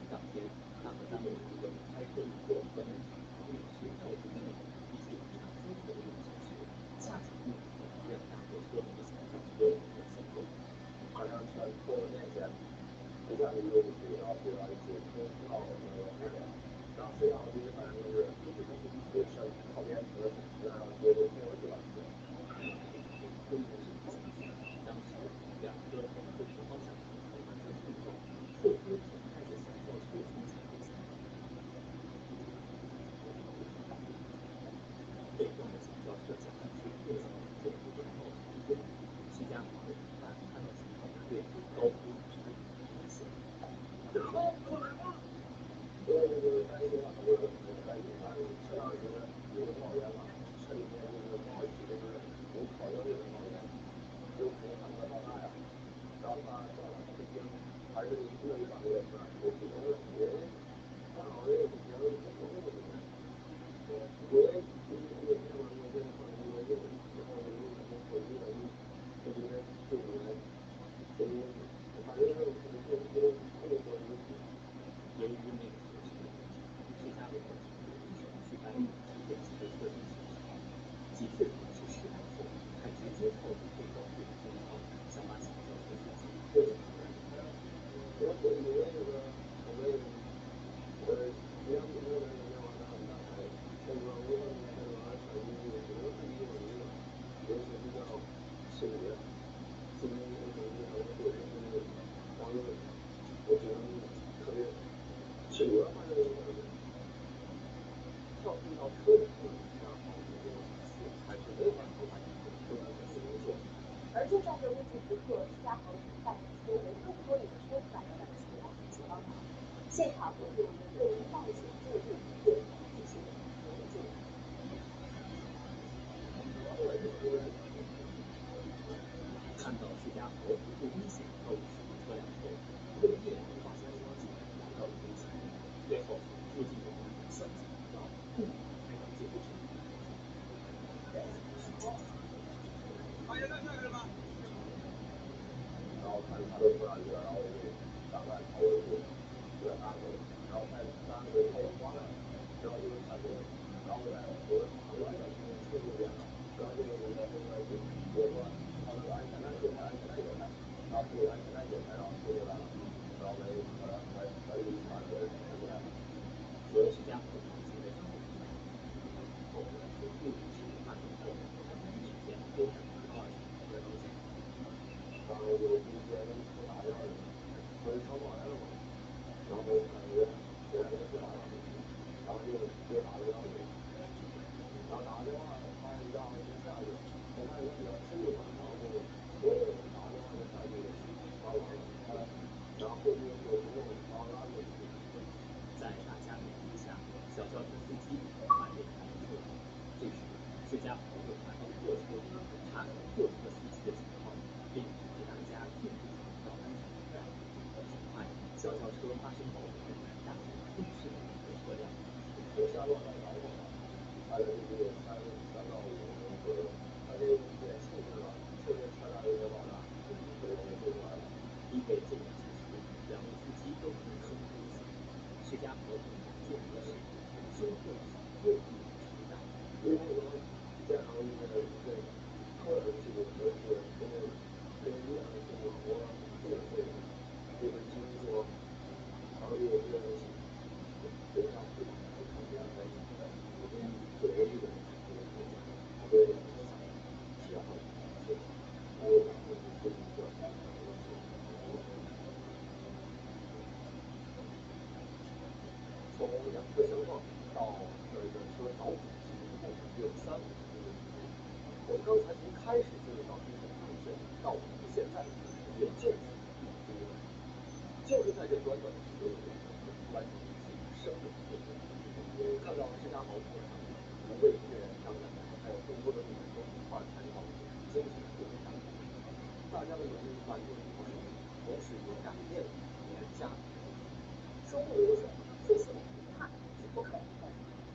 当天，他和单位员工开会做核能厂防雨协调工作，一起往下综合的用水时，恰巧遇到一辆大货车从上坡往下走。好像全部面前，不像一个水道水道一起通到那边。当时啊，第一反应就是这车旁边停的是然后直接就冲过去了。关键是在于，当时2个同步前方向盘发生碰撞，后车紧带着小轿车从前面塞。到设计看谁对此做出这个报酬的规定，徐家豪但看到情况不对，高呼危险。由于那个合适的工程，徐家伟的团队首去办理典型的特定手续，几次尝试试办后，他直接套路被告队的中方，想把小轿车司机拖进车里。而就在这危急时刻，徐家豪的同伴作为更多人的车出来的情况引起帮忙，现场有队员对于冒险救助有一些合理建议。看到徐家豪不顾危险跳入水的车辆后，物业发现司机来到了跟前，最后附近的民警相继赶到，共同开到救护车。然后看他都出来了，然后就大概跑过去，就在那里，然后在那里跑完了，然后就下去，然后我跑完了，车就远了，然后就我说他那个安全带解开，安全带解开，然后这个安全带解开，然后车就来了，然后把一个船给开过来了。和徐家豪行为相比，后是故意使用大众后，他们一天多赶了20个高线。然后就第一天我打电话，不是超过来了吗？然后感觉别人出来了，然后就打电话给，然后打电话他让我先下去，我看人比较吃力嘛，然后就我也打电话就下去帮忙了，然后后续就不用把我拉过去。在大家勉励下，小轿车司机快被开了车。这时，徐家豪又看到货车查看货车司机的情况，并鼓励大家尽快找到安全带。很快，小轿车发生爆炸，大家更是两个车辆。我下落到着火了，大概就是3到5分左右，他就变气势了，确实车辆有点爆炸，这个东西救出来了。因为这个事实，两位司机都没有生命危险。徐家豪更建议的是，修会又不能承担。如果说这样一个客人事故，而是跟医院事故和这个费用，就是基于说强烈热爱性，非常不看起来在已经走过这个对然后我也打算去一个从两车相撞到这个车着火，其实一共只有3-5分钟的时间。我们刚才从开始进入到精神防治，到我们现在也就是1分钟，就是在这短短的时间里面，完成了一次生命救援。看到徐家豪现场不畏血染伤感，还有更多的路人都一块参与到精神救援当中，大家的努力反映了一种声音，同时也改变了我们家庭。说不流水，说死亡不怕是不可能的。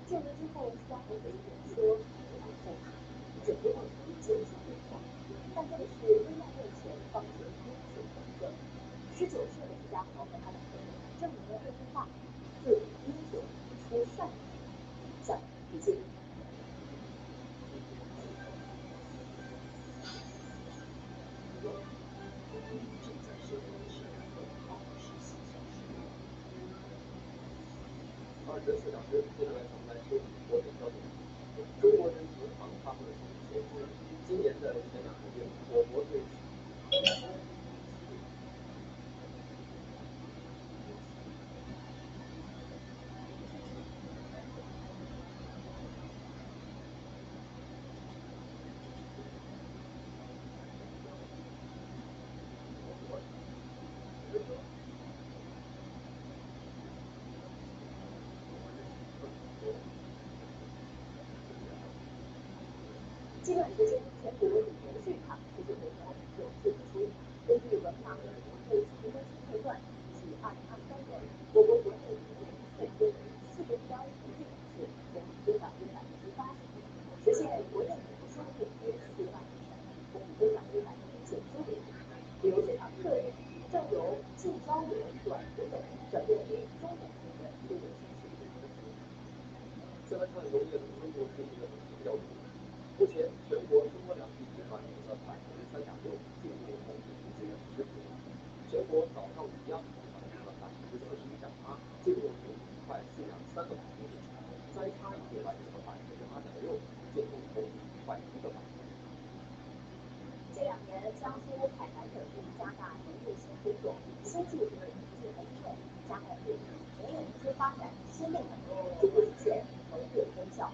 救援之后，徐家豪回忆说非常后怕，整个过程艰辛难忘。但正是危难面前方显英雄本色。19岁的徐家豪和他的朋友证明了这句话：自英雄出善人，向致敬。你正在收听的是24小时。24小时，接下来咱们来收听国内消息。中国人民银行发布的数据显示，今年的前2个月，我国对近段时间，全国旅游税卡出现混乱，有趣指出，根据文化和旅游部财政司测算，至2023年，我国国内旅游营税约为41.1亿元，是同比增长约80%，实现国内旅游收入约4万亿元，同比增长约99.1%。旅游市场特点正由近郊游、短途等转变为中等型的旅游形式。再来看农业农村部最新的统计调查，目前全国中国粮食品反映了3.6%进入统计数据的实质，全国早上五样反映了41.8%进入同比快4.3个百分点，摘插也反映了8.6%进入同比快1个百分点。这2年，江苏、海南等地加大农业新品种、新技术的引进和应用，加快配比，农业农村发展新动能，逐步实现成果增效。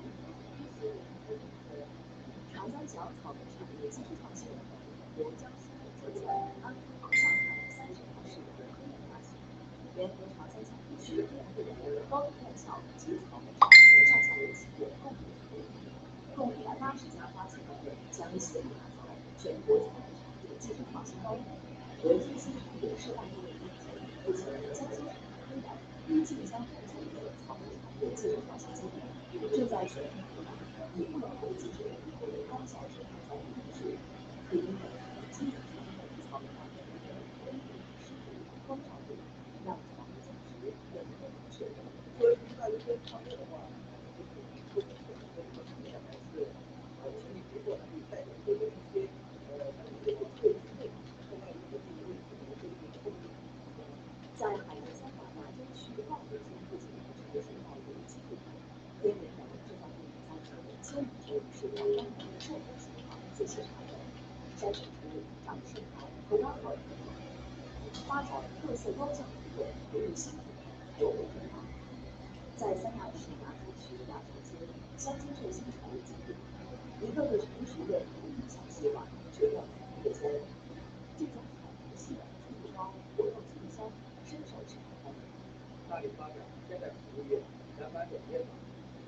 长三角草莓产业技术创新联盟由江苏、浙江、安徽、上海30个市和科研发起，联合长三角地区200多高院校及草莓产业上下游企业共同努力，共180家发起人将协力打造全国草莓产业技术创新高地。为最新产业示范作为例子，目前江苏省推展与晋江共建的草莓产业技术创新基地，正在水平开发以物联网技术为高效生产栽培模式，可以每基础成本草莓大面积的温度、湿度、光照度，让草莓价值更为明确。作为一个大学生创业的话，就是跟这个行业还是亲密合作，还可以带着多一些产品的特异性，另外一个是为自己的这个后续。在海南三大达州区贸易中部进行城市贸易基础天然人这方面在2015州水稻单元的授粉情况仔细查证，筛选出长得顺好、口感好的品种，发展特色高效品种，不易新品，有违正道。在三亚市达州区亚城街乡间振兴产业基地，一个个成熟的无影响希望却断开叶间。这种草莓系猪肉包、果肉群香，深受市场欢迎。大力发展现代服务业，南反转变的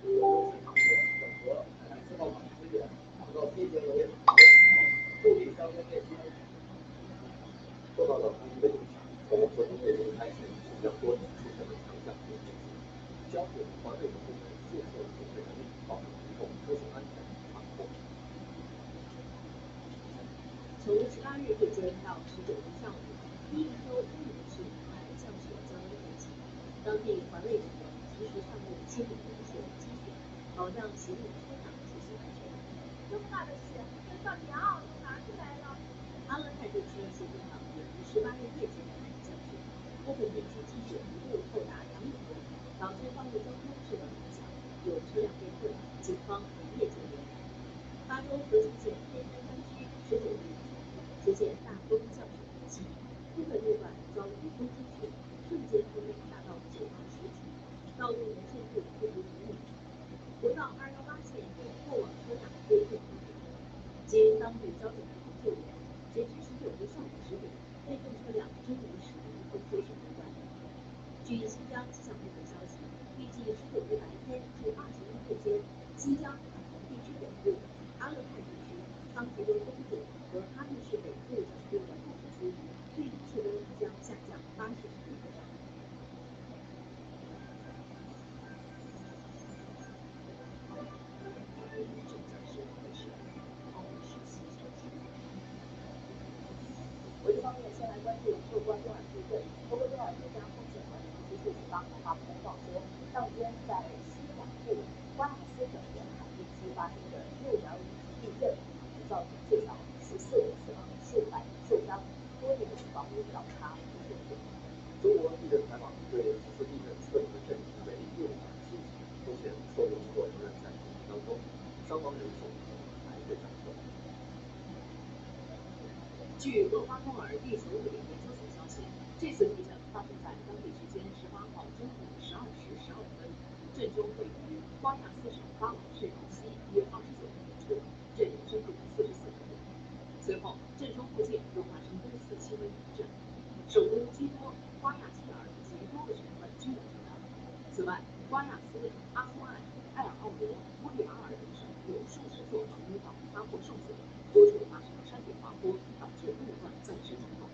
市场的整合海南4号港资源，打造新型农业产业链，助力乡村振兴。受到了空气的影响，从自工业中开始，新加坡出现了强降雨天气，交警、环卫等部门迅速组织人力，保障民众出行安全畅通。从18日夜间到19日上午，伊犁州乌鲁市还降雪交通天气，当地环卫人员及时上路清理雨水积雪，保障行人车辆出行安全。这么大的雪，这到底要从哪里来呢？阿勒泰地区数天场也于18日夜间开始降雪，部分地区积雪一度厚达2米多，导致道路交通受到影响，有车辆被困，警方连夜救援。巴州和顺县天山山区19日出现大风降雪天气，部分路段遭遇风积雪，瞬间风力达到9到10级，道路能见度不足5米。国道218线有过往车辆被困1米多，经当地交警部门救援，截至19日上午10点，被困车辆终于驶离封锁雪路段。据新疆气象部门消息，预计19日白天至20日夜间，新疆海南地区北部、阿勒泰地区、昌吉州东部和哈密市北部等多个部地区，对比气温将下降80度以上。正在收听的是澳视新消息。国际方面，先来关注厄瓜多尔地震。厄瓜多尔国家风险管理局18号发布公告说，当天在西南部瓜亚斯等沿海地区发生的6.5级地震，造成至少14人死亡、数百人受伤，多地的房屋倒塌不幸损毁。中国地震台网对此次地震测定的震级为6.7级，目前测度工作仍然在进行当中，伤亡人数可能还会涨高。据厄瓜多尔地球物理研究所消息，这次地震发生在当地时间18号中午12时12分，震中位于瓜亚斯省巴朗市以西约29公里处，震源深度44公里。随后，震中附近又发生多次轻微余震，首都基多、瓜亚齐尔及多个省份均有震荡。此外，瓜亚斯、阿苏艾、埃尔奥罗、乌利马尔等省有数十座房屋倒塌火受损，多处发生山体滑坡，导致路段暂时通通。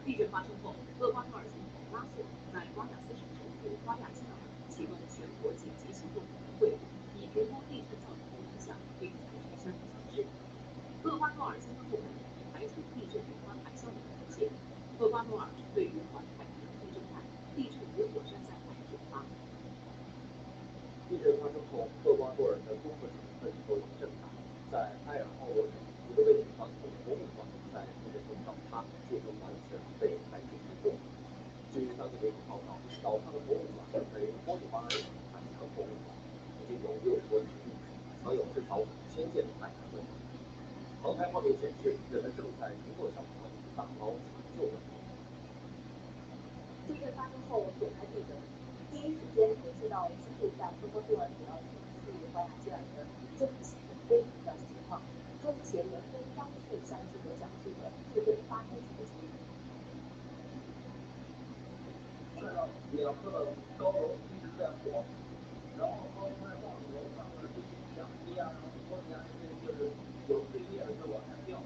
地震发生后，厄瓜多尔总统拉索在瓜亚斯省首府瓜亚基尔启动全国紧急行动委员会，以评估地震造成的影响，并采取相应措施。厄瓜多尔相关部门已排除地震引发海啸的可能性。厄瓜多尔位于环太平洋地震带，地质与火山灾害频发。地震发生后，厄瓜多尔的多个省份受到震撼。在埃尔奥罗省，一个位于传统博物馆在地震中倒塌，最终完全被海水淹没。据当地媒体报道，倒塌的博物馆为波利瓦尔坦克博物馆，已经有60多年的历史，藏有至少5000件的坦克文物。航拍画面显示，人们正在乘坐小船打捞抢救文物。地震发生后，躲开地震，第一时间联系到居住在厄瓜多尔主要城市瓜亚基尔的政府行政官了解情况。中协联合当时向记者讲述了地震发生时的经历。2个高楼一直在晃，然后高楼在晃，楼上的这些墙壁啊、玻璃啊，这些就是有碎裂的就往下掉。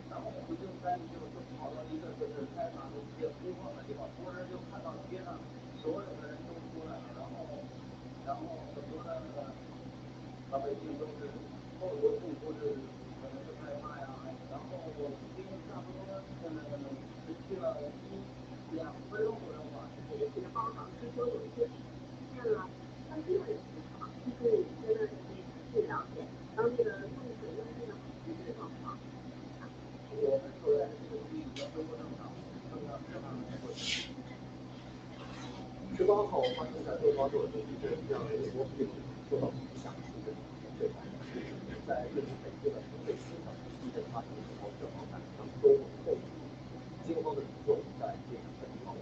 然后我们就赶紧就跑到一个就是开闸的一些空旷的地方，突然就看到街上所有的人都出来了，然后很多的老百姓都是抱头痛哭的，可能是害怕呀。然后我已经差不多持续了1-2分钟左右吧。这个情况好像是说有一些出现了当地的情况，就是有些的这个去了解当地的用水用电和供电状况。我们住在这个区已经恢复正常来过去。18号发生在厄瓜多尔的地震让很多居民受到影响，甚至产生震撼。在位于北部的彭贝斯省，地震发生的时候正好赶上周末的后五，惊慌的民众在街上奔逃。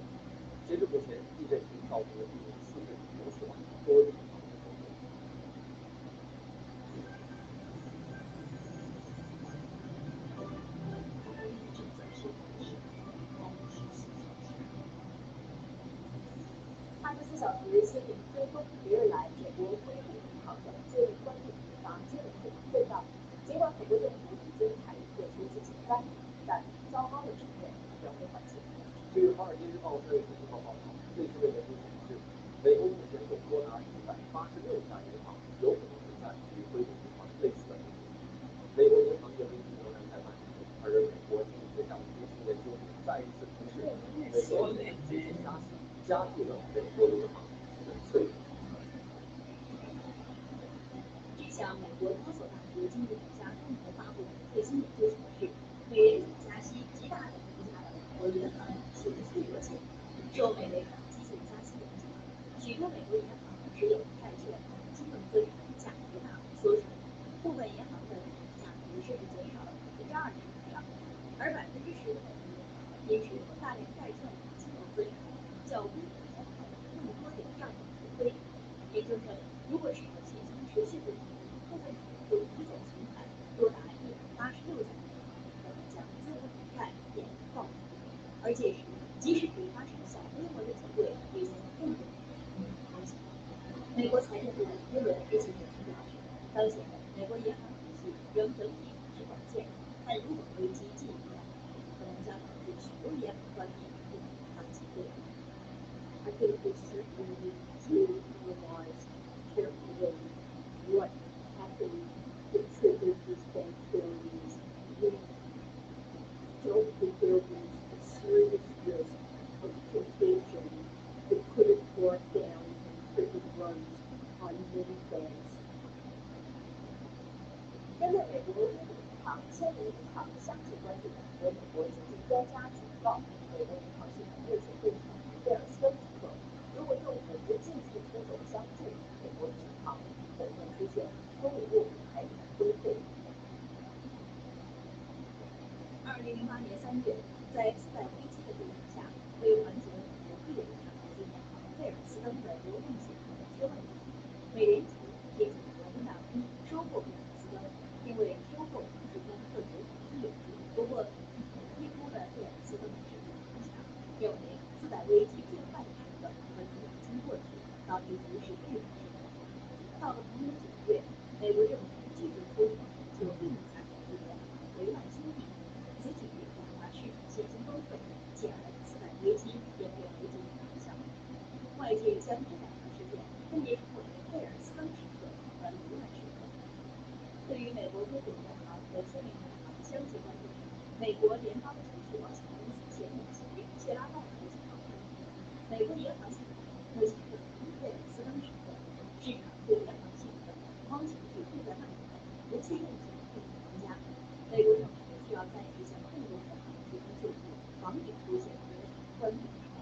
截至目前，地震已经造成了1名4岁童死亡，多地房屋受损。正在收看的是24小时新闻追踪，1日来，美国硅谷银行等接连关闭引发金融市场震荡。尽管美国政府已经采取措施进行干预，但糟糕的局面仍未缓解。据《华尔街日报》3月17号报道，最新的研究显示，美国目前有多达186家银行有可能存在与硅谷银行类似的问题。美国银行业危机仍然在蔓延，而美国经济学家最新研究再一次提示，美国利率继续加息，加剧了美国银行体系的脆弱。这项美国多所大学经济学家共同发布的最新研究显示，美联储加息极大地影响了美国银行情绪热情。受美联储激进加息影响，许多美国银行持有债券和金融资产价值大幅缩水，部分银行的价值甚至减少了20%以上，而10%的美国银行因持有大量债券和金融资产，较规模银行更多地账本赎回。研究称，如果市场信心持续不足，部分可能会提前清盘多达186家银行，可能将资不抵债，面临告破。而届时，即使只发生小规模的挤兑，也将更有可能风险。美国财政部耶伦日前表示，当前美国银行体系仍整体保持稳健，但如果危机进一步恶化，可能将导致许多银行关闭并引发挤兑。I think we certainly need to analyze carefully what happened that triggered these bank failures. We don't think there was a serious risk of contagion that could have brought down and triggered runs on many banks. 针对美国硅谷银行、千联银行相继关闭的和美国经济专家警告，美国银行系统目前对手贝尔斯登时刻，如果政府不尽速出手相助，美国银行可能出现风雨无阻、崩溃。2008年3月，在次贷危机的背景下，为缓解美国最有产投资银行贝尔斯登的流动性短缺问题，美联储借助国民大 V 收购贝尔斯登，端，并为收购提供特别法律援助。不过，低估了贝尔斯登实力的影响，认为次贷危机最坏的时刻可能已经过去，到底不是日本时代。到了同年9月，美国政府拒绝脱欧就另一家投资银行维万兄弟，此举引发市场信心崩溃，进而次贷危机演变为金融海啸。外界将这两个事件分别称为贝尔斯登时刻和维万时刻。对于美国硅谷银行和知名银行相继关闭，美国联邦储蓄保险公司前主席谢拉道提醒道：“美国银行系统目前处于贝尔斯登时刻，市场对银行系统的恐慌情绪正在蔓延，不确定性不停增加。美国政府需要暂时向更多银行提供救助，防止出现银行关闭潮。”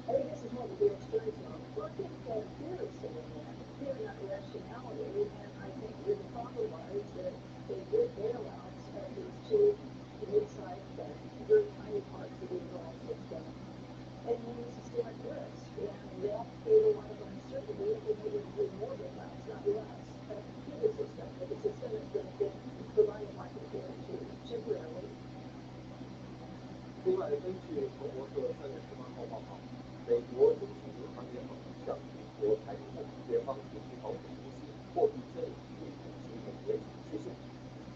I think this is one of the real stories of, well, I think fear is still in there. Fear, not irrationality. And I think the problem was that they did bail out these two mid-sized banks, very tiny parts of the overall system, and then systemic risk. And that created a lot of uncertainty. It made it do more bailouts, not less, in the system. But the system has been providing market guarantee temporarily. 另外，根据彭博社3月18号报道，美国中型银行联盟向美国财政部、联邦储蓄保险公司、货币监管局形成联署致信，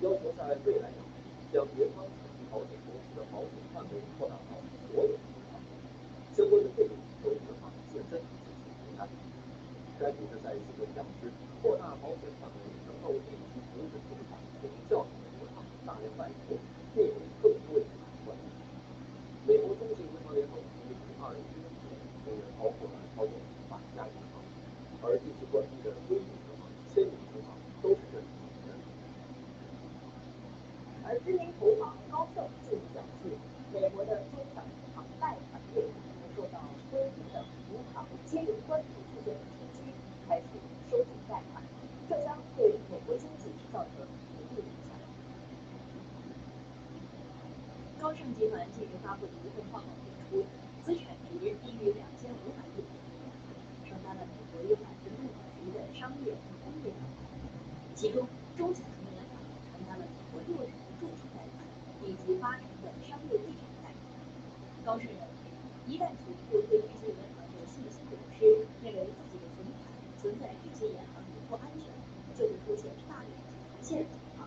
要求在未来2年将联邦储蓄保险公司的保险范围扩大到所有银行，相关的费用由银行自身进行承担。该组织再次就表示，扩大保险范围能够立即阻止存款从较小的银行大量外流，避免更多银行关闭。美国中型银行联盟于2016年4月包括了超过100家银行，而这次关闭的硅谷银行、签名银行都是这里的成员。而知名投行高盛近日表示，美国的中小银行贷款业务可能受到硅谷等银行接连关闭出现的冲击，开始收紧贷款，这将对美国经济造成不利影响。高盛集团近日发布的一份报告指出，资产值低于2500亿美元的银行承担了美国约50%的商业和工业贷款，其中中小型银行承担了美国60%的住房贷款以及80%的商业地产贷款。高盛认为，一旦总部对这些银行有信心流失，认为自己的存款存在这些银行里不安全，就会出现大量挤提现的情况。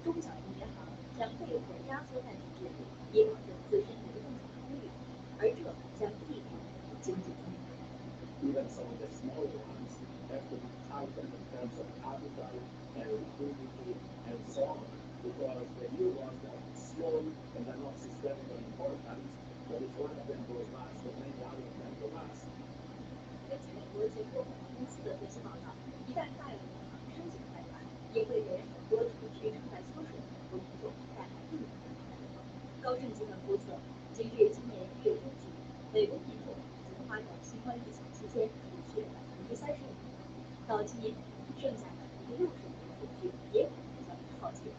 中小型银行将被迫压缩贷款制度，以保证自身流动性充裕，而这将避免经济增长。Even some of the smaller ones have to be tightened in terms of appetite and liquidity and so on, because the new ones that are small and they're not systemically important, but if one of them goes bust, then many other of them go bust. 根据美国前国防公司的分析报告，一旦大量银行申请贷款，也会给很多处于正在缩水的美国民众带来更大的压力。高盛集团估测，截至今年1月中旬，美国民众已经花在新冠疫情期间储蓄的35%，到今年底，剩下65%的储蓄也可能将被耗尽。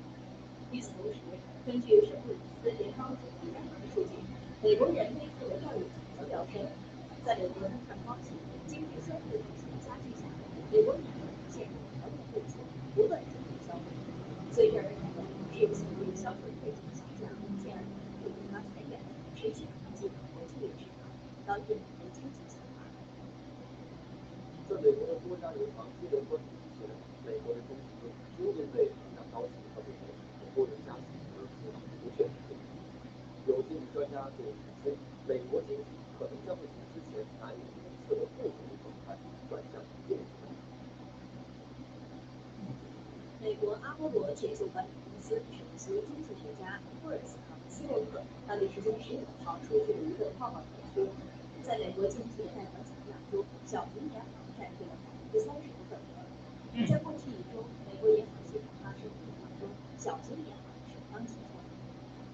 与此同时，根据圣路易斯联邦储蓄银行的数据，美国人对自我教育总额飙升。在美国通胀高企、经济衰退风险加剧下，美国民众陷入财务困境，不断减少消费。随之而来的是企业销售业绩下降，进而会引发裁员，持续打击美国就业市场，导致美国经济下滑。在美国的多家银行接连关闭之前，美国的经济因为通胀高企和美联储的多轮加息而处于不确定性。有经济专家就指出，美国经济可能将会从之前难以预测的不同状态转向另一种。美国阿波罗铁路管理公司首席经济学家布尔斯滕斯洛克当地时间15号出具了一份报告指出，在美国经济贷款总量中，小型银行占据了30%的份额。在过去1周，美国银行系统发生的银行中，小型银行首当其冲。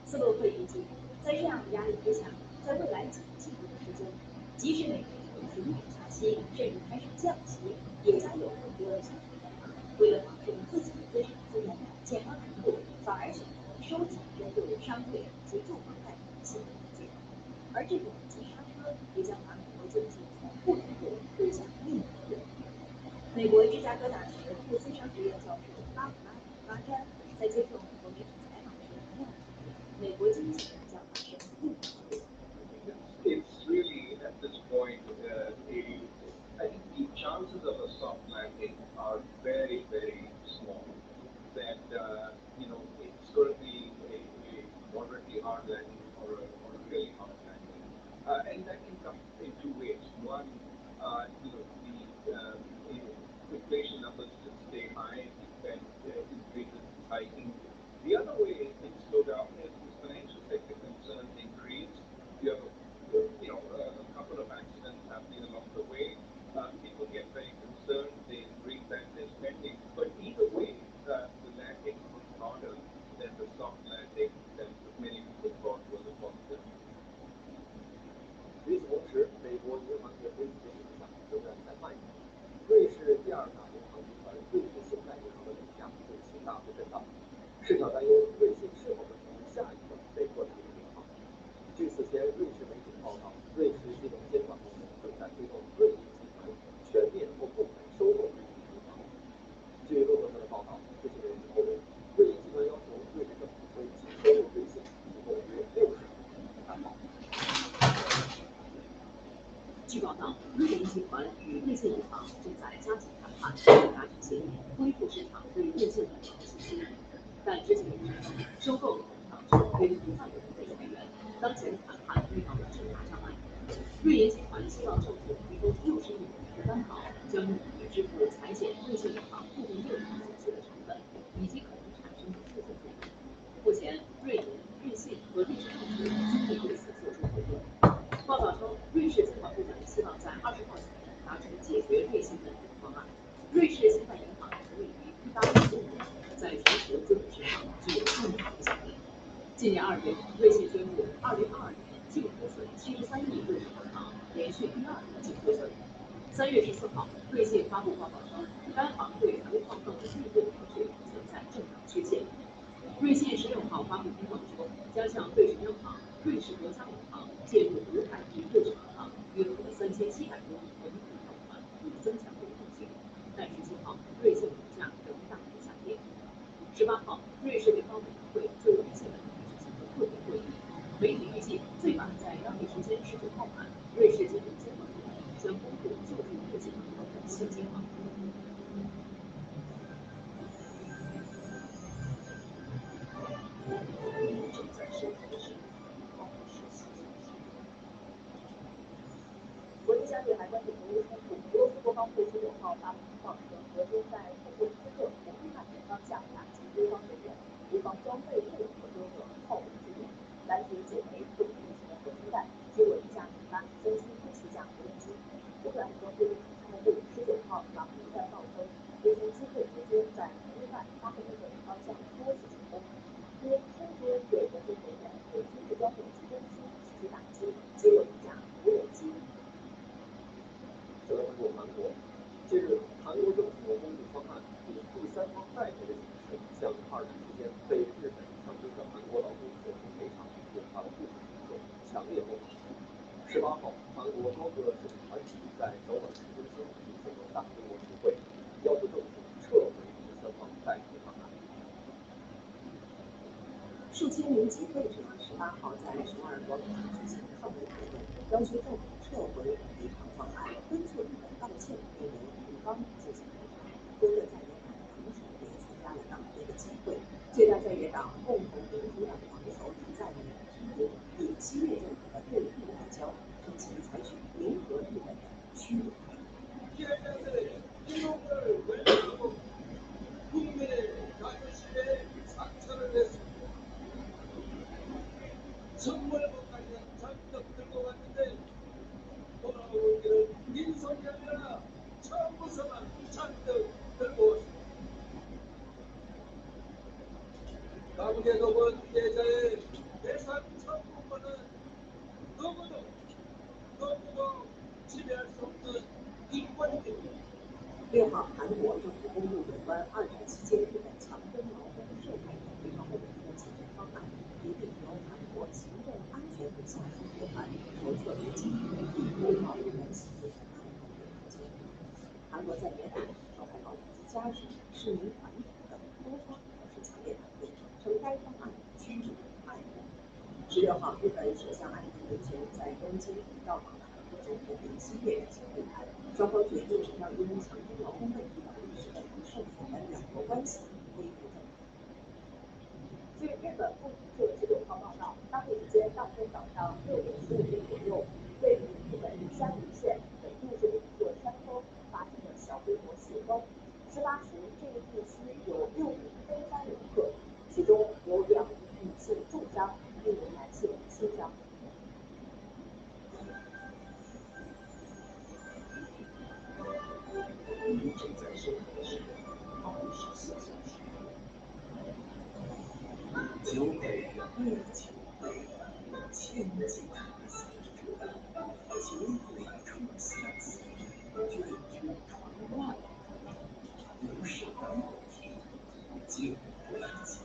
斯洛克预计，在这样的压力之下，在未来几个季度的时间里，即使美联储停止加息，甚至开始降息，也将有更多的小型银行为了保证自己的资产质量健康程度，反而选择收紧针对商业及住房贷款的信用条件。而这种急刹车也将把美国经济从不同路推向另一个路。美国芝加哥大学富斯商学院教授拉普拉发在接受美国媒体采访时同样提出，美国经济将发生另一波动荡。It's really at this point, I think the chances of a soft landing are very, very small. That it's going to be a moderately hard landing or a really hard landing, and that can come in two ways. One, the inflation numbers still stay high, the Fed increases its hiking. The other way it can slow down is financial sector concerns increase. You have a couple of accidents happening along the way. People get very concerned. They bring back their spending. But either way, the landing was harder than the soft landing that many people thought was a possibility. 与此同时，美国银行业危机的影响仍然在蔓延。瑞士第二大银行集团瑞士信贷银行的股价近期大幅震荡，市场担忧瑞信是否会成为下一个被关闭的银行。据此前瑞士媒体的报道，瑞士金融监管部门正在推动瑞银集团全面或部分收购瑞银银行。据路透社的报道，知情人士透露，瑞银集团要求瑞士政府为其收购瑞信提供约60亿担保。据报道，瑞银集团与瑞信银行正在加紧谈判，以达成协议，恢复市场对瑞信的信心。但知情人士称，收购通常是非300人的裁员，当前谈判遇到了重大障碍。瑞银集团希望政府提供60亿美元的担保，将用于支付裁减瑞信银行部分业务所需的成本，以及可能产生的诉讼费用。目前，瑞银、瑞信和瑞士政府均未对此做出回应。报道称，瑞士监管部门希望在20号前达成解决瑞信问题的方案。瑞士信贷银行成立于1865年，在全球资本市场具有重大影响力。今年2月，瑞信宣布2022年净亏损73亿瑞士法郎，连续第2年净亏损。3月14号，瑞信发布报告称，该行对投放更内部程序存在重大缺陷。瑞信16号发布公告说，将向瑞士央行、瑞士国家银行借入500亿瑞士法郎，约合3700多亿人民币贷款，以增强流动性。但17号，瑞信股价仍大幅下跌。18号，瑞士联邦委员会就瑞信问题举行了特别会议，媒体预计最晚在当地时间19号晚，瑞士金融监管部门将公布救助瑞信银行的新计划。正在收听的是国际消息还关注俄乌冲突。俄罗斯国防部19号发布通报称，俄军在通过斯克不规范的方向打击对方人员，敌方装备任何多个炮火支点，拦截9枚不可运行的火星弹，击落1架导弹，37架无人机。乌克兰国防部19号发布战报称，俄军击退俄军在红日半发动的方向多次进攻，因空军对俄军人员和军事装备集中区实施打击，击落1架无人机。再来关注韩国，近日，韩国政府公布方案，以第三方代赔的形式向2战期间被日本强征的韩国劳工做出赔偿，引发了部分民众强烈不满。18号，韩国多个市民团体在首尔市中心举行了大规模集会，要求政府撤回第三方代赔方案。数千名集会者18号在首尔广场举行抗议活动，要求政府撤回赔偿方案，敦促日本道歉，并由日方进行赔偿。多个在野党党首也参加了当天的集会。最大在野党共同民主党党首李在明批评以激烈政府的对日外交，称其采取迎合日本的屈辱态度。6号，韩国政府公布有关2战期间日本强征劳工受害者赔偿问题的解决方案，决定由韩国行政安全部下属集团筹措资金，以回报日本企业的安排赔偿金。韩国在野党、受害劳动及家属、市民团体等多方表示强烈反对。6号，日本首相安倍晋三在东京到访了韩国总统林锡月进行会谈，双方决定要因强征劳工问题导致日本不受损的两国关系恢复正常。据日本共同社16号报道，当地时间当天早上6点15分左右，位于日本山梨县北部的一座山峰发生了小规模雪崩。事发时，这个地区有6名登山游客，其中有2名女性重伤，1名男性轻伤。您正在收看的是24小时交给热情千金思者，九尾兔相思，卷卷窗外，不是难题，就不来讲。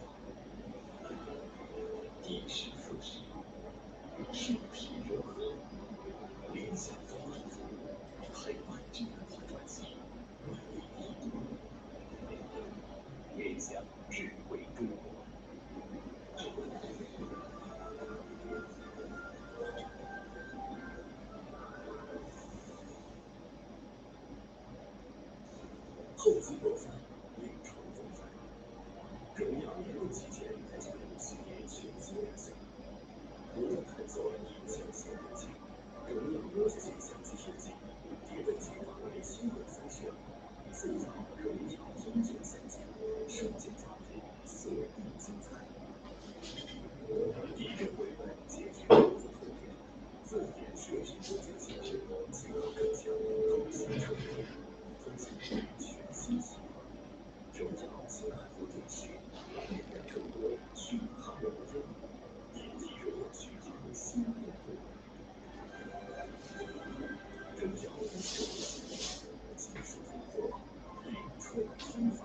一时复始，树皮柔和，联想中满足，陪伴着你转型，联想智慧中国。厚积薄发，临床风范。2020年期间，将有系列全新亮相，不断探索影像新路径。多线相机设计，迭代计划为新的筛选，塑造通讯相机，瞬间抓住锁定精彩。以人为本解决用户痛点，自研设计多件形式，结合更强通信策略，分享全新习惯。亲爱的电视，更多续航无忧，也提供续航新用户。技术突破，领创新法。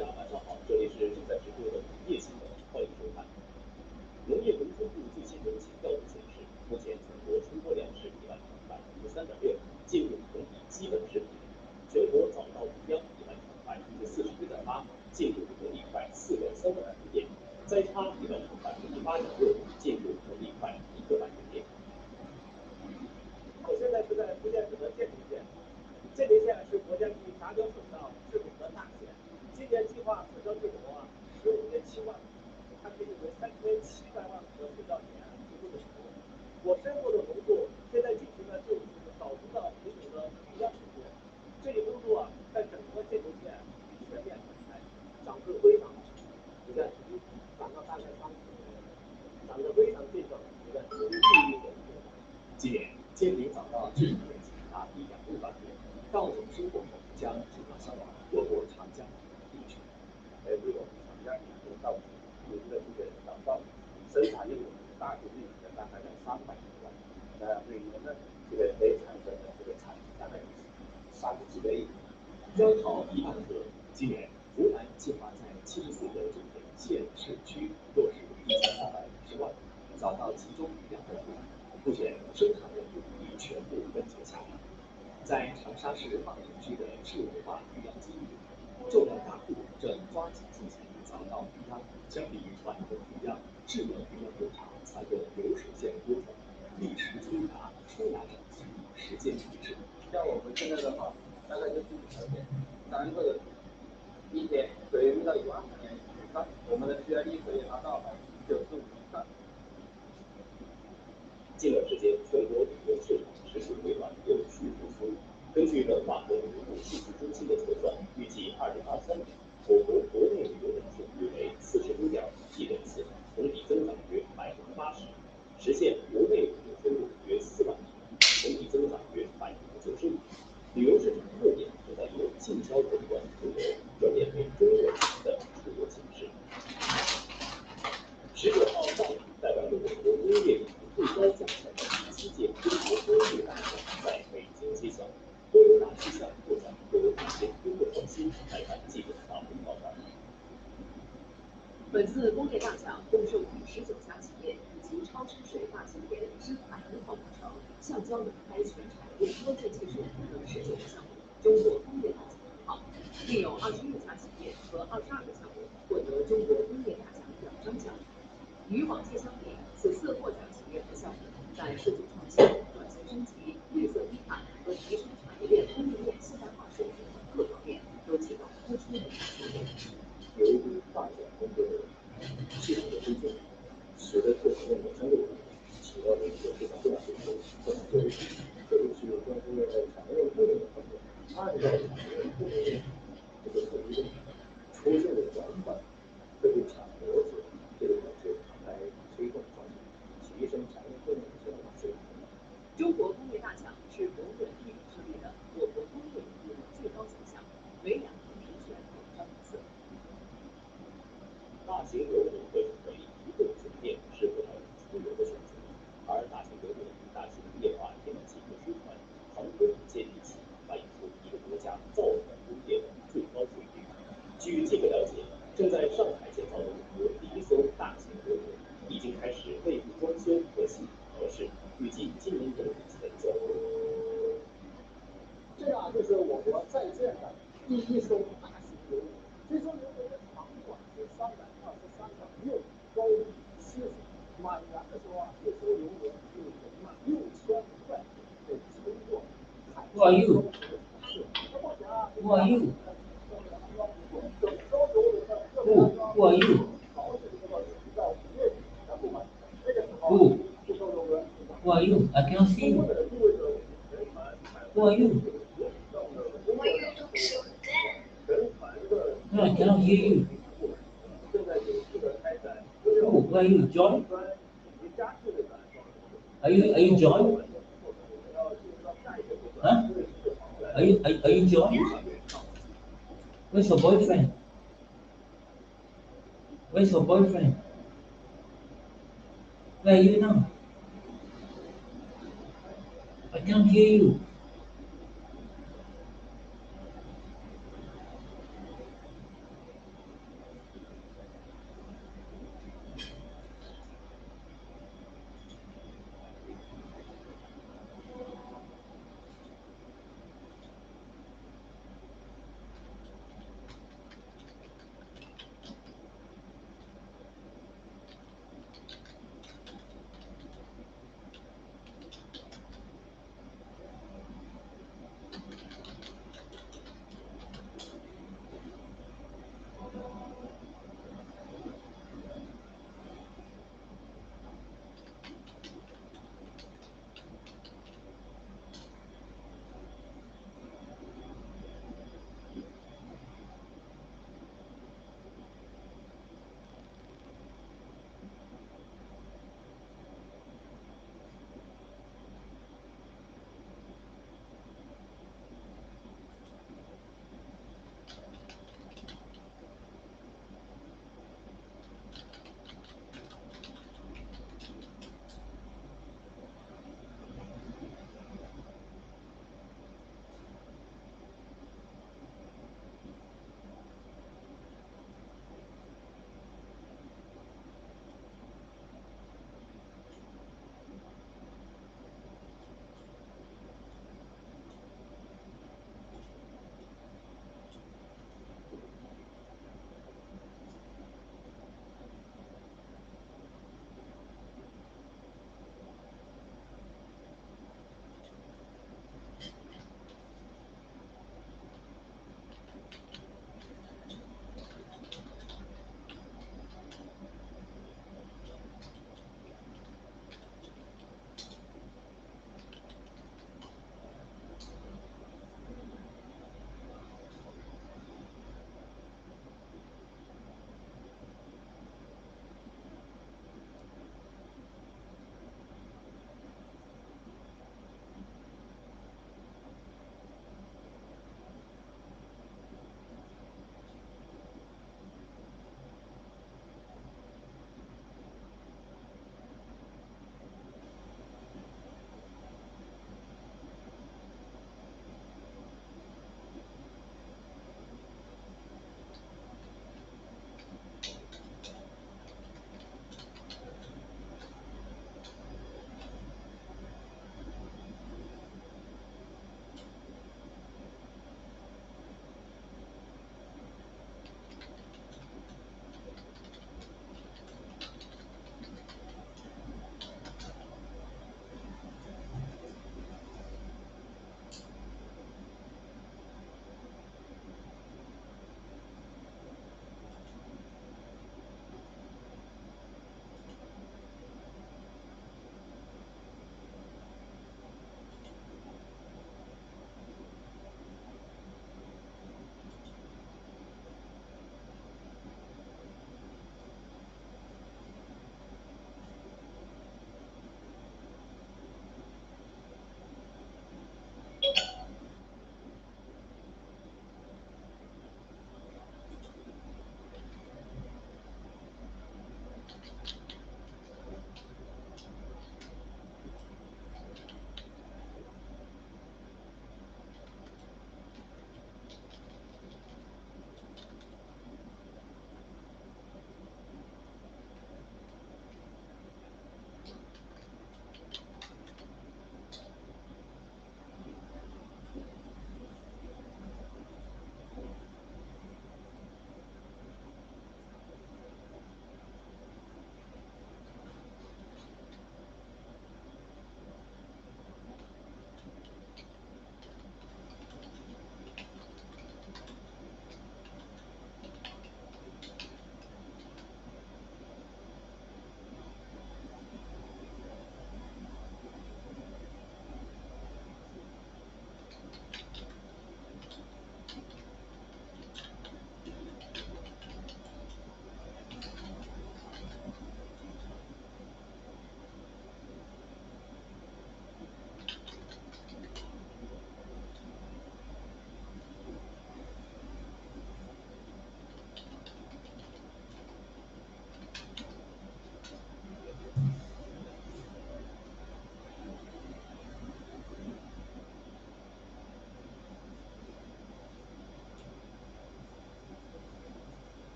家晚上好，这里是正在直播的午夜新闻，欢迎收看。农业农村部最新农情调度显示，目前全国出播粮食已完成3.6%，进入同比基本持平。全国早稻补秧已完成41.8%，进入同比快4.3个百分点。栽插已完成8.6%，进入同比快1个百分点。我现在是在福建省的建宁县，建宁县是国家级杂交水稻质种的大县，今年计划水稻规模15.7万亩，它可以为3700万亩的水稻田提供的食物。我身后的农户现在进行的就是早春的品种的补秧工作，这一工作在整个建宁县全面展开，长得非常好。你看，长到大概长得非常健壮，你看有绿绿的。今年建宁早稻质量面积达1.6万亩，稻种收获后将出口销往各国长江地区。对我们厂家提供稻种，有的这个早稻生产业务大体利润大概在300多万，每年呢这个可以产生的这个产值大概30几个亿。秧好一半禾，今年湖南计划在74个种田县市区落实1350万早稻集中养分户，目前生产任务已全部分解下来。在长沙市望城区的市文化育秧基地，种粮大户正抓紧进行早稻育秧。相比于传统育秧，智能育秧工厂采用流水线播种，历时精达，出芽整齐，时间提质。像我们现在的话，大概就3个一天可以用到1万块钱以上，我们的出芽率可以达到95%以上。近段时间，全国旅游市场持续回暖，有序复苏。根据文化和旅游部数据中心的测算，预计2023年我国国内旅游人数约为45.1亿人次，同比增长约80%，实现国内旅游收入约4万亿，同比增长约95%。旅游市场特点正在由近郊宏观出游转变为中国的出游形式。19号上午，代表中国工业领域最高奖项的第7届中国工业大奖在北京揭晓，多有哪些项目获奖，又有哪些突破创新？来看记者访问报道。本次工业大奖共授予19家企业以及超吃水大型田深海一号工程、橡胶轮胎全产业多件技术等19个项目中国工业大奖1号，另有26家企业和22个项目获得中国工业大奖2张奖。与往届相比，此次获奖企业和项目在设计创新、转型升级、绿色低碳和提升产业链供应链现代化水平等各方面都起到突出的作用。由于大奖工作的系统的推进，使得各行业的相对起到了一个非常重要的作用。特别是关乎的产业链供应方面，按照产业链供应链这个统一论出现的短板，特别产模式这个模式来推动创新，提升产业供应现代化水平。中国工业大奖是国务院批准设立的我国工业领域的最高奖项，每2年评选2张一次。大型游轮为什么一动酒店是不少人出游的选择？而大型游轮与大型工业化天然气运输船、航空母舰一起，反映出一个国家造船工业的最高水平。据记者了解，正在上海建造的我国第1艘大型游轮已经开始内部装修和新模式，预计今年年底前交付。这就是我国在建的第1艘大型游轮。这艘游轮的长短是323米，6米，高5.7米。满员的时候这艘游轮可以容纳6500人，可以乘坐海上高速的城市。那目前Who are you? 整艘游轮的各个安装 Who are you? 考试这个是在5月底才部满。这个时候 Who? 这艘游轮 Who are you? I cannot see you. Who are you? No, I cannot hear you. Who are you, John? Are you John? Huh? Are you John? Where's your boyfriend? Where's your boyfriend? Where are you now? I can't hear you.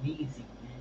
amazing, man.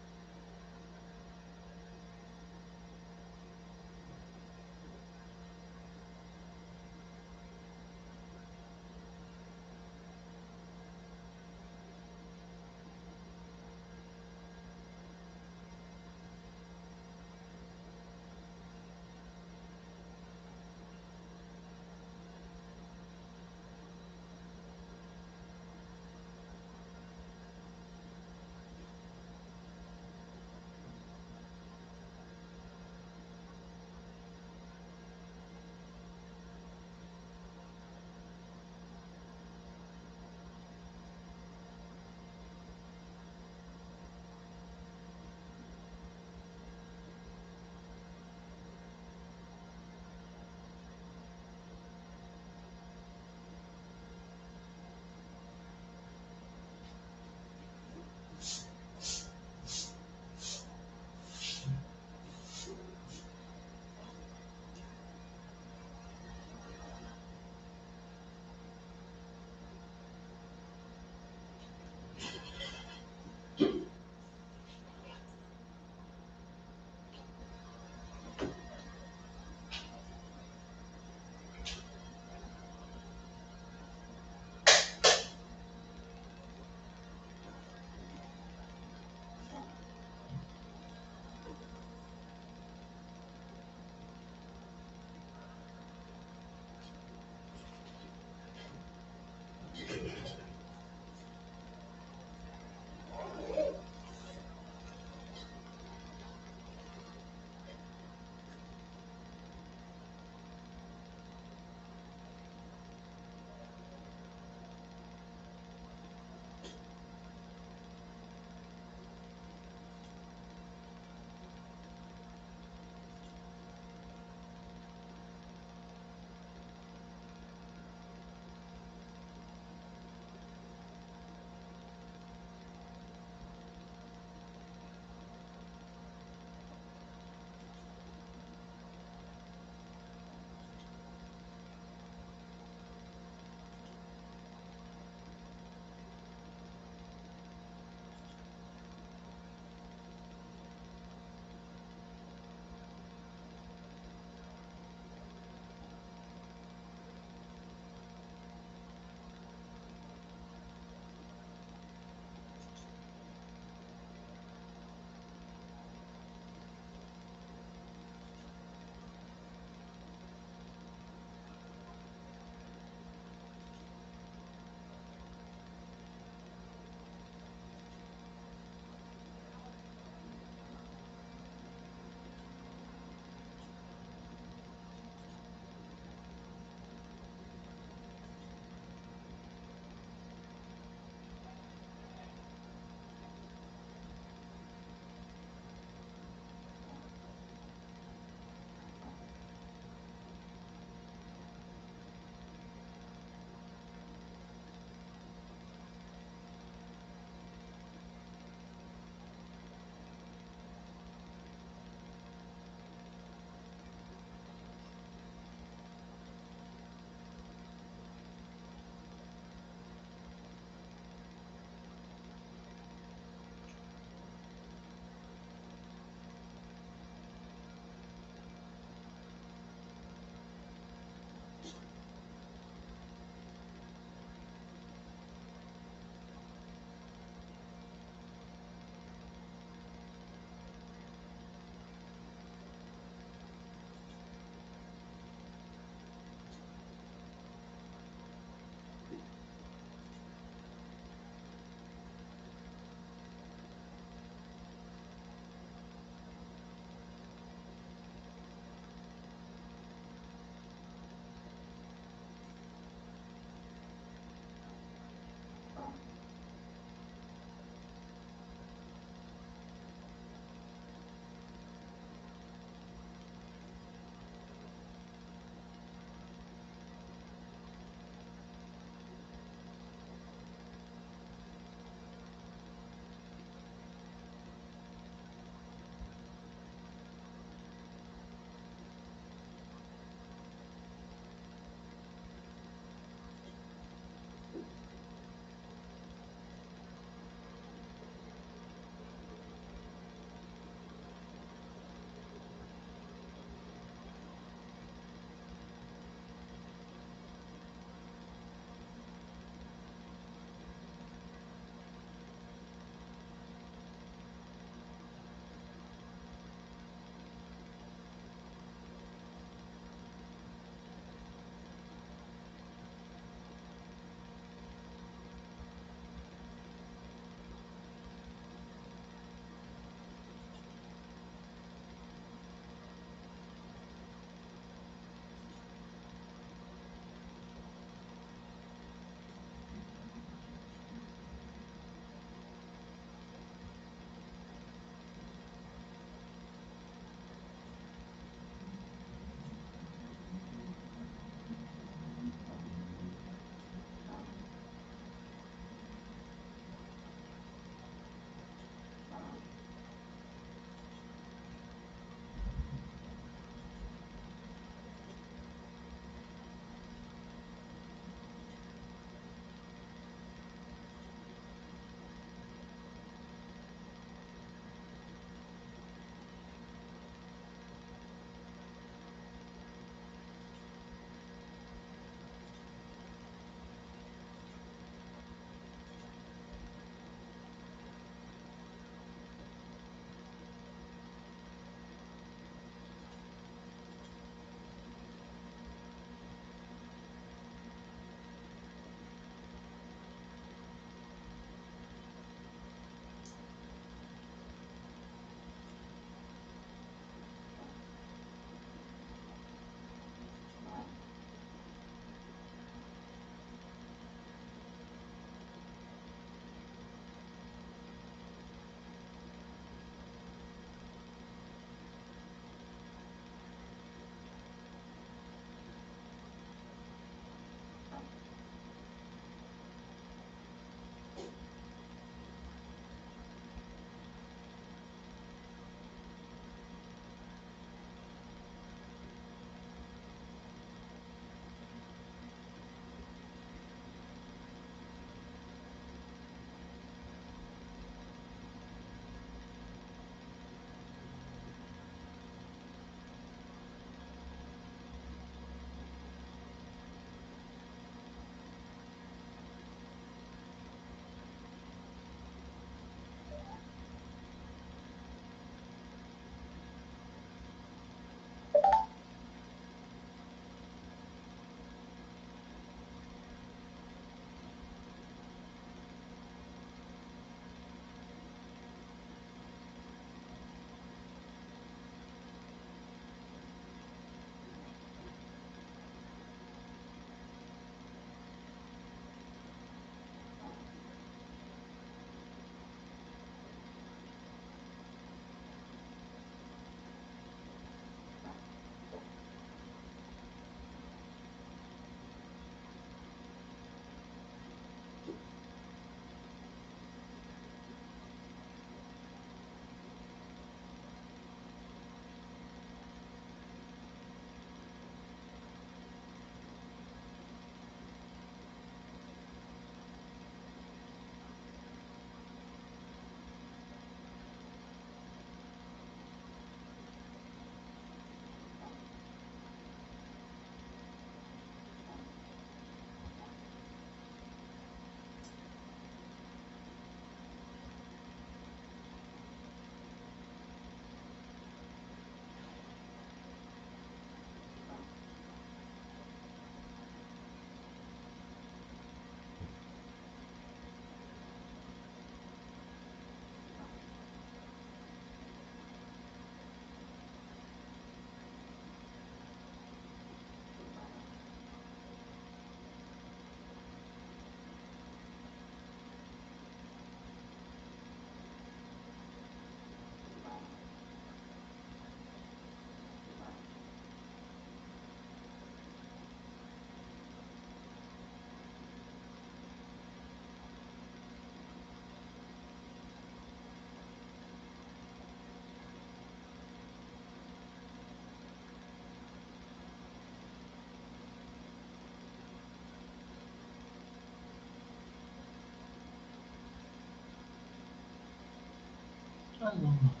Hmm.